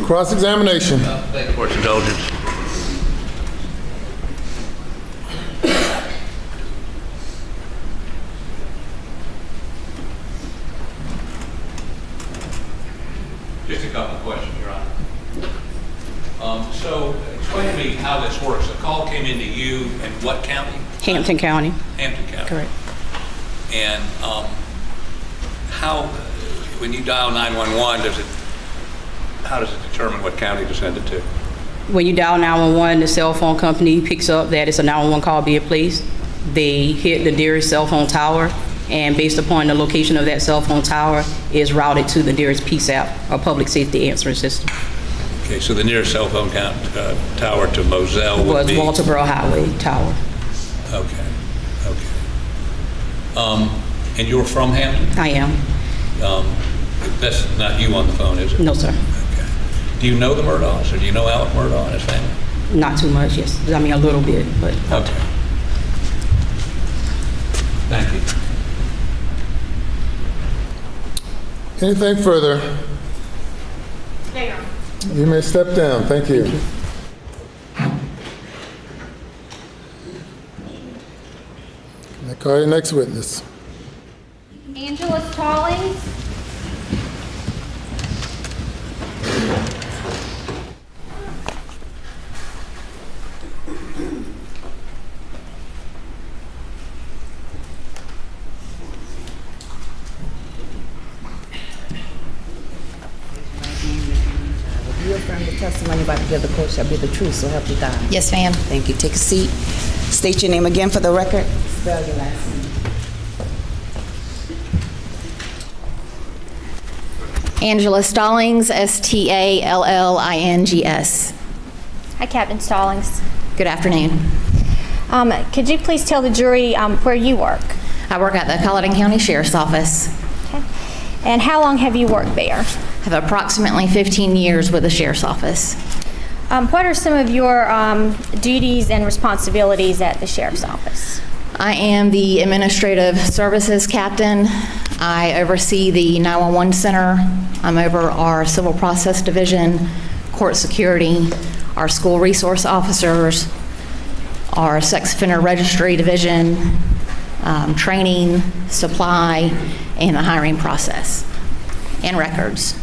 Cross-examination. Thank the court's indulgence. Just a couple of questions, Your Honor. So explain to me how this works. The call came into you in what county? Hampton County. Hampton County. Correct. And how, when you dial 911, how does it determine what county to send it to? When you dial 911, the cell phone company picks up that it's a 911 call being placed. They hit the nearest cell phone tower, and based upon the location of that cell phone tower, is routed to the nearest PSAP, or Public Safety Answering System. Okay, so the nearest cell phone tower to Moselle would be? Was Walterboro Highway Tower. Okay, okay. And you're from Hampton? I am. That's not you on the phone, is it? No, sir. Okay. Do you know the Murdaughs, or do you know Alec Murdaugh and his family? Not too much, yes. I mean, a little bit, but. Okay. Thank you. Anything further? You may step down. Thank you. May I call your next witness? Angela Stallings. You affirm the testimony about to give the court shall be the truth, so help you God. Yes, ma'am. Thank you. Take a seat. State your name again for the record. Spell your last name. Angela Stallings, Stallings. Hi, Captain Stallings. Good afternoon. Could you please tell the jury where you work? I work at the Colleton County Sheriff's Office. Okay. And how long have you worked there? I have approximately 15 years with the Sheriff's Office. What are some of your duties and responsibilities at the Sheriff's Office? I am the Administrative Services Captain. I oversee the 911 Center. I'm over our Civil Process Division, Court Security, our School Resource Officers, our Sex Offender Registry Division, training, supply, and the hiring process, and records.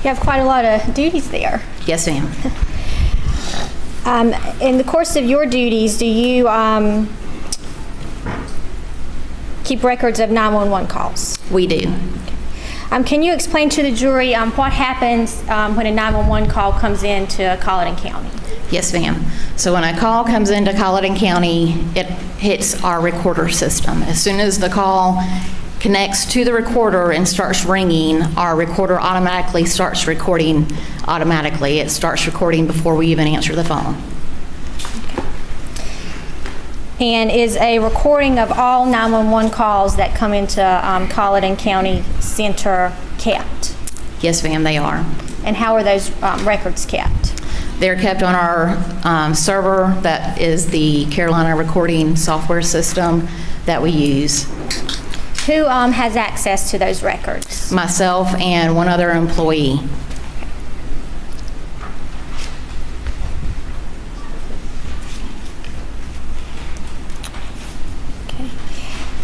You have quite a lot of duties there. Yes, ma'am. In the course of your duties, do you keep records of 911 calls? We do. Can you explain to the jury what happens when a 911 call comes into Colleton County? Yes, ma'am. So when a call comes into Colleton County, it hits our recorder system. As soon as the call connects to the recorder and starts ringing, our recorder automatically starts recording automatically. It starts recording before we even answer the phone. And is a recording of all 911 calls that come into Colleton County Center kept? Yes, ma'am, they are. And how are those records kept? They're kept on our server that is the Carolina recording software system that we use. Who has access to those records? Myself and one other employee.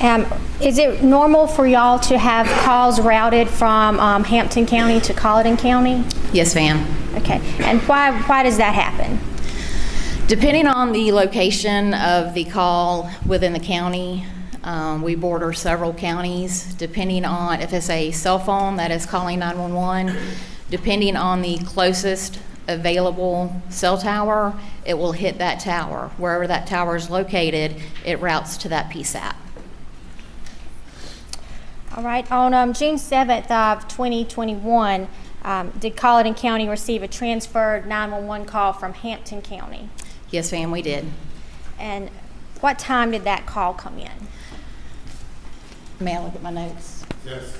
Is it normal for y'all to have calls routed from Hampton County to Colleton County? Yes, ma'am. Okay, and why does that happen? Depending on the location of the call within the county, we border several counties. Depending on if it's a cell phone that is calling 911, depending on the closest available cell tower, it will hit that tower. Wherever that tower is located, it routes to that PSAP. All right, on June 7th of 2021, did Colleton County receive a transferred 911 call from Hampton County? Yes, ma'am, we did. And what time did that call come in? May I look at my notes? Yes.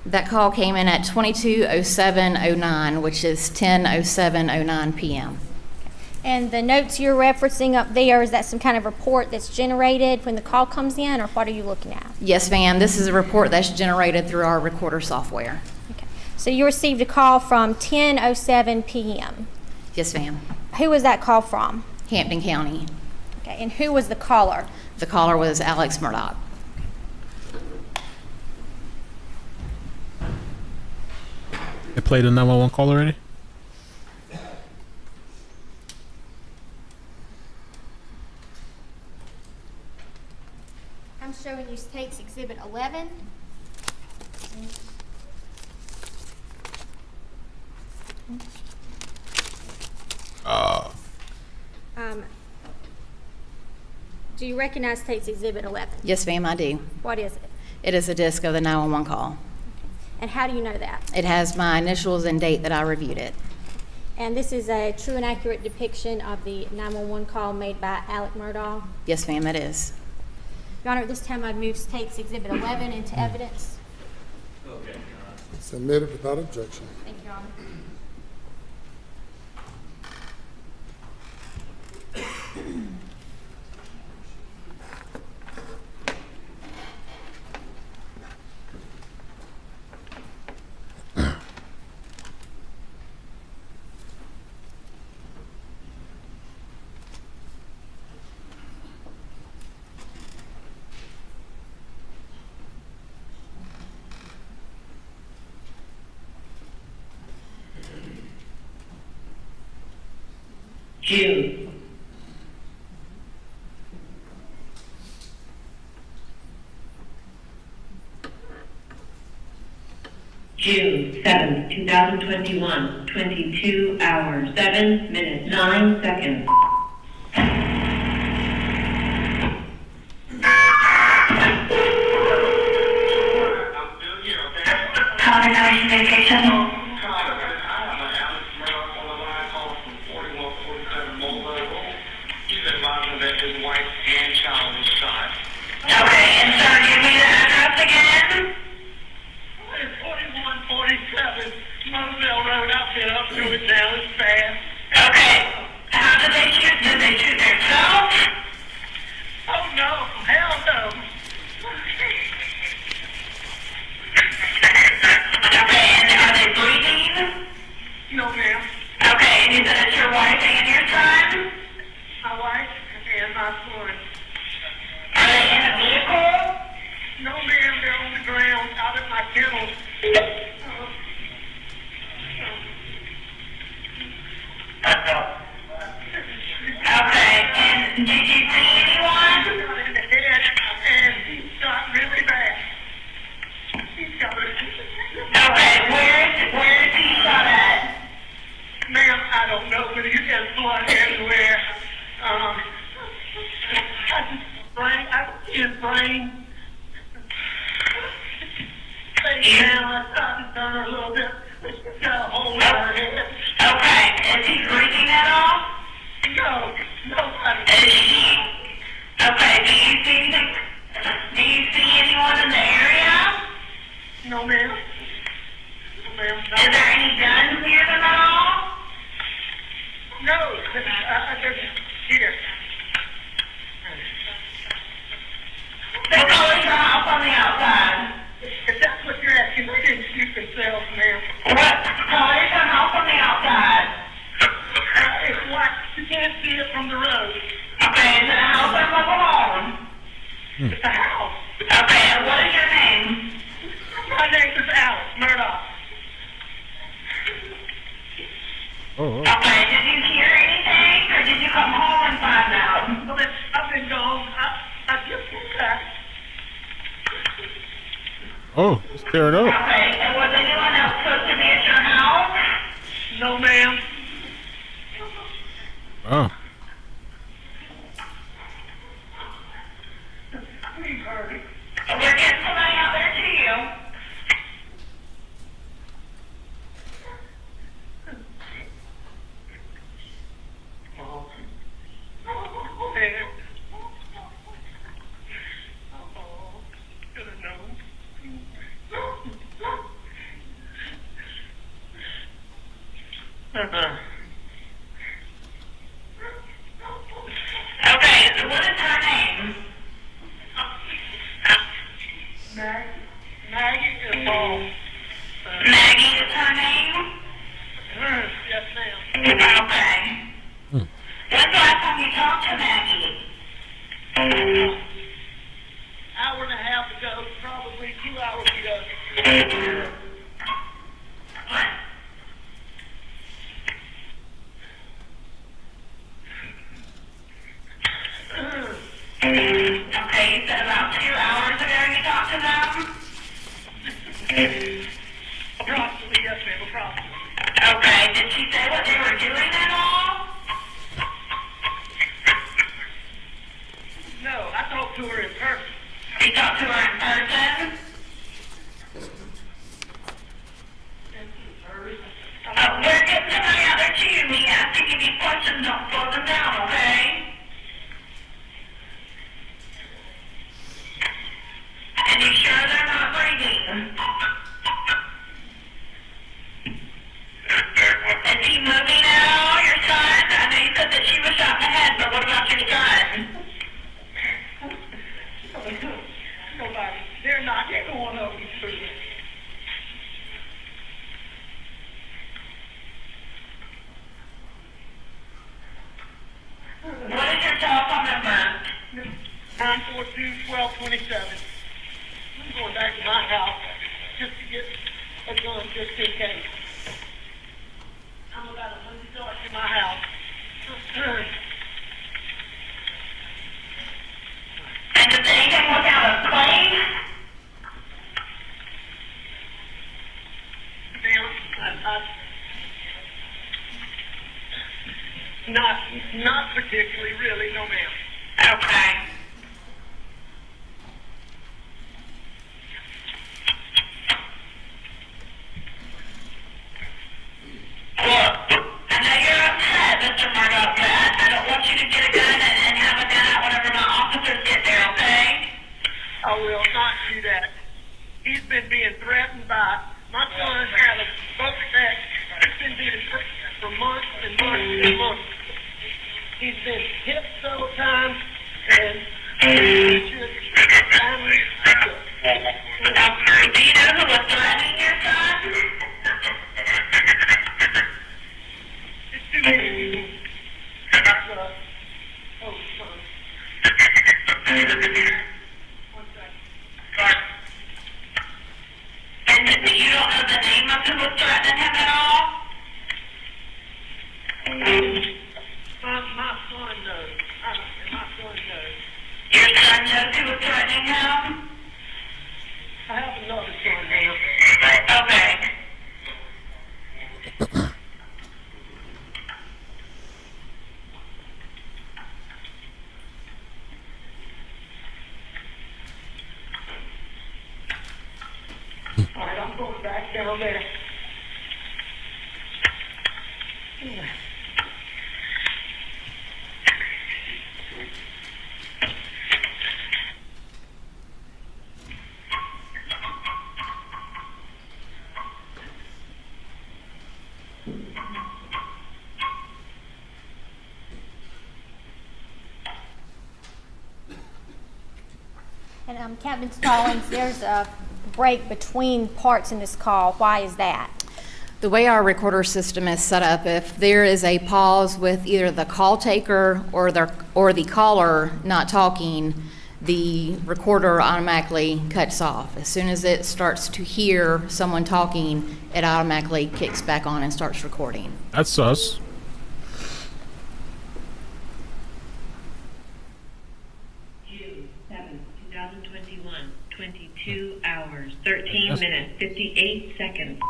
That call came in at 22:07:09, which is 10:07:09 p.m. And the notes you're referencing up there, is that some kind of report that's generated when the call comes in, or what are you looking at? Yes, ma'am. This is a report that's generated through our recorder software. Okay. So you received a call from 10:07 p.m. Yes, ma'am. Who was that call from? Hampton County. Okay. And who was the caller? The caller was Alex Murdaugh. They played the 911 call already? I'm showing you State's Exhibit 11. Do you recognize State's Exhibit 11? Yes, ma'am, I do. What is it? It is a disc of the 911 call. And how do you know that? It has my initials and date that I reviewed it. And this is a true and accurate depiction of the 911 call made by Alex Murdaugh? Yes, ma'am, it is. Your Honor, at this time I'd move State's Exhibit 11 into evidence. Okay. Submitted without objection. Thank you, Your Honor. June. June 7th, 2021, 22 hours, 7 minutes, 9 seconds. Colonization vacation. If that's what you're yourself, ma'am. What? No, there's a house on the outside. It's white. You can't see it from the road. Okay, is it a house or a mobile home? It's a house. Okay, and what is your name? My name is Alex Murdaugh. Okay, did you hear anything, or did you come home and find out? Well, I've been gone. I just got back. Oh, it's tearing up. Okay, and was anyone else supposed to be at your house? No, ma'am. Oh. Please hurry. We're getting somebody out there to you. Okay, so what is her name? Maggie is all. Maggie is her name? Yes, ma'am. Okay. When's the last time you talked to Maggie? Hour and a half ago, probably 2 hours ago. Okay, you said about 2 hours ago you talked to them? Approximately, yes, ma'am, approximately. Okay, did she say what they were doing at all? No, I talked to her in person. You talked to her in person? We're getting somebody out there to you. We ask you any questions, don't slow them down, okay? And you sure they're not breathing? Is he moving at all, your son? I know you said that she was shot in the head, but what about your son? Nobody. They're not. They're going over through this. What is your telephone number? 942-1227. I'm going back to my house just to get a gun just in case. I'm about a minute yard to my house. And did anything look out of place? Not particularly, really, no ma'am. Okay. Look, I know you're upset, Mr. Murdaugh, but I don't want you to get a gun and have a gun out whenever my officers get there, okay? I will not do that. He's been being threatened by my son had a boat that he's been being threatened for months and months and months. He's been hit several times and do you know who was threatening your son? It's too many. Oh, son. One second. And you don't know the name of who was threatening him at all? My son knows. My son knows. Your son knows who was threatening him? I have another son now. Okay. All right, I'm going back down there. And Captain Stallings, there's break between parts in this call. Why is that? The way our recorder system is set up, if there is a pause with either the call taker or the caller not talking, the recorder automatically cuts off. As soon as it starts to hear someone talking, it automatically kicks back on and starts recording. That's sus. June 7th, 2021, 22 hours, 13 minutes, 58 seconds.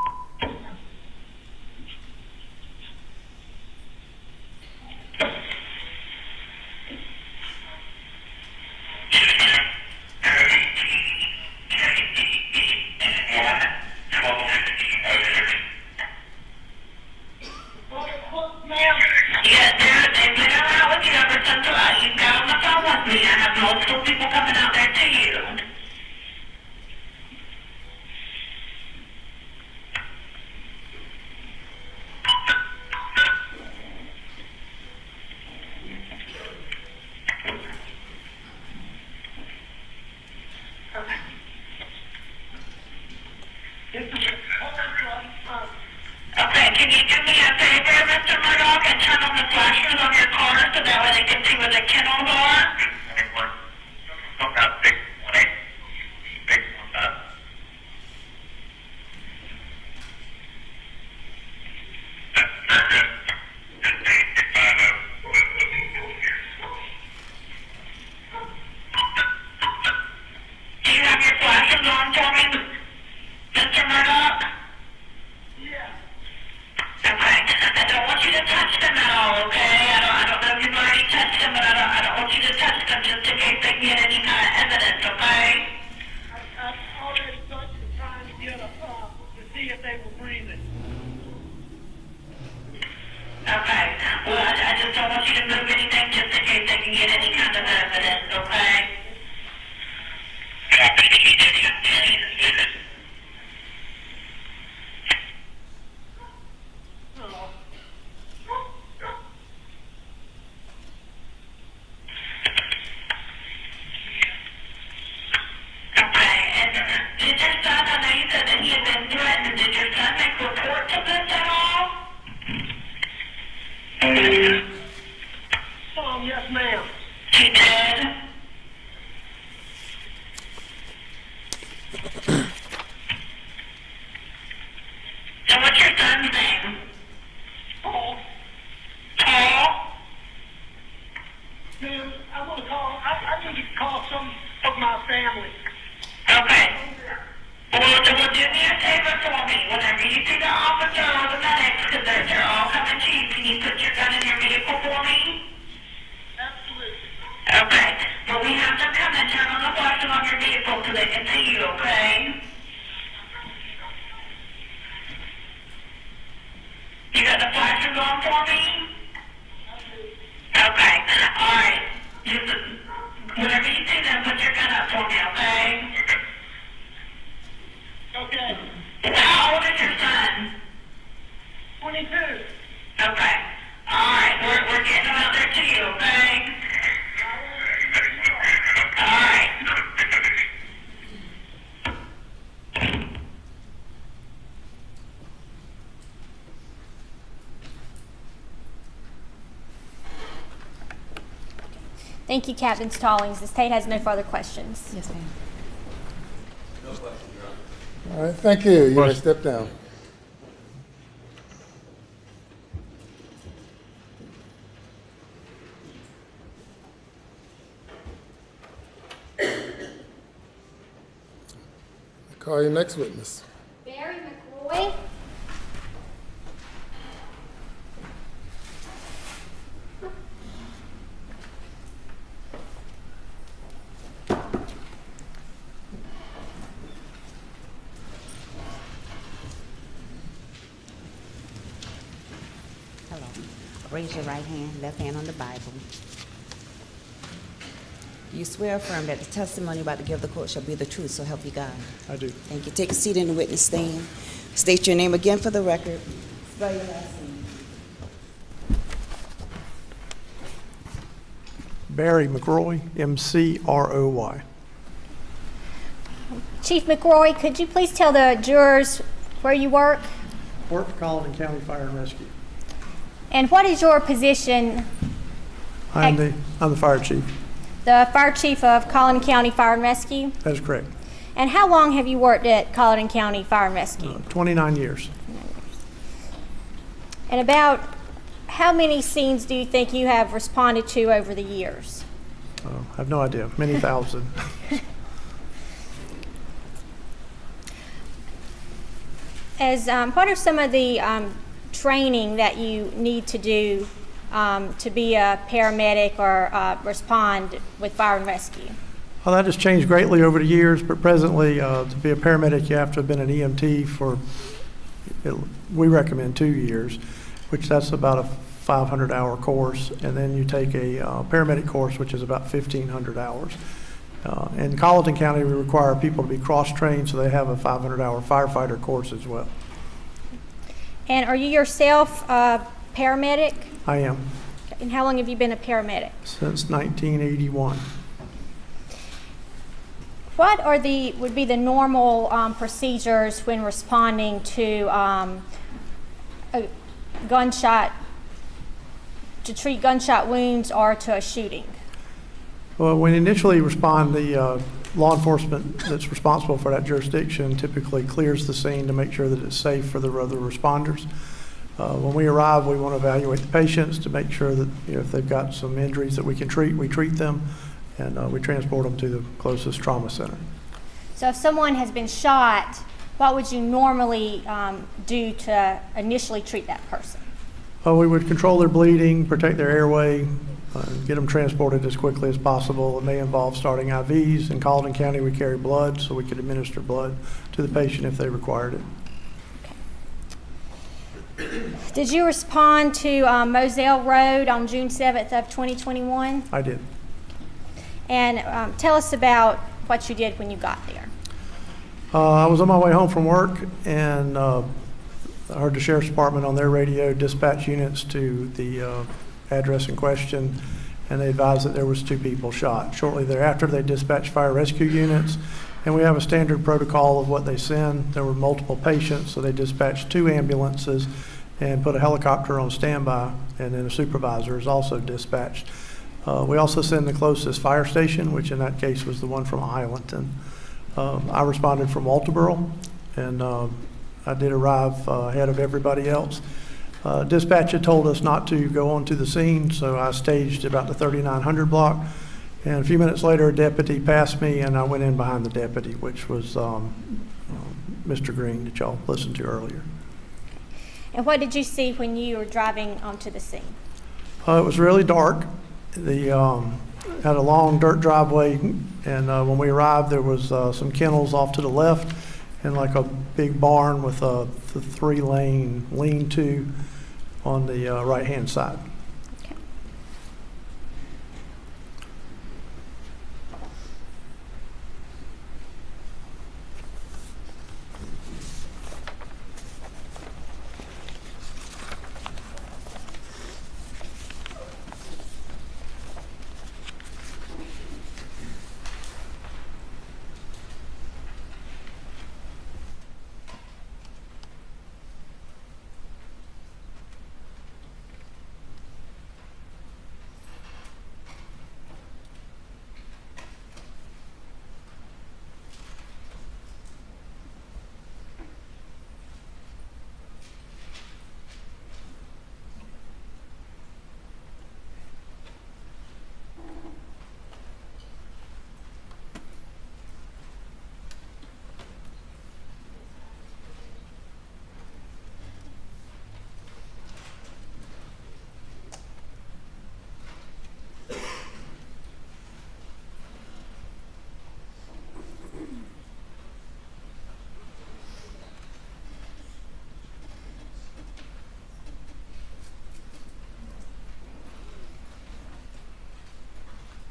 Multiple people coming out there to you. Okay, can you do me a favor, Mr. Murdaugh, and turn on the flashes on your car so that way they can see where the kennels are? Do you have your flashes on for me, Mr. Murdaugh? Okay, I don't want you to touch them at all, okay? I don't know if you've already touched them, but I don't want you to touch them just in case they can get any kind of evidence, okay? I've already touched them trying to get to see if they were breathing. Okay, well, I just don't want you to move anything just in case they can get any kind of evidence, okay? Did your son, I know you said that he had been threatened, did your son make reports of this at all? Yes, ma'am. He did? And what's your son's name? Paul. Paul? Ma'am, I need to call some of my family. Okay. Well, do me a favor for me. Whenever you see the officer or the medics, because they're all coming to you, can you put your gun in your vehicle for me? Absolutely. Okay. Well, we have them come and turn on the flashes on your vehicle so they can see you, okay? You got the flashes on for me? Okay. All right. Just, whenever you see them, put your gun up for me, okay? Okay. How old is your son? 22. Okay. All right. We're getting them out there to you, okay? All right. Thank you, Captain Stallings. The state has no further questions. Yes, ma'am. All right, thank you. You may step down. Call your next witness. Barry McCroy. Hello. Raise your right hand, left hand on the Bible. You swear or affirm that the testimony you're about to give the court shall be the truth, so help you God. I do. Thank you. Take a seat in the witness stand. State your name again for the record. Spell your last name. Barry McCroy, McRoy. Chief McRoy, could you please tell the jurors where you work? Work for Colleton County Fire and Rescue. And what is your position? I'm the fire chief. The fire chief of Colleton County Fire and Rescue? That is correct. And how long have you worked at Colleton County Fire and Rescue? 29 years. And about how many scenes do you think you have responded to over the years? I have no idea. Many thousand. What are some of the training that you need to do to be a paramedic or respond with fire and rescue? Well, that has changed greatly over the years, but presently, to be a paramedic, you have to have been an EMT for, we recommend 2 years, which that's about a 500-hour course, and then you take a paramedic course, which is about 1,500 hours. In Colleton County, we require people to be cross-trained, so they have a 500-hour firefighter course as well. And are you yourself a paramedic? I am. And how long have you been a paramedic? Since 1981. What are would be the normal procedures when responding to a gunshot, to treat gunshot wounds or to a shooting? Well, when you initially respond, the law enforcement that's responsible for that jurisdiction typically clears the scene to make sure that it's safe for the other responders. When we arrive, we want to evaluate the patients to make sure that if they've got some injuries that we can treat, we treat them, and we transport them to the closest trauma center. So if someone has been shot, what would you normally do to initially treat that person? We would control their bleeding, protect their airway, get them transported as quickly as possible. It may involve starting IVs. In Colleton County, we carry blood, so we could administer blood to the patient if they required it. Did you respond to Moselle Road on June 7th of 2021? I did. And tell us about what you did when you got there. I was on my way home from work, and I heard the sheriff's department on their radio dispatch units to the address in question, and they advised that there was 2 people shot. Shortly thereafter, they dispatched fire rescue units, and we have a standard protocol of what they send. There were multiple patients, so they dispatched 2 ambulances and put a helicopter on standby, and then a supervisor is also dispatched. We also send the closest fire station, which in that case was the one from Highlandton. I responded from Walterboro, and I did arrive ahead of everybody else. Dispatch had told us not to go onto the scene, so I staged about the 3900 block. And a few minutes later, a deputy passed me, and I went in behind the deputy, which was Mr. Green that y'all listened to earlier. And what did you see when you were driving onto the scene? It was really dark. Had a long dirt driveway, and when we arrived, there was some kennels off to the left, and like a big barn with a 3-lane lean-to on the right-hand side. Okay.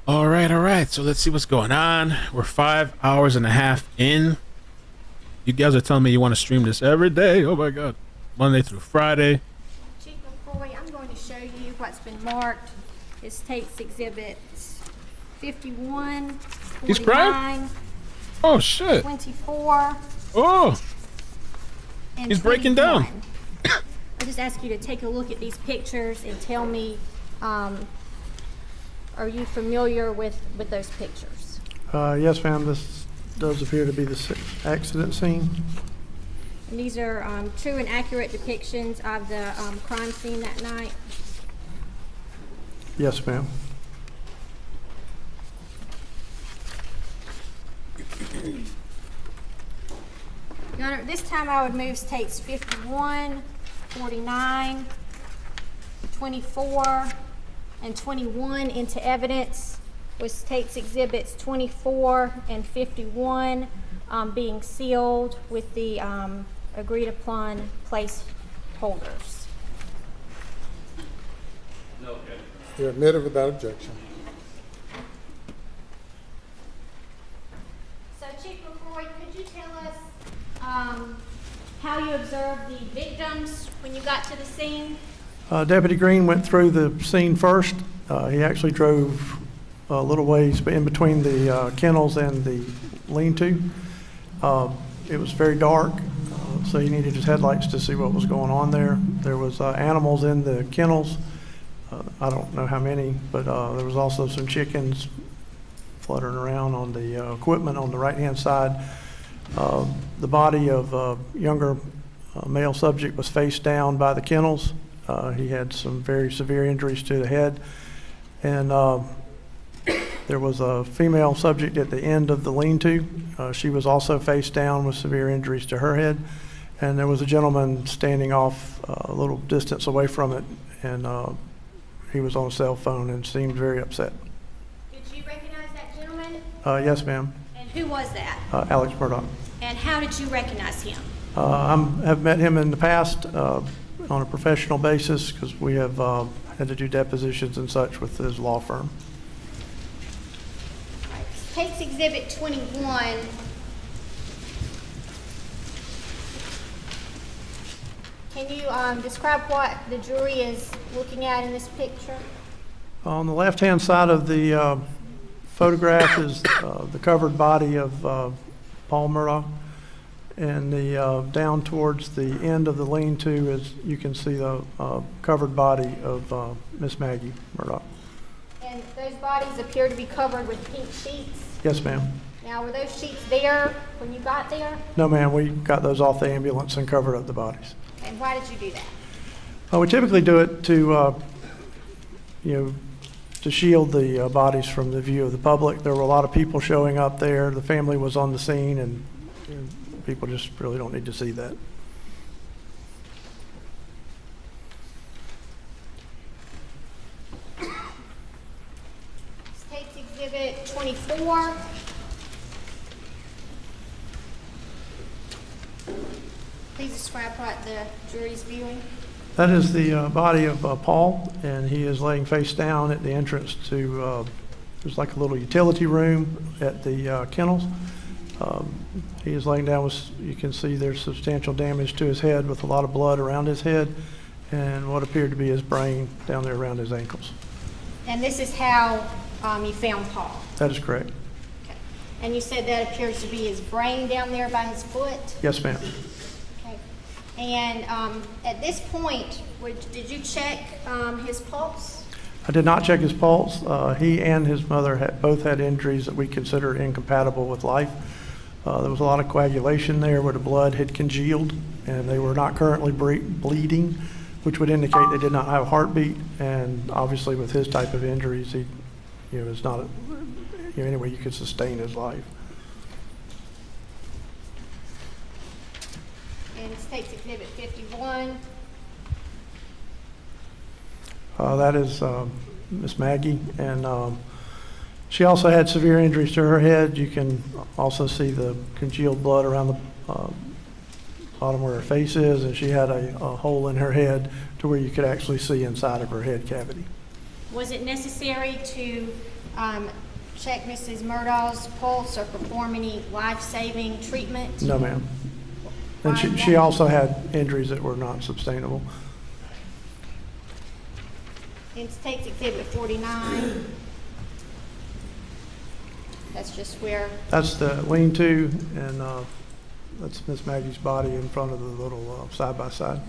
All right. So let's see what's going on. We're 5 hours and a half in. You guys are telling me you want to stream this every day. Oh my God. Monday through Friday. Chief McCoy, I'm going to show you what's been marked. This takes exhibits 51, He's 49, Oh shit. 24, Oh, and he's breaking down. 21. I just ask you to take a look at these pictures and tell me, are you familiar with those pictures? Yes, ma'am, this does appear to be the accident scene. And these are true and accurate depictions of the crime scene that night. Yes, ma'am. Your Honor, this time I would move states 51, 49, 24, and 21 into evidence, with states exhibits 24 and 51 being sealed with the agreed upon placeholders. No objection. You're admitted without objection. So Chief McCoy, could you tell us how you observed the victims when you got to the scene? Deputy Green went through the scene first. He actually drove a little ways in between the kennels and the lean-to. It was very dark, so he needed his headlights to see what was going on there. There was animals in the kennels. I don't know how many, but there was also some chickens fluttering around on the equipment on the right-hand side. The body of a younger male subject was face down by the kennels. He had some very severe injuries to the head. And there was a female subject at the end of the lean-to. She was also face down with severe injuries to her head. And there was a gentleman standing off a little distance away from it, and he was on a cell phone and seemed very upset. Did you recognize that gentleman? Yes, ma'am. And who was that? Alex Murdaugh. And how did you recognize him? I have met him in the past on a professional basis because we have had to do depositions and such with his law firm. Takes exhibit 21. Can you describe what the jury is looking at in this picture? On the left-hand side of the photograph is the covered body of Paul Murdaugh, and the down towards the end of the lean-to is you can see the covered body of Miss Maggie Murdaugh. And those bodies appear to be covered with pink sheets. Yes, ma'am. Now, were those sheets there when you got there? No, ma'am. We got those off the ambulance and covered up the bodies. And why did you do that? We typically do it to, to shield the bodies from the view of the public. There were a lot of people showing up there. The family was on the scene, and people just really don't need to see that. State's exhibit 24. Please describe what the jury's viewing. That is the body of Paul, and he is laying face down at the entrance to, there's like a little utility room at the kennels. He is laying down with, you can see there's substantial damage to his head with a lot of blood around his head and what appeared to be his brain down there around his ankles. And this is how you found Paul. That is correct. Okay. And you said that appears to be his brain down there by his foot? Yes, ma'am. Okay. And at this point, did you check his pulse? I did not check his pulse. He and his mother both had injuries that we consider incompatible with life. There was a lot of coagulation there where the blood had congealed, and they were not currently bleeding, which would indicate they did not have a heartbeat. And obviously, with his type of injuries, he, is not any way you could sustain his life. And State's Exhibit 51. That is Miss Maggie, and she also had severe injuries to her head. You can also see the congealed blood around the bottom where her face is, and she had a hole in her head to where you could actually see inside of her head cavity. Was it necessary to check Mrs. Murdaugh's pulse or perform any life-saving treatment? No, ma'am. And she also had injuries that were not sustainable. In State's Exhibit 49. That's just where, That's the lean-to, and that's Miss Maggie's body in front of the little side-by-side.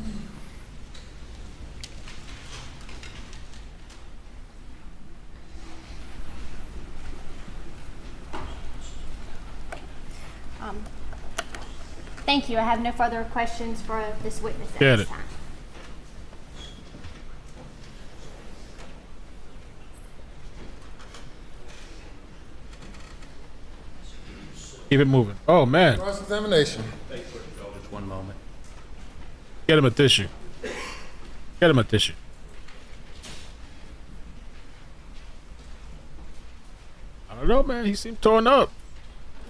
thank you. I have no further questions for this witness at Get this it. time. Keep it moving. Oh, man. Cross-examination. Just one moment. Get him a tissue. Get him a tissue. I don't know, man. He seemed torn up.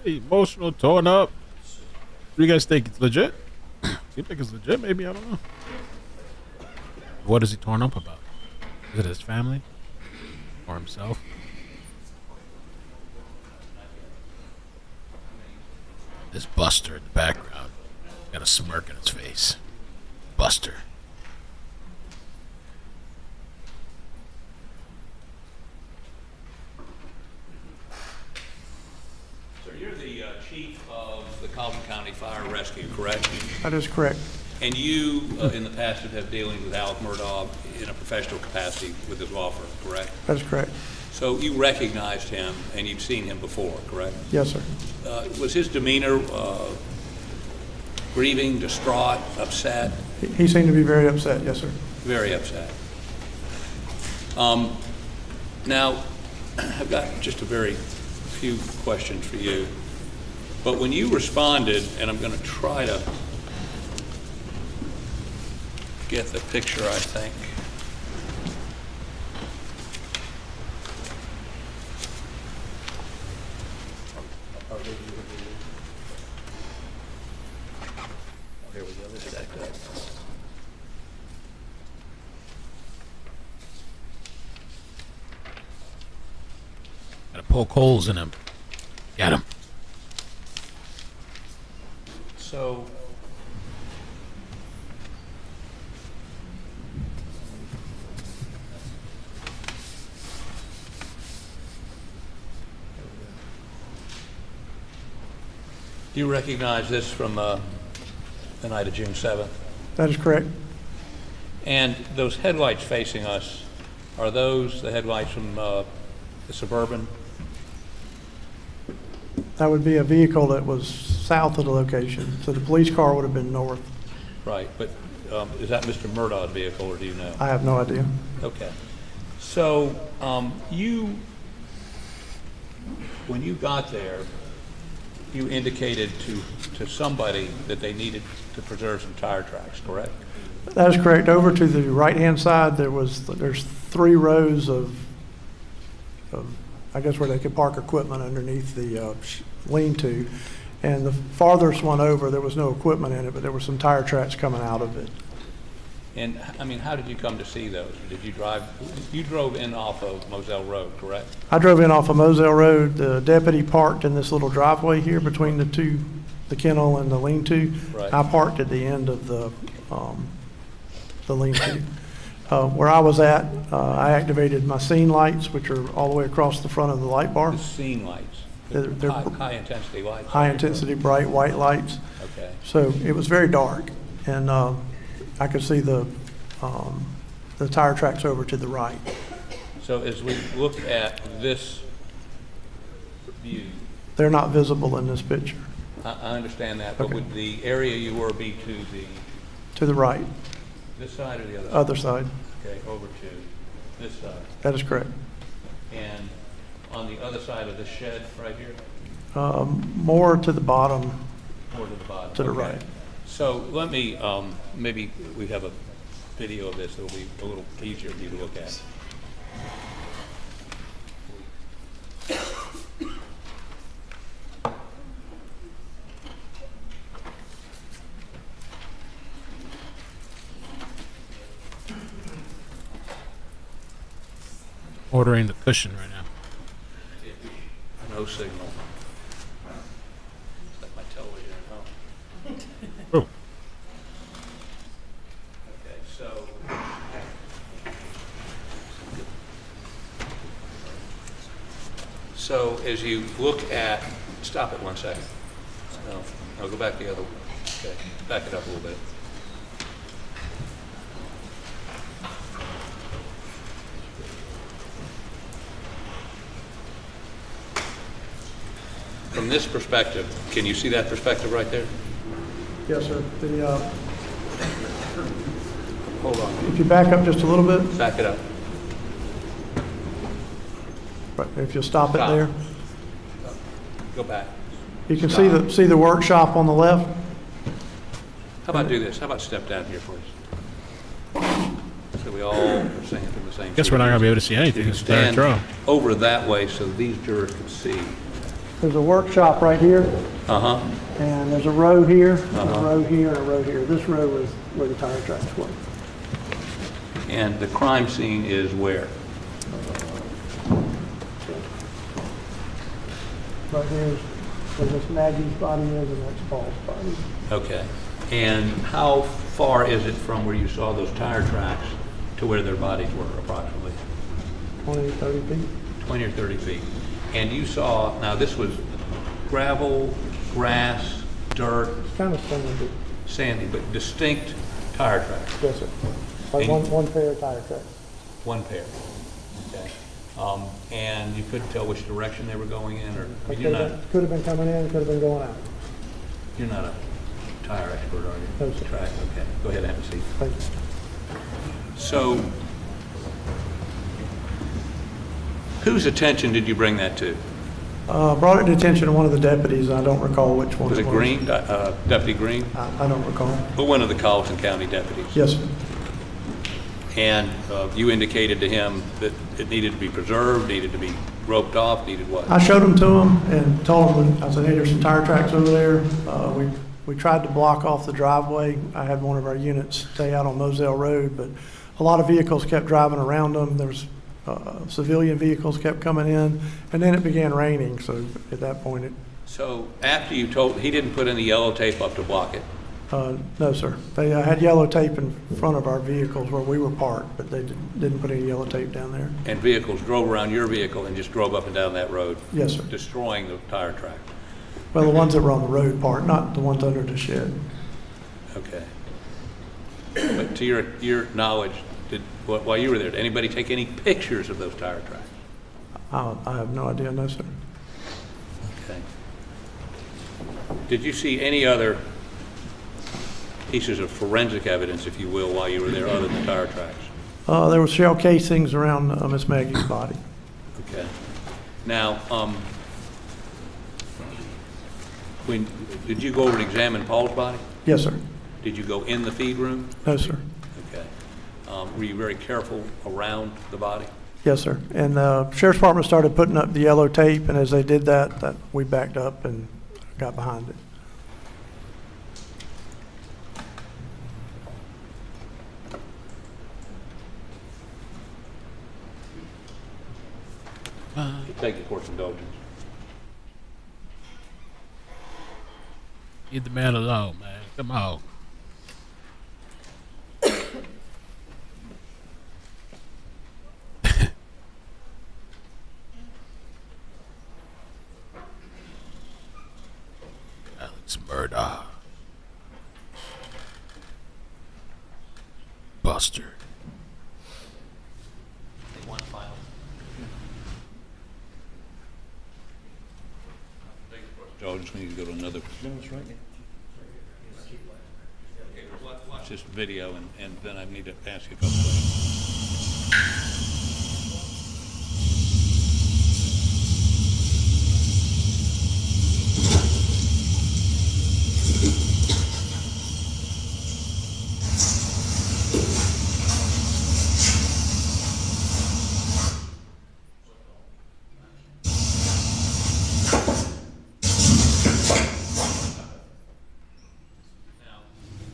Emotional, torn up. What do you guys think? It's legit? You think it's legit? Maybe. I don't know. What is he torn up about? Is it his family? Or himself? This Buster in the background got a smirk on his face. Buster. So you're the chief of the Carlton County Fire Rescue, correct? That is correct. And you, in the past, have had dealings with Alec Murdaugh in a professional capacity with his law firm, correct? That is correct. So you recognized him and you've seen him before, correct? Yes, sir. Was his demeanor grieving, distraught, upset? He seemed to be very upset, yes, sir. Very upset. Now, I've got just a very few questions for you. But when you responded, and I'm going to try to get the picture, I think. Here we go. This is stacked up. Gotta poke holes in him. Get him. So, do you recognize this from the night of June 7th? That is correct. And those headlights facing us, are those the headlights from the Suburban? That would be a vehicle that was south of the location, so the police car would have been north. Right, but is that Mr. Murdaugh's vehicle, or do you know? I have no idea. Okay. So when you got there, you indicated to somebody that they needed to preserve some tire tracks, correct? That is correct. Over to the right-hand side, there's 3 rows of, I guess, where they could park equipment underneath the lean-to. And the farthest one over, there was no equipment in it, but there were some tire tracks coming out of it. And, I mean, how did you come to see those? Did you drive, you drove in off of Moselle Road, correct? I drove in off of Moselle Road. The deputy parked in this little driveway here between the kennel and the lean-to. Right. I parked at the end of the lean-to. Where I was at, I activated my scene lights, which are all the way across the front of the light bar. The scene lights? They're high-intensity lights? High-intensity, bright white lights. Okay. So it was very dark, and I could see the tire tracks over to the right. So as we look at this view, They're not visible in this picture. I understand that, but Okay. would the area you were be to the, To the right, this side or the other side? other side. Okay, over to this side. That is correct. And on the other side of the shed right here? More to the bottom, More to the bottom? to the Okay. right. So let me, maybe we have a video of this that'll be a little easier for you to look at. Ordering the cushion right now. No signal. It's like my television at home. Oh. Okay, so. So as you look at, stop it 1 second. No, go back the other way. Okay, back it up a little bit. From this perspective, can you see that perspective right there? Yes, sir. Hold on. If you back up just a little bit, Back it up. right, if you'll stop it Stop. there. Go back. You can Stop. see the workshop on the left. How about do this? How about step down here, please? So we all are singing from the same. Guess we're not going to be able to see anything. It's dark Stand draw. over that way so these jurors can see. There's a workshop right here, Uh-huh. and there's a road here, a Uh-huh. road here, and a road here. This road was where the tire tracks were. And the crime scene is where? Right here is where Miss Maggie's body is, and that's Paul's body. Okay. And how far is it from where you saw those tire tracks to where their bodies were approximately? 20, 30 feet. 20 or 30 feet. And you saw, now this was gravel, grass, dirt, Kind of sandy. sandy, but distinct tire tracks. Yes, sir. Like And- one pair of tire tracks. One pair. Okay. And you couldn't tell which direction they were going in, or I mean, Could have been coming in, could have been going out. you're not a tire expert, are you? No, sir. Track. Okay. Go ahead and have a seat. Thank you. So, whose attention did you bring that to? Brought it to the attention of one of the deputies. I don't recall which one Was it it was. Green, Deputy Green? I don't recall. But one of the Colleton County deputies? Yes, sir. And you indicated to him that it needed to be preserved, needed to be roped off, needed what? I showed them to him and told him, I said, hey, there's some tire tracks over there. We tried to block off the driveway. I had one of our units stay out on Moselle Road, but a lot of vehicles kept driving around them. There was civilian vehicles kept coming in, and then it began raining. So at that point, So after you told, he didn't put any yellow tape up to block it? no, sir. They had yellow tape in front of our vehicles where we were parked, but they didn't put any yellow tape down there. And vehicles drove around your vehicle and just drove up and down that road? Yes, sir. Destroying the tire track? Well, the ones that were on the road part, not the ones under the shed. Okay. But to your knowledge, while you were there, did anybody take any pictures of those tire tracks? I have no idea, no, sir. Okay. Did you see any other pieces of forensic evidence, if you will, while you were there, other than tire tracks? There were shell casings around Miss Maggie's body. Okay. Now, did you go over and examine Paul's body? Yes, sir. Did you go in the feed room? No, sir. Okay. Were you very careful around the body? Yes, sir. And the Sheriff's Department started putting up the yellow tape, and as they did that we backed up and got behind it. Take the court's indulgence. Leave the man alone, man. Come on. Alex Murdaugh. Buster. One file. Indulgence, we need to go to another. Okay, watch this video, and then I need to ask you a couple questions.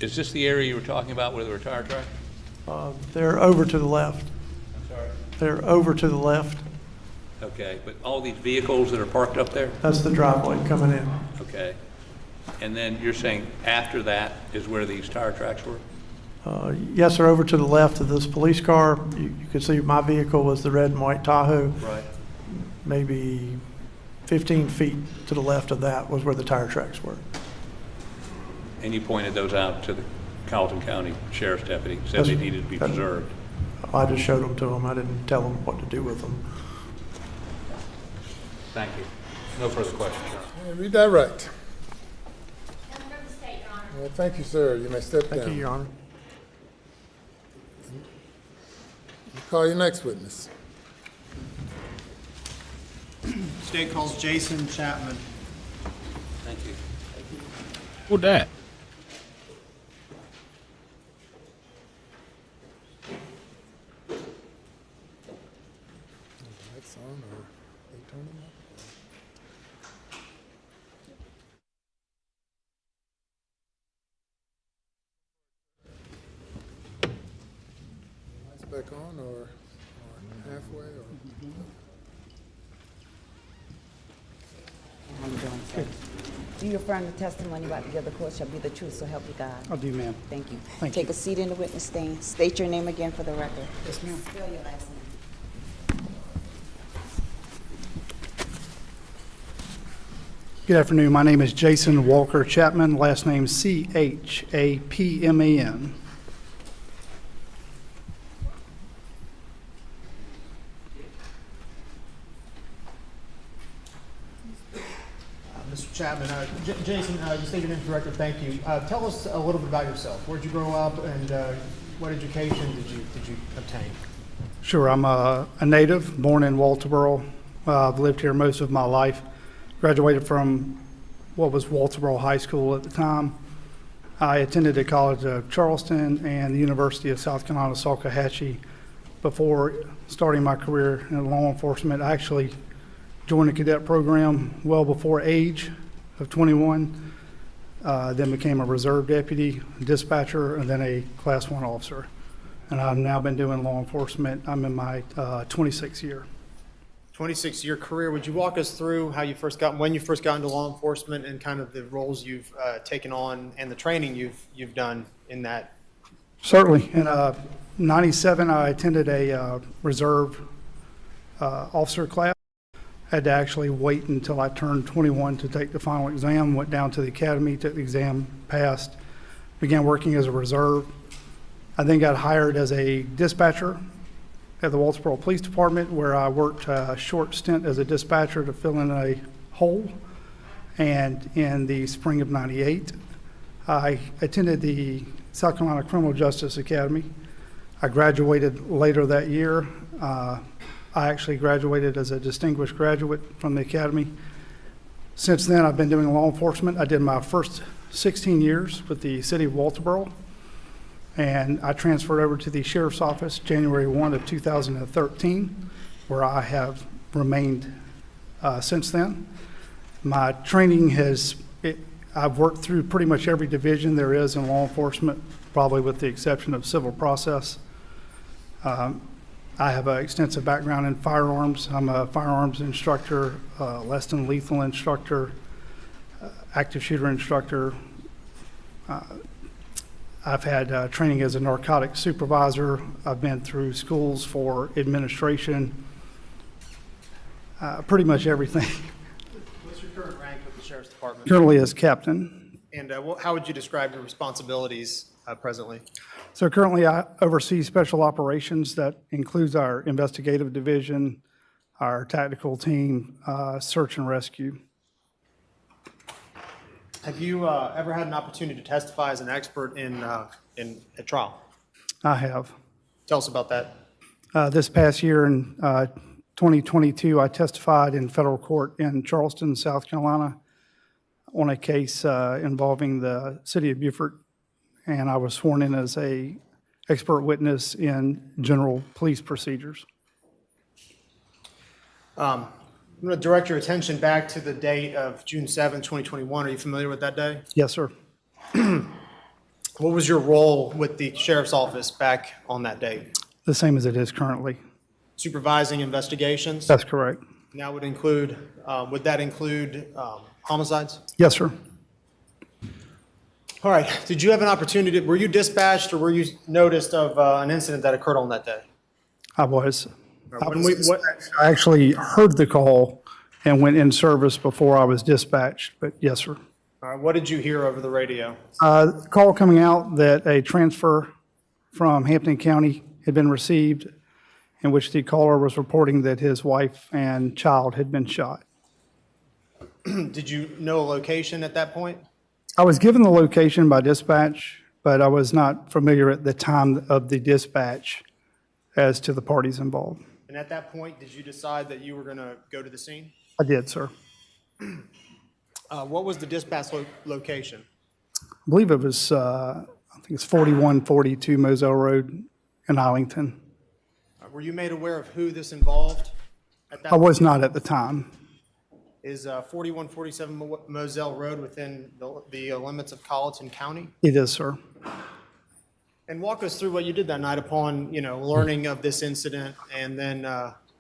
Is this the area you were talking about where there were tire tracks? They're over to the left. I'm sorry? They're over to the left. Okay, but all these vehicles that are parked up there? That's the driveway coming in. Okay. And then you're saying after that is where these tire tracks were? Yes, sir, over to the left of this police car. You can see my vehicle was the red and white Tahoe. Right. Maybe 15 feet to the left of that was where the tire tracks were. And you pointed those out to the Carlton County Sheriff's deputy, said they needed to be preserved. I just showed them to them. I didn't tell them what to do with them. Thank you. No further questions. Redirect. Well, thank you, sir. You may step down. Thank you, Your Honor. You call your next witness. State calls Jason Chapman. Thank you. Who that? Lights on, or they turn them up? Lights back on, or halfway, or? How you doing, sir? Do you affirm the testimony about to give the court shall be the truth, so help you God? I do, ma'am. Thank you. Thank Take you. a seat in the witness stand. State your name again for the record. Yes, ma'am. Spell your last name. Good afternoon. My name is Jason Walker Chapman. Last name Chapman. Mr. Chapman, Jason, you stated in the record, thank you. Tell us a little bit about yourself. Where'd you grow up, and what education did you obtain? Sure. I'm a native, born in Walterboro. I've lived here most of my life. Graduated from what was Walterboro High School at the time. I attended the College of Charleston and the University of South Carolina, Salkehatchie. Before starting my career in law enforcement, I actually joined the cadet program well before age of 21, then became a reserve deputy, dispatcher, and then a Class 1 officer. And I've now been doing law enforcement. I'm in my 26th year. 26-year career. Would you walk us through how you when you first got into law enforcement, and kind of the roles you've taken on and the training you've done in that? Certainly. In '97, I attended a reserve officer class. Had to actually wait until I turned 21 to take the final exam. Went down to the academy, took the exam, passed, began working as a reserve. I then got hired as a dispatcher at the Walterboro Police Department, where I worked a short stint as a dispatcher to fill in a hole. And in the spring of '98, I attended the South Carolina Criminal Justice Academy. I graduated later that year. I actually graduated as a distinguished graduate from the academy. Since then, I've been doing law enforcement. I did my first 16 years with the city of Walterboro, and I transferred over to the sheriff's office January 1 of 2013, where I have remained since then. My training I've worked through pretty much every division there is in law enforcement, probably with the exception of civil process. I have an extensive background in firearms. I'm a firearms instructor, less than lethal instructor, active shooter instructor. I've had training as a narcotics supervisor. I've been through schools for administration, pretty much everything. What's your current rank with the Sheriff's Department? Currently as captain. And how would you describe your responsibilities presently? So currently I oversee special operations. That includes our investigative division, our tactical team, search and rescue. Have you ever had an opportunity to testify as an expert in a trial? I have. Tell us about that. This past year in 2022, I testified in federal court in Charleston, South Carolina, on a case involving the city of Beaufort, and I was sworn in as a expert witness in general police procedures. I'm going to direct your attention back to the date of June 7, 2021. Are you familiar with that day? Yes, sir. What was your role with the sheriff's office back on that date? The same as it is currently. Supervising investigations? That's correct. And that would that include homicides? Yes, sir. All right. Did you have an opportunity, were you dispatched or were you noticed of an incident that occurred on that day? I was. I I actually heard the call and went in service before I was dispatched, but yes, sir. All right, what did you hear over the radio? Call coming out that a transfer from Hampton County had been received, in which the caller was reporting that his wife and child had been shot. Did you know a location at that point? I was given the location by dispatch, but I was not familiar at the time of the dispatch as to the parties involved. And at that point, did you decide that you were going to go to the scene? I did, sir. What was the dispatch location? I believe it was, I think it's 4142 Moselle Road in Arlington. Were you made aware of who this involved at that I was point? not at the time. Is 4147 Moselle Road within the limits of Colleton County? It is, sir. And walk us through what you did that night upon, learning of this incident and then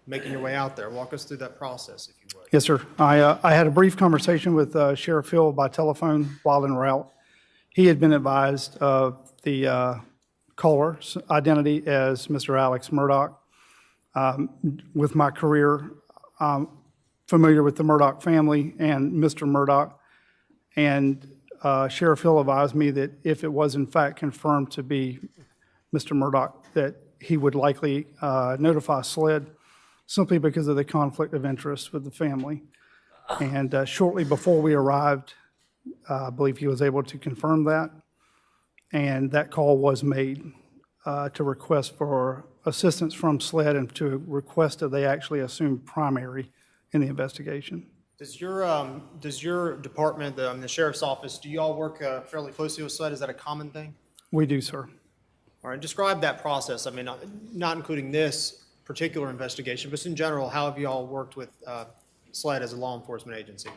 making your way out there. Walk us through that process, if you would. Yes, sir. I had a brief conversation with Sheriff Hill by telephone while en route. He had been advised of the caller's identity as Mr. Alex Murdaugh. With my career, familiar with the Murdaugh family and Mr. Murdaugh, and Sheriff Hill advised me that if it was in fact confirmed to be Mr. Murdaugh, that he would likely notify SLED simply because of the conflict of interest with the family. And shortly before we arrived, I believe he was able to confirm that, and that call was made to request for assistance from SLED and to request that they actually assume primary in the investigation. Does your department, the sheriff's office, do you all work fairly closely with SLED? Is that a common thing? We do, sir. All right, describe that process. I mean, not including this particular investigation, but in general, how have you all worked with SLED as a law enforcement agency?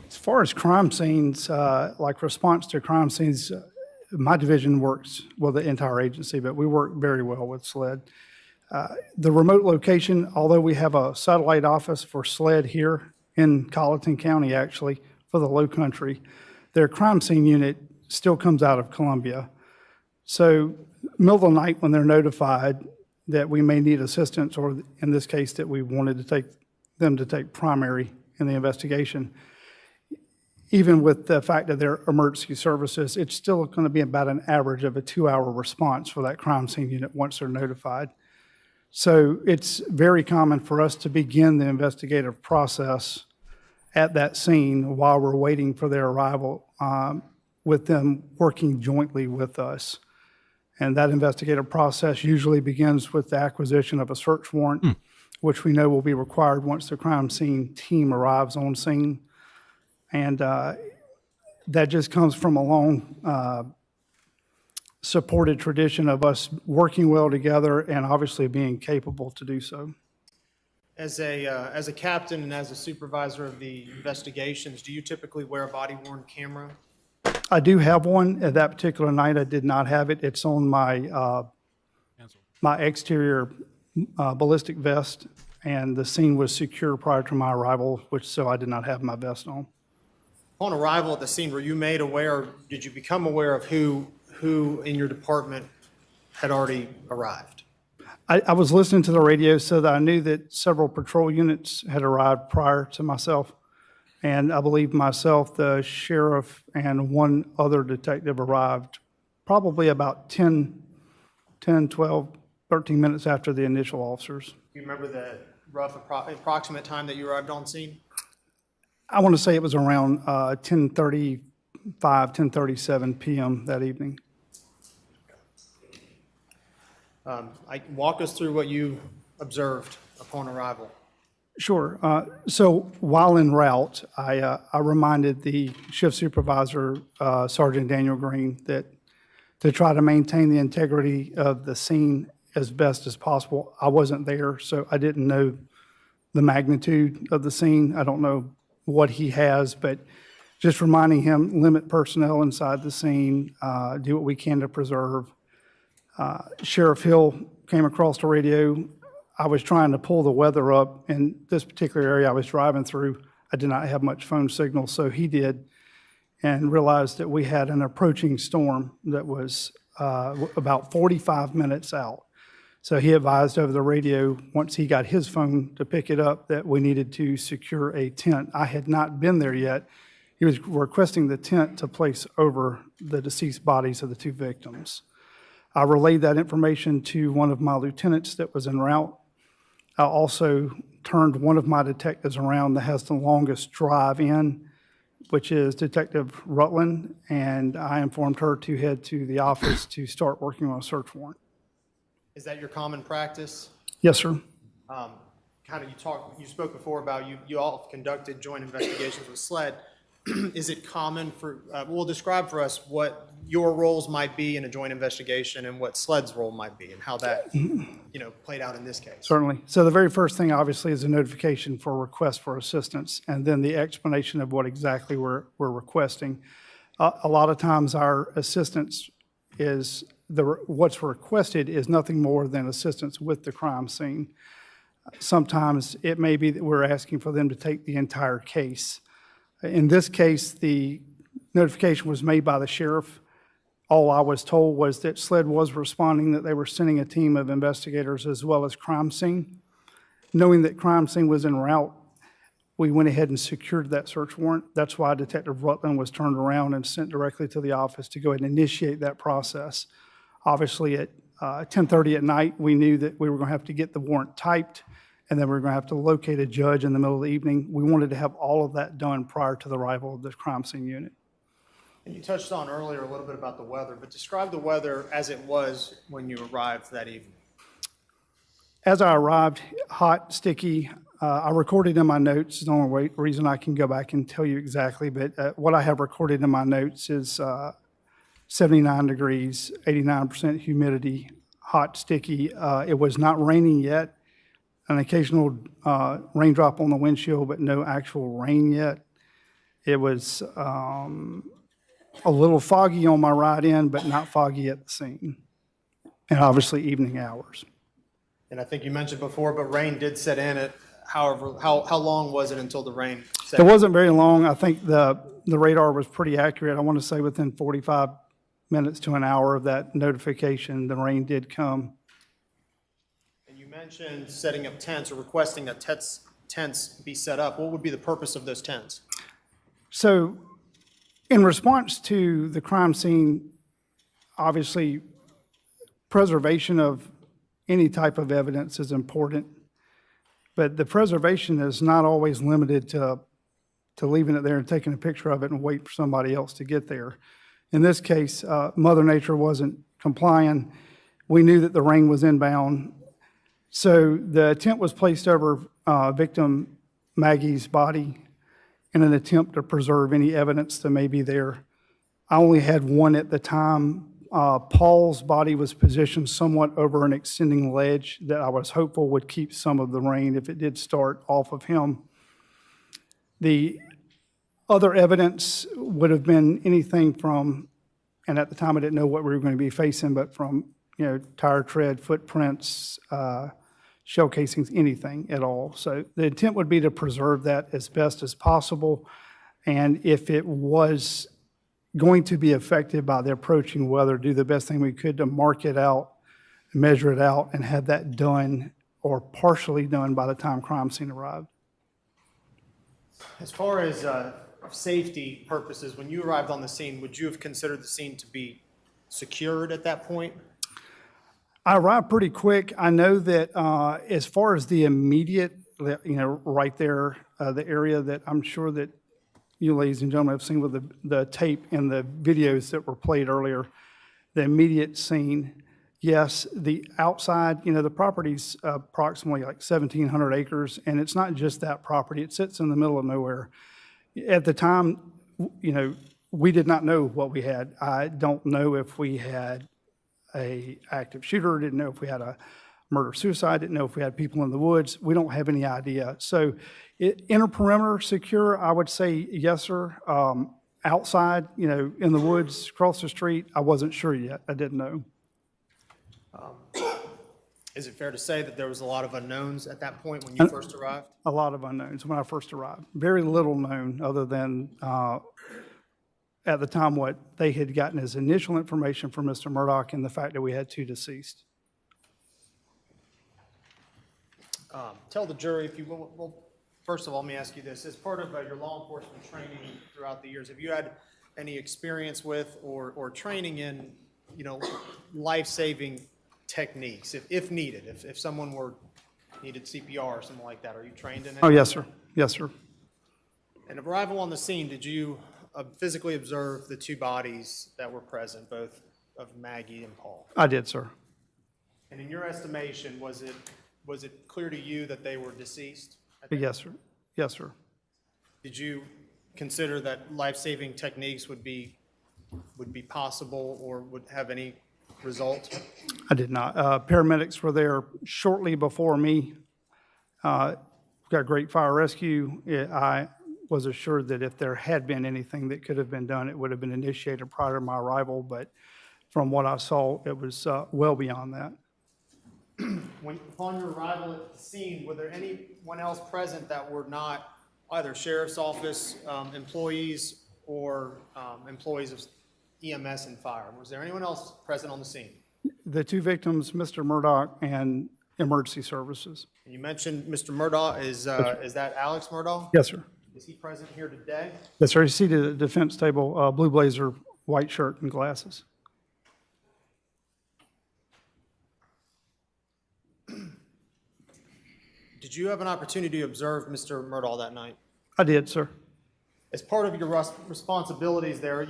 As far as crime scenes, like response to crime scenes, my division works with the entire agency, but we work very well with SLED. The remote location, although we have a satellite office for SLED here in Colleton County, actually, for the Low Country, their crime scene unit still comes out of Columbia. So middle of the night when they're notified that we may need assistance, or in this case that we wanted to take them to take primary in the investigation, even with the fact that they're emergency services, it's still going to be about an average of a 2-hour response for that crime scene unit once they're notified. So it's very common for us to begin the investigative process at that scene while we're waiting for their arrival, with them working jointly with us. And that investigative process usually begins with the acquisition of a search warrant, which we know will be required once the crime scene team arrives on scene. And that just comes from a long supported tradition of us working well together and obviously being capable to do so. As a captain and as a supervisor of the investigations, do you typically wear a body-worn camera? I do have one. At that particular night, I did not have it. It's on my my exterior ballistic vest, and the scene was secure prior to my arrival, so I did not have my vest on. Upon arrival at the scene, were you made aware, did you become aware of who in your department had already arrived? I was listening to the radio so that I knew that several patrol units had arrived prior to myself. And I believe myself, the sheriff, and one other detective arrived probably about 10, 12, 13 minutes after the initial officers. Do you remember the rough approximate time that you arrived on scene? I want to say it was around 10:35, 10:37 p.m. that evening. Walk us through what you observed upon arrival. Sure. So while en route, I reminded the shift supervisor, Sergeant Daniel Green, that to try to maintain the integrity of the scene as best as possible. I wasn't there, so I didn't know the magnitude of the scene. I don't know what he has, but just reminding him, limit personnel inside the scene, do what we can to preserve. Sheriff Hill came across the radio. I was trying to pull the weather up. In this particular area I was driving through, I did not have much phone signal, so he did, and realized that we had an approaching storm that was about 45 minutes out. So he advised over the radio, once he got his phone to pick it up, that we needed to secure a tent. I had not been there yet. He was requesting the tent to place over the deceased bodies of the 2 victims. I relayed that information to one of my lieutenants that was en route. I also turned one of my detectives around that has the longest drive in, which is Detective Rutland, and I informed her to head to the office to start working on a search warrant. Is that your common practice? Yes, sir. Kind of you spoke before about you all have conducted joint investigations with SLED. Is it common for, well, describe for us what your roles might be in a joint investigation and what SLED's role might be and how that, played out in this case. Certainly. So the very first thing, obviously, is a notification for a request for assistance, and then the explanation of what exactly we're requesting. A lot of times our assistance is, what's requested is nothing more than assistance with the crime scene. Sometimes it may be that we're asking for them to take the entire case. In this case, the notification was made by the sheriff. All I was told was that SLED was responding, that they were sending a team of investigators as well as crime scene. Knowing that crime scene was en route, we went ahead and secured that search warrant. That's why Detective Rutland was turned around and sent directly to the office to go ahead and initiate that process. Obviously, at 10:30 at night, we knew that we were going to have to get the warrant typed, and then we were going to have to locate a judge in the middle of the evening. We wanted to have all of that done prior to the arrival of the crime scene unit. And you touched on earlier a little bit about the weather, but describe the weather as it was when you arrived that evening. As I arrived, hot, sticky. I recorded in my notes. It's the only reason I can go back and tell you exactly, but what I have recorded in my notes is 79 degrees, 89% humidity, hot, sticky. It was not raining yet. An occasional raindrop on the windshield, but no actual rain yet. It was a little foggy on my ride in, but not foggy at the scene. And obviously evening hours. And I think you mentioned before, but rain did set in at, however, how long was it until the rain set It in? wasn't very long. I think the radar was pretty accurate. I want to say within 45 minutes to an hour of that notification, the rain did come. And you mentioned setting up tents or requesting that tents be set up. What would be the purpose of those tents? So in response to the crime scene, obviously preservation of any type of evidence is important, but the preservation is not always limited to leaving it there and taking a picture of it and wait for somebody else to get there. In this case, Mother Nature wasn't complying. We knew that the rain was inbound. So the tent was placed over victim Maggie's body in an attempt to preserve any evidence that may be there. I only had one at the time. Paul's body was positioned somewhat over an extending ledge that I was hopeful would keep some of the rain if it did start off of him. The other evidence would have been anything from, and at the time I didn't know what we were going to be facing, but from tire tread, footprints, shell casings, anything at all. So the intent would be to preserve that as best as possible. And if it was going to be affected by the approaching weather, do the best thing we could to mark it out, measure it out, and have that done or partially done by the time crime scene arrived. As far as safety purposes, when you arrived on the scene, would you have considered the scene to be secured at that point? I arrived pretty quick. I know that as far as the immediate, right there, the area that I'm sure that you ladies and gentlemen have seen with the tape and the videos that were played earlier, the immediate scene, yes. The outside, the property's approximately like 1,700 acres, and it's not just that property. It sits in the middle of nowhere. At the time, we did not know what we had. I don't know if we had a active shooter, didn't know if we had a murder-suicide, didn't know if we had people in the woods. We don't have any idea. So inner perimeter secure, I would say yes, sir. Outside, in the woods, across the street, I wasn't sure yet. I didn't know. Is it fair to say that there was a lot of unknowns at that point when you first arrived? A lot of unknowns when I first arrived. Very little known other than at the time what they had gotten as initial information from Mr. Murdaugh and the fact that we had 2 deceased. tell the jury, if you will, well, first of all, let me ask you this. As part of your law enforcement training throughout the years, have you had any experience with or training in, life-saving techniques, if needed? If someone needed CPR or something like that, are you trained in it? Oh, yes, sir. Yes, sir. And arrival on the scene, did you physically observe the two bodies that were present, both of Maggie and Paul? I did, sir. And in your estimation, was it clear to you that they were deceased? Yes, sir. Yes, sir. Did you consider that life-saving techniques would be possible or would have any result? I did not. Paramedics were there shortly before me. Got great fire rescue. I was assured that if there had been anything that could have been done, it would have been initiated prior to my arrival, but from what I saw, it was well beyond that. Upon your arrival at the scene, were there anyone else present that were not either sheriff's office employees or employees of EMS and fire? Was there anyone else present on the scene? The two victims, Mr. Murdaugh and emergency services. You mentioned Mr. Murdaugh. Is that Alex Murdaugh? Yes, sir. Is he present here today? Yes, sir. He's seated at the defense table, blue blazer, white shirt, and glasses. Did you have an opportunity to observe Mr. Murdaugh that night? I did, sir. As part of your responsibilities there,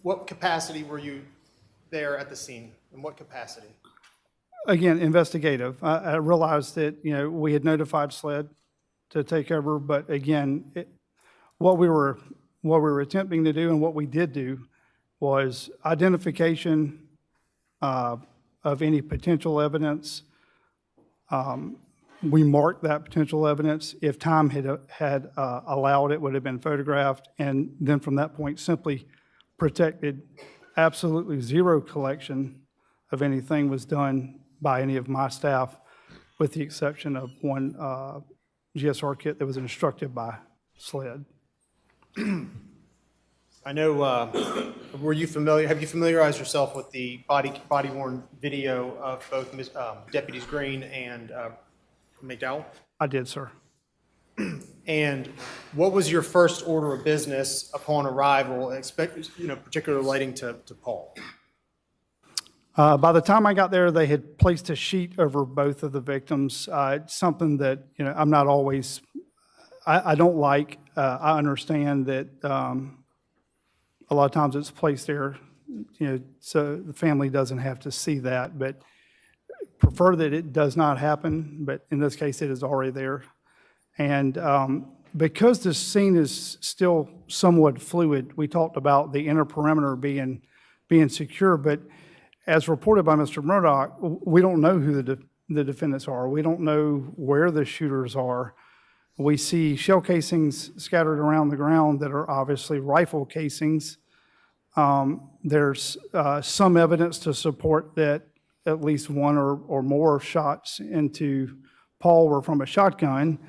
what capacity were you there at the scene? In what capacity? Again, investigative. I realized that, we had notified SLED to take over, but again, what we were attempting to do and what we did do was identification of any potential evidence. We marked that potential evidence. If time had allowed, it would have been photographed, and then from that point simply protected. Absolutely zero collection of anything was done by any of my staff, with the exception of one GSR kit that was instructed by SLED. I know, have you familiarized yourself with the body-worn video of both Deputies Green and McDowell? I did, sir. And what was your first order of business upon arrival, particularly relating to Paul? By the time I got there, they had placed a sheet over both of the victims. It's something that, I'm not always, I don't like. I understand that a lot of times it's placed there, so the family doesn't have to see that, but prefer that it does not happen, but in this case, it is already there. And because the scene is still somewhat fluid, we talked about the inner perimeter being secure, but as reported by Mr. Murdaugh, we don't know who the defendants are. We don't know where the shooters are. We see shell casings scattered around the ground that are obviously rifle casings. There's some evidence to support that at least one or more shots into Paul were from a shotgun.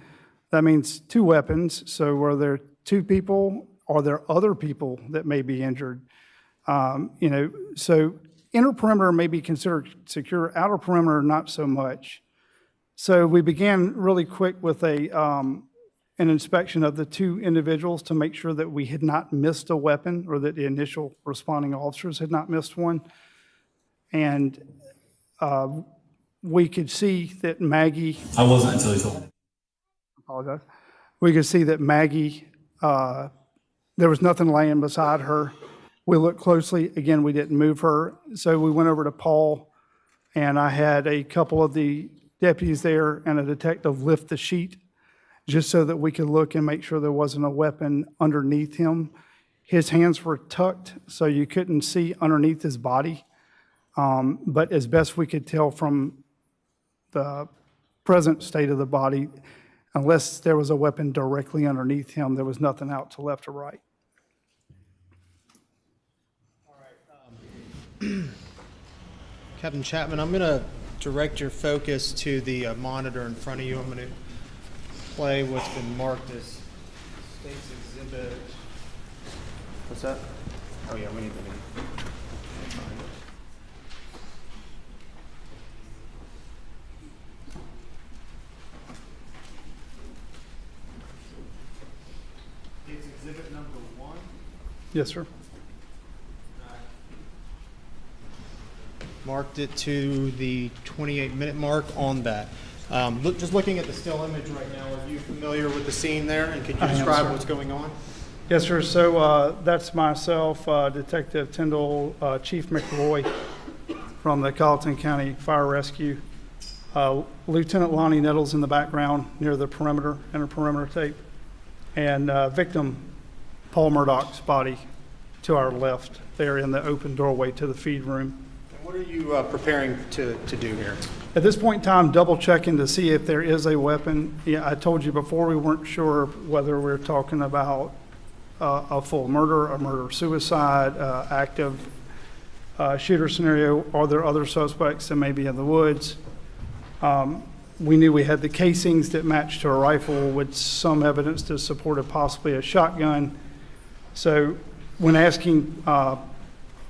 That means two weapons. So were there two people? Are there other people that may be injured? So inner perimeter may be considered secure, outer perimeter not so much. So we began really quick with an inspection of the two individuals to make sure that we had not missed a weapon, or that the initial responding officers had not missed one. And we could see that Maggie... I wasn't until he told me. I apologize. We could see that Maggie, there was nothing laying beside her. We looked closely. Again, we didn't move her. So we went over to Paul, and I had a couple of the deputies there and a detective lift the sheet just so that we could look and make sure there wasn't a weapon underneath him. His hands were tucked, so you couldn't see underneath his body. But as best we could tell from the present state of the body, unless there was a weapon directly underneath him, there was nothing out to left or right. Captain Chapman, I'm going to direct your focus to the monitor in front of you. I'm going to play what's been marked as State's Exhibit. What's that? Oh, yeah, we need the name. Yes, sir. Marked it to the 28-minute mark on that. Just looking at the still image right now, are you familiar with the scene there? And could you I am, describe sir. what's going on? Yes, sir. So that's myself, Detective Tyndall, Chief McRoy from the Colleton County Fire Rescue. Lieutenant Lonnie Nettles in the background near the perimeter, inner perimeter tape. And victim Paul Murdaugh's body to our left there in the open doorway to the feed room. And what are you preparing to do here? At this point in time, double checking to see if there is a weapon. Yeah, I told you before we weren't sure whether we're talking about a full murder, a murder-suicide, active shooter scenario. Are there other suspects that may be in the woods? We knew we had the casings that matched to a rifle with some evidence to support it possibly a shotgun. So when asking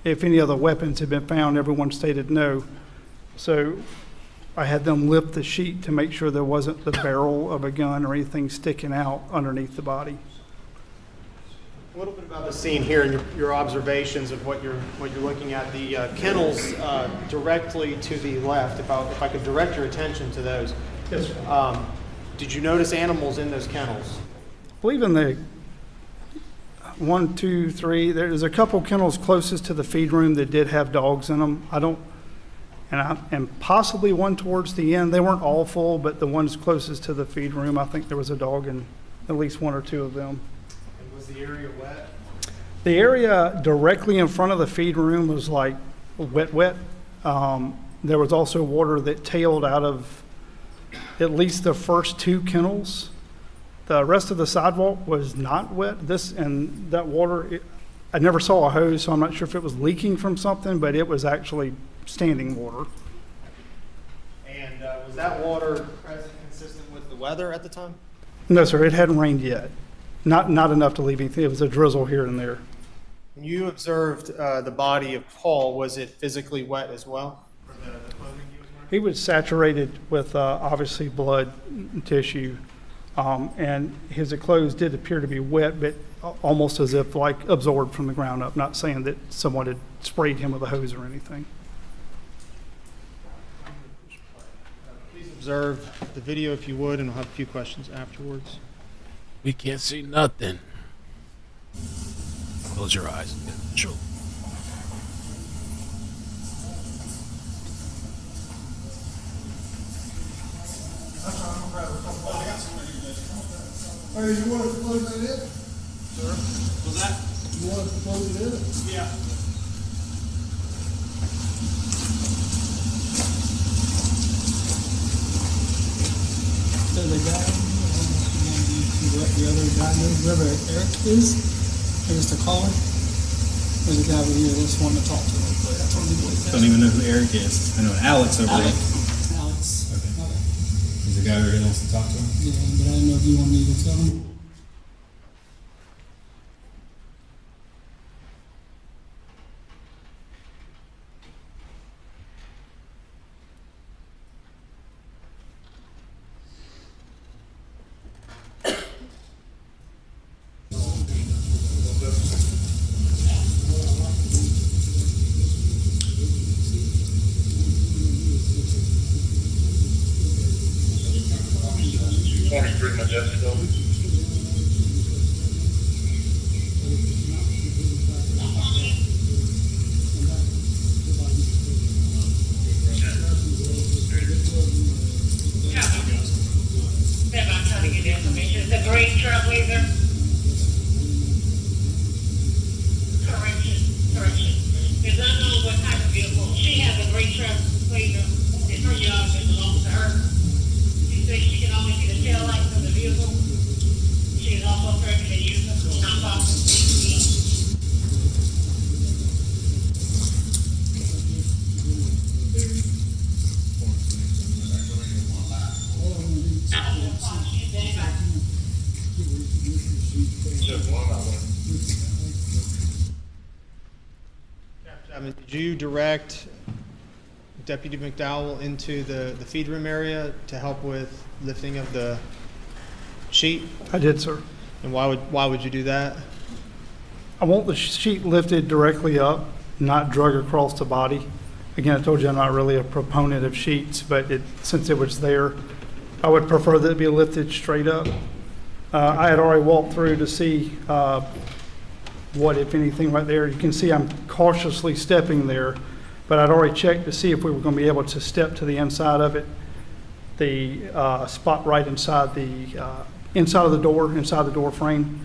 if any other weapons had been found, everyone stated no. So I had them lift the sheet to make sure there wasn't the barrel of a gun or anything sticking out underneath the body. A little bit about the scene here and your observations of what you're looking at. The kennels directly to the left. If I could direct your attention to those. Yes, sir. Did you notice animals in those kennels? I believe in the 1, 2, 3, there's a couple kennels closest to the feed room that did have dogs in them. And possibly one towards the end. They weren't all full, but the ones closest to the feed room, I think there was a dog in at least 1 or 2 of them. And was the area wet? The area directly in front of the feed room was like wet. There was also water that tailed out of at least the first 2 kennels. The rest of the sidewalk was not wet. That water, I never saw a hose, so I'm not sure if it was leaking from something, but it was actually standing water. And was that water present consistent with the weather at the time? No, sir, it hadn't rained yet. Not enough to leave anything. It was a drizzle here and there. When you observed the body of Paul, was it physically wet as well? For the clothing he was wearing? He was saturated with obviously blood and tissue, and his clothes did appear to be wet, but almost as if like absorbed from the ground up. Not saying that someone had sprayed him with a hose or anything. Please observe the video if you would, and I'll have a few questions afterwards. We can't see nothing. Close your eyes. Sure. Hey, you want to close that in? Sir, was that? You want to close it in? Yeah. So the guy, the other guy knows whoever Eric is, or just a caller. There's a guy over here that's wanting to talk to him. But I told him Don't even know who Eric is. I know Alex over there. Alex. Okay. There's a guy over here that wants to talk to him. Yeah, but I didn't know if you want me to tell him. They're not trying to get information. It's a great trailblazer. Correction. Because I know what type of vehicle. She has a great trailblazer. It's her yard that belongs to her. She says she can only see the tail lights of the vehicle. She is also permitted to use them to knock off the speed. Did you direct Deputy McDowell into the feed room area to help with lifting of the sheet? I did, sir. And why would you do that? I want the sheet lifted directly up, not drug across the body. Again, I told you I'm not really a proponent of sheets, but since it was there, I would prefer that it be lifted straight up. I had already walked through to see what, if anything, right there. You can see I'm cautiously stepping there, but I'd already checked to see if we were going to be able to step to the inside of it. The spot right inside of the door frame.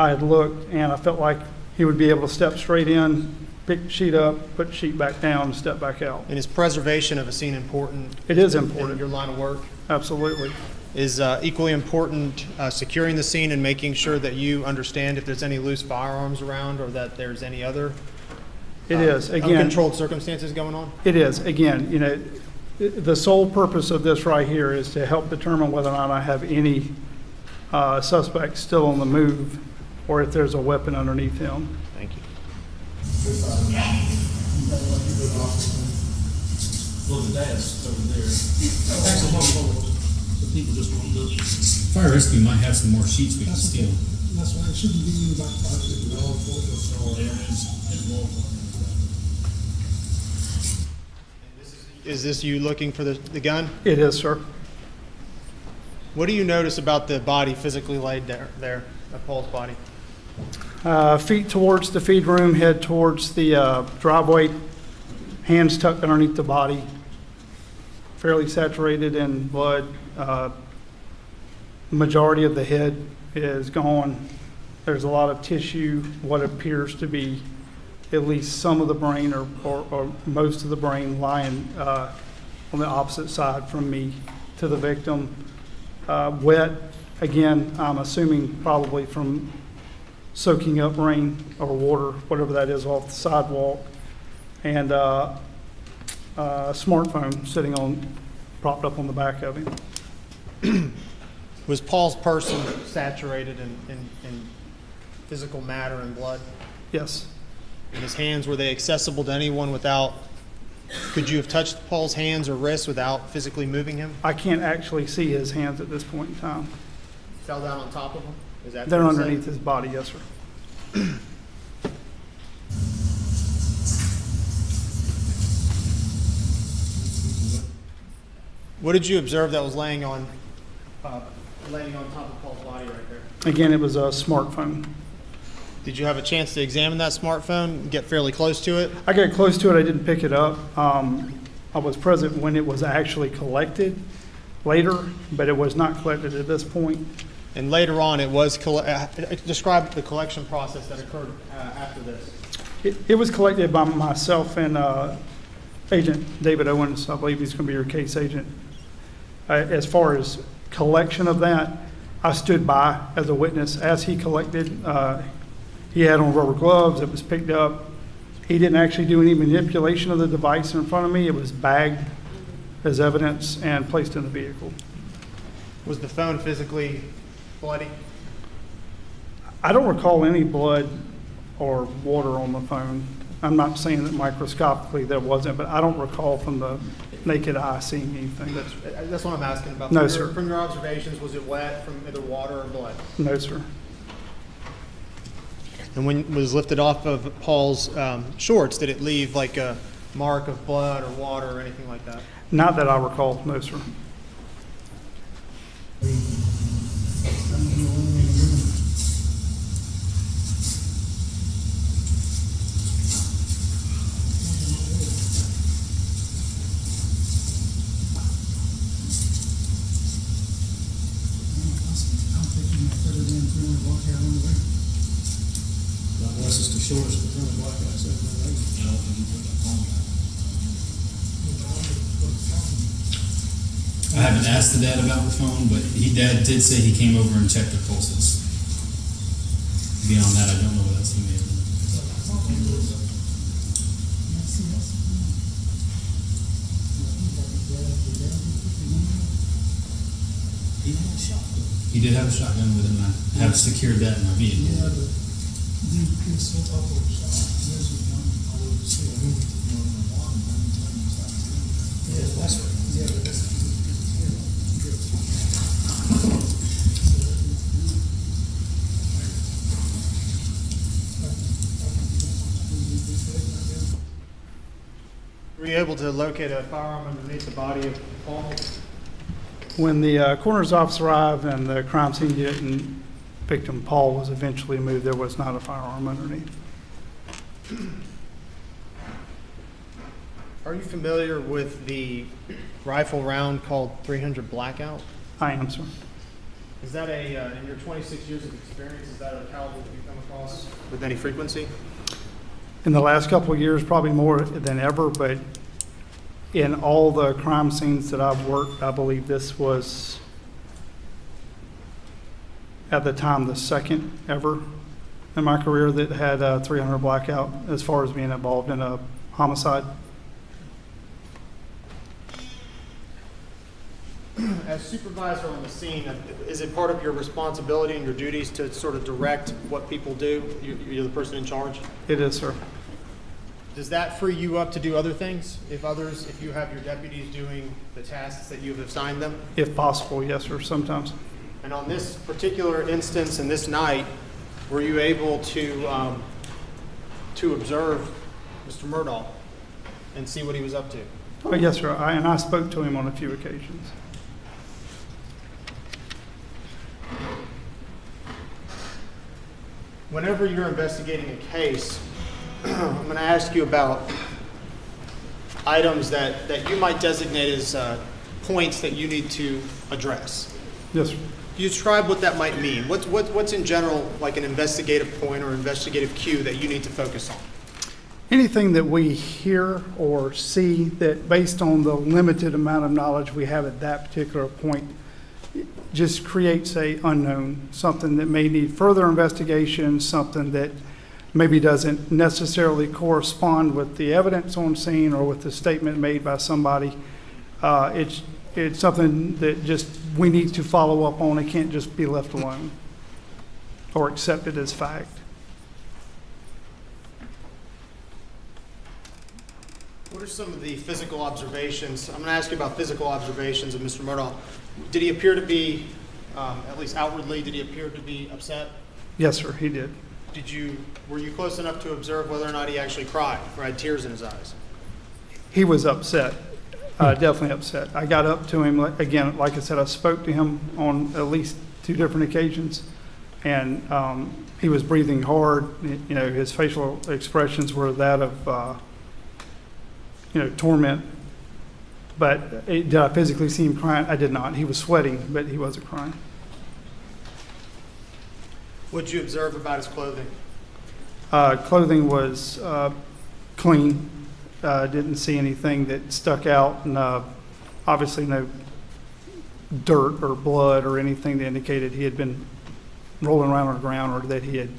I had looked and I felt like he would be able to step straight in, pick the sheet up, put the sheet back down, and step back out. And is preservation of a scene important? It is important. In your line of work? Absolutely. Is equally important securing the scene and making sure that you understand if there's any loose firearms around or that there's any other It is. Again, uncontrolled circumstances going on? It is. Again, you know, the sole purpose of this right here is to help determine whether or not I have any suspects still on the move or if there's a weapon underneath him. Thank you. Well, the dad's over there. Actually, hold. The people just won't do it. Fire rescue might have some more sheets we can steal. That's why it shouldn't be you back by the wall. Is this you looking for the gun? It is, sir. What do you notice about the body physically laid there, Paul's body? Feet towards the feed room, head towards the driveway, hands tucked underneath the body, fairly saturated in blood. Majority of the head is gone. There's a lot of tissue, what appears to be at least some of the brain or most of the brain lying on the opposite side from me to the victim. Wet, again, I'm assuming probably from soaking up rain or water, whatever that is, off the sidewalk. And a smartphone sitting propped up on the back of him. Was Paul's person saturated in physical matter and blood? Yes. And his hands, were they accessible to anyone without, could you have touched Paul's hands or wrists without physically moving him? I can't actually see his hands at this point in time. Fell down on top of him? Is that They're fair to say? underneath his body, yes, sir. What did you observe that was laying on top of Paul's body right there? Again, it was a smartphone. Did you have a chance to examine that smartphone and get fairly close to it? I got close to it. I didn't pick it up. I was present when it was actually collected later, but it was not collected at this point. And later on, it was describe the collection process that occurred after this. It was collected by myself and Agent David Owens. I believe he's going to be your case agent. As far as collection of that, I stood by as a witness as he collected. He had on rubber gloves. It was picked up. He didn't actually do any manipulation of the device in front of me. It was bagged as evidence and placed in the vehicle. Was the phone physically bloody? I don't recall any blood or water on the phone. I'm not saying that microscopically there wasn't, but I don't recall from the naked eye seeing anything. That's what I'm asking about. No, sir. From your observations, was it wet from either water or blood? No, sir. And when it was lifted off of Paul's shorts, did it leave like a mark of blood or water or anything like that? Not that I recall, no, sir. I haven't asked the dad about the phone, but dad did say he came over and checked their pulses. Beyond that, I don't know what else he may have done. He had a shotgun. He did have a shotgun with him. I have secured that in my vehicle. Yeah, but it's so awful. able to locate a firearm underneath the body of Paul? When the coroner's office arrived and the crime scene unit and victim Paul was eventually moved, there was not a firearm underneath. Are you familiar with the rifle round called 300 Blackout? I am, sir. Is that in your 26 years of experience, is that a caliber that you come across with any frequency? In the last couple of years, probably more than ever, but in all the crime scenes that I've worked, I believe this was, at the time, the second ever in my career that had a 300 Blackout as far as being involved in a homicide. As supervisor on the scene, is it part of your responsibility and your duties to sort of direct what people do? You're the person in charge? It is, sir. Does that free you up to do other things if you have your deputies doing the tasks that you've assigned them? If possible, yes, sir, sometimes. And on this particular instance and this night, were you able to observe Mr. Murdaugh and see what he was up to? Oh, yes, sir. I spoke to him on a few occasions. Whenever you're investigating a case, I'm going to ask you about items that you might designate as points that you need to address. Yes, sir. Can you describe what that might mean? What's in general like an investigative point or investigative cue that you need to focus on? Anything that we hear or see that, based on the limited amount of knowledge we have at that particular point, just creates a unknown, something that may need further investigation, something that maybe doesn't necessarily correspond with the evidence on scene or with the statement made by somebody. It's something that just we need to follow up on. It can't just be left alone or accepted as fact. What are some of the physical observations? I'm going to ask you about physical observations of Mr. Murdaugh. Did he appear to be, at least outwardly, did he appear to be upset? Yes, sir, he did. Were you close enough to observe whether or not he actually cried or had tears in his eyes? He was upset, definitely upset. I got up to him, again, like I said, I spoke to him on at least 2 different occasions, and he was breathing hard. You know, his facial expressions were that of, torment. But did I physically see him crying? I did not. He was sweating, but he wasn't crying. What did you observe about his clothing? Clothing was clean. Didn't see anything that stuck out, and obviously no dirt or blood or anything that indicated he had been rolling around on the ground or that he had,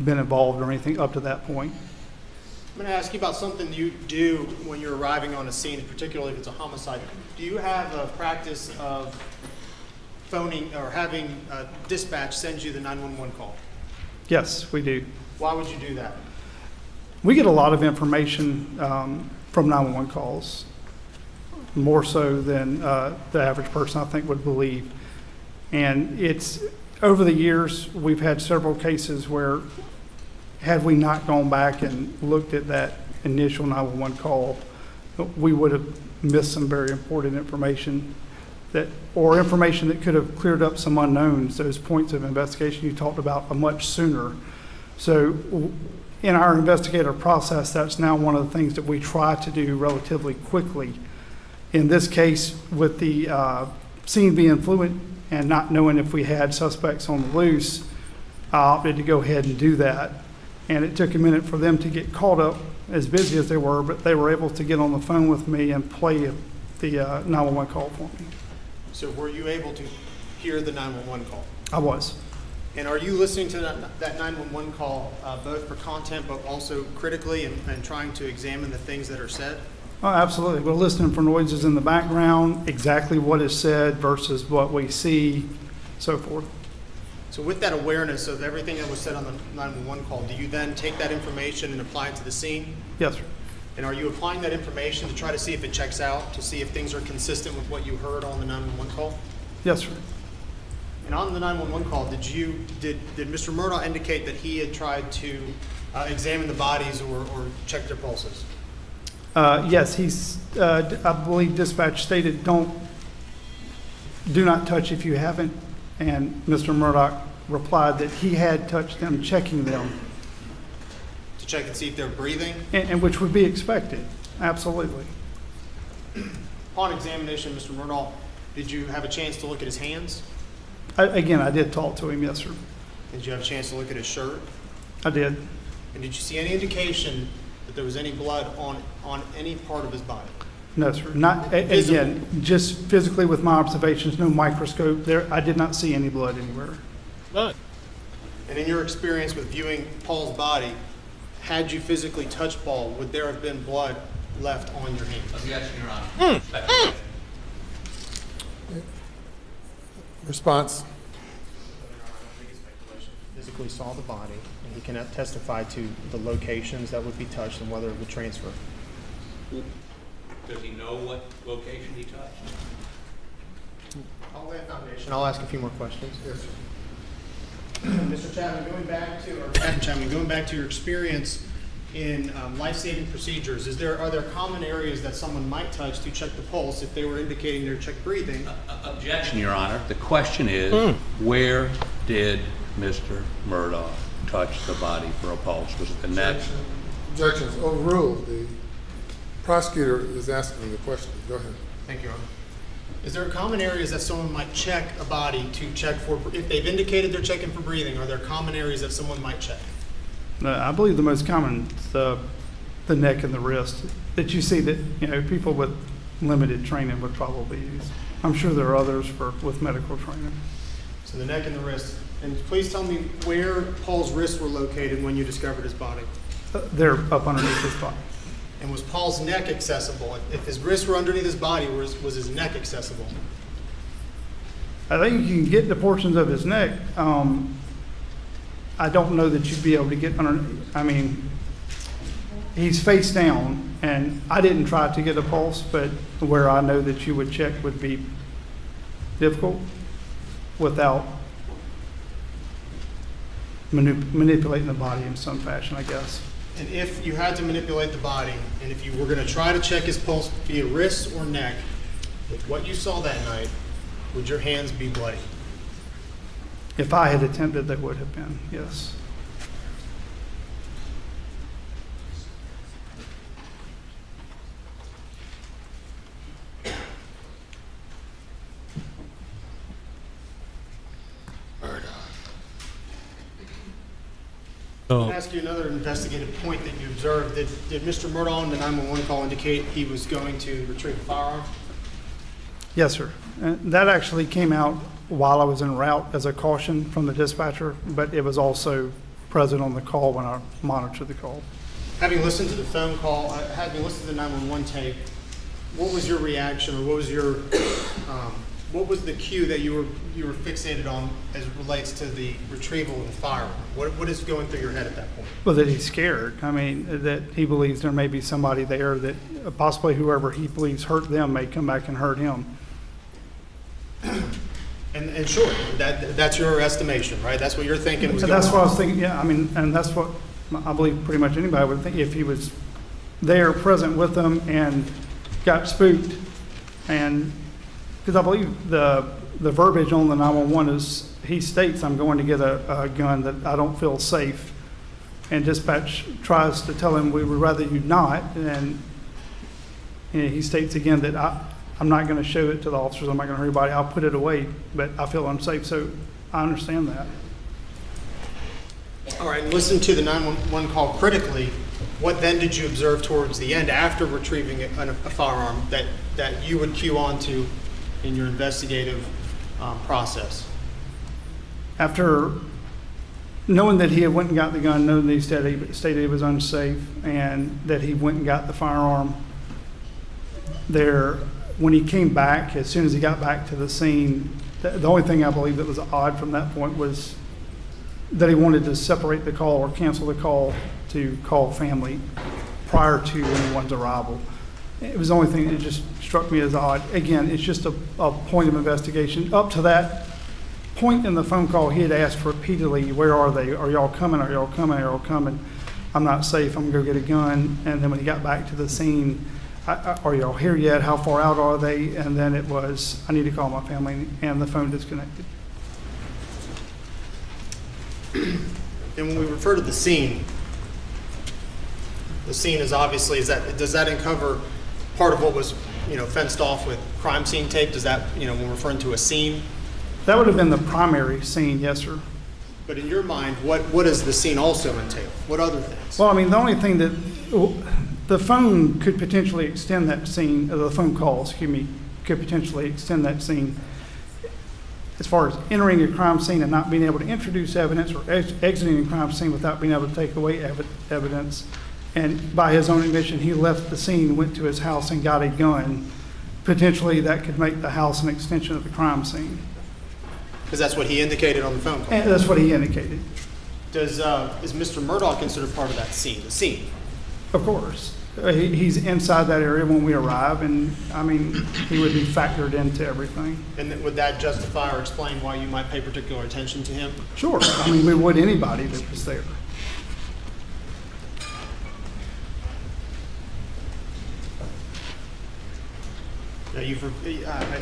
been involved or anything up to that point. I'm going to ask you about something you do when you're arriving on a scene, particularly if it's a homicide. Do you have a practice of phoning or having dispatch send you the 911 call? Yes, we do. Why would you do that? We get a lot of information from 911 calls, more so than the average person, I think, would believe. And it's, over the years, we've had several cases where, had we not gone back and looked at that initial 911 call, we would have missed some very important information or information that could have cleared up some unknowns, those points of investigation you talked about much sooner. So in our investigative process, that's now one of the things that we try to do relatively quickly. In this case, with the scene being fluid and not knowing if we had suspects on the loose, I opted to go ahead and do that. And it took a minute for them to get caught up, as busy as they were, but they were able to get on the phone with me and play the 911 call for me. So were you able to hear the 911 call? I was. And are you listening to that 911 call both for content but also critically and trying to examine the things that are said? Oh, absolutely. We're listening for noises in the background, exactly what is said versus what we see, so forth. So with that awareness of everything that was said on the 911 call, do you then take that information and apply it to the scene? Yes, sir. And are you applying that information to try to see if it checks out, to see if things are consistent with what you heard on the 911 call? Yes, sir. And on the 911 call, did Mr. Murdaugh indicate that he had tried to examine the bodies or check their pulses? Yes, I believe dispatch stated, do not touch if you haven't. And Mr. Murdaugh replied that he had touched them, checking them. To check and see if they're breathing? And which would be expected, absolutely. Upon examination, Mr. Murdaugh, did you have a chance to look at his hands? Again, I did talk to him, yes, sir. Did you have a chance to look at his shirt? I did. And did you see any indication that there was any blood on any part of his body? No, sir. Not, again, just physically with my observations, no microscope there. I did not see any blood anywhere. Blood. And in your experience with viewing Paul's body, had you physically touched Paul, would there have been blood left on your hands? Objection, Your Honor. Response. Physically saw the body, and he cannot testify to the locations that would be touched and whether it would transfer. Does he know what location he touched? I'll lay a foundation. I'll ask a few more questions. Yes, sir. Mr. Chapman, Captain Chapman, going back to your experience in life-saving procedures, are there common areas that someone might touch to check the pulse if they were indicating their check breathing? Objection, Your Honor. The question is, where did Mr. Murdaugh touch the body for a pulse? Was it the neck? Objection is overruled. The prosecutor is asking the question. Go ahead. Thank you, Your Honor. Is there common areas that someone might check a body to check for, if they've indicated they're checking for breathing, are there common areas that someone might check? I believe the most common is the neck and the wrist that you see that, people with limited training would probably use. I'm sure there are others with medical training. So the neck and the wrist. And please tell me where Paul's wrists were located when you discovered his body. They're up underneath his body. And was Paul's neck accessible? If his wrists were underneath his body, was his neck accessible? I think you can get the portions of his neck. I don't know that you'd be able to get under. I mean, he's face down, and I didn't try to get a pulse, but where I know that you would check would be difficult without manipulating the body in some fashion, I guess. And if you had to manipulate the body, and if you were going to try to check his pulse via wrist or neck, with what you saw that night, would your hands be bloody? If I had attempted, they would have been, yes. I'll ask you another investigative point that you observed. Did Mr. Murdaugh in the 911 call indicate he was going to retrieve a firearm? Yes, sir. That actually came out while I was en route as a caution from the dispatcher, but it was also present on the call when I monitored the call. Having listened to the phone call, having listened to the 911 tape, what was your reaction, or what was the cue that you were fixated on as it relates to the retrieval of the firearm? What is going through your head at that point? Well, that he's scared. I mean, that he believes there may be somebody there that possibly whoever he believes hurt them may come back and hurt him. And sure, that's your estimation, right? That's what you're thinking was going on. That's what I was thinking, yeah. I mean, and that's what I believe pretty much anybody would think if he was there present with them and got spooked. And because I believe the verbiage on the 911 is, he states, I'm going to get a gun that I don't feel safe. And dispatch tries to tell him we would rather you not. And he states again that I'm not going to show it to the officers. I'm not going to hurt anybody. I'll put it away, but I feel unsafe. So I understand that. All right, and listen to the 911 call critically. What then did you observe towards the end after retrieving a firearm that you would cue on to in your investigative process? After knowing that he had went and got the gun, knowing that he stated he was unsafe, and that he went and got the firearm, when he came back, as soon as he got back to the scene, the only thing I believe that was odd from that point was that he wanted to separate the call or cancel the call to call family prior to anyone's arrival. It was the only thing that just struck me as odd. Again, it's just a point of investigation. Up to that point in the phone call, he had asked repeatedly, where are they? Are y'all coming? Are y'all coming? Are y'all coming? I'm not safe. I'm going to go get a gun. And then when he got back to the scene, are y'all here yet? How far out are they? And then it was, I need to call my family, and the phone disconnected. And when we refer to the scene is obviously, does that uncover part of what was, fenced off with crime scene tape? Does that, when referring to a scene? That would have been the primary scene, yes, sir. But in your mind, what does the scene also entail? What other things? Well, I mean, the only thing that, the phone could potentially extend that scene, the phone call, could potentially extend that scene. As far as entering a crime scene and not being able to introduce evidence, or exiting a crime scene without being able to take away evidence. And by his own admission, he left the scene, went to his house and got a gun. Potentially that could make the house an extension of the crime scene. Because that's what he indicated on the phone call. And that's what he indicated. Is Mr. Murdaugh considered part of that scene, the scene? Of course. He's inside that area when we arrive, and I mean, he would be factored into everything. And would that justify or explain why you might pay particular attention to him? Sure. I mean, we would anybody that was there. Now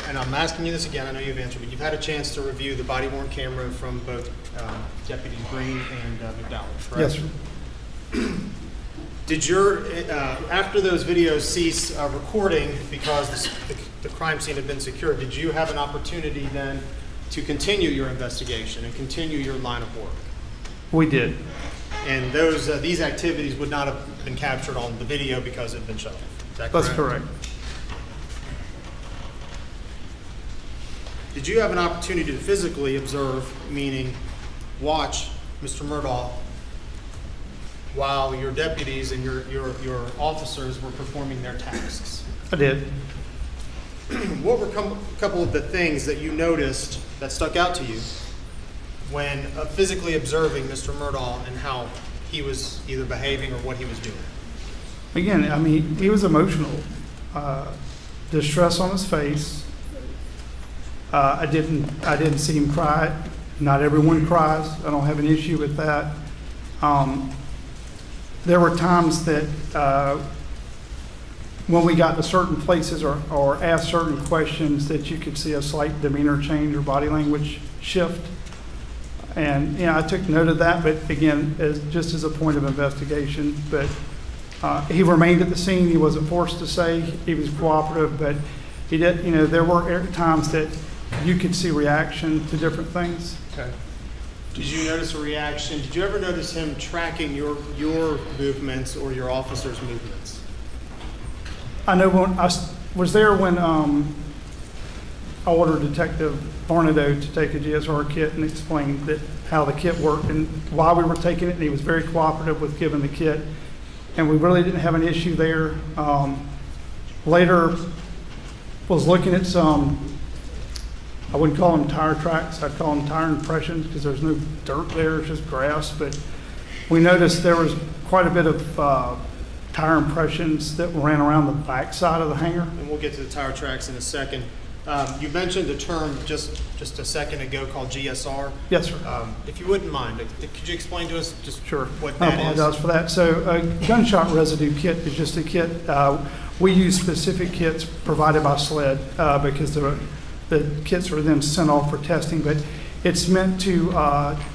and I'm asking you this again, I know you've answered, but you've had a chance to review the body-worn camera from both Deputy Green and McDowell, correct? Yes, sir. Did after those videos cease recording because the crime scene had been secured, did you have an opportunity then to continue your investigation and continue your line of work? We did. And these activities would not have been captured on the video because it had been shut off. Is that correct? That's correct. Did you have an opportunity to physically observe, meaning watch Mr. Murdaugh while your deputies and your officers were performing their tasks? I did. What were a couple of the things that you noticed that stuck out to you when physically observing Mr. Murdaugh and how he was either behaving or what he was doing? Again, I mean, he was emotional. Distress on his face. I didn't see him cry. Not everyone cries. I don't have an issue with that. There were times that when we got to certain places or asked certain questions that you could see a slight demeanor change or body language shift. And, I took note of that, but again, just as a point of investigation. But he remained at the scene. He wasn't forced to say. He was cooperative, but he did, there were times that you could see reaction to different things. Okay. Did you notice a reaction? Did you ever notice him tracking your movements or your officers' movements? I know when I was there when I ordered Detective Murdaugh to take a GSR kit and explain how the kit worked and why we were taking it, and he was very cooperative with giving the kit, and we really didn't have an issue there. Later, was looking at some, I wouldn't call them tire tracks, I'd call them tire impressions because there's no dirt there, it's just grass. But we noticed there was quite a bit of tire impressions that ran around the back side of the hangar. And we'll get to the tire tracks in a second. You mentioned a term just a second ago called GSR. Yes, sir. If you wouldn't mind, could you explain to us just sure. What that is? I apologize for that. So a gunshot residue kit is just a kit. We use specific kits provided by SLED because the kits are then sent off for testing, but it's meant to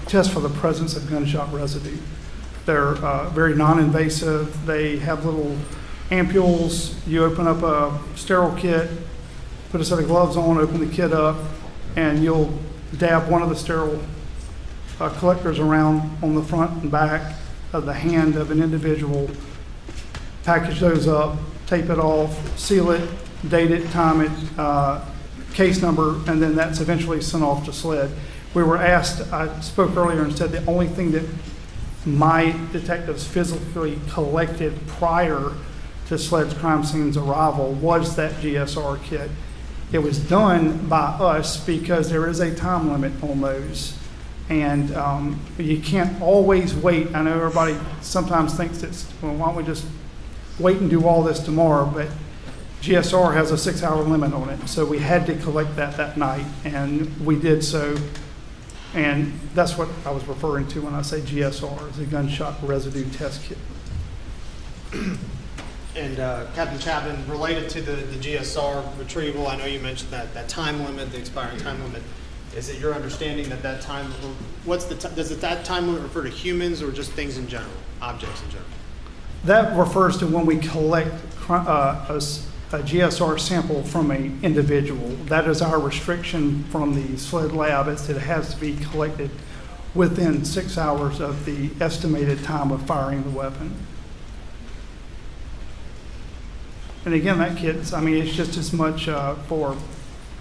test for the presence of gunshot residue. They're very non-invasive. They have little ampules. You open up a sterile kit, put a set of gloves on, open the kit up, and you'll dab one of the sterile collectors around on the front and back of the hand of an individual, package those up, tape it off, seal it, date it, time it, case number, and then that's eventually sent off to SLED. We were asked, I spoke earlier and said the only thing that my detectives physically collected prior to SLED's crime scene's arrival was that GSR kit. It was done by us because there is a time limit on those. And you can't always wait. I know everybody sometimes thinks it's, well, why don't we just wait and do all this tomorrow? But GSR has a 6-hour limit on it. So we had to collect that night, and we did so And that's what I was referring to when I say GSR, is a gunshot residue test kit. And Captain Chapman, related to the GSR retrieval, I know you mentioned that time limit, the expiring time limit. Is it your understanding that that time, does that time limit refer to humans or just things in general, objects in general? That refers to when we collect a GSR sample from an individual. That is our restriction from the SLED lab, is that it has to be collected within 6 hours of the estimated time of firing the weapon. And again, that kit's, I mean, it's just as much for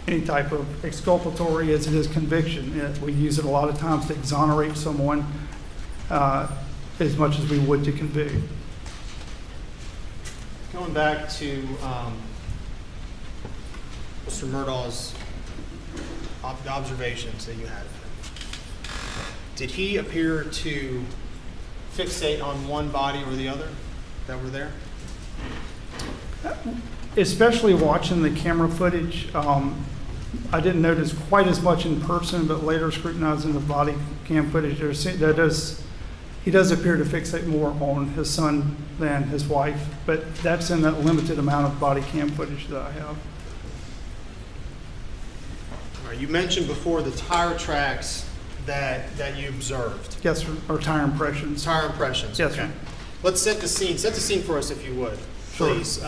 any type of exculpatory as it is conviction. We use it a lot of times to exonerate someone as much as we would to convict. Going back to Mr. Murdaugh's observations that you had, did he appear to fixate on one body or the other that were there? Especially watching the camera footage, I didn't notice quite as much in person, but later scrutinizing the body cam footage, he does appear to fixate more on his son than his wife, but that's in that limited amount of body cam footage that I have. All right, you mentioned before the tire tracks that you observed. Yes, or tire impressions. Tire impressions. Yes, okay. sir. Let's set the scene. Set the scene for us, if you would, Sure. please.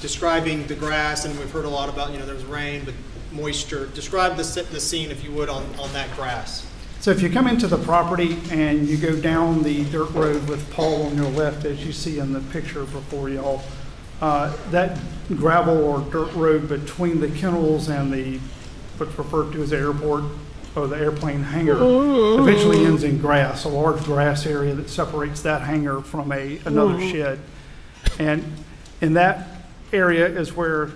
Describing the grass, and we've heard a lot about, there was rain, but moisture. Describe the scene, if you would, on that grass. So if you come into the property and you go down the dirt road with Paul on your left, as you see in the picture before y'all, that gravel or dirt road between the kennels and what's referred to as the airport or the airplane hangar eventually ends in grass, a large grass area that separates that hangar from another shed. And in that area is where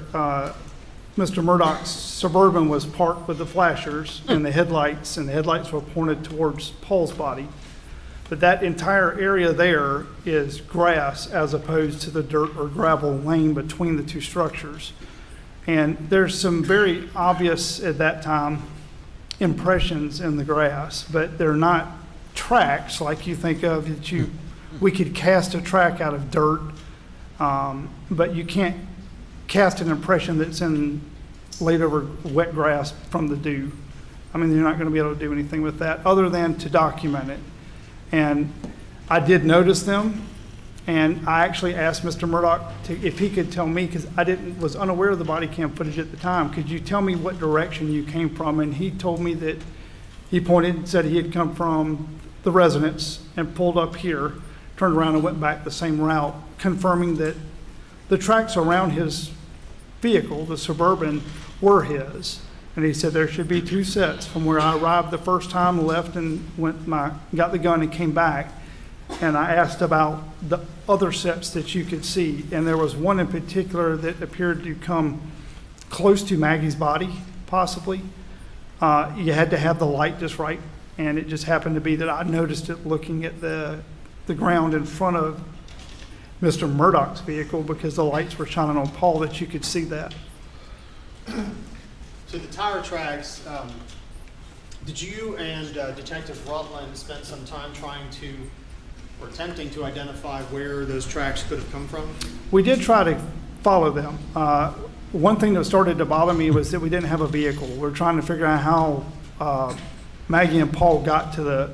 Mr. Murdaugh's Suburban was parked with the flashers and the headlights were pointed towards Paul's body. But that entire area there is grass as opposed to the dirt or gravel lane between the two structures. And there's some very obvious at that time impressions in the grass, but they're not tracks like you think of that we could cast a track out of dirt, but you can't cast an impression that's laid over wet grass from the dew. I mean, you're not going to be able to do anything with that other than to document it. And I did notice them, and I actually asked Mr. Murdaugh if he could tell me, because I was unaware of the body cam footage at the time. Could you tell me what direction you came from? And he told me that he pointed and said he had come from the residence and pulled up here, turned around and went back the same route, confirming that the tracks around his vehicle, the Suburban, were his. And he said there should be two sets from where I arrived the first time, left and got the gun and came back. And I asked about the other sets that you could see. And there was one in particular that appeared to come close to Maggie's body, possibly. You had to have the light just right. And it just happened to be that I noticed it looking at the ground in front of Mr. Murdaugh's vehicle, because the lights were shining on Paul, that you could see that. So the tire tracks, did you and Detective Rutland spend some time attempting to identify where those tracks could have come from? We did try to follow them. One thing that started to bother me was that we didn't have a vehicle. We were trying to figure out how Maggie and Paul got to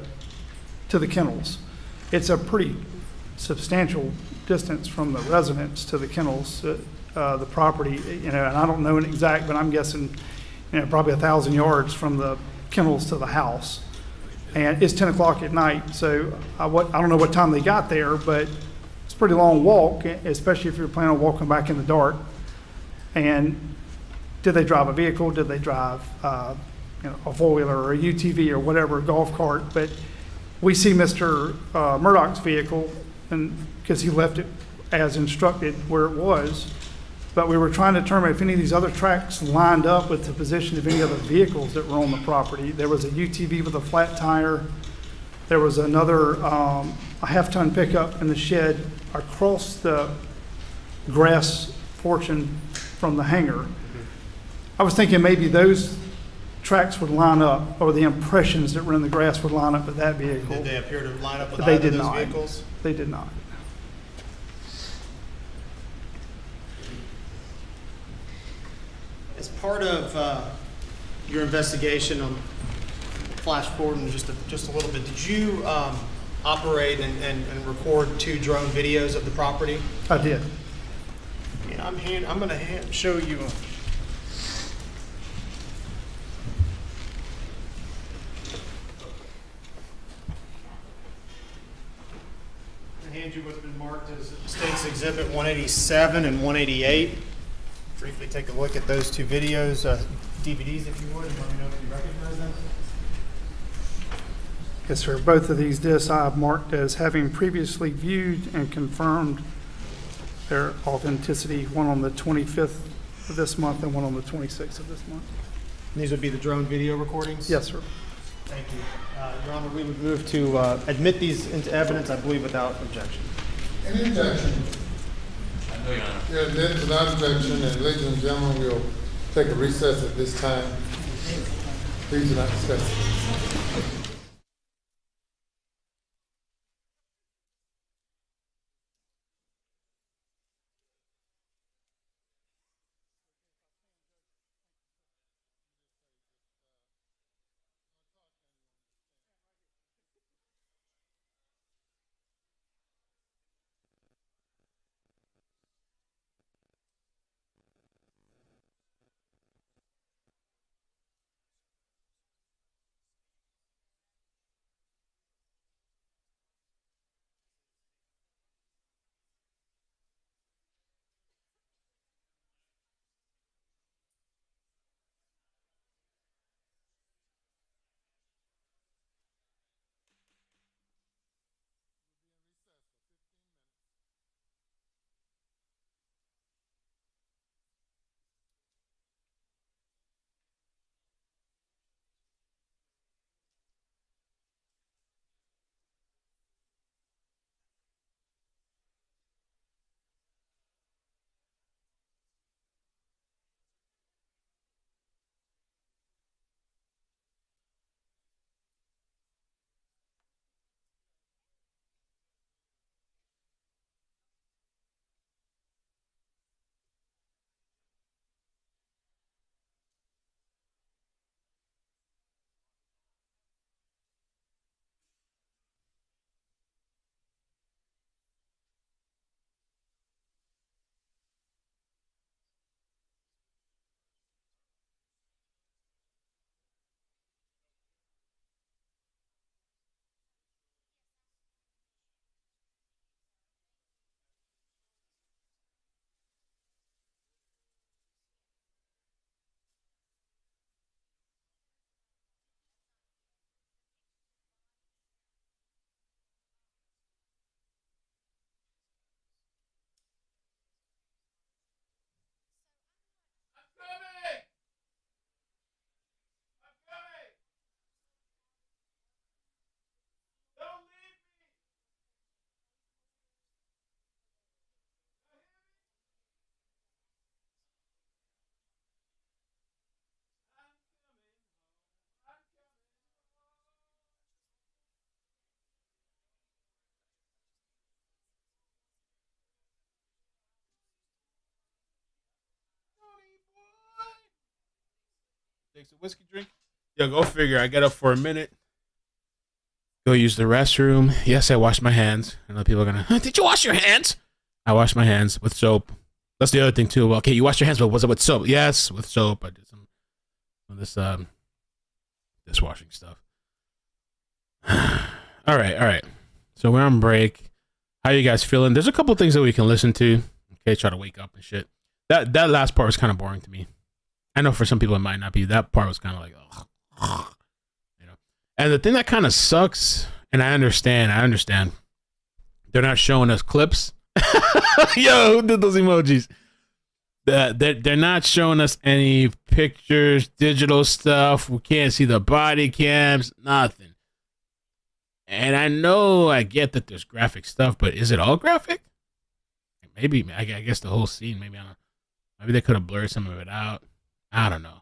the kennels. It's a pretty substantial distance from the residence to the kennels, the property, and I don't know an exact, but I'm guessing, probably 1,000 yards from the kennels to the house. And it's 10 o'clock at night, so I don't know what time they got there, but it's a pretty long walk, especially if you're planning on walking back in the dark. And did they drive a vehicle? Did they drive a four-wheeler or a UTV or whatever, a golf cart? But we see Mr. Murdaugh's vehicle, and because he left it as instructed where it was. But we were trying to determine if any of these other tracks lined up with the position of any other vehicles that were on the property. There was a UTV with a flat tire. There was another a half-ton pickup in the shed across the grass portion from the hangar. I was thinking maybe those tracks would line up, or the impressions that were in the grass would line up with that vehicle. Did they appear to line up with But they either did of those not. vehicles? They did not. As part of your investigation, flash forward in just a little bit, did you operate and record 2 drone videos of the property? I did. Yeah, I'm going to show you. I'm going to hand you what's been marked as State's Exhibit 187 and 188. Briefly take a look at those 2 videos, DVDs if you would, and let me know if you recognize them. Yes, sir. Both of these discs I have marked as having previously viewed and confirmed their authenticity, one on the 25th of this month and one on the 26th of this month. And these would be the drone video recordings? Yes, sir. Thank you. Your Honor, we would move to admit these into evidence, I believe, without objection. Any objection? No, Your Honor. Yeah, admit without objection, and ladies and gentlemen, we'll take a recess at this time. Please do not discuss it. Take some whiskey drink. Yo, go figure. I get up for a minute. Go use the restroom. Yes, I washed my hands. I know people are gonna. Did you wash your hands? I washed my hands with soap. That's the other thing too. Well, okay, you washed your hands, but was it with soap? Yes, with soap. I did some of this dishwashing stuff. all right. So we're on break. How you guys feeling? There's a couple things that we can listen to. Okay, try to wake up and shit. That last part was kind of boring to me. I know for some people it might not be. That part was kind of like, ugh. You know. And the thing that kind of sucks, and I understand. They're not showing us clips. Yo, who did those emojis? They're not showing us any pictures, digital stuff. We can't see the body cams, nothing. And I get that there's graphic stuff, but is it all graphic? Maybe, I guess the whole scene, maybe they could have blurred some of it out. I don't know.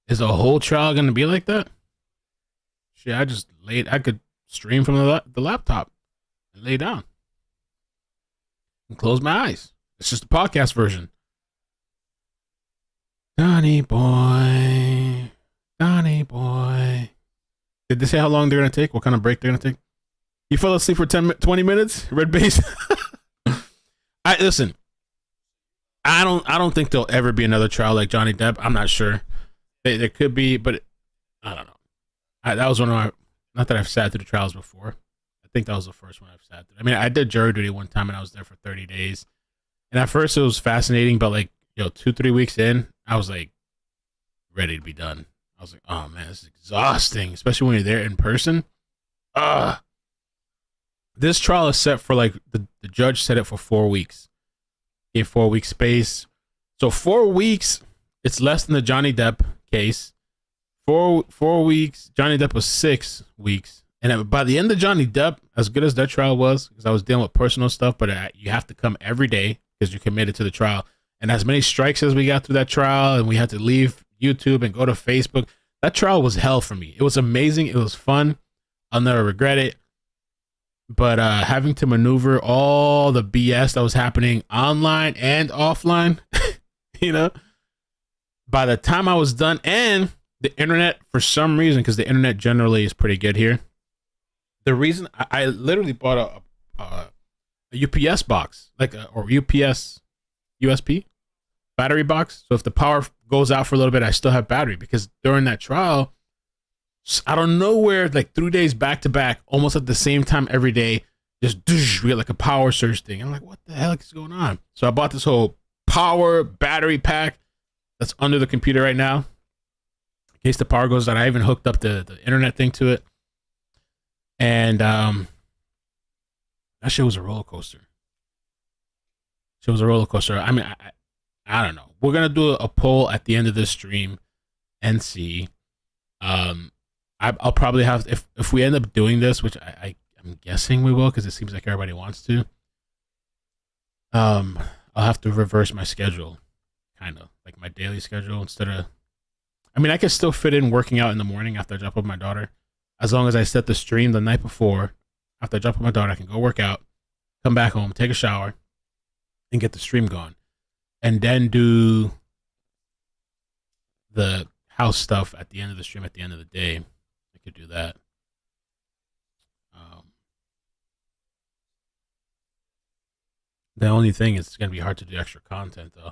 Is the whole trial going to be like that? Shit, I could stream from the laptop and lay down and close my eyes. It's just a podcast version. Donnie boy. Donnie boy. Did they say how long they're going to take? What kind of break they're going to take? You fell asleep for 20 minutes? Red base? Listen. I don't think there'll ever be another trial like Johnny Depp. I'm not sure. There could be, but I don't know. That was one of my, not that I've sat through the trials before. I think that was the first one I've sat through. I mean, I did jury duty one time and I was there for 30 days. And at first it was fascinating, but like, 2-3 weeks in, I was like ready to be done. I was like, oh man, this is exhausting, especially when you're there in person. This trial is set for like, the judge set it for 4 weeks. A 4-week space. So 4 weeks, it's less than the Johnny Depp case. 4 weeks, Johnny Depp was 6 weeks. And by the end of Johnny Depp, as good as that trial was, because I was dealing with personal stuff, but you have to come every day because you're committed to the trial. And as many strikes as we got through that trial, and we had to leave YouTube and go to Facebook, that trial was hell for me. It was amazing. It was fun. I'll never regret it. But having to maneuver all the BS that was happening online and offline, by the time I was done, and the internet, for some reason, because the internet generally is pretty good here, the reason I literally bought a UPS box, or UPS USP battery box. So if the power goes out for a little bit, I still have battery, because during that trial, I don't know where, like 3 days back to back, almost at the same time every day, just we get like a power surge thing. I'm like, what the hell is going on? So I bought this whole power battery pack that's under the computer right now, in case the power goes out. I even hooked up the internet thing to it. And that shit was a roller coaster. I mean, I don't know. We're going to do a poll at the end of this stream and see. I'll probably have, if we end up doing this, which I'm guessing we will, because it seems like everybody wants to. I'll have to reverse my schedule, kind of like my daily schedule, instead of. I mean, I can still fit in working out in the morning after I drop off my daughter, as long as I set the stream the night before. After I drop off my daughter, I can go work out, come back home, take a shower, and get the stream going, and then do the house stuff at the end of the stream at the end of the day. I could do that. The only thing is, it's going to be hard to do extra content, though.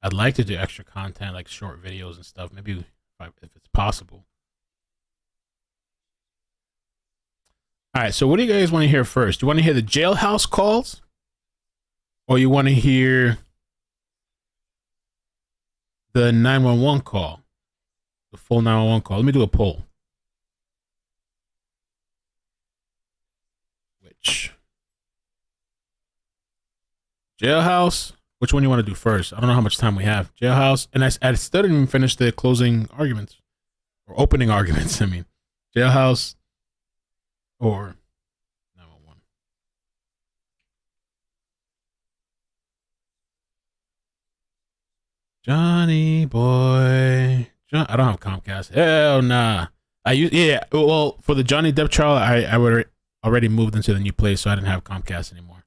I'd like to do extra content, like short videos and stuff, maybe if it's possible. All right, so what do you guys want to hear first? Do you want to hear the jailhouse calls? Or you want to hear the 911 call? The full 911 call. Let me do a poll. Which? Jailhouse? Which one you want to do first? I don't know how much time we have. Jailhouse? And I still didn't even finish the closing arguments. Or opening arguments, I mean. Jailhouse or 911. Johnny boy. I don't have Comcast. Hell nah. Well, for the Johnny Depp trial, I would already moved into the new place, so I didn't have Comcast anymore.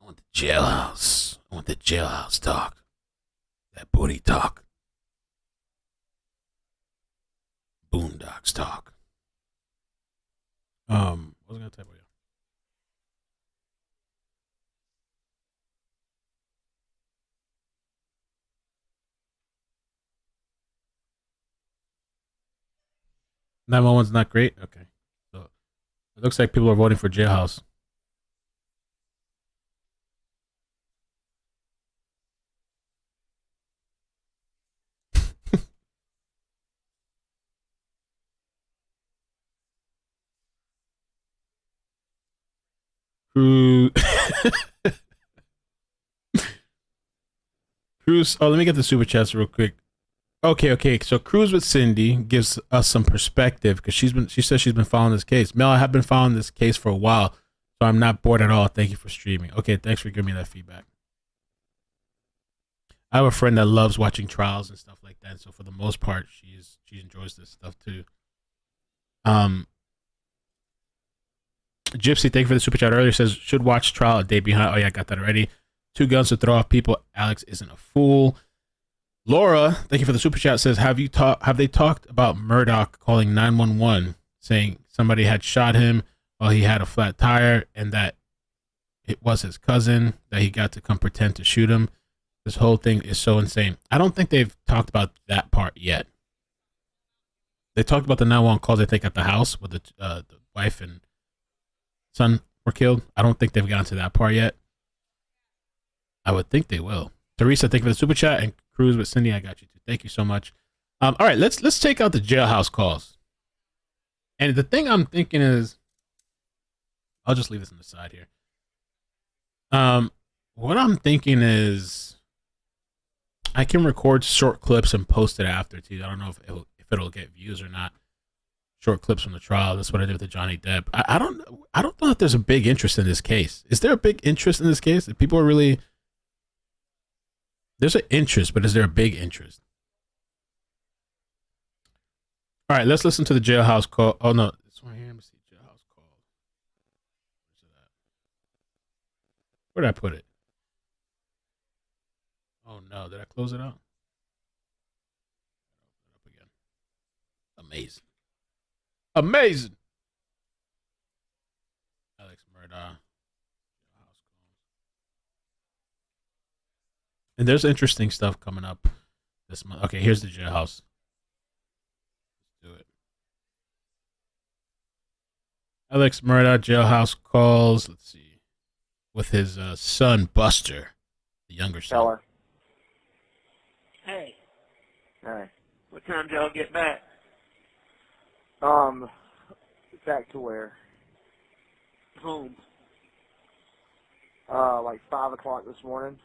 I want the jailhouse. I want the jailhouse talk. That booty talk. Boondocks talk. What was I gonna type about? 911's not great? Okay. So it looks like people are voting for jailhouse. Cruz. Oh, let me get the super chats real quick. Okay. So Cruise with Cindy gives us some perspective, because she says she's been following this case. Mel, I have been following this case for a while, so I'm not bored at all. Thank you for streaming. Okay, thanks for giving me that feedback. I have a friend that loves watching trials and stuff like then. So for the most part, she enjoys this stuff too. Gypsy, thank you for the super chat earlier. Says should watch trial a day behind. Oh yeah, I got that already. 2 guns to throw off people. Alex isn't a fool. Laura, thank you for the super chat. Says have they talked about Murdaugh calling 911 saying somebody had shot him while he had a flat tire and that it was his cousin that he got to come pretend to shoot him. This whole thing is so insane. I don't think they've talked about that part yet. They talked about the 911 calls, I think, at the house where the wife and son were killed. I don't think they've gotten to that part yet. I would think they will. Teresa, thank you for the super chat, and Cruz with Cindy, I got you too. Thank you so much. All right, let's take out the jailhouse calls. And the thing I'm thinking is, I'll just leave this on the side here. What I'm thinking is, I can record short clips and post it after too. I don't know if it'll get views or not. Short clips from the trial. That's what I did with the Johnny Depp. I don't know if there's a big interest in this case. Is there a big interest in this case? That people are really, there's an interest, but is there a big interest? All right, let's listen to the jailhouse call. Oh no, this one here. Let me see jailhouse call. Where'd I put it? Oh no, did I close it out? Open it up again. Amazing. Amazing. Alex Murdaugh. And there's interesting stuff coming up this month. Okay, here's the jailhouse. Let's do it. Alex Murdaugh jailhouse calls. Let's see. With his son Buster, the younger son. Teller. Hey, Hey. what time did y'all get back? Back to where? Home. Like 5 o'clock this morning.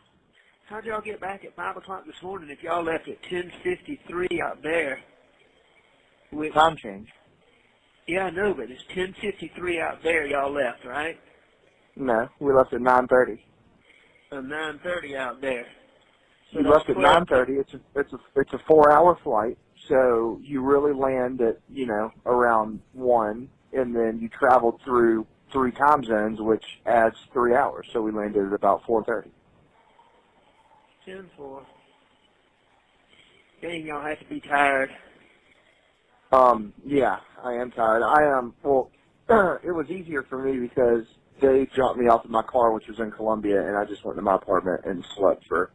How'd y'all get back at 5 o'clock this morning if y'all left at 10:53 out there? With, Time change. yeah, I know, but it's 10:53 out there y'all left, right? No, we left at 9:30. 9:30 out there. So You that's left at 12 9:30. It's a 4-hour flight, so you really land at around 1, and then you traveled through 3 time zones, which adds 3 hours. So we landed at about 4:30. 10:04. Dang, y'all have to be tired. Yeah, I am tired. I am. Well, it was easier for me because they dropped me off in my car, which was in Columbia, and I just went to my apartment and slept for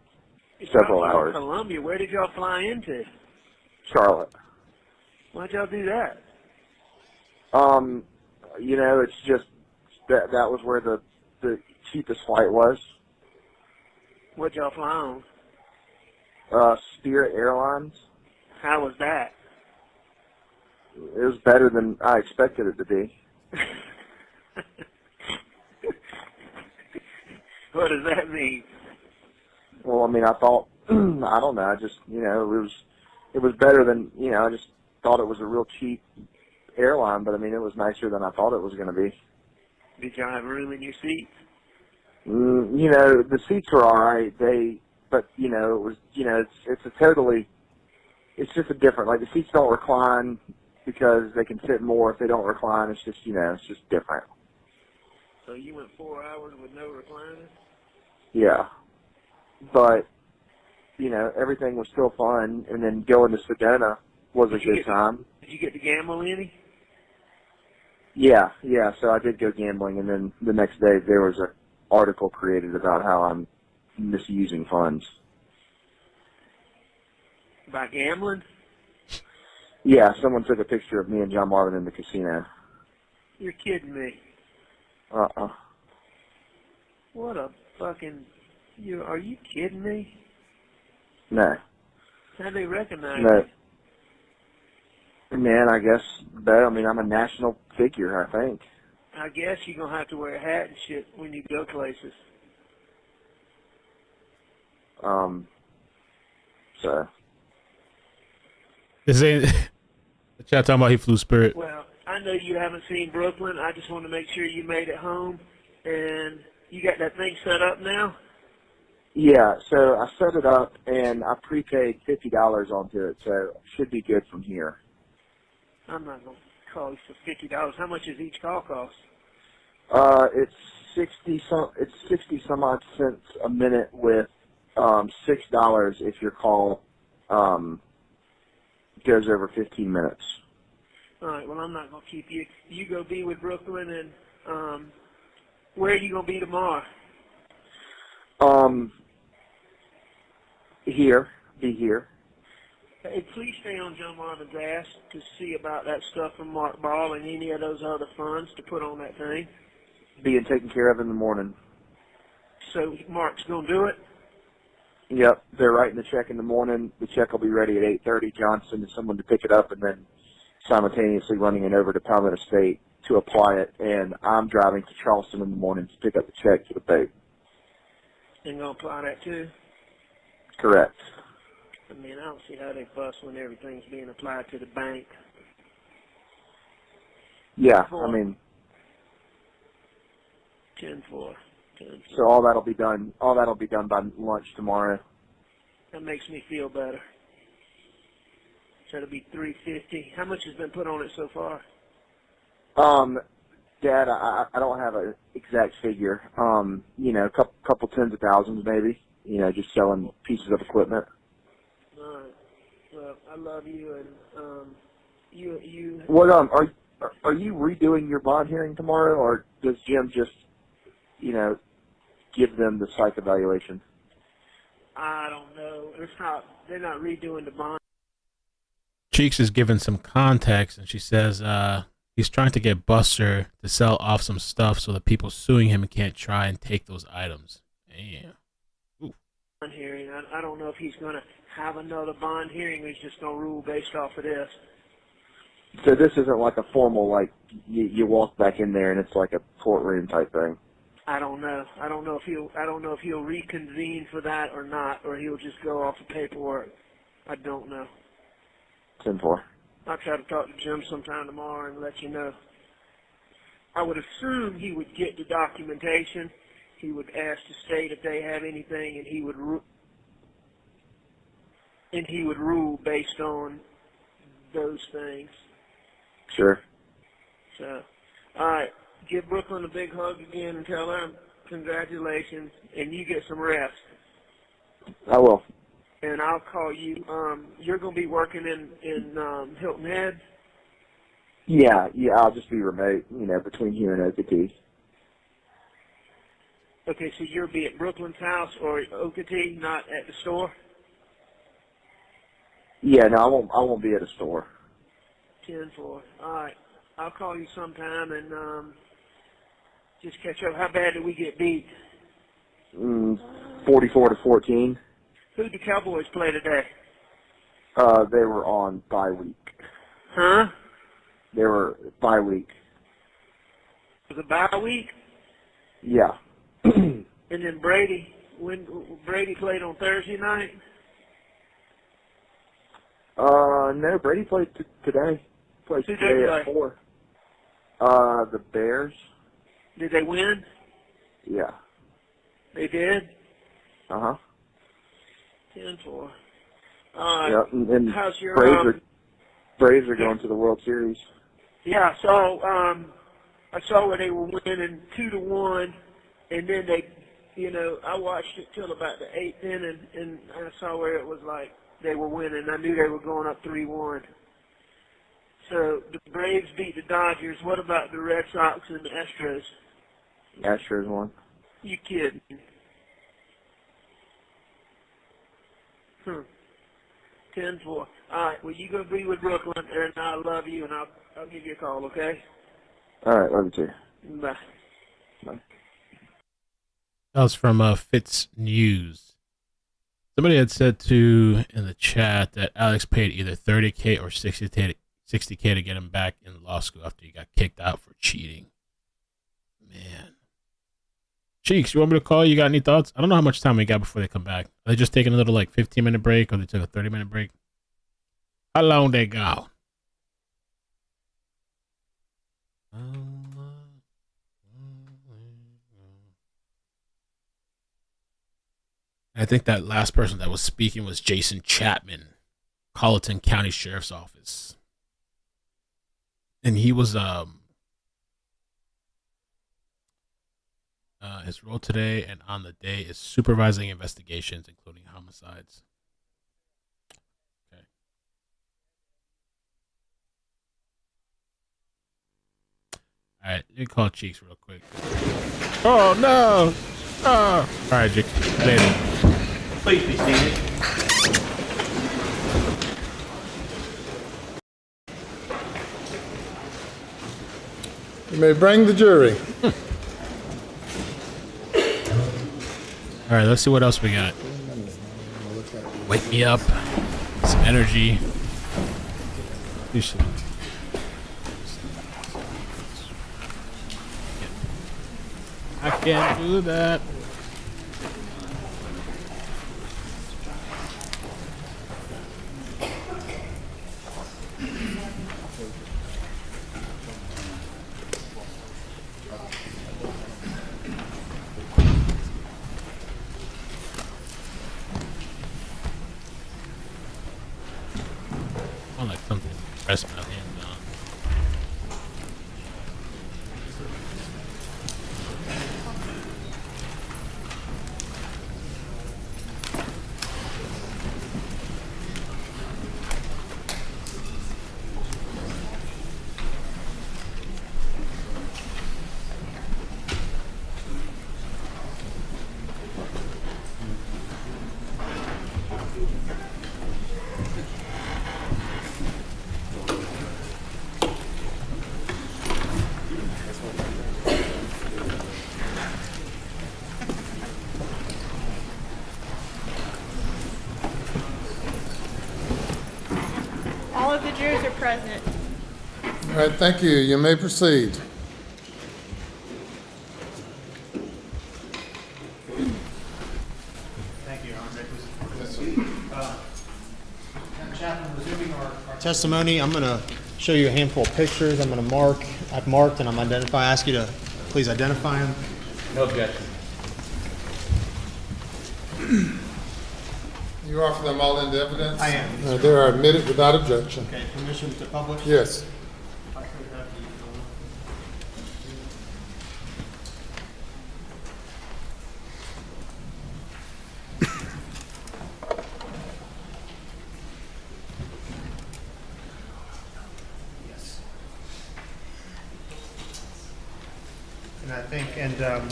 several hours. Columbia, where did y'all fly into? Charlotte. Why'd y'all do that? It's just that was where the cheapest flight was. What'd y'all fly on? Spirit Airlines. How was that? It was better than I expected it to be. What does that mean? Well, I mean, I thought, I don't know, I just, it was better than, I just thought it was a real cheap airline, but I mean, it was nicer than I thought it was going to be. Did y'all have room in your seats? The seats were all right. But it was, it's just a different, like the seats don't recline because they can fit more. If they don't recline, it's just, it's just different. So you went 4 hours with no recliner? Yeah. But, everything was still fun, and then going to Sedona was a good time. Did you get to gamble any? Yeah, so I did go gambling, and then the next day there was an article created about how I'm misusing funds. By gambling? Yeah, someone took a picture of me and John Marvin in the casino. You're kidding me. What a fucking... Are you kidding me? No. How'd they recognize No. you? Man, I guess, I'm a national figure, I think. I guess you're going to have to wear a hat and shit when you go places. So. This ain't the chat talking about he flew Spirit. Well, I know you haven't seen Brooklyn. I just want to make sure you made it home. And you got that thing set up now? Yeah, so I set it up and I prepaid $50 onto it, so it should be good from here. I'm not going to call you for $50. How much does each call cost? It's 60 some odd cents a minute with $6 if your call goes over 15 minutes. All right, well, I'm not going to keep you. You go be with Brooklyn, and where are you going to be tomorrow? Be here. Hey, please stay on John Marvin's ass to see about that stuff from Mark Ball and any of those other funds to put on that thing. Being taken care of in the morning. So Mark's going to do it? Yep, they're writing the check in the morning. The check will be ready at 8:30. Johnson is someone to pick it up and then simultaneously running it over to Palmetto State to apply it. And I'm driving to Charleston in the morning to pick up the check for the bank. And going to apply that too? Correct. I mean, I don't see how they fuss when everything's being applied to the bank. Yeah, I mean, 10-4. so all that'll be done. All that'll be done by lunch tomorrow. That makes me feel better. So it'll be $350. How much has been put on it so far? Dad, I don't have an exact figure. You know, a couple tens of thousands maybe. You know, just selling pieces of equipment. All right. Well, I love you, and you. What are you redoing your bond hearing tomorrow, or does Jim just, you know, give them the psych evaluation? I don't know. They're not redoing the bond. Cheeks is given some context, and she says he's trying to get Buster to sell off some stuff so the people suing him can't try and take those items. Damn. Bond hearing. I don't know if he's going to have another bond hearing. Or he's just going to rule based off of this. So this isn't like a formal, like, you walk back in there and it's like a courtroom type thing. I don't know. I don't know if he'll reconvene for that or not, or he'll just go off the paperwork. I don't know. 10-4. I'll try to talk to Jim sometime tomorrow and let you know. I would assume he would get the documentation. He would ask the state if they have anything, and he would rule based on those things. Sure. So, all right. Give Brooklyn a big hug again and tell her congratulations, and you get some rest. I will. And I'll call you. You're going to be working in Hilton Head? Yeah, I'll just be remote, you know, between here and OKT. Okay, so you'll be at Brooklyn's house or OKT, not at the store? Yeah, no, I won't be at a store. 10-4. All right. I'll call you sometime and just catch up. How bad did we get beat? 44-14. Who'd the Cowboys play today? They were on bye week. Huh? They were bye week. Was it bye week? Yeah. And then Brady, when Brady played on Thursday night? No, Brady played today. Played Who did today they at play? 4. The Bears. Did they win? Yeah. They did? Uh-huh. 10-4. Yeah, and how's your Braves are going to the World Series. Yeah, so I saw where they were winning 2-1, and then they, you know, I watched it till about the 8th inning, and I saw where it was like they were winning. I knew they were going up 3-1. So the Braves beat the Dodgers. What about the Red Sox and the Astros? Astros won. You kidding? 10-4. All right. Well, you go be with Brooklyn, and I love you, and I'll give you a call. Okay? All right, love you too. Bye. Bye. That was from Fitz News. Somebody had said in the chat that Alex paid either $30K or $60K to get him back in law school after he got kicked out for cheating. Man. Cheeks, you want me to call? You got any thoughts? I don't know how much time we got before they come back. Are they just taking a little 15-minute break, or they took a 30-minute break? How long they go? I think that last person that was speaking was Jason Chapman, Colleton County Sheriff's Office. And he was his role today and on the day is supervising investigations, including homicides. Okay. All right, you call Cheeks real quick. Oh no! Oh. All right, Jake. Later. Please be seated. You may bring the jury. All right, let's see what else we got. Wake me up. Some energy. You should. I can't do that. I like something to press my hands on. All of the jurors are present. All right, thank you. You may proceed. Thank you, Your Honor. Madam Chaplain, resuming our testimony, I'm going to show you a handful of pictures. I'm going to mark. I've marked and I'm identifying. I ask you to please identify them. No objection. You offer them all into evidence? I am. They are admitted without objection. Okay, permission to publish? Yes. If I could have Yes. And I think,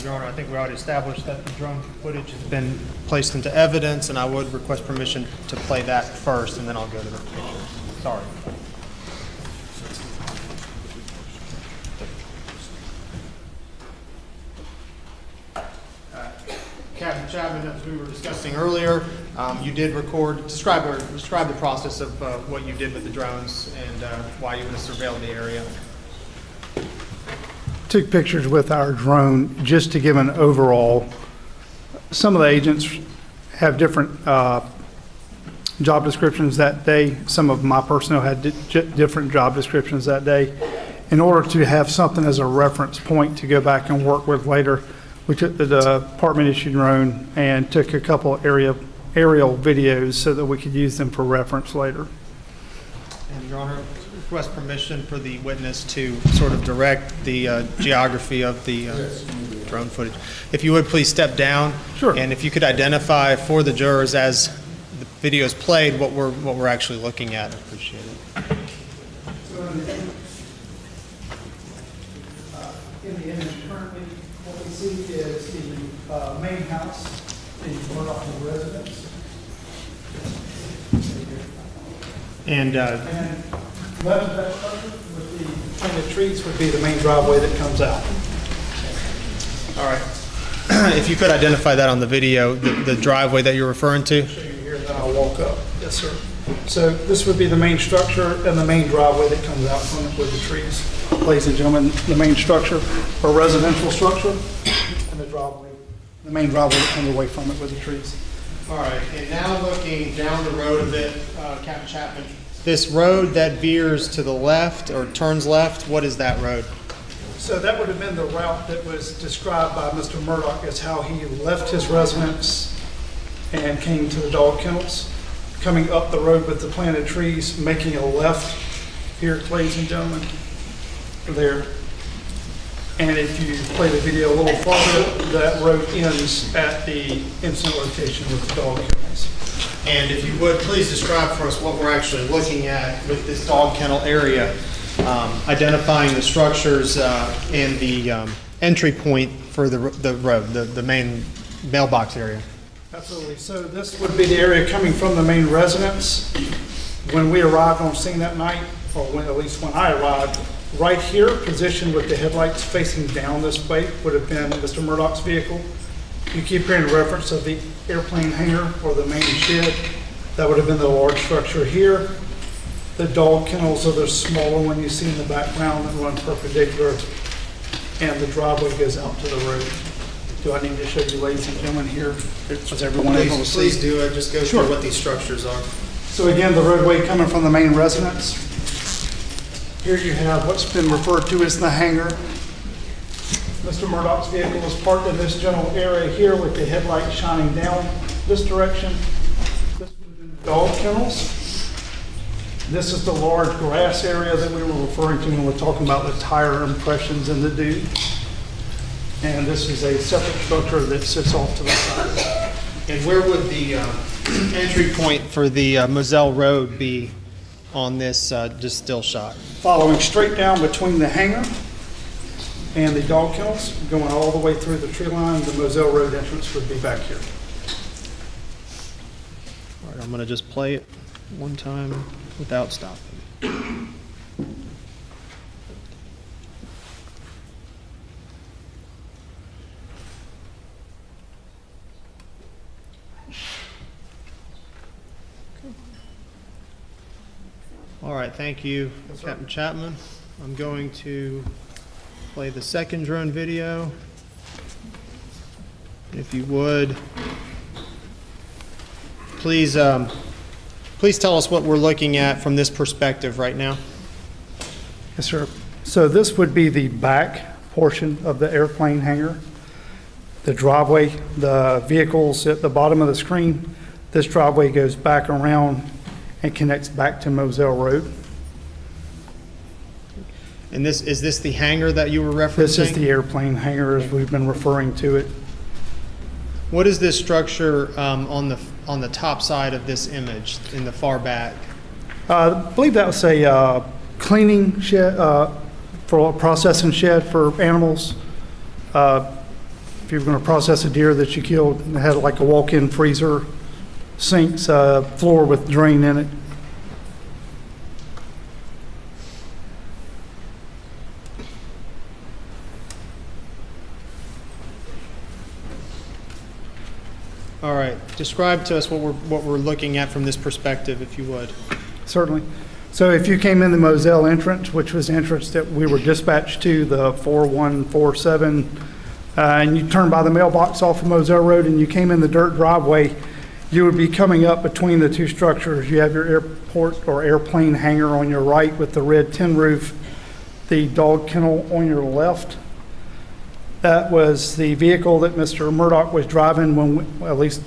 Your Honor, I think we already established that the drone footage has been placed into evidence, and I would request permission to play that first, and then I'll go to the picture. Sorry. Captain Chapman, as we were discussing earlier, you did describe the process of what you did with the drones and why you would have surveilled the area. Took pictures with our drone just to give an overall. Some of the agents have different job descriptions that day. Some of my personnel had different job descriptions that day. In order to have something as a reference point to go back and work with later, we took the department issued drone and took a couple aerial videos so that we could use them for reference later. And Your Honor, request permission for the witness to sort of direct the geography of the drone footage. If you would please step down. Sure. And if you could identify for the jurors as the video is played what we're actually looking at. I appreciate it. In the image currently, what we see is the main house, the Murdaugh residence. And left of that structure with between the trees would be the main driveway that comes out. all right. If you could identify that on the video, the driveway that you're referring to. Show you here, then I'll walk up. Yes, sir. So this would be the main structure and the main driveway that comes out from it with the trees. Ladies and gentlemen, the main structure, or residential structure, and the main driveway that comes away from it with the trees. All right, and now looking down the road a bit, Captain Chapman, this road that veers to the left or turns left, what is that road? So that would have been the route that was described by Mr. Murdaugh as how he left his residence and came to the dog kennels, coming up the road with the planted trees, making a left here, ladies and gentlemen, there. And if you play the video a little farther, that road ends at the incident location with the dog kennels. And if you would, please describe for us what we're actually looking at with this dog kennel area, identifying the structures and the entry point for the road, the main mailbox area. Absolutely. So this would be the area coming from the main residence. When we arrived on scene that night, or at least when I arrived, right here, positioned with the headlights facing down this way, would have been Mr. Murdaugh's vehicle. You keep hearing reference of the airplane hangar or the main shed. That would have been the large structure here. The dog kennels are the smaller one you see in the background that run perpendicular, and the driveway goes out to the road. Do I need to show you, ladies and gentlemen, here? Was everyone able to see? Please do. Just go through what these structures are. So again, the roadway coming from the main residence. Here you have what's been referred to as the hangar. Mr. Murdaugh's vehicle is parked in this general area here with the headlight shining down this direction. This would have been dog kennels. This is the large grass area that we were referring to when we're talking about the tire impressions in the dew. And this is a separate structure that sits off to the side. And where would the entry point for the Moselle Road be on this just still shot? Following straight down between the hangar and the dog kennels, going all the way through the tree line, the Moselle Road entrance would be back here. All right, I'm going to just play it one time without stopping. All right, thank you, Captain Chapman. I'm going to play the second drone video. If you would, please tell us what we're looking at from this perspective right now. Yes, sir. So this would be the back portion of the airplane hangar. The driveway, the vehicles at the bottom of the screen. This driveway goes back around and connects back to Moselle Road. And is this the hangar that you were referencing? This is the airplane hangar as we've been referring to it. What is this structure on the top side of this image in the far back? I believe that was a cleaning shed, for a processing shed for animals. If you're going to process a deer that you killed, it had like a walk-in freezer, sinks, floor with drain in it. All right, describe to us what we're looking at from this perspective, if you would. Certainly. So if you came in the Moselle entrance, which was the entrance that we were dispatched to, the 4147, and you turned by the mailbox off of Moselle Road and you came in the dirt driveway, you would be coming up between the two structures. You have your airport or airplane hangar on your right with the red tin roof, the dog kennel on your left. That was the vehicle that Mr. Murdaugh was driving when, at least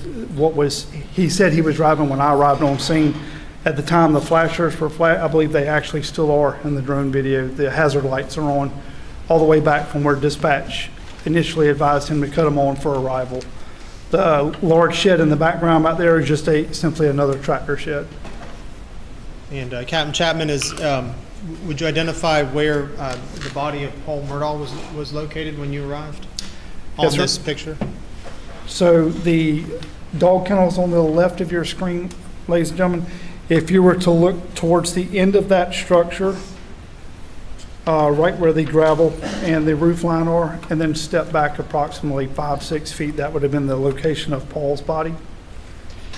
he said he was driving when I arrived on scene. At the time, the flashers were flat. I believe they actually still are in the drone video. The hazard lights are on all the way back from where dispatch initially advised him to cut them on for arrival. The large shed in the background out there is just simply another tractor shed. And Captain Chapman, would you identify where the body of Paul Murdaugh was located when you arrived on Yes, sir. this picture? So the dog kennel's on the left of your screen, ladies and gentlemen. If you were to look towards the end of that structure, right where the gravel and the roof line are, and then step back approximately 5-6 feet, that would have been the location of Paul's body.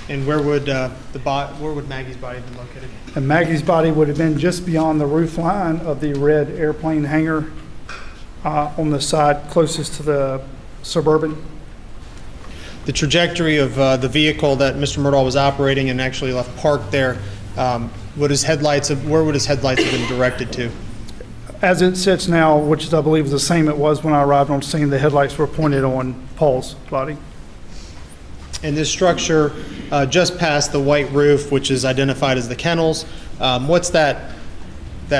And where would Maggie's body have been located? And Maggie's body would have been just beyond the roof line of the red airplane hangar on the side closest to the Suburban. The trajectory of the vehicle that Mr. Murdaugh was operating and actually left parked there, where would his headlights have been directed to? As it sits now, which I believe is the same it was when I arrived on scene, the headlights were pointed on Paul's body. And this structure just past the white roof, which is identified as the kennels, what's that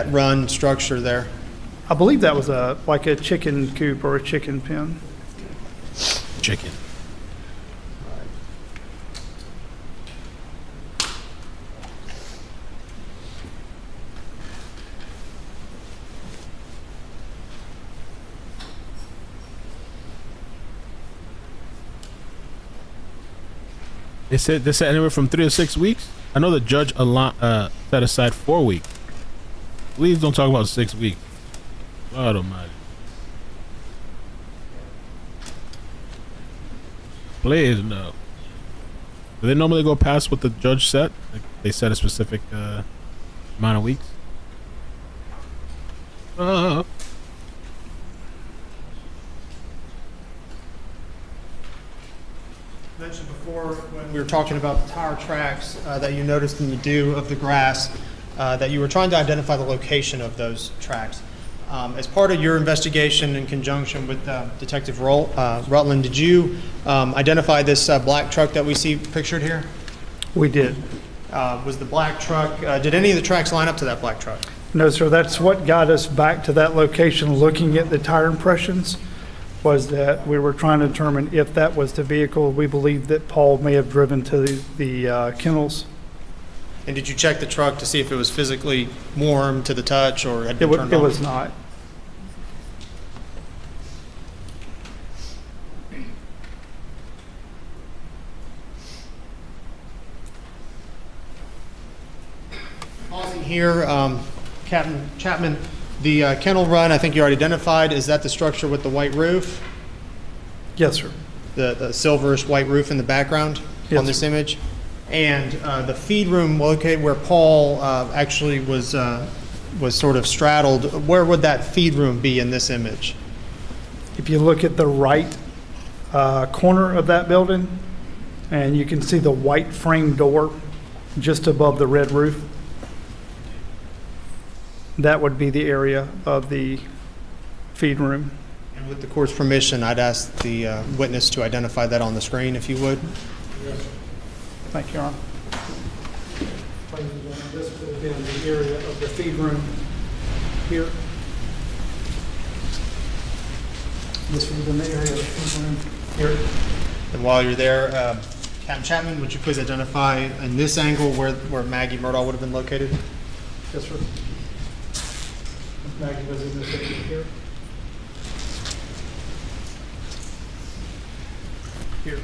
run structure there? I believe that was like a chicken coop or a chicken pen. Chicken. They said anywhere from 3 to 6 weeks. I know the judge set aside 4 weeks. Please don't talk about 6 weeks. God almighty. Please no. Do they normally go past what the judge set? Like they set a specific amount of weeks? Mentioned before when we were talking about the tire tracks that you noticed in the dew of the grass, that you were trying to identify the location of those tracks. As part of your investigation in conjunction with Detective Rutland, did you identify this black truck that we see pictured here? We did. Was the black truck, did any of the tracks line up to that black truck? No, sir. That's what got us back to that location looking at the tire impressions, was that we were trying to determine if that was the vehicle we believe that Paul may have driven to the kennels. And did you check the truck to see if it was physically warm to the touch or had been turned on? It was not. Pausing here, Captain Chapman, the kennel run, I think you already identified, is that the structure with the white roof? Yes, sir. The silverish white roof in the background on this image? And the feed room located where Paul actually was sort of straddled, where would that feed room be in this image? If you look at the right corner of that building, and you can see the white frame door just above the red roof, that would be the area of the feed room. And with the court's permission, I'd ask the witness to identify that on the screen, if you would. Yes. Thank you, Your Honor. Ladies and gentlemen, this would have been the area of the feed room here. This would have been the area of the feed room here. And while you're there, Captain Chapman, would you please identify in this angle where Maggie Murdaugh would have been located? Yes, sir. Maggie was in this area here. Here.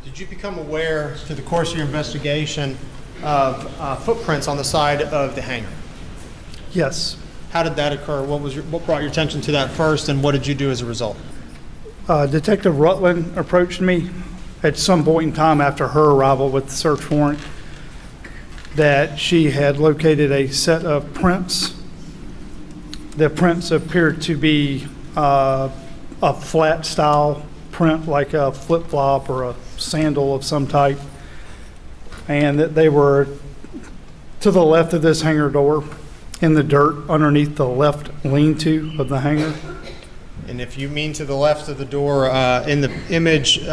Did you become aware through the course of your investigation of footprints on the side of the hangar? Yes. How did that occur? What brought your attention to that first, and what did you do as a result? Detective Rutland approached me at some point in time after her arrival with the search warrant that she had located a set of prints. The prints appeared to be a flat style print, like a flip-flop or a sandal of some type, and that they were to the left of this hangar door in the dirt underneath the left lean-to of the hangar. And if you mean to the left of the door, in the image,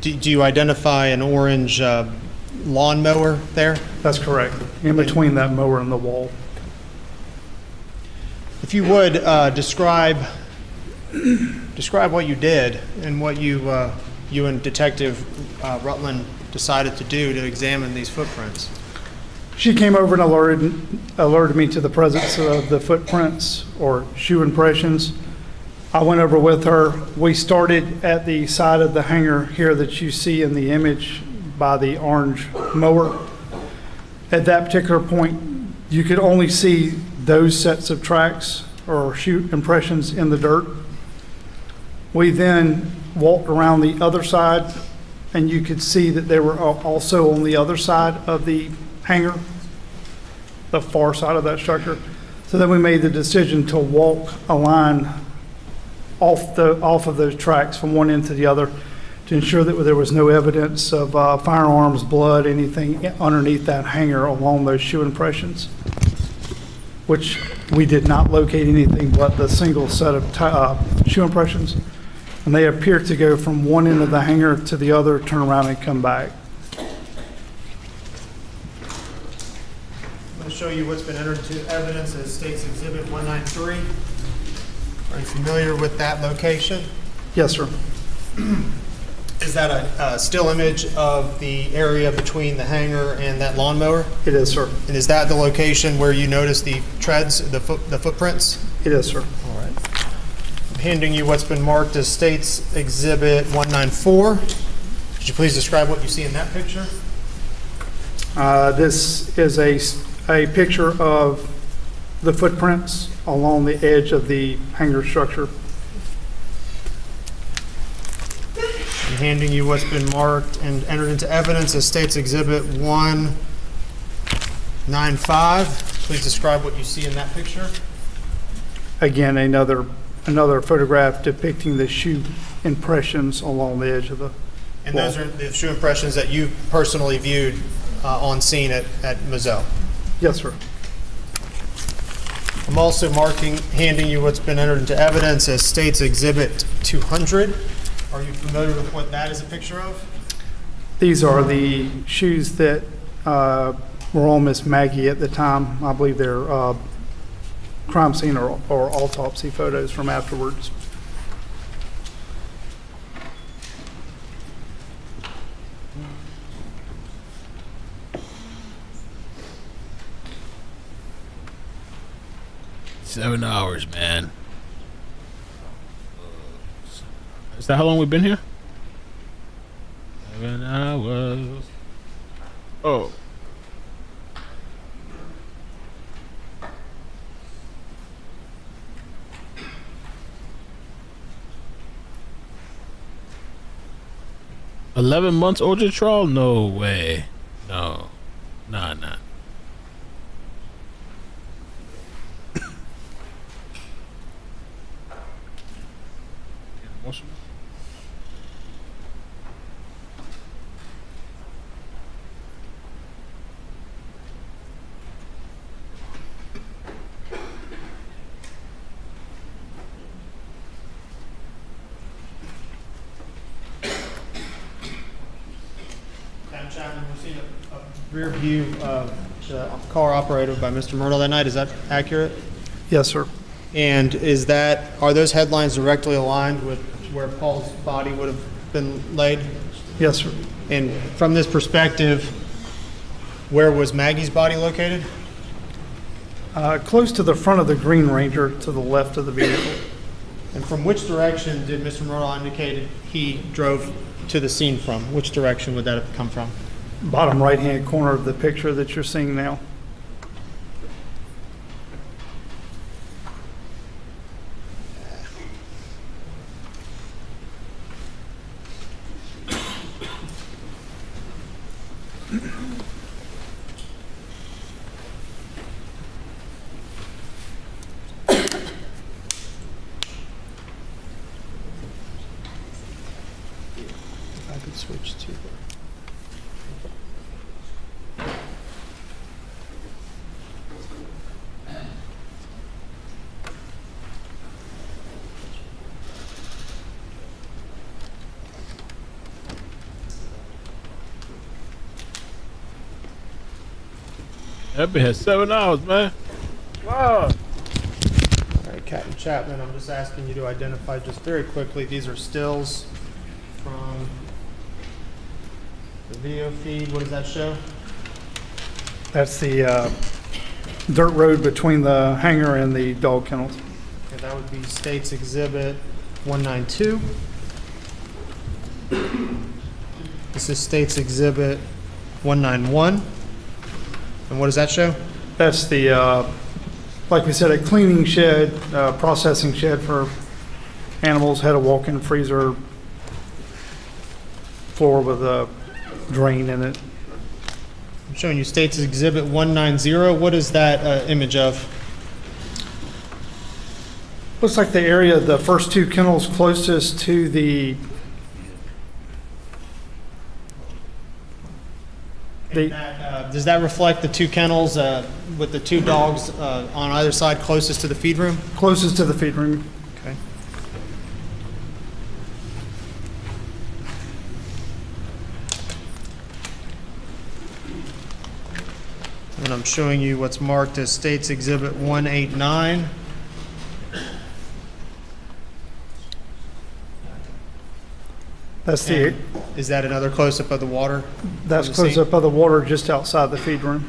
do you identify an orange lawnmower there? That's correct, in between that mower and the wall. If you would, describe what you did and what you and Detective Rutland decided to do to examine these footprints. She came over and alerted me to the presence of the footprints or shoe impressions. I went over with her. We started at the side of the hangar here that you see in the image by the orange mower. At that particular point, you could only see those sets of tracks or shoe impressions in the dirt. We then walked around the other side, and you could see that they were also on the other side of the hangar, the far side of that structure. So then we made the decision to walk a line off of those tracks from one end to the other to ensure that there was no evidence of firearms, blood, anything underneath that hangar along those shoe impressions, which we did not locate anything but the single set of shoe impressions. And they appear to go from one end of the hangar to the other, turn around and come back. I'm going to show you what's been entered into evidence as State's Exhibit 193. Are you familiar with that location? Yes, sir. Is that a still image of the area between the hangar and that lawnmower? It is, sir. And is that the location where you notice the treads, the footprints? It is, sir. All right. I'm handing you what's been marked as State's Exhibit 194. Could you please describe what you see in that picture? This is a picture of the footprints along the edge of the hangar structure. I'm handing you what's been marked and entered into evidence as State's Exhibit 195. Please describe what you see in that picture. Again, another photograph depicting the shoe impressions along the edge of the And wall. those are the shoe impressions that you personally viewed on scene at Murdaugh. Yes, sir. I'm also handing you what's been entered into evidence as State's Exhibit 200. Are you familiar with what that is a picture of? These are the shoes that were on Miss Maggie at the time. I believe they're crime scene or autopsy photos from afterwards. $7 hours, man. Is that how long we've been here? 7 hours. Oh. $11 order trial? No way. No. Nah. Chapman, we're seeing a rear view of the car operated by Mr. Murdaugh that night. Is that accurate? Yes, sir. And are those headlines directly aligned with where Paul's body would have been laid? Yes, sir. And from this perspective, where was Maggie's body located? Close to the front of the Green Ranger to the left of the vehicle. And from which direction did Mr. Murdaugh indicate he drove to the scene from? Which direction would that have come from? Bottom right-hand corner of the picture that you're seeing now. I could switch to That been had 7 hours, man. Wow. All right, Captain Chapman, I'm just asking you to identify just very quickly. These are stills from the video feed. What does that show? That's the dirt road between the hangar and the dog kennels. Okay, that would be State's Exhibit 192. This is State's Exhibit 191. And what does that show? That's the, like we said, a cleaning shed, processing shed for animals, had a walk-in freezer floor with a drain in it. I'm showing you State's Exhibit 190. What is that image of? Looks like the area, the first two kennels closest to the Does that reflect the two kennels with the two dogs on either side closest to the feed room? closest to the feed room. Okay. And I'm showing you what's marked as State's Exhibit 189. That's the, And is that another close-up of the water? that's on the scene? close up of the water just outside the feed room.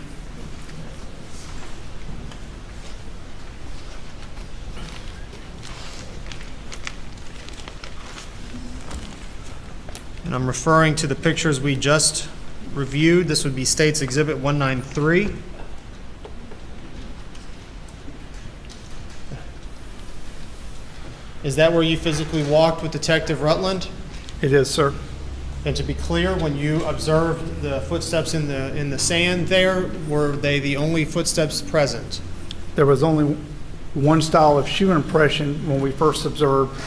And I'm referring to the pictures we just reviewed. This would be State's Exhibit 193. Is that where you physically walked with Detective Rutland? It is, sir. And to be clear, when you observed the footsteps in the sand there, were they the only footsteps present? There was only one style of shoe impression when we first observed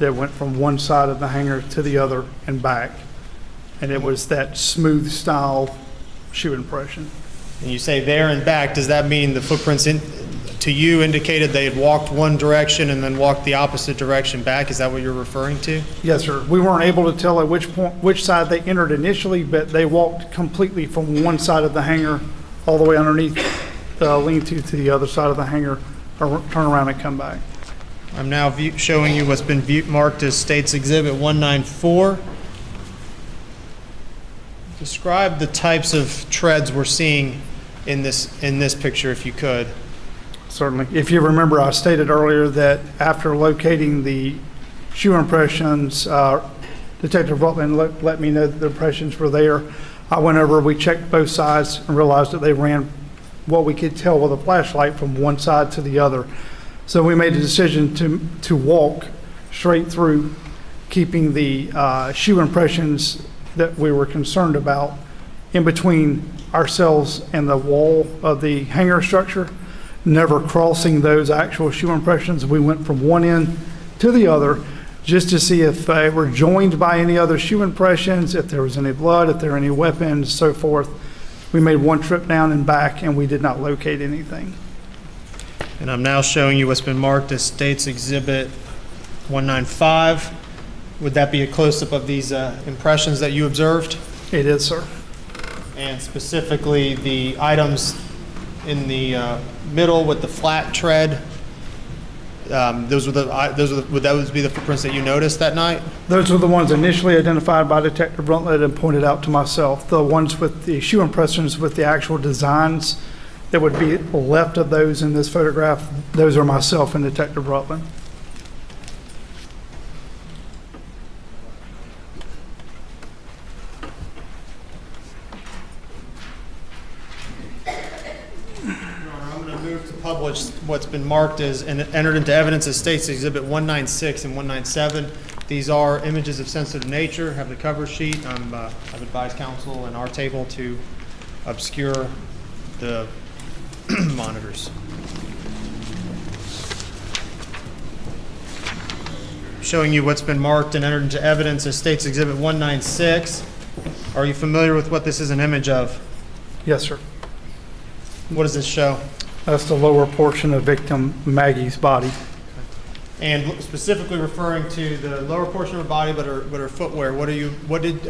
that went from one side of the hanger to the other and back. And it was that smooth style shoe impression. And you say there and back, does that mean the footprints to you indicated they had walked one direction and then walked the opposite direction back? Is that what you're referring to? Yes, sir. We weren't able to tell at which side they entered initially, but they walked completely from one side of the hangar all the way underneath the lean-to the other side of the hangar, or turn around and come back. I'm now showing you what's been marked as State's Exhibit 194. Describe the types of treads we're seeing in this picture, if you could. Certainly. If you remember, I stated earlier that after locating the shoe impressions, Detective Rutland let me know that the impressions were there. I went over, we checked both sides and realized that they ran what we could tell with a flashlight from one side to the other. So we made the decision to walk straight through, keeping the shoe impressions that we were concerned about in between ourselves and the wall of the hangar structure, never crossing those actual shoe impressions. We went from one end to the other just to see if they were joined by any other shoe impressions, if there was any blood, if there were any weapons, so forth. We made one trip down and back, and we did not locate anything. And I'm now showing you what's been marked as State's Exhibit 195. Would that be a close-up of these impressions that you observed? It is, sir. And specifically the items in the middle with the flat tread, would those be the footprints that you noticed that night? Those were the ones initially identified by Detective Rutland and pointed out to myself. The ones with the shoe impressions with the actual designs that would be left of those in this photograph, those are myself and Detective Rutland. Published what's been marked as and entered into evidence as State's Exhibit 196 and 197. These are images of sensitive nature, have the cover sheet. I've advised counsel and our table to obscure the monitors. Showing you what's been marked and entered into evidence as State's Exhibit 196. Are you familiar with what this is an image of? Yes, sir. What does this show? That's the lower portion of victim Maggie's body. And specifically referring to the lower portion of her body, but her footwear. Are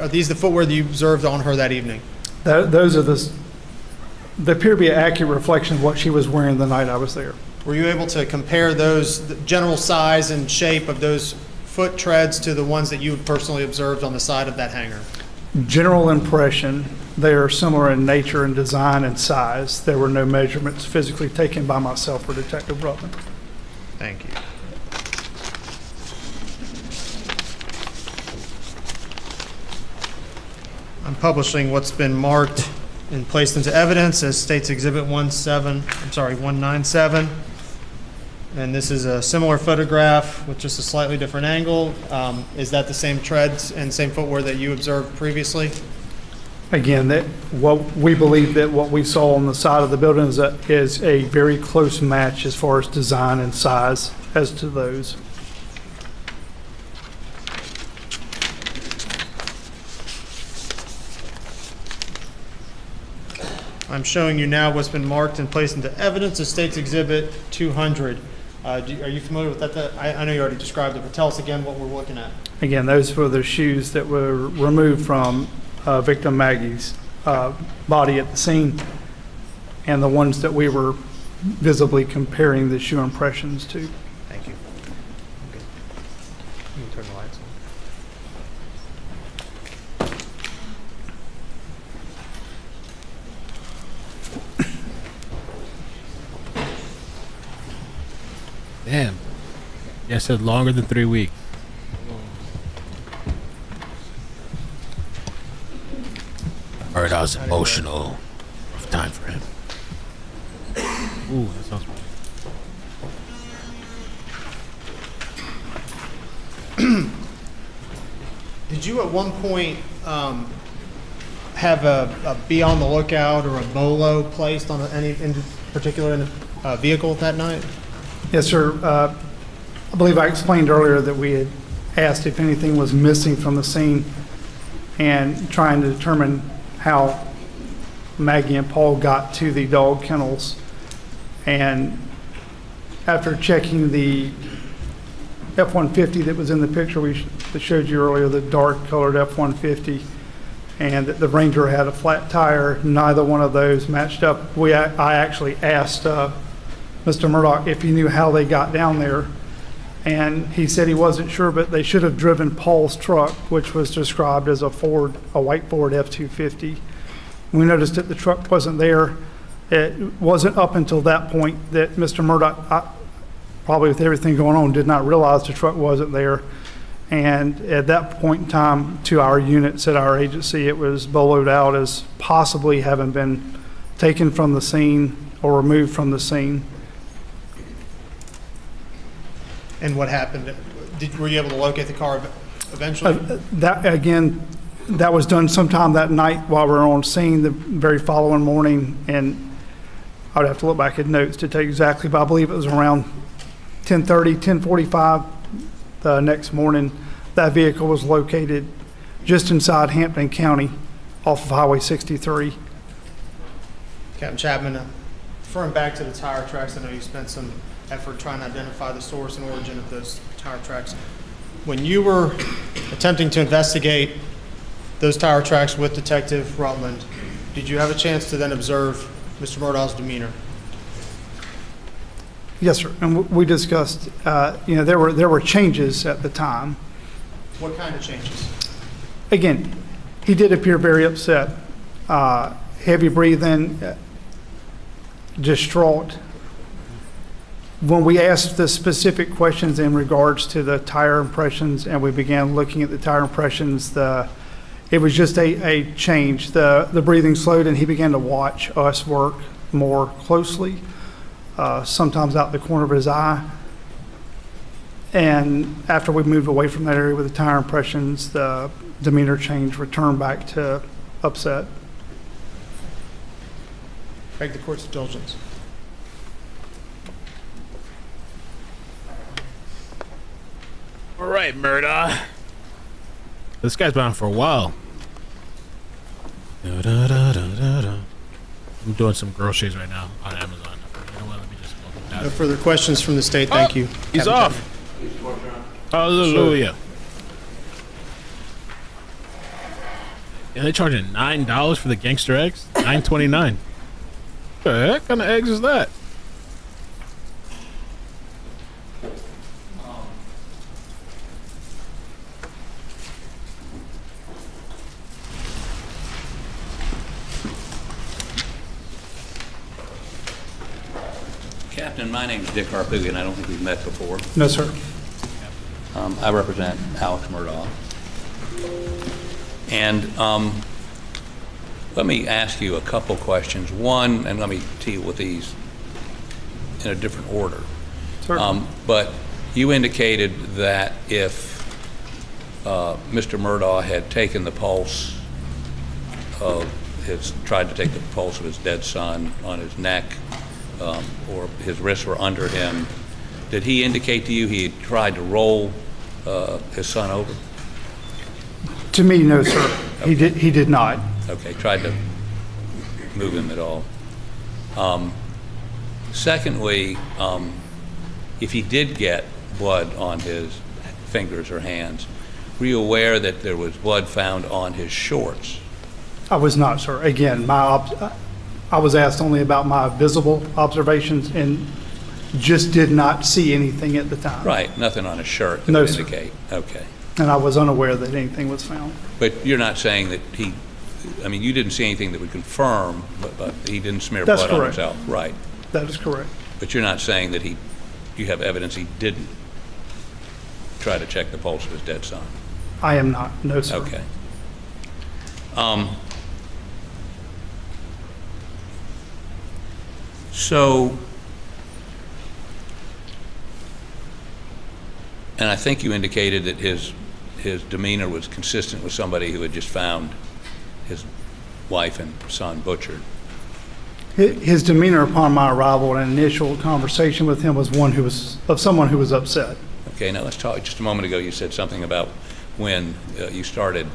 these the footwear that you observed on her that evening? Those are they appear to be an accurate reflection of what she was wearing the night I was there. Were you able to compare the general size and shape of those foot treads to the ones that you personally observed on the side of that hangar? General impression, they are similar in nature and design and size. There were no measurements physically taken by myself or Detective Rutland. Thank you. I'm publishing what's been marked and placed into evidence as State's Exhibit 197. And this is a similar photograph with just a slightly different angle. Is that the same treads and same footwear that you observed previously? Again, that what we believe that what we saw on the side of the building is a very close match as far as design and size as to those. I'm showing you now what's been marked and placed into evidence as State's Exhibit 200. Are you familiar with that? I know you already described it, but tell us again what we're looking at. Again, those were the shoes that were removed from victim Maggie's body at the scene, and the ones that we were visibly comparing the shoe impressions to. Thank you. Okay. You can turn the lights on. Damn. Yeah, I said longer than 3 weeks. Murdaugh's emotional. Rough time for him. Ooh, that sounds right. Did you at one point have a be on the lookout or a bolo placed on any in particular in the vehicle that night? Yes, sir. I believe I explained earlier that we had asked if anything was missing from the scene and trying to determine how Maggie and Paul got to the dog kennels. And after checking the F-150 that was in the picture that showed you earlier, the dark colored F-150, and the Ranger had a flat tire, neither one of those matched up. I actually asked Mr. Murdaugh if he knew how they got down there, and he said he wasn't sure, but they should have driven Paul's truck, which was described as a white Ford F-250. We noticed that the truck wasn't there. It wasn't up until that point that Mr. Murdaugh, probably with everything going on, did not realize the truck wasn't there. And at that point in time, to our units at our agency, it was boloed out as possibly having been taken from the scene or removed from the scene. And what happened? Were you able to locate the car eventually? That was done sometime that night while we were on scene the very following morning, and I would have to look back at notes to tell you exactly, but I believe it was around 10:30, 10:45 the next morning. That vehicle was located just inside Hampton County off of Highway 63. Captain Chapman, referring back to the tire tracks, I know you spent some effort trying to identify the source and origin of those tire tracks. When you were attempting to investigate those tire tracks with Detective Rutland, did you have a chance to then observe Mr. Murdaugh's demeanor? Yes, sir. And we discussed, there were changes at the time. What kind of changes? Again, he did appear very upset, heavy breathing, distraught. When we asked the specific questions in regards to the tire impressions and we began looking at the tire impressions, it was just a change. The breathing slowed and he began to watch us work more closely, sometimes out the corner of his eye. And after we moved away from that area with the tire impressions, the demeanor change returned back to upset. Beg the court's indulgence. All right, Murdaugh. This guy's been on for a while. I'm doing some groceries right now on Amazon. You know what? Let me just multitask. No further questions from the state. Thank you. He's Captain off. Hallelujah. And they charging $9 for the gangster eggs? $9.29. What the heck kind of eggs is that? Captain, my name's Dick Harpoogan. I don't think we've met before. No, sir. I represent Alex Murdaugh. And let me ask you a couple questions. One, and let me deal with these in a different order. Certainly. But you indicated that if Mr. Murdaugh had taken the pulse tried to take the pulse of his dead son on his neck, or his wrists were under him, did he indicate to you he had tried to roll his son over? To me, no, sir. Okay. He did not. Okay, tried to move him at all. Secondly, if he did get blood on his fingers or hands, were you aware that there was blood found on his shorts? I was not, sir. Again, I was asked only about my visible observations and just did not see anything at the time. Right, nothing on his shirt that No, would sir. indicate. Okay. And I was unaware that anything was found. But you're not saying that you didn't see anything that would confirm, but he didn't smear That's blood on correct. himself, right? That is correct. But you're not saying that you have evidence he didn't try to check the pulse of his dead son? I am not. No, sir. Okay. So, and I think you indicated that his demeanor was consistent with somebody who had just found his wife and son butchered. His demeanor upon my arrival and initial conversation with him was someone who was upset. Okay, now let's talk. Just a moment ago, you said something about when you started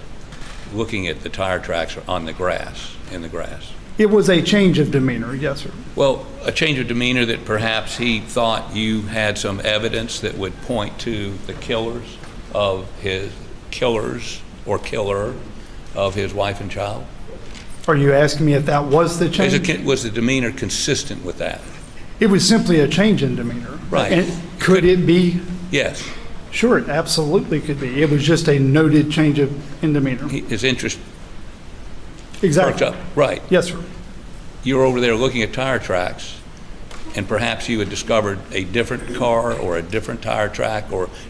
looking at the tire tracks in the grass. It was a change of demeanor, yes, sir. Well, a change of demeanor that perhaps he thought you had some evidence that would point to the killer of his wife and child? Are you asking me if that was the change? Was the demeanor consistent with that? It was simply a change in demeanor. Right. And could it be? Yes. Sure, it absolutely could be. It was just a noted change in demeanor. His interest Exactly. perked up. Right. Yes, sir. You were over there looking at tire tracks, and perhaps you had discovered a different car or a different tire track,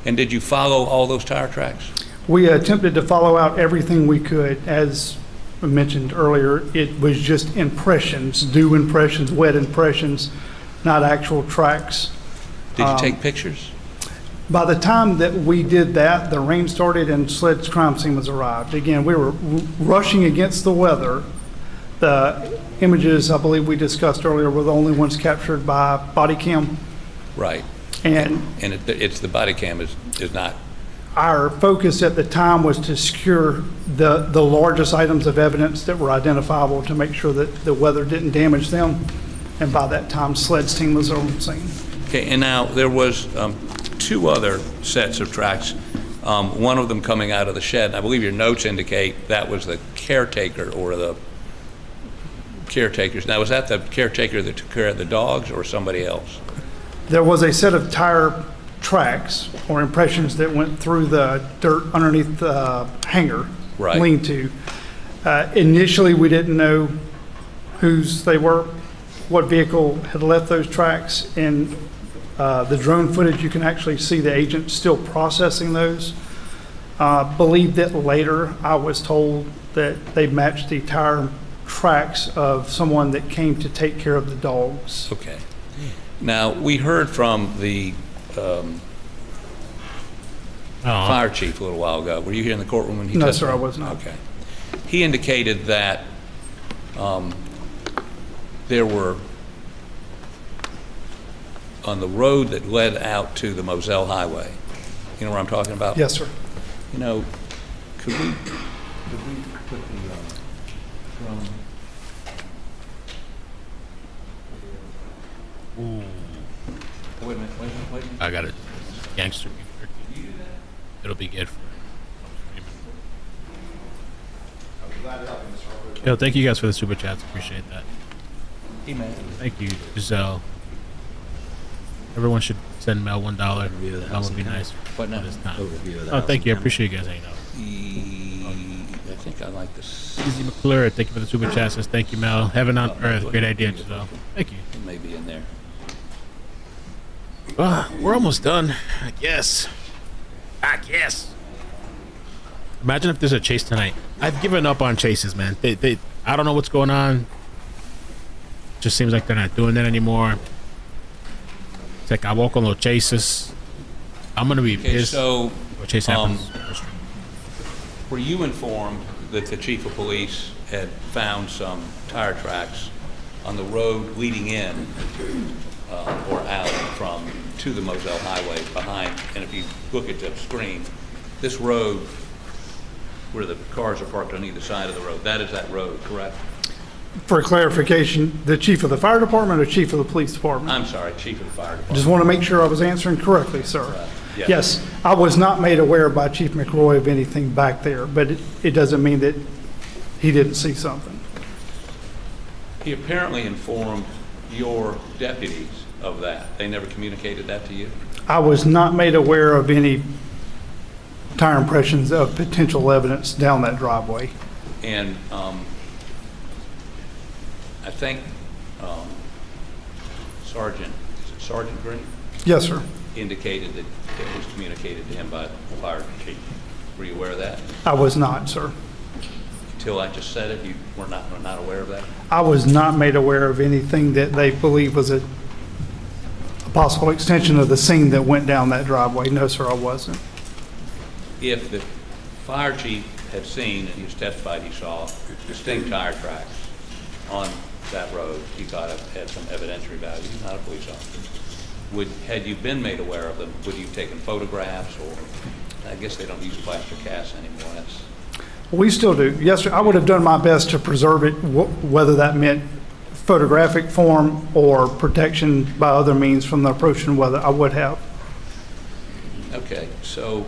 and did you follow all those tire tracks? We attempted to follow out everything we could. As I mentioned earlier, it was just impressions, dew impressions, wet impressions, not actual tracks. Did you take pictures? By the time that we did that, the rain started and SLED's crime scene was arrived. Again, we were rushing against the weather. The images, I believe we discussed earlier, were the only ones captured by body cam. Right. And it's the body cam is not. Our focus at the time was to secure the largest items of evidence that were identifiable to make sure that the weather didn't damage them. And by that time, SLED's team was on scene. Okay, and now there was two other sets of tracks, one of them coming out of the shed. And I believe your notes indicate that was the caretaker or the caretakers. Now, was that the caretaker that took care of the dogs or somebody else? There was a set of tire tracks or impressions that went through the dirt underneath the hangar, Right. lean-to. Initially, we didn't know whose they were, what vehicle had left those tracks. In the drone footage, you can actually see the agent still processing those. Believe that later, I was told that they matched the tire tracks of someone that came to take care of the dogs. Okay. Now, we heard from the fire chief a little while ago. Were you here in the courtroom when he No, testified? sir, I was not. Okay. He indicated that there were, on the road that led out to the Moselle Highway, you know where I'm talking about? Yes, sir. You know, could we put the drone? Ooh. Wait a minute. I got it. Gangster. It'll be good for Yo, thank you guys for the super chats. Appreciate that. Email. Thank you, Giselle. Everyone should send Mel $1. That would be nice. What now? Oh, thank you. I appreciate you guys hanging out. I think I like this. Easy McClure, thank you for the super chat. Says thank you, Mel. Heaven on earth. Great idea, Giselle. Thank you. It may be in there. We're almost done. I guess. Imagine if there's a chase tonight. I've given up on chases, man. I don't know what's going on. Just seems like they're not doing that anymore. It's like I walk on los chases. I'm gonna be Okay, pissed. so, when chase happens. were you informed that the chief of police had found some tire tracks on the road leading in or out to the Moselle Highway behind? And if you look at the screen, this road where the cars are parked on either side of the road, that is that road, correct? For clarification, the chief of the fire department or chief of the police department? I'm sorry, chief of the fire department. Just want to make sure I was answering correctly, sir. Yes. Yes, I was not made aware by Chief McRoy of anything back there, but it doesn't mean that he didn't see something. He apparently informed your deputies of that. They never communicated that to you? I was not made aware of any tire impressions of potential evidence down that driveway. And I think Sergeant Green? Yes, sir. Indicated that it was communicated to him by the fire chief. Were you aware of that? I was not, sir. Until I just said it, you were not aware of that? I was not made aware of anything that they believe was a possible extension of the scene that went down that driveway. No, sir, I wasn't. If the fire chief had seen, and he was testified he saw distinct tire tracks on that road, he thought it had some evidentiary value. He's not a police officer. Had you been made aware of them, would you have taken photographs, or I guess they don't use plaster casts anymore? We still do. Yes, sir. I would have done my best to preserve it, whether that meant photographic form or protection by other means from the approaching weather. I would have. Okay, so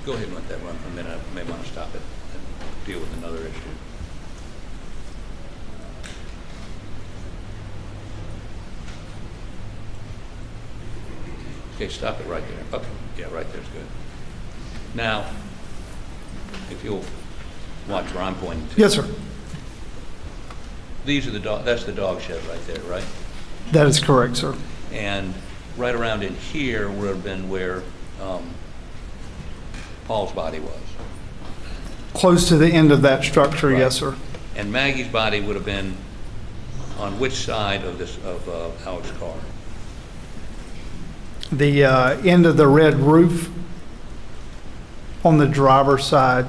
go ahead and let that run for a minute. I may want to stop it and deal with another issue. Okay, stop it right there. Okay, yeah, right there's good. Now, if you'll watch where I'm pointing to. Yes, sir. These are that's the dog shed right there, right? That is correct, sir. And right around in here would have been where Paul's body was. Close to the end of that structure, right. Yes, sir. And Maggie's body would have been on which side of Alex's car? The end of the red roof on the driver's side.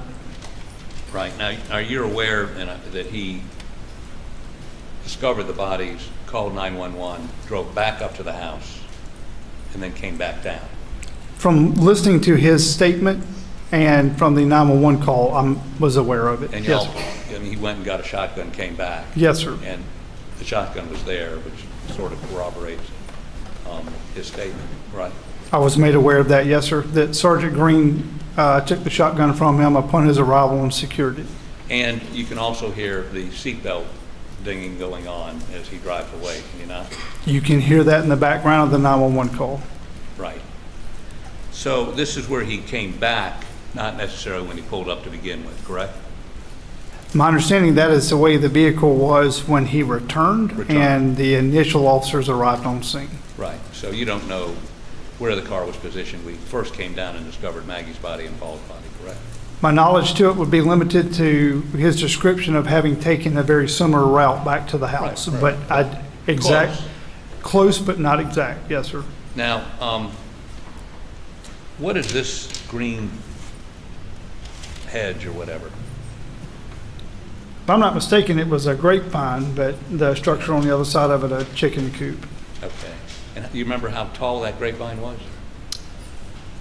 Right. Now, are you aware that he discovered the bodies, called 911, drove back up to the house, and then came back down? From listening to his statement and from the 911 call, I was aware of it. And yes. I mean, he went and got a shotgun, came back. Yes, sir. And the shotgun was there, which sort of corroborates his statement, right? I was made aware of that, yes, sir. That Sergeant Green took the shotgun from him upon his arrival and secured it. And you can also hear the seatbelt dinging going on as he drives away, can you not? You can hear that in the background of the 911 call. Right. So this is where he came back, not necessarily when he pulled up to begin with, correct? My understanding that is the way the vehicle was when he returned. And the initial officers arrived on scene. Right. So you don't know where the car was positioned. We first came down and discovered Maggie's body and Paul's body, correct? My knowledge to it would be limited to his description of having taken a very similar route back to the house. Right. But close but not exact, yes, sir. Now, what is this green hedge or whatever? If I'm not mistaken, it was a grapevine, but the structure on the other side of it, a chicken coop. Okay. And do you remember how tall that grapevine was?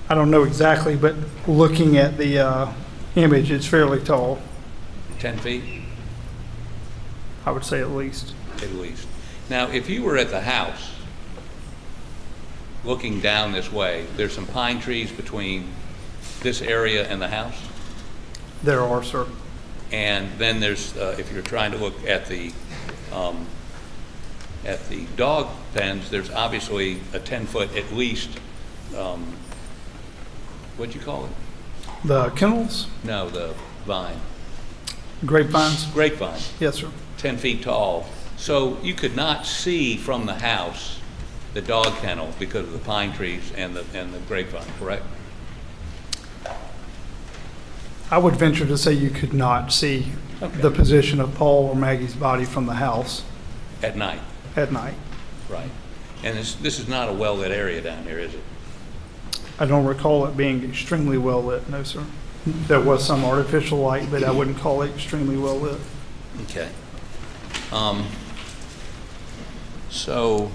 I don't know exactly, but looking at the image, it's fairly tall. 10 feet? I would say at least. At least. Now, if you were at the house, looking down this way, there's some pine trees between this area and the house? There are, sir. And then there's, if you're trying to look at the dog pens, there's obviously a 10-foot at least, what'd you call it? The kennels? No, the vine. Grapevines? Grapevine. Yes, sir. 10 feet tall. So you could not see from the house the dog kennel because of the pine trees and the grapevine, correct? I would venture to say you could not see the position of Paul or Maggie's body from the house. At night? At night. Right. And this is not a well-lit area down here, is it? I don't recall it being extremely well lit, no, sir. There was some artificial light, but I wouldn't call it extremely well lit. Okay. So,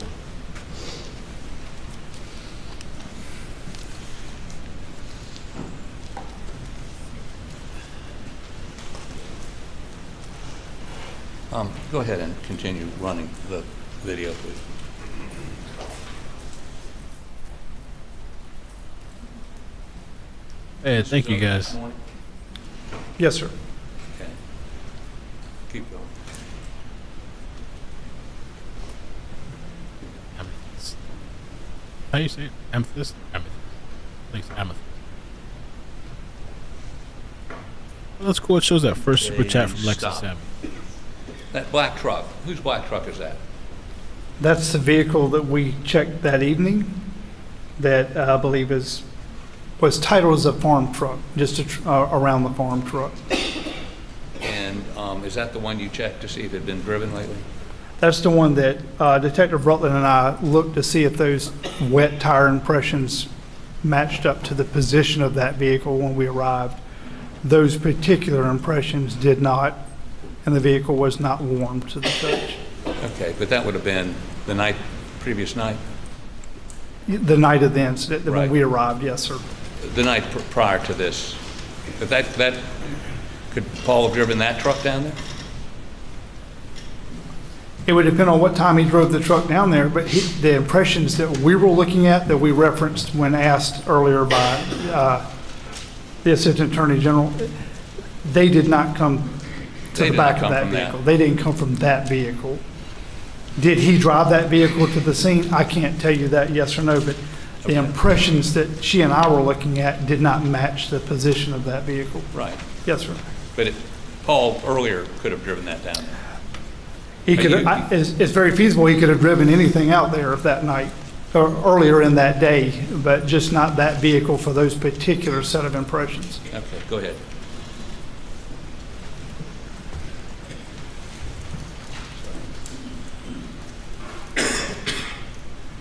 go ahead and continue running the video, please. Hey, thank you guys. Yes, sir. Okay. Keep going. Amethyst. How you say it? Amethyst? Amethyst. Thanks, amethyst. Well, that's cool. It shows that first super chat from Lexus Stop. Sammy. That black truck, whose black truck is that? That's the vehicle that we checked that evening that I believe was titled as a farm truck, just around the farm truck. And is that the one you checked to see if it had been driven lately? That's the one that Detective Rutland and I looked to see if those wet tire impressions matched up to the position of that vehicle when we arrived. Those particular impressions did not, and the vehicle was not warm to the touch. Okay, but that would have been the previous night? The night of the incident, Right. when we arrived, yes, sir. The night prior to this. But that could Paul have driven that truck down there? It would depend on what time he drove the truck down there, but the impressions that we were looking at, that we referenced when asked earlier by the Assistant Attorney General, they did not come to the back of that vehicle. They didn't come from that vehicle. Did he drive that vehicle to the scene? I can't tell you that, yes or no, but the impressions that she and I were looking at did not match the position of that vehicle. Right. Yes, sir. But Paul earlier could have driven that down there. He could. It's very feasible he could have driven anything out there that night or earlier in that day, but just not that vehicle for those particular set of impressions. Okay, go ahead.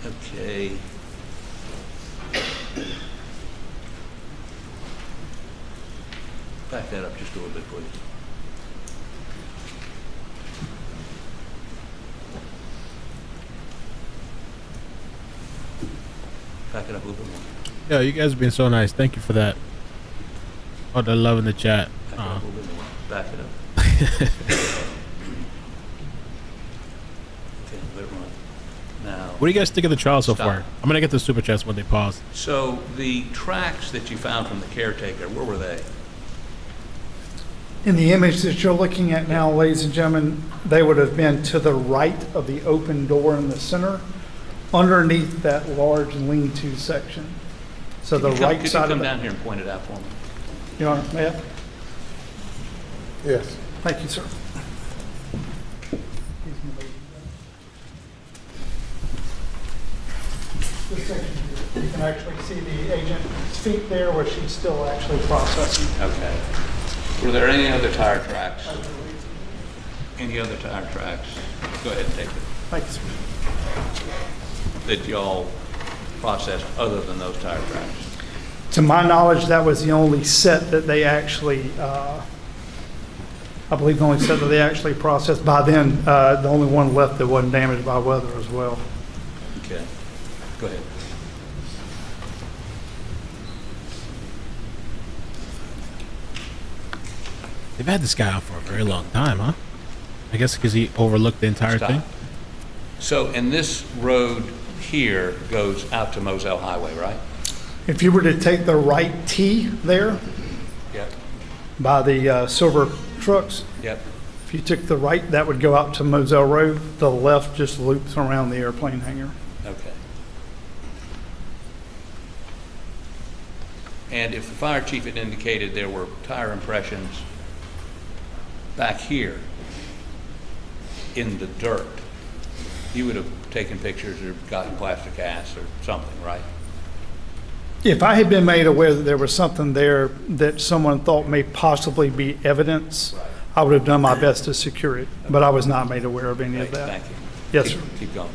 Okay. Back that up just a little bit, please. Back it up a little bit more. Yeah, you guys have been so nice. Thank you for that. Oh, the love in the chat. Back it up a little bit more. Back it up. Okay, let it run. Now, What do you guys think of the trial so Stop. far? I'm gonna get the super chats when they pause. so the tracks that you found from the caretaker, where were they? In the image that you're looking at now, ladies and gentlemen, they would have been to the right of the open door in the center, underneath that large lean-to section. So the right Could side you of come the... down here and point it out for me? Your Honor, may I? Yes. Thank you, sir. This section here, you can actually see the agent's feet there where she's still actually processing. Okay. Were there any other tire tracks? Any other tire tracks? Go ahead and take it. Thank you, sir. That y'all processed other than those tire tracks? To my knowledge, that was the only set that they actually, I believe the only set that they actually processed. By then, the only one left that wasn't damaged by weather as well. Okay. Go ahead. They've had this guy out for a very long time, huh? I guess because he overlooked the entire Stop. thing. So, and this road here goes out to Moselle Highway, right? If you were to take the right T there Yep. by the silver trucks, Yep. if you took the right, that would go out to Moselle Road. The left just loops around the airplane hangar. Okay. And if the fire chief had indicated there were tire impressions back here in the dirt, you would have taken pictures or gotten plastic ass or something, right? If I had been made aware that there was something there that someone thought may possibly be evidence, I would have done my best to secure it, but I was not made aware of any of that. Thank you. Yes, Keep- sir. Keep going.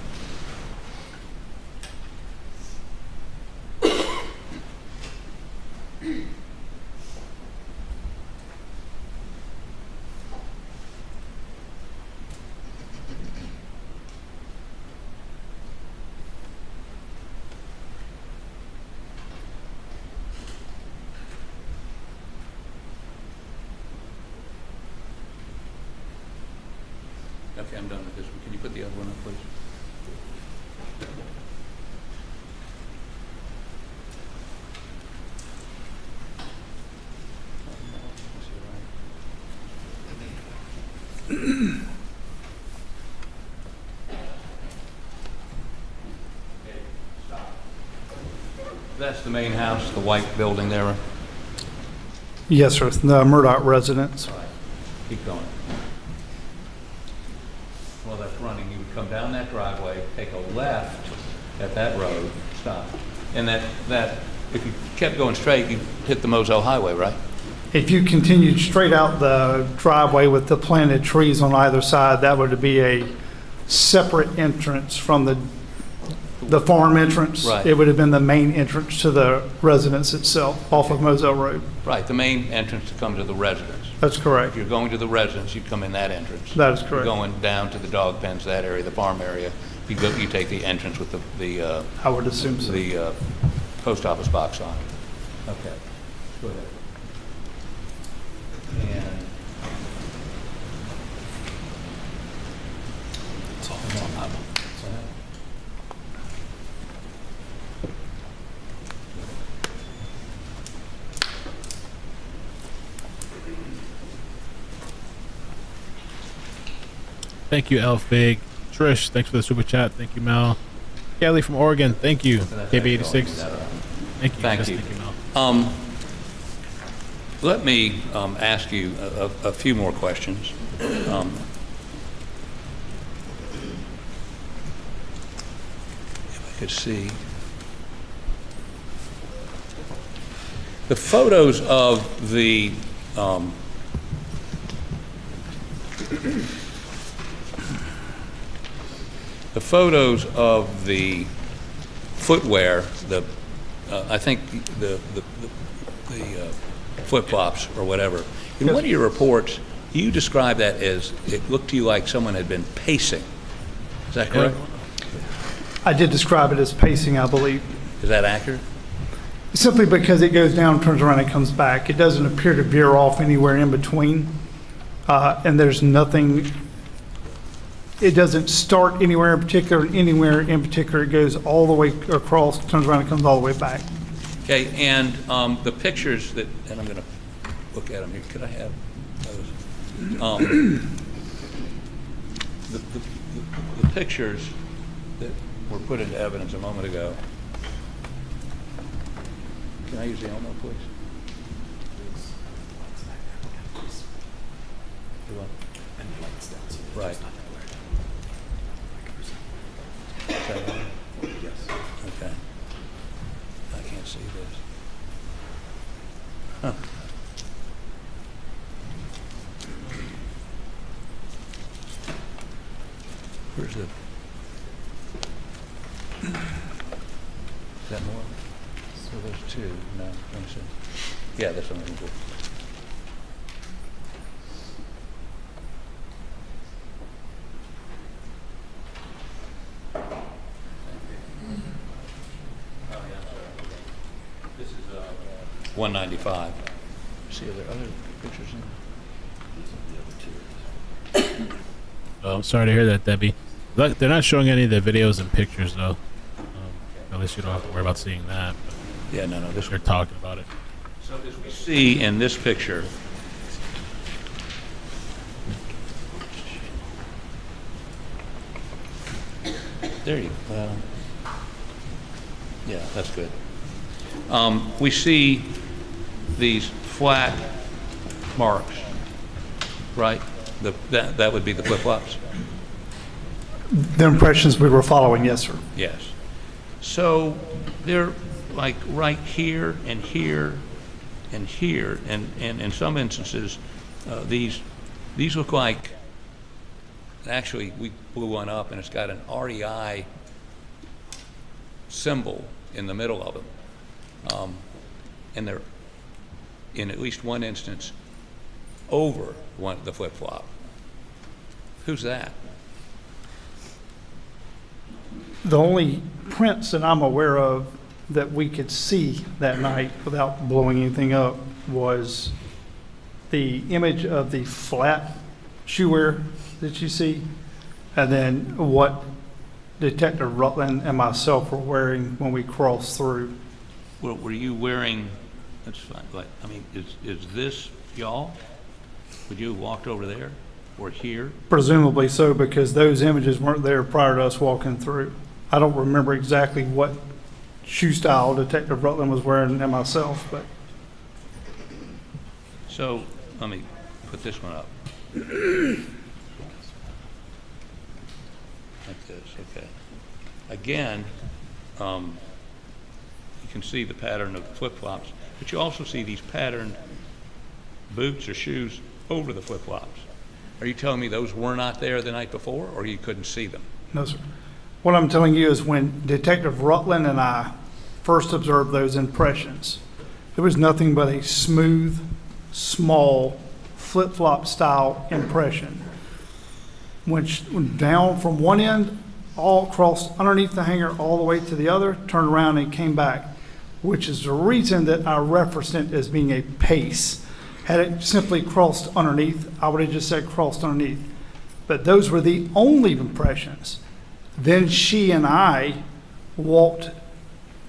Okay, I'm done with this one. Can you put the other one up, please? That's the main house, the white building there. Yes, sir. The Murdaugh residence. Keep going. Well, that's running. You would come down that driveway, take a left at that road, stop. And that if you kept going straight, you'd hit the Moselle Highway, right? If you continued straight out the driveway with the planted trees on either side, that would be a separate entrance from the farm entrance. Right. It would have been the main entrance to the residence itself off of Moselle Road. Right, the main entrance to come to the residence. That's correct. If you're going to the residence, you'd come in that entrance. That is If correct. you're going down to the dog pens, that area, the farm area, you take the entrance with the I would assume so. the post office box on it. Okay, go ahead. And Thank you, Elf Big. Trish, thanks for the super chat. Thank you, Mel. Kelly from Oregon, thank you. KB86. Thank you. Thank Yes, you. Thank you, Mel. Let me ask you a few more questions. If I could see. The photos of the footwear, I think the flip-flops or whatever. In one of your reports, you describe that as it looked to you like someone had been pacing. Is that correct? I did describe it as pacing, I believe. Is that accurate? Simply because it goes down, turns around, and comes back. It doesn't appear to veer off anywhere in between. And there's nothing, it doesn't start anywhere in particular. Anywhere in particular, it goes all the way across, turns around, and comes all the way back. Okay, and the pictures that, and I'm going to look at them here. Could I have those? The pictures that were put into evidence a moment ago. Can I use the Elmo, please? Right. Is that right? Yes. Okay. I can't see this. Huh. Where's the... Is that more? So there's two. No, let me see. Yeah, that's what I'm looking for. This is 195. See, are there other pictures in there? Oh, I'm sorry to hear that, Debbie. Look, they're not showing any of the videos and pictures, though. At least you don't have to worry about seeing that. But Yeah, no, they're talking about it. So as we see in this picture, there you go. Well, yeah, that's good. We see these flat marks, right? That would be the flip-flops? The impressions we were following, yes, sir. Yes. So they're like right here and here and here, and in some instances, these look like, actually we blew one up and it's got an REI symbol in the middle of them. And they're, in at least one instance, over the flip-flop. Who's that? The only prints that I'm aware of that we could see that night without blowing anything up was the image of the flat shoe wear that you see. and then what Detective Rutland and myself were wearing when we crossed through. Well, were you wearing, that's fine, but, I mean, is this y'all? Would you have walked over there or here? Presumably so, because those images weren't there prior to us walking through. I don't remember exactly what shoe style Detective Rutland was wearing and myself, but. So, let me put this one up. Like this, okay. Again, you can see the pattern of flip-flops, but you also see these patterned boots or shoes over the flip-flops. Are you telling me those were not there the night before, or you couldn't see them? No, sir. What I'm telling you is when Detective Rutland and I first observed those impressions, it was nothing but a smooth, small, flip-flop style impression. Went down from one end, all crossed underneath the hanger all the way to the other, turned around and came back, which is the reason that I referenced it as being a pace. Had it simply crossed underneath, I would have just said crossed underneath. But those were the only impressions. Then she and I walked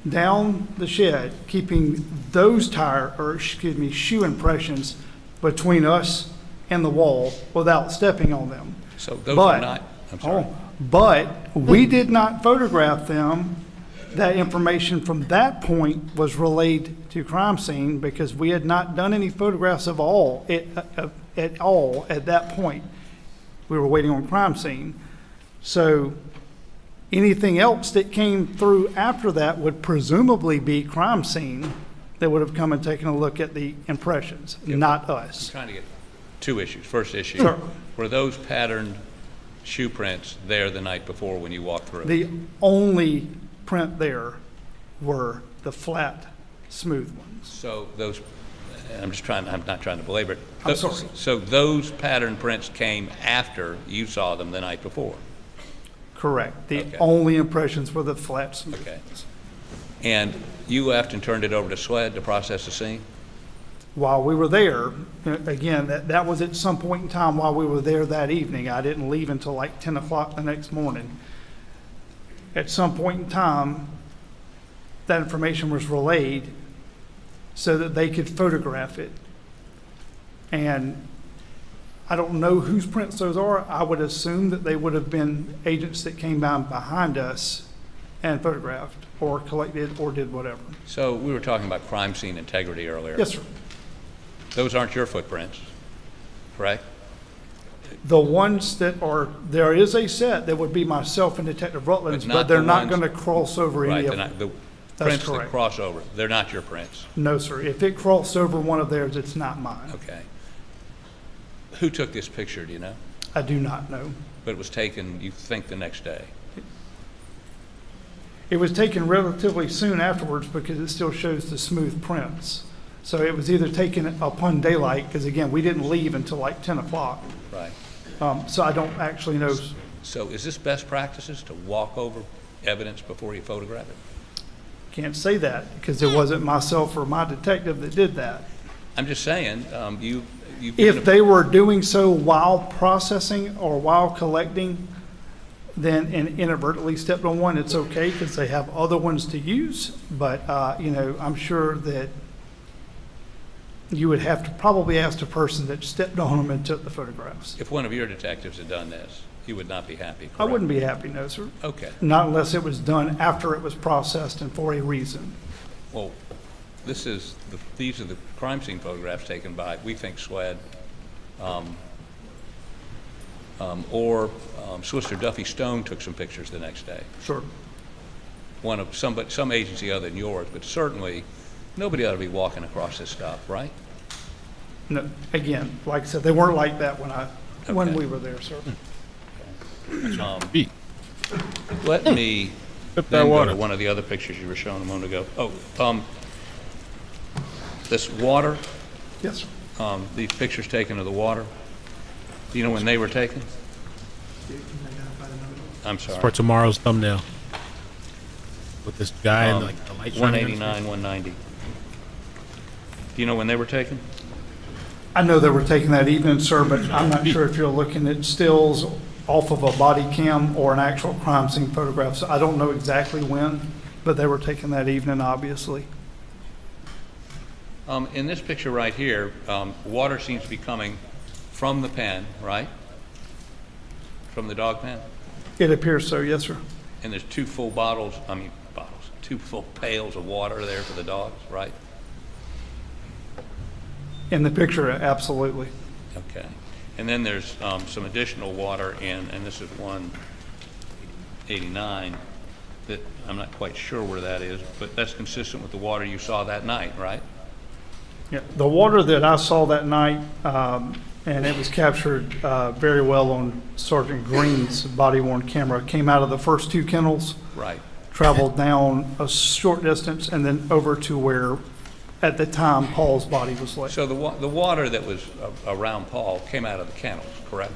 down the shed, keeping those shoe impressions between us and the wall without stepping on them. So those are not, I'm sorry. But we did not photograph them. That information from that point was relayed to crime scene because we had not done any photographs at all at that point. We were waiting on crime scene. So anything else that came through after that would presumably be crime scene that would have come and taken a look at the impressions, not us. I'm trying to get two issues. First issue, Sure. were those patterned shoe prints there the night before when you walked through? The only print there were the flat, smooth ones. So those, I'm not trying to belabor it. I'm sorry. So those pattern prints came after you saw them the night before? Correct. The Okay. only impressions were the flat, smooth Okay. ones. And you left and turned it over to SLED to process the scene? While we were there, again, that was at some point in time while we were there that evening. I didn't leave until like 10 o'clock the next morning. At some point in time, that information was relayed so that they could photograph it. And I don't know whose prints those are. I would assume that they would have been agents that came down behind us and photographed or collected or did whatever. So we were talking about crime scene integrity earlier. Yes, sir. Those aren't your footprints, correct? The ones that are, there is a set that would be myself and Detective Rutland's, But but not they're the not ones- going to cross over Right, any they're of not, them. the That's prints that correct. cross over, they're not your prints. No, sir. If it crossed over one of theirs, it's not mine. Okay. Who took this picture, do you know? I do not know. But it was taken, you think, the next day? It was taken relatively soon afterwards because it still shows the smooth prints. So it was either taken upon daylight, because again, we didn't leave until like 10 o'clock. Right. So I don't actually know. So is this best practices to walk over evidence before you photograph it? Can't say that because it wasn't myself or my detective that did that. I'm just saying, you've If they were doing so while processing or while collecting, then and inadvertently stepped on one, it's okay because they have other ones to use. But, I'm sure that you would have to probably ask the person that stepped on them and took the photographs. If one of your detectives had done this, you would not be happy, correct? I wouldn't be happy, no, sir. Okay. Not unless it was done after it was processed and for a reason. Well, these are the crime scene photographs taken by, we think, SLED, or Solicitor Duffy Stone took some pictures the next day. Sure. One of some agency other than yours, but certainly nobody ought to be walking across this stuff, right? No, again, like I said, they weren't like that when we were there, sir. Let me then go to one of the other pictures you were showing a moment ago. Oh, this water? Yes, sir. These pictures taken of the water. Do you know when they were taken? I'm sorry. For tomorrow's thumbnail. With this guy and like the light shining on his 189, 190. Do you know when they were taken? I know they were taking that evening, sir, but I'm not sure if you're looking at stills off of a body cam or an actual crime scene photograph. So I don't know exactly when, but they were taken that evening, obviously. In this picture right here, water seems to be coming from the pen, right? From the dog pen? It appears so, yes, sir. And there's two full two full pails of water there for the dogs, right? In the picture, absolutely. Okay. And then there's some additional water in, and this is 189, that I'm not quite sure where that is, but that's consistent with the water you saw that night, right? Yeah, the water that I saw that night, and it was captured very well on Sergeant Green's body-worn camera, came out of the first two kennels. Right. Traveled down a short distance and then over to where, at the time, Paul's body was laid. So the water that was around Paul came out of the kennels, correct?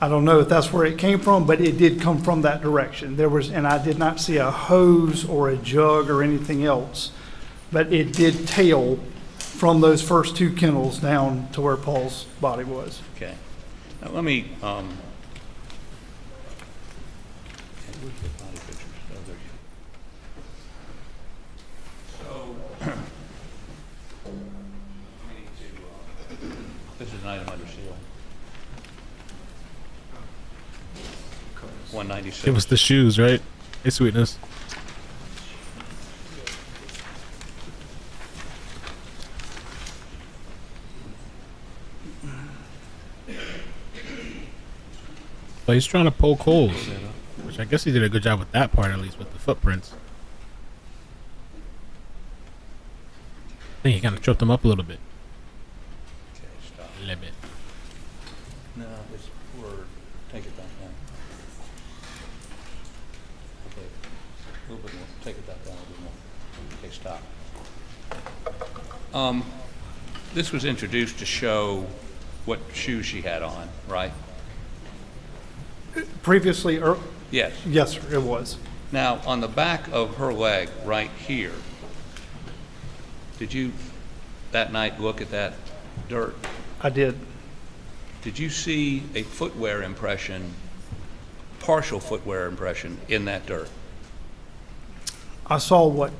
I don't know if that's where it came from, but it did come from that direction. And I did not see a hose or a jug or anything else, but it did tail from those first two kennels down to where Paul's body was. Okay. Now let me, this is an item under seal. 196. Give us the shoes, right? Hey, sweetness. But he's trying to poke holes, which I guess he did a good job with that part, at least with the footprints. I think he kind of tripped him up a little bit. Okay, stop. A little bit. No, it's word. Take it back down. Okay, a little bit more. Take it back down a little more. Okay, stop. This was introduced to show what shoes she had on, right? Previously, Yes. yes, sir, it was. Now, on the back of her leg, right here, did you that night look at that dirt? I did. Did you see a footwear impression, partial footwear impression in that dirt? I saw what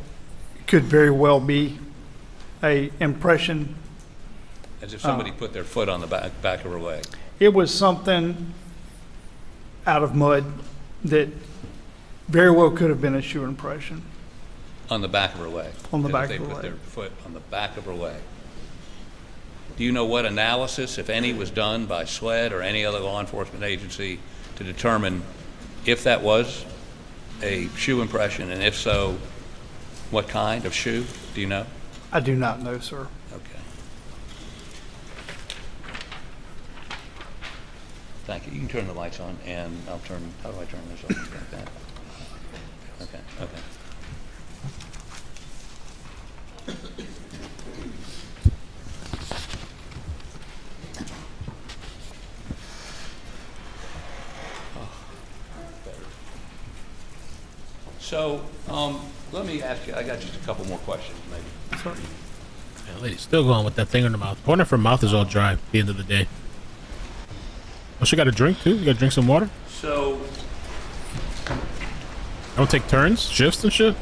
could very well be a impression. As if somebody put their foot on the back of her leg. It was something out of mud that very well could have been a shoe impression. On the back of her leg. On the As if back they of her put leg. their foot on the back of her leg. Do you know what analysis, if any, was done by SLED or any other law enforcement agency to determine if that was a shoe impression, and if so, what kind of shoe? Do you know? I do not know, sir. Okay. Thank you. You can turn the lights on, and I'll turn, how do I turn this off? Like that? Okay, okay. So, let me ask you, I got just a couple more questions, maybe. Sorry. Yeah, lady's still going with that thing in her mouth. I wonder if her mouth is all dry at the end of the day. Oh, she got a drink too? You gotta drink some water? So, Don't take turns? Shifts and shit?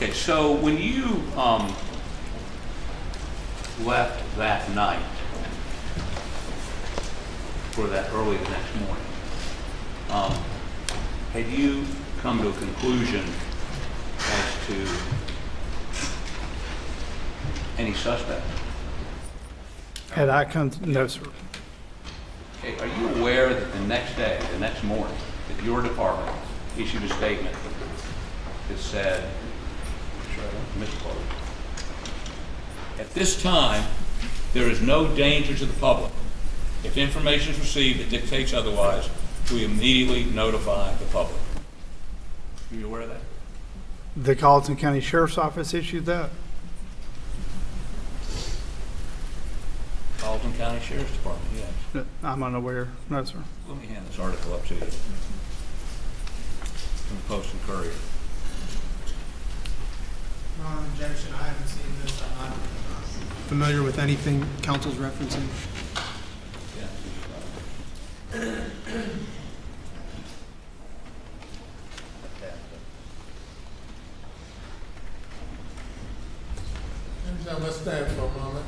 okay, so when you left that night for that early the next morning, had you come to a conclusion as to any suspect? Had I come, no, sir. Okay, are you aware that the next day, the next morning, that your department issued a statement that said, sure I don't misquote, at this time, there is no danger to the public. If information is received that dictates otherwise, to immediately notify the public. Are you aware of that? The Colleton County Sheriff's Office issued that. Colleton County Sheriff's Department, yes. I'm unaware. No, sir. Let me hand this article up to you. From the Post and Courier. Non-objection, I haven't seen this. I'm not familiar with anything council's referencing. Let's stand for a moment.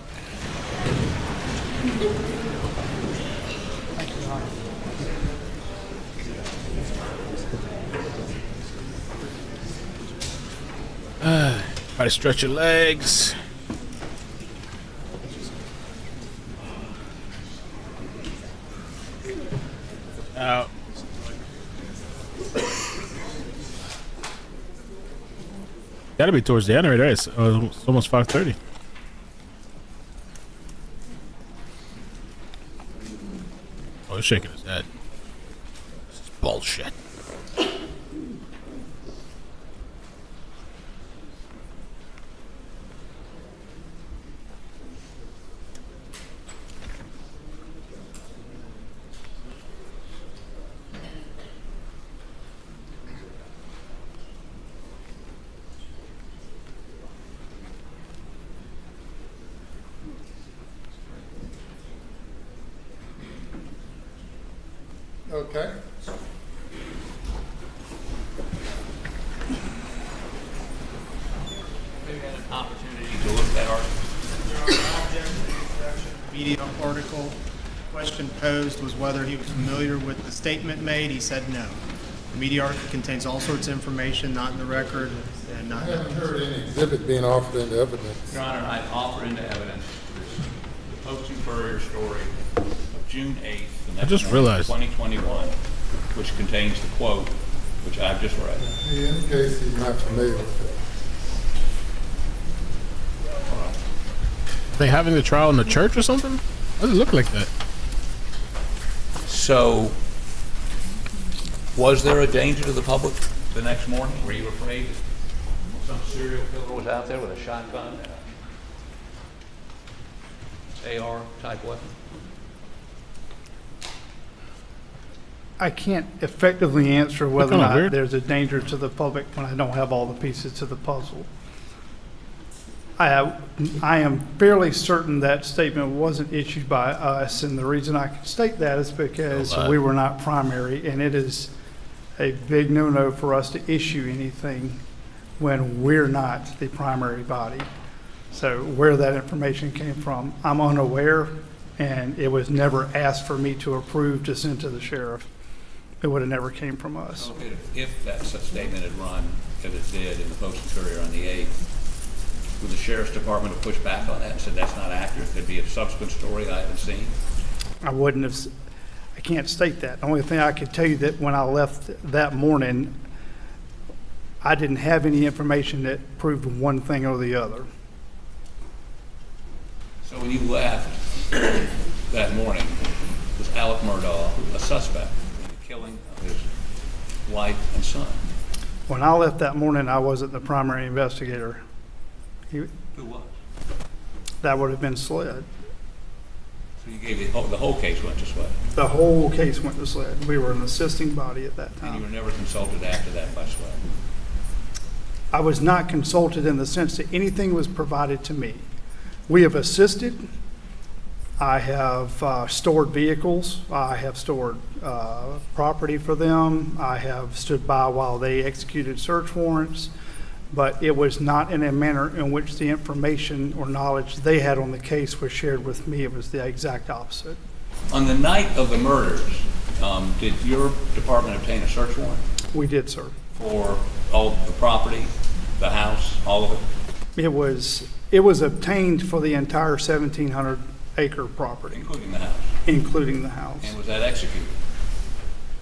Try to stretch your legs. Out. Gotta be towards the end right there. It's almost 5:30. Oh, he's shaking his head. This is bullshit. Okay. Maybe had an opportunity to look at that article. Media article. Question posed was whether he was familiar with the statement made. He said no. The media article contains all sorts of information not in the record and not. I haven't heard any exhibit being offered into evidence. Your Honor, I offer into evidence the Post and Courier story of June 8th, the I just next morning, realized. 2021, which contains the quote, which I've just read. He indicates he's not familiar with it. They having the trial in the church or something? Why does it look like that? So, was there a danger to the public the next morning? Were you afraid that some serial killer was out there with a shotgun and an AR type weapon? I can't effectively answer whether or kinda not weird. there's a danger to the public when I don't have all the pieces to the puzzle. I am fairly certain that statement wasn't issued by us, and the reason I can state that is because we were not primary, and it is a big no-no for us to issue anything when we're not the primary body. So where that information came from, I'm unaware, and it was never asked for me to approve to send to the sheriff. It would have never came from us. So if that such statement had run, as it did in the Post and Courier on the 8th, would the Sheriff's Department have pushed back on that and said that's not accurate? Could be a subsequent story I haven't seen? I wouldn't have, I can't state that. The only thing I could tell you that when I left that morning, I didn't have any information that proved one thing or the other. So when you left that morning, was Alec Murdaugh a suspect in the killing of his wife and son? When I left that morning, I wasn't the primary investigator. Who was? That would have been SLED. So you gave the whole case went to SLED? The whole case went to SLED. We were an assisting body at that And time. you were never consulted after that by SLED? I was not consulted in the sense that anything was provided to me. We have assisted. I have stored vehicles. I have stored property for them. I have stood by while they executed search warrants. But it was not in a manner in which the information or knowledge they had on the case was shared with me. It was the exact opposite. On the night of the murders, did your department obtain a search warrant? We did, sir. For all the property, the house, all of it? It was obtained for the entire 1,700 acre property. Including the house? Including the house. And was that executed?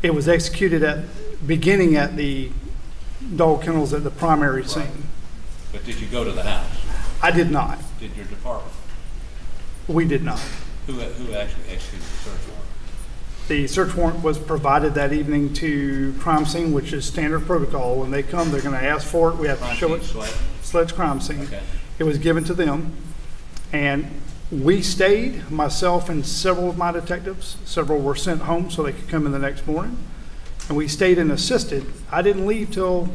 It was executed beginning at the dog kennels at the primary scene. But did you go to the house? I did not. Did your department? We did not. Who actually executed the search warrant? The search warrant was provided that evening to crime scene, which is standard protocol. When they come, they're going to ask for it. We have to show it. Sledge crime scene. Okay. It was given to them, and we stayed, myself and several of my detectives. Several were sent home so they could come in the next morning, and we stayed and assisted. I didn't leave till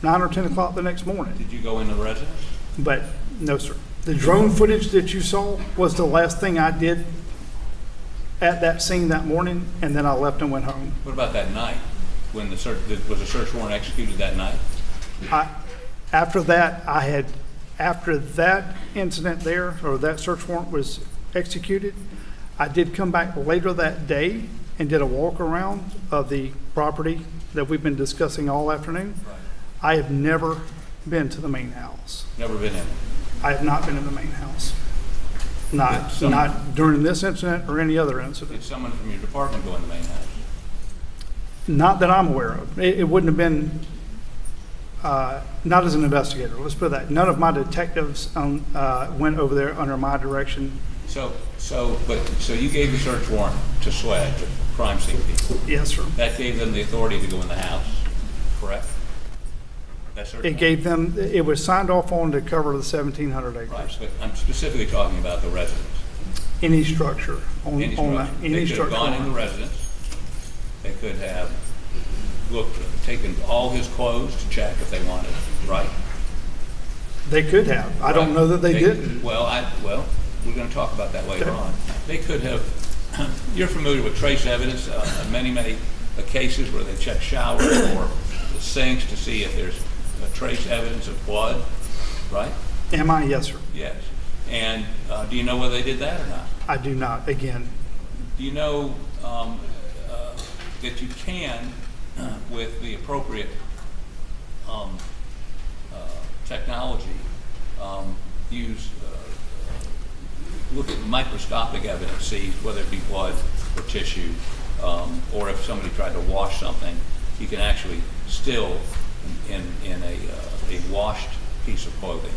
9 or 10 o'clock the next morning. Did you go in the residence? But no, sir. The drone footage that you saw was the last thing I did at that scene that morning, and then I left and went home. What about that night? When the search, was a search warrant executed that night? After that incident there, or that search warrant was executed, I did come back later that day and did a walk around of the property that we've been discussing all afternoon. Right. I have never been to the main house. Never been in? I have not been in the main house. Not during this incident or any other incident. Did someone from your department go in the main house? Not that I'm aware of. It wouldn't have been, not as an investigator, let's put it that. None of my detectives went over there under my direction. So you gave the search warrant to SWED, the crime scene people? Yes, sir. That gave them the authority to go in the house, correct? It gave them, it was signed off on to cover the 1,700 acres. Right, but I'm specifically talking about the residence. Any structure on that. They could have gone in the residence. They could have taken all his clothes to check if they wanted, right? They could have. I don't know that they didn't. Well, we're going to talk about that later on. They could have. You're familiar with trace evidence. Many cases where they check showers or the sinks to see if there's trace evidence of blood, right? Am I? Yes, sir. Yes. And do you know whether they did that or not? I do not. Again. Do you know that you can, with the appropriate technology, look at microscopic evidence, see whether it be blood or tissue, or if somebody tried to wash something, you can actually still, in a washed piece of clothing,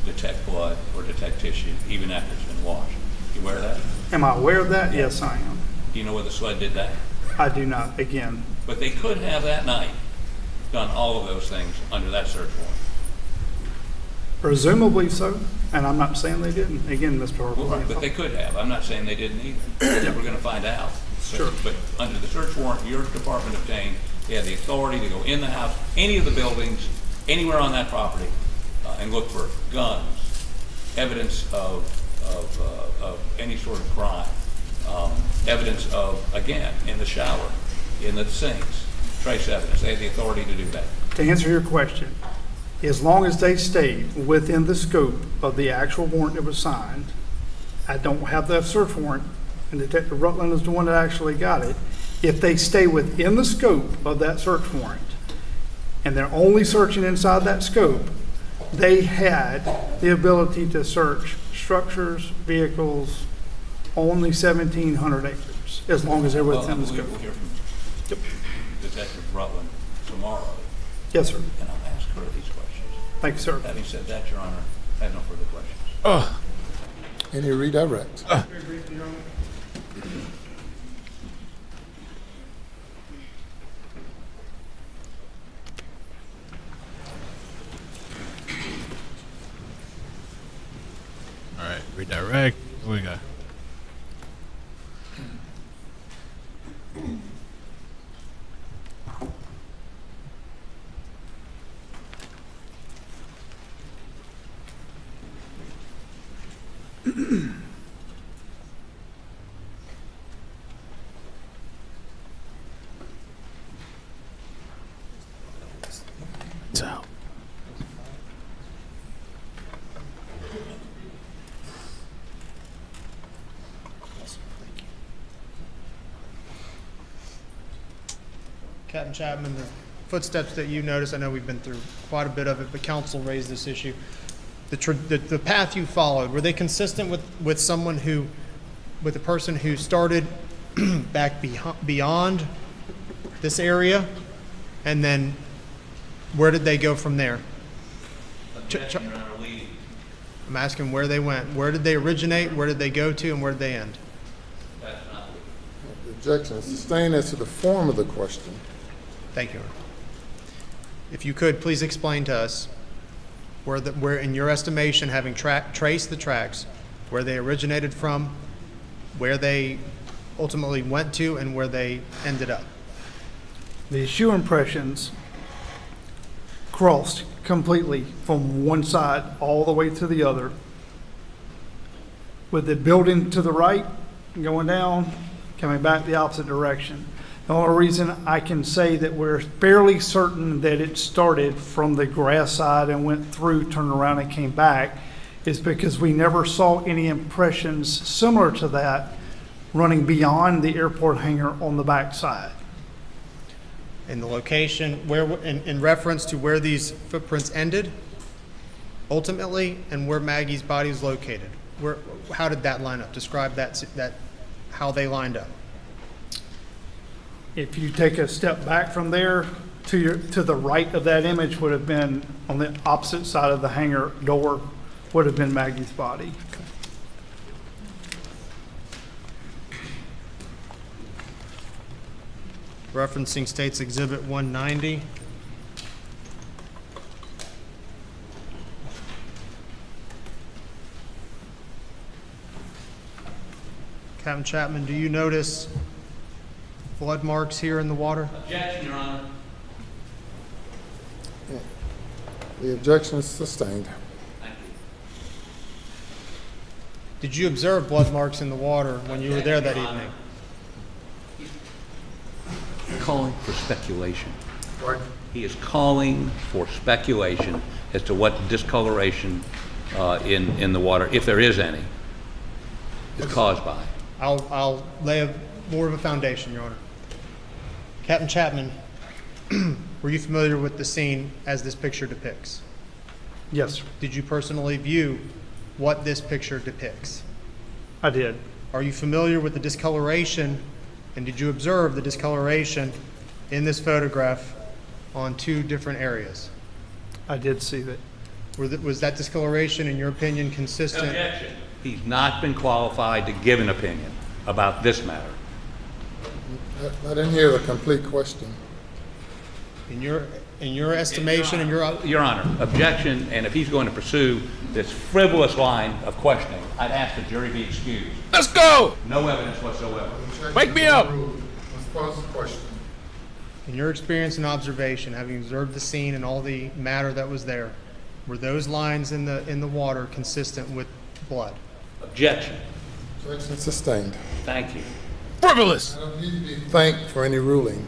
detect blood or detect tissue, even after it's been washed. You aware of that? Am I aware of that? Yes, I am. Do you know whether SLED did that? I do not, again. But they could have that night done all of those things under that search warrant. Presumably so, and I'm not saying they didn't. Again, Mr. Harper. Well, right, but they could have. I'm not saying they didn't either. We're going to find out. Sure. But under the search warrant your department obtained, they had the authority to go in the house, any of the buildings, anywhere on that property, and look for guns, evidence of any sort of crime, evidence of, again, in the shower, in the sinks, trace evidence. They had the authority to do that. To answer your question, as long as they stay within the scope of the actual warrant that was signed, I don't have the search warrant, and Detective Rutland is the one that actually got it. If they stay within the scope of that search warrant, and they're only searching inside that scope, they had the ability to search structures, vehicles, only 1,700 acres, as long as they're within the scope. We'll hear from Detective Rutland tomorrow. Yes, sir. And I'll ask her these questions. Thank you, sir. Having said that, Your Honor, I have no further questions. Any redirect? All right, redirect. What we got? It's out. Captain Chapman, the footsteps that you noticed, I know we've been through quite a bit of it, but counsel raised this issue. The path you followed, were they consistent with someone who, with a person who started back beyond this area, and then where did they go from there? I'm asking where they went. Where did they originate? Where did they go to? And where did they end? objection is sustained as to the form of the question. Thank you, Your Honor. If you could, please explain to us where in your estimation, having traced the tracks, where they originated from, where they ultimately went to, and where they ended up. The shoe impressions crossed completely from one side all the way to the other, with the building to the right, going down, coming back the opposite direction. The only reason I can say that we're fairly certain that it started from the grass side and went through, turned around, and came back is because we never saw any impressions similar to that running beyond the airport hangar on the back side. In the location, in reference to where these footprints ended, ultimately, and where Maggie's body is located. How did that line up? Describe how they lined up. If you take a step back from there, to the right of that image would have been on the opposite side of the hangar door, would have been Maggie's body. Referencing State's Exhibit 190. Captain Chapman, do you notice blood marks here in the water? Objection, Your Honor. The objection is sustained. Thank you. Did you observe blood marks in the water when you were there that evening? Calling for speculation. Right. He is calling for speculation as to what discoloration in the water, if there is any, is caused by. I'll lay more of a foundation, Your Honor. Captain Chapman, were you familiar with the scene as this picture depicts? Yes, sir. Did you personally view what this picture depicts? I did. Are you familiar with the discoloration, and did you observe the discoloration in this photograph on two different areas? I did see that. Was that discoloration, in your opinion, consistent? Objection. He's not been qualified to give an opinion about this matter. I didn't hear the complete question. In your estimation, Your Honor, objection, and if he's going to pursue this frivolous line of questioning, I'd ask the jury be excused. Let's go! No evidence whatsoever. Wake me up! Let's pose the question. In your experience and observation, having observed the scene and all the matter that was there, were those lines in the water consistent with blood? Objection. Objection sustained. Thank you. Frivolous! I don't need to be thanked for any ruling.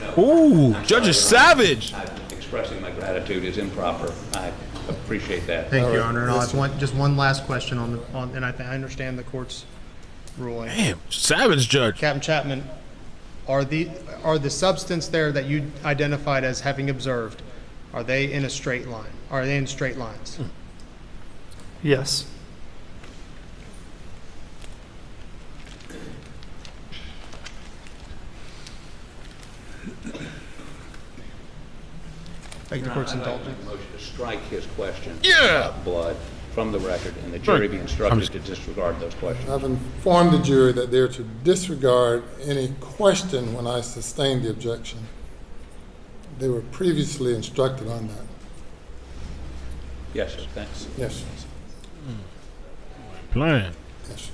No. Ooh, Judge is savage! Expressing my gratitude is improper. I appreciate that. Thank you, Your Honor. And I'll have just one last question and I understand the court's ruling. Damn, savage judge. Captain Chapman, are the substance there that you identified as having observed, are they in a straight line? Are they in straight lines? Yes. Thank you, the court's indulgence. Motion to strike his question Yeah. about blood from the record, and the jury be instructed to disregard those questions. I've informed the jury that they're to disregard any question when I sustain the objection. They were previously instructed on that. Yes, sir. Thanks. Yes. Plan. Yes.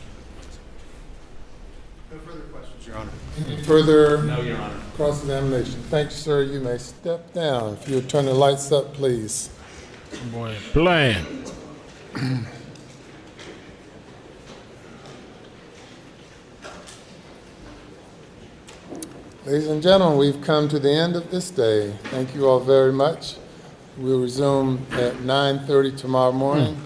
No further questions, Your Honor. Any further No, Your Honor. cross-examination? Thank you, sir. You may step down. If you would turn the lights up, please. Boy, plan. Ladies and gentlemen, we've come to the end of this day. Thank you all very much. We'll resume at 9:30 tomorrow morning.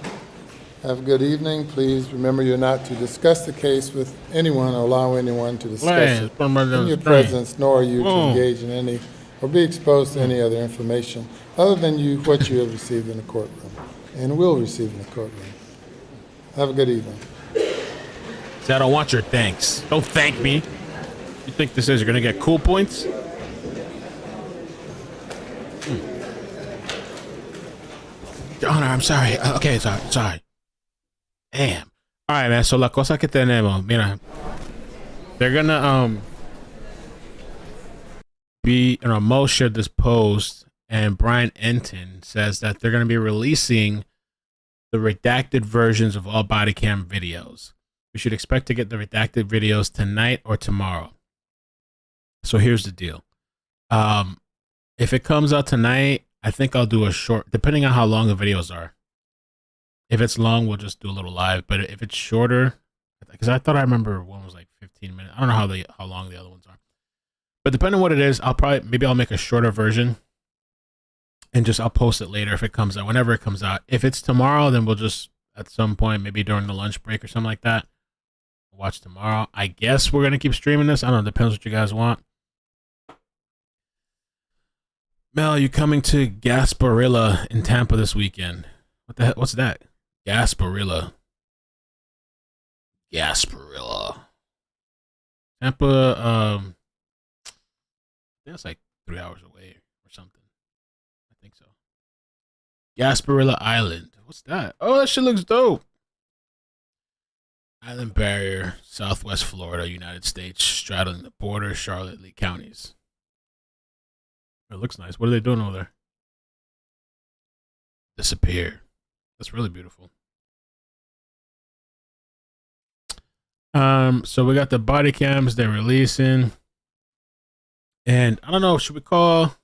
Have a good evening. Please remember you're not to discuss the case with anyone or allow anyone to discuss it in your presence, nor are you to engage in any or be exposed to any other information other than what you have received in the courtroom and will receive in the courtroom. Have a good evening. See, I don't want your thanks. Don't thank me. You think this is you're gonna get cool points? Your Honor, I'm sorry. Okay, sorry. Damn. All right, man. So la cosa que tenemos, mira. They're gonna Mo shared this post, and Brian Enton says that they're gonna be releasing the redacted versions of all body cam videos. We should expect to get the redacted videos tonight or tomorrow. So here's the deal. If it comes out tonight, I think I'll do a short, depending on how long the videos are. If it's long, we'll just do a little live. But if it's shorter, because I thought I remember one was like 15 minutes. I don't know how long the other ones are. But depending on what it is, maybe I'll make a shorter version, and I'll post it later if it comes out, whenever it comes out. If it's tomorrow, then we'll just at some point, maybe during the lunch break or something like that, watch tomorrow. I guess we're gonna keep streaming this. I don't know. Depends what you guys want. Mel, you coming to Gasparilla in Tampa this weekend? What the heck? What's that? Gasparilla. Tampa, that's like 3 hours away or something. I think so. Gasparilla Island. What's that? Oh, that shit looks dope. Island barrier, Southwest Florida, United States, straddling the border, Charlotte, Lee counties. It looks nice. What are they doing over there? Disappear. That's really beautiful. So we got the body cams they're releasing. And I don't know, should we call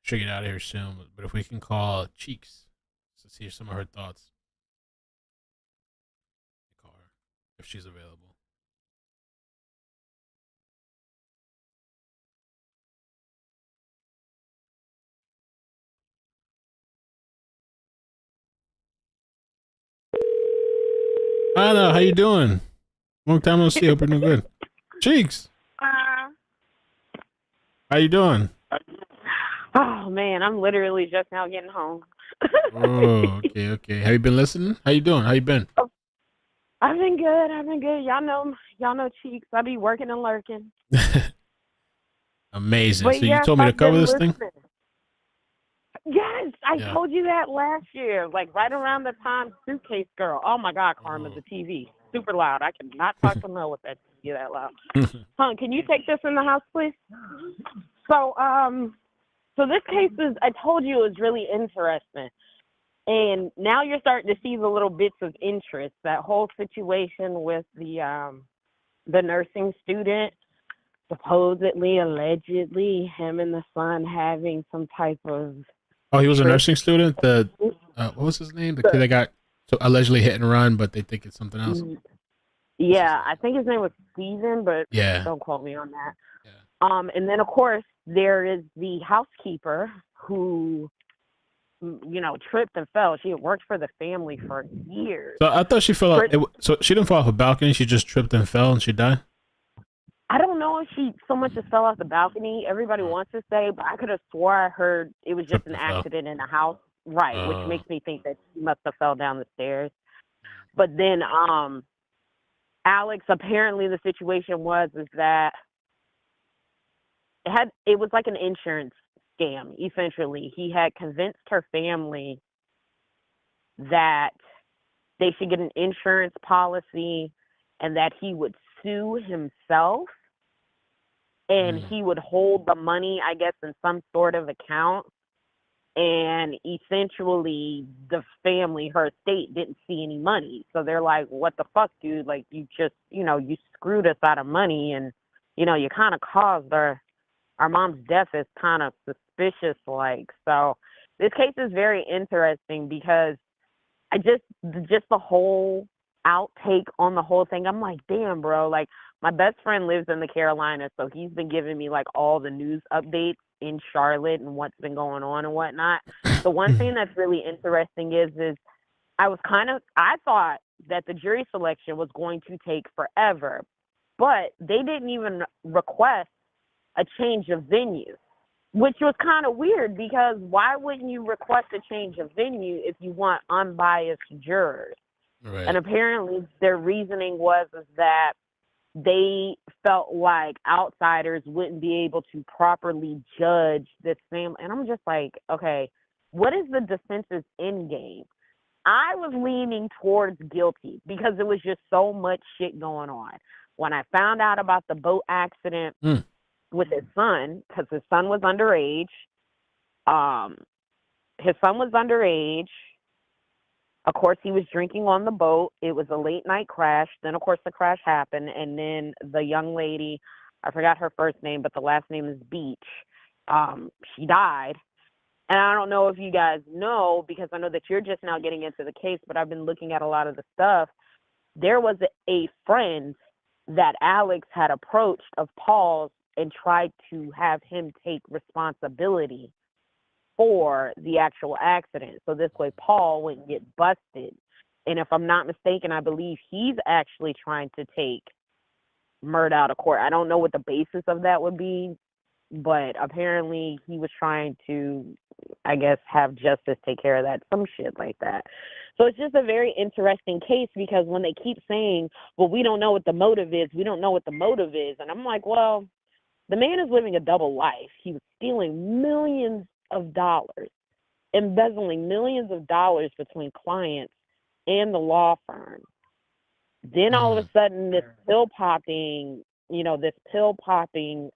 should get out of here soon, but if we can call Cheeks to see some of her thoughts. Call her if she's available. Anna, how you doing? Long time no see. Hope you're doing good. Cheeks, how you doing? Oh man, I'm literally just now getting home. Oh, okay. Have you been listening? How you doing? How you been? Oh, I've been good. Y'all know Cheeks. I be working and lurking. Amazing. But So yes, you told me to I've cover been this thing? listening. Yes, I Yeah. told you that last year, like right around the time Suitcase Girl. Oh my God, Karma, the TV. Super loud. I cannot talk to Mel with that TV that loud. Hon, can you take this in the house, please? So, so this case is, I told you it was really interesting. And now you're starting to see the little bits of interest. That whole situation with the nursing student, supposedly, allegedly, him and the son having some type of Oh, he was a trip. nursing student. What was his name? The kid that got allegedly hit and run, but they think it's something else. Yeah, I think his name was Steven, but Yeah. don't quote me on that. And then of course there is the housekeeper who, tripped and fell. She had worked for the family for years. So I thought she fell off. So she didn't fall off a balcony. She just tripped and fell, and she died. I don't know if she so much as fell off the balcony. Everybody wants to say, but I could have swore I heard it was just an accident in the house. Right, which makes me think that she must have fell down the stairs. But then, Alex, apparently the situation is that it was like an insurance scam, essentially. He had convinced her family that they should get an insurance policy and that he would sue himself and he would hold the money, I guess, in some sort of account. And essentially the family, her estate, didn't see any money. So they're like, what the fuck, dude? Like, you just, you screwed us out of money, and, you kind of caused our mom's death is kind of suspicious, like. So this case is very interesting because I just the whole outtake on the whole thing, I'm like, damn, bro, like, my best friend lives in the Carolinas, so he's been giving me like all the news updates in Charlotte and what's been going on and whatnot. The one thing that's really interesting is I thought that the jury selection was going to take forever, but they didn't even request a change of venue, which was kind of weird because why wouldn't you request a change of venue if you want unbiased jurors? Right. And apparently their reasoning was that they felt like outsiders wouldn't be able to properly judge this family. And I'm just like, okay, what is the defense's end game? I was leaning towards guilty because there was just so much shit going on. When I found out about the boat accident with his son, because his son was underage, Of course, he was drinking on the boat. It was a late night crash. Then, of course, the crash happened. And then the young lady, I forgot her first name, but the last name is Beach. She died. And I don't know if you guys know, because I know that you're just now getting into the case, but I've been looking at a lot of the stuff. There was a friend that Alex had approached of Paul's and tried to have him take responsibility for the actual accident. So this way Paul wouldn't get busted. And if I'm not mistaken, I believe he's actually trying to take Murdaugh to court. I don't know what the basis of that would be, but apparently he was trying to, I guess, have justice take care of that, some shit like that. So it's just a very interesting case, because when they keep saying, well, we don't know what the motive is, we don't know what the motive is. And I'm like, well, the man is living a double life. He was stealing millions of dollars, embezzling millions of dollars between clients and the law firm. Then all of a sudden this pill popping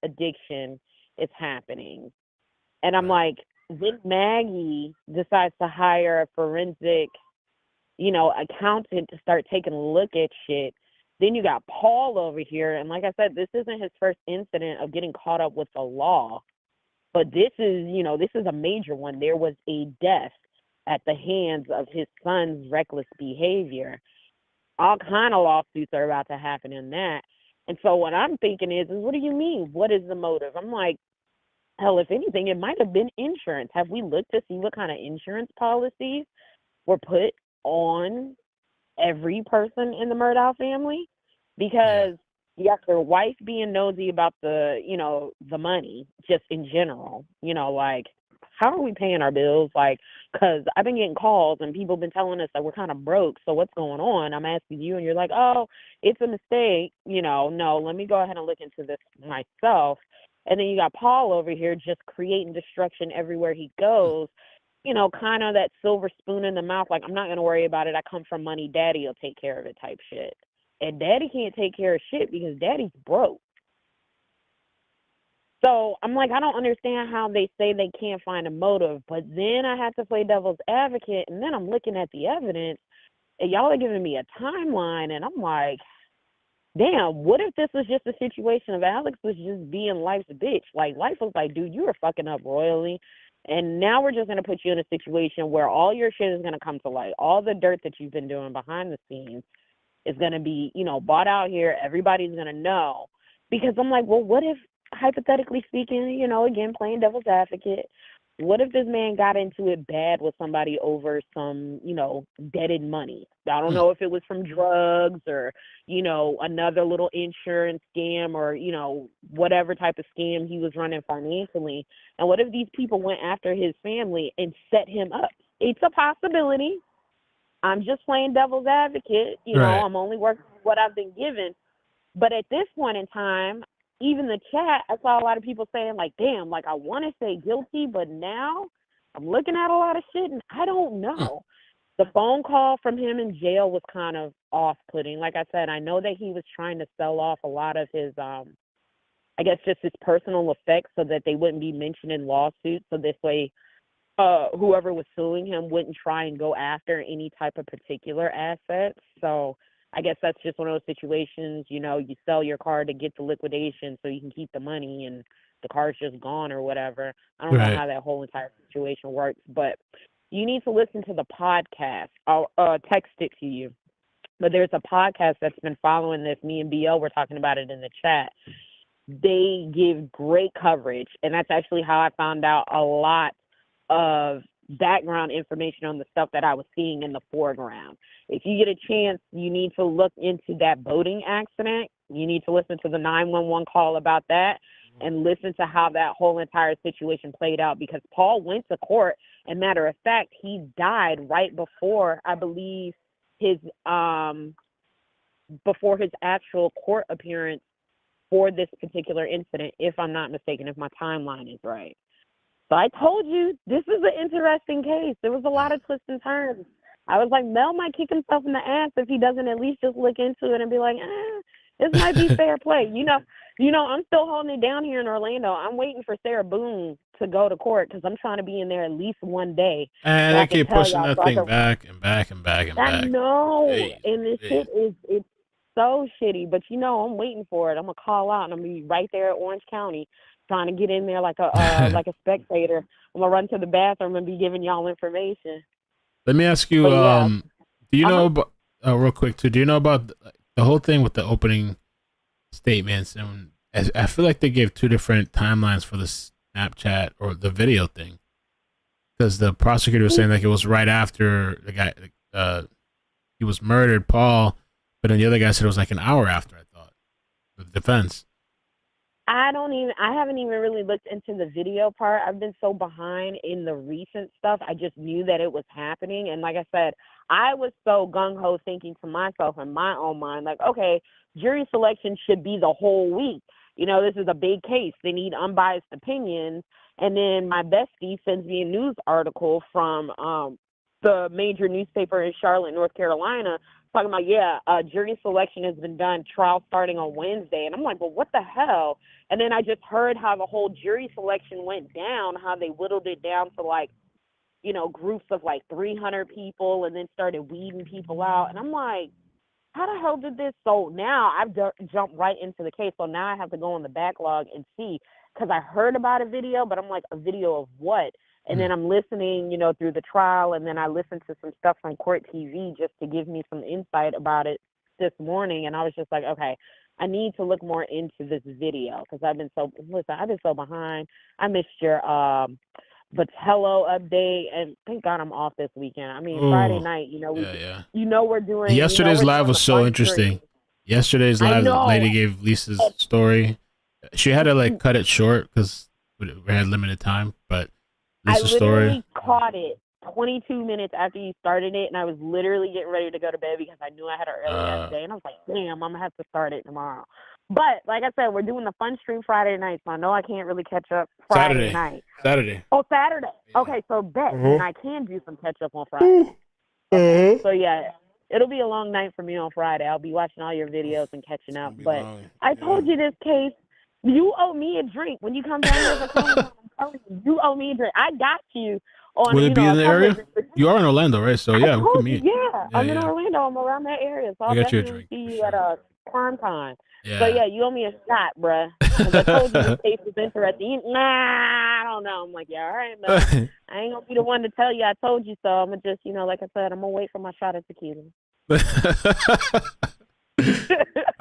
addiction is happening. And I'm like, then Maggie decides to hire a forensic, accountant to start taking a look at shit. Then you got Paul over here. And like I said, this isn't his first incident of getting caught up with the law. But this is a major one. There was a death at the hands of his son's reckless behavior. All kind of lawsuits are about to happen in that. And so what I'm thinking is what do you mean? What is the motive? I'm like, hell, if anything, it might have been insurance. Have we looked to see what kind of insurance policies were put on every person in the Murdaugh family? Because you got your wife being nosy about the money, just in general. Like, how are we paying our bills? Like, because I've been getting calls and people have been telling us that we're kind of broke. So what's going on? I'm asking you and you're like, oh, it's a mistake. No, let me go ahead and look into this myself. And then you got Paul over here just creating destruction everywhere he goes. Kind of that silver spoon in the mouth. Like, I'm not going to worry about it. I come from money. Daddy will take care of it type shit. And daddy can't take care of shit because daddy's broke. So I'm like, I don't understand how they say they can't find a motive. But then I have to play devil's advocate. And then I'm looking at the evidence. And y'all are giving me a timeline. And I'm like, damn, what if this was just a situation of Alex was just being life's bitch? Like, life was like, dude, you were fucking up royally. And now we're just going to put you in a situation where all your shit is going to come to light. All the dirt that you've been doing behind the scenes is going to be, bought out here. Everybody's going to know. Because I'm like, well, what if, hypothetically speaking, again, playing devil's advocate, what if this man got into it bad with somebody over some, deaded money? I don't know if it was from drugs or, another little insurance scam or, whatever type of scam he was running financially. And what if these people went after his family and set him up? It's a possibility. I'm just playing devil's advocate. Right. I'm only working with what I've been given. But at this point in time, even the chat, I saw a lot of people saying, like, damn, like, I want to say guilty, but now I'm looking at a lot of shit, and I don't know. The phone call from him in jail was kind of off-putting. Like I said, I know that he was trying to sell off a lot of his, I guess, just his personal effects so that they wouldn't be mentioned in lawsuits. So this way, whoever was suing him wouldn't try and go after any type of particular assets. So I guess that's just one of those situations, you sell your car to get the liquidation so you can keep the money and the car's just gone or whatever. I don't know how that whole entire situation works, but you need to listen to the podcast. I'll text it to you. But there's a podcast that's been following this. Me and BL were talking about it in the chat. They give great coverage, and that's actually how I found out a lot of background information on the stuff that I was seeing in the foreground. If you get a chance, you need to look into that boating accident. You need to listen to the 911 call about that and listen to how that whole entire situation played out, because Paul went to court, and matter of fact, he died right before, I believe, his before his actual court appearance for this particular incident, if I'm not mistaken, if my timeline is right. So I told you, this is an interesting case. There was a lot of twists and turns. I was like, Mel might kick himself in the ass if he doesn't at least just look into it and be like, this might be fair play. I'm still holding it down here in Orlando. I'm waiting for Sarah Boone to go to court because I'm trying to be in there at least one day. And so they keep pushing that thing back and back and back and back. I know. Hey, and this shit it's so shitty. But I'm waiting for it. I'm gonna call out and I'm gonna be right there at Orange County trying to get in there like a like a spectator. I'm gonna run to the bathroom and be giving y'all information. Let me ask you, do you know about, real quick too, do you know about the whole thing with the opening statements? And I feel like they gave two different timelines for the Snapchat or the video thing. Because the prosecutor was saying like it was right after the guy, he was murdered, Paul, but then the other guy said it was like an hour after, I thought, the defense. I haven't even really looked into the video part. I've been so behind in the recent stuff. I just knew that it was happening. And like I said, I was so gung-ho thinking to myself in my own mind, like, okay, jury selection should be the whole week. This is a big case. They need unbiased opinions. And then my bestie sends me a news article from the major newspaper in Charlotte, North Carolina, talking about, jury selection has been done, trial starting on Wednesday. And I'm like, well, what the hell? And then I just heard how the whole jury selection went down, how they whittled it down to groups of 300 people and then started weeding people out. And I'm like, how the hell did this? So now I've jumped right into the case. So now I have to go on the backlog and see, because I heard about a video, but I'm like, a video of what? And then I'm listening, through the trial, and then I listened to some stuff on Court TV just to give me some insight about it this morning. And I was just like, okay, I need to look more into this video because I've been so behind. I missed your Vitello update, and thank God I'm off this weekend. I mean, Friday night, we're doing. Yesterday's live was so interesting. Yesterday's live, the lady gave Lisa's story. She had to cut it short because we had limited time, but Lisa's story. Caught it 22 minutes after you started it, and I was literally getting ready to go to bed because I knew I had an early that day, and I was like, damn, I'm gonna have to start it tomorrow. But like I said, we're doing the fun stream Friday night, so I know I can't really catch up Friday night. Saturday. Oh, Saturday. Yeah. Okay, so bet and I can do some catch up on Friday. So yeah, it'll be a long night for me on Friday. I'll be watching all your videos and catching up. But I told you this case. You owe me a drink when you come down here for Comic-Con. I'm telling you, you owe me a drink. I got you on. Will it be in the area? You are in Orlando, right? So yeah, we can meet. Yeah, I'm in Orlando. I'm around that area, so I'll definitely see you at a prime time. Yeah. So yeah, you owe me a shot, bruh. I told you the case was interesting. Nah, I don't know. I'm like, yeah, all right, man. I ain't gonna be the one to tell you I told you so. I'm gonna just, like I said, I'm gonna wait for my shot of tequila.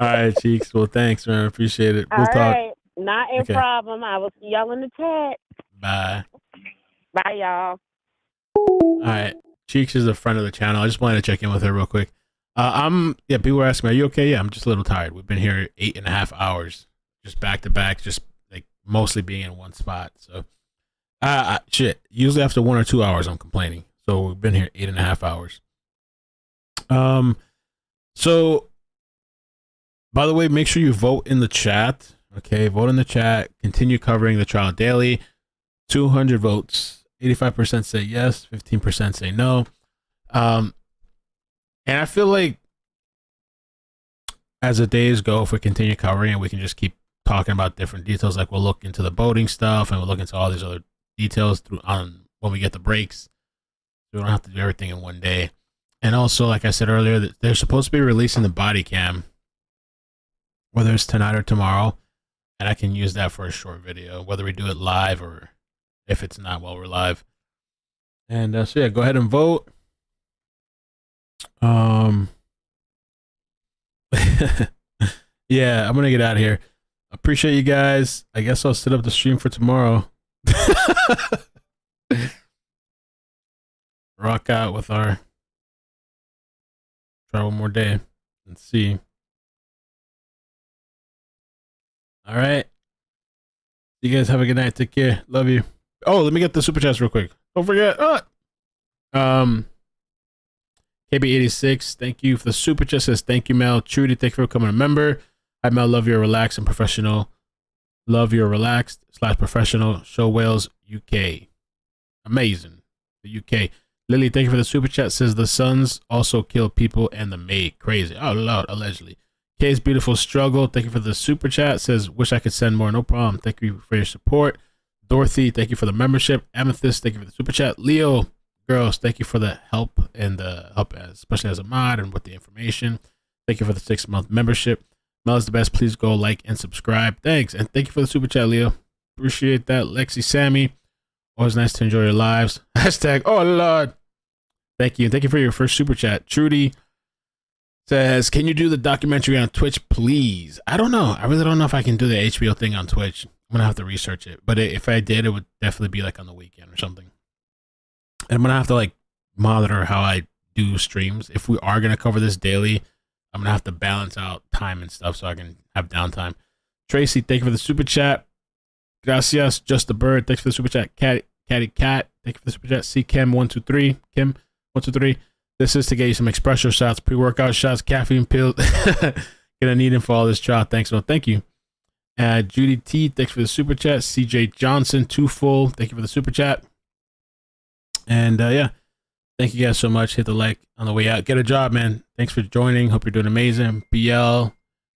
All right, Cheeks. Well, thanks, man. Appreciate it. We'll talk. Right. Not a problem. I will see y'all in the chat. Bye. Bye, y'all. All right. Cheeks is a friend of the channel. I just wanted to check in with her real quick. People were asking me, are you okay? Yeah, I'm just a little tired. We've been here 8.5 hours, just back to back, just mostly being in one spot. So, shit. Usually after 1 or 2 hours, I'm complaining. So we've been here 8.5 hours. So, by the way, make sure you vote in the chat. Okay, vote in the chat. Continue covering the trial daily. 200 votes. 85% say yes. 15% say no. And I feel like as the days go, if we continue covering it, we can just keep talking about different details. Like we'll look into the boating stuff and we'll look into all these other details when we get the breaks. We don't have to do everything in one day. And also, like I said earlier, they're supposed to be releasing the body cam, whether it's tonight or tomorrow. And I can use that for a short video, whether we do it live or if it's not while we're live. And so yeah, go ahead and vote. Yeah, I'm gonna get out of here. Appreciate you guys. I guess I'll set up the stream for tomorrow. Rock out with our try one more day and see. All right. You guys have a good night. Take care. Love you. Oh, let me get the super chats real quick. Don't forget. KB86, thank you for the super chat. Says thank you, Mel. Trudy, thank you for becoming a member. Hi, Mel. Love your relaxed and professional. Love your relaxed / professional show. Wales, UK. Amazing. The UK. Lily, thank you for the super chat. Says the sons also kill people and the maid. Crazy. Oh, Lord, allegedly. Kay's beautiful struggle. Thank you for the super chat. Says wish I could send more. No problem. Thank you for your support. Dorothy, thank you for the membership. Amethyst, thank you for the super chat. Leo, girls, thank you for the help and the help, especially as a mod and with the information. Thank you for the 6-month membership. Mel is the best. Please go like and subscribe. Thanks. And thank you for the super chat, Leo. Appreciate that. Lexi, Sammy, always nice to enjoy your lives. Hashtag, oh, Lord. Thank you. Thank you for your first super chat. Trudy says, can you do the documentary on Twitch, please? I don't know. I really don't know if I can do the HBO thing on Twitch. I'm going to have to research it. But if I did, it would definitely be like on the weekend or something. And I'm going to have to like monitor how I do streams. If we are going to cover this daily, I'm going to have to balance out time and stuff so I can have downtime. Tracy, thank you for the super chat. Gracias, Just the Bird. Thanks for the super chat. Catty Cat, thank you for the super chat. C Kim 123. Kim 123. This is to get you some espresso shots, pre-workout shots, caffeine pills. Gonna need them for all this trial. Thanks, well, thank you. Judy T, thanks for the super chat. CJ Johnson, too full. Thank you for the super chat. And yeah, thank you guys so much. Hit the like on the way out. Get a job, man. Thanks for joining. Hope you're doing amazing. BL,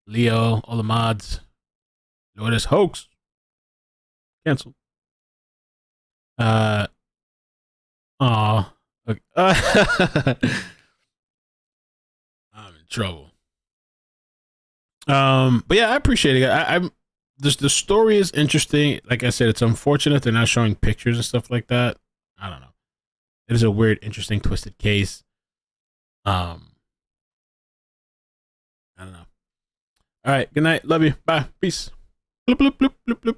Leo, all the mods. Lotus Hoax. Cancel. Aw. Okay. I'm in trouble. But yeah, I appreciate it. I'm just the story is interesting. Like I said, it's unfortunate they're not showing pictures and stuff like that. I don't know. It is a weird, interesting, twisted case. I don't know. All right. Good night. Love you. Bye. Peace. Bloop, bloop, bloop, bloop, bloop.